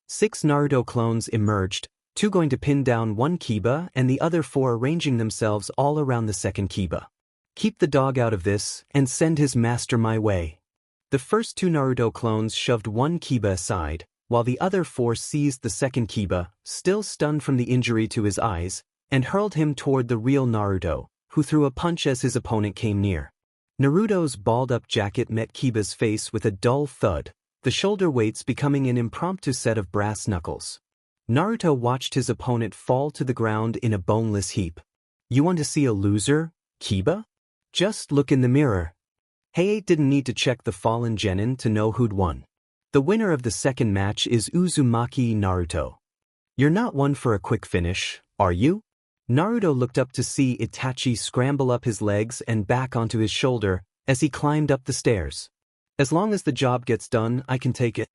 6 Naruto clones emerged, 2 going to pin down one Kiba and the other 4 arranging themselves all around the second Kiba. Keep the dog out of this, and send his master my way. The first 2 Naruto clones shoved one Kiba aside, while the other 4 seized the second Kiba, still stunned from the injury to his eyes, and hurled him toward the real Naruto, who threw a punch as his opponent came near. Naruto's balled-up jacket met Kiba's face with a dull thud, the shoulder weights becoming an impromptu set of brass knuckles. Naruto watched his opponent fall to the ground in a boneless heap. You want to see a loser, Kiba? Just look in the mirror. Hayate didn't need to check the fallen genin to know who'd won. The winner of the second match is Uzumaki Naruto. You're not one for a quick finish, are you? Naruto looked up to see Itachi scramble up his legs and back onto his shoulder as he climbed up the stairs. As long as the job gets done, I can take it.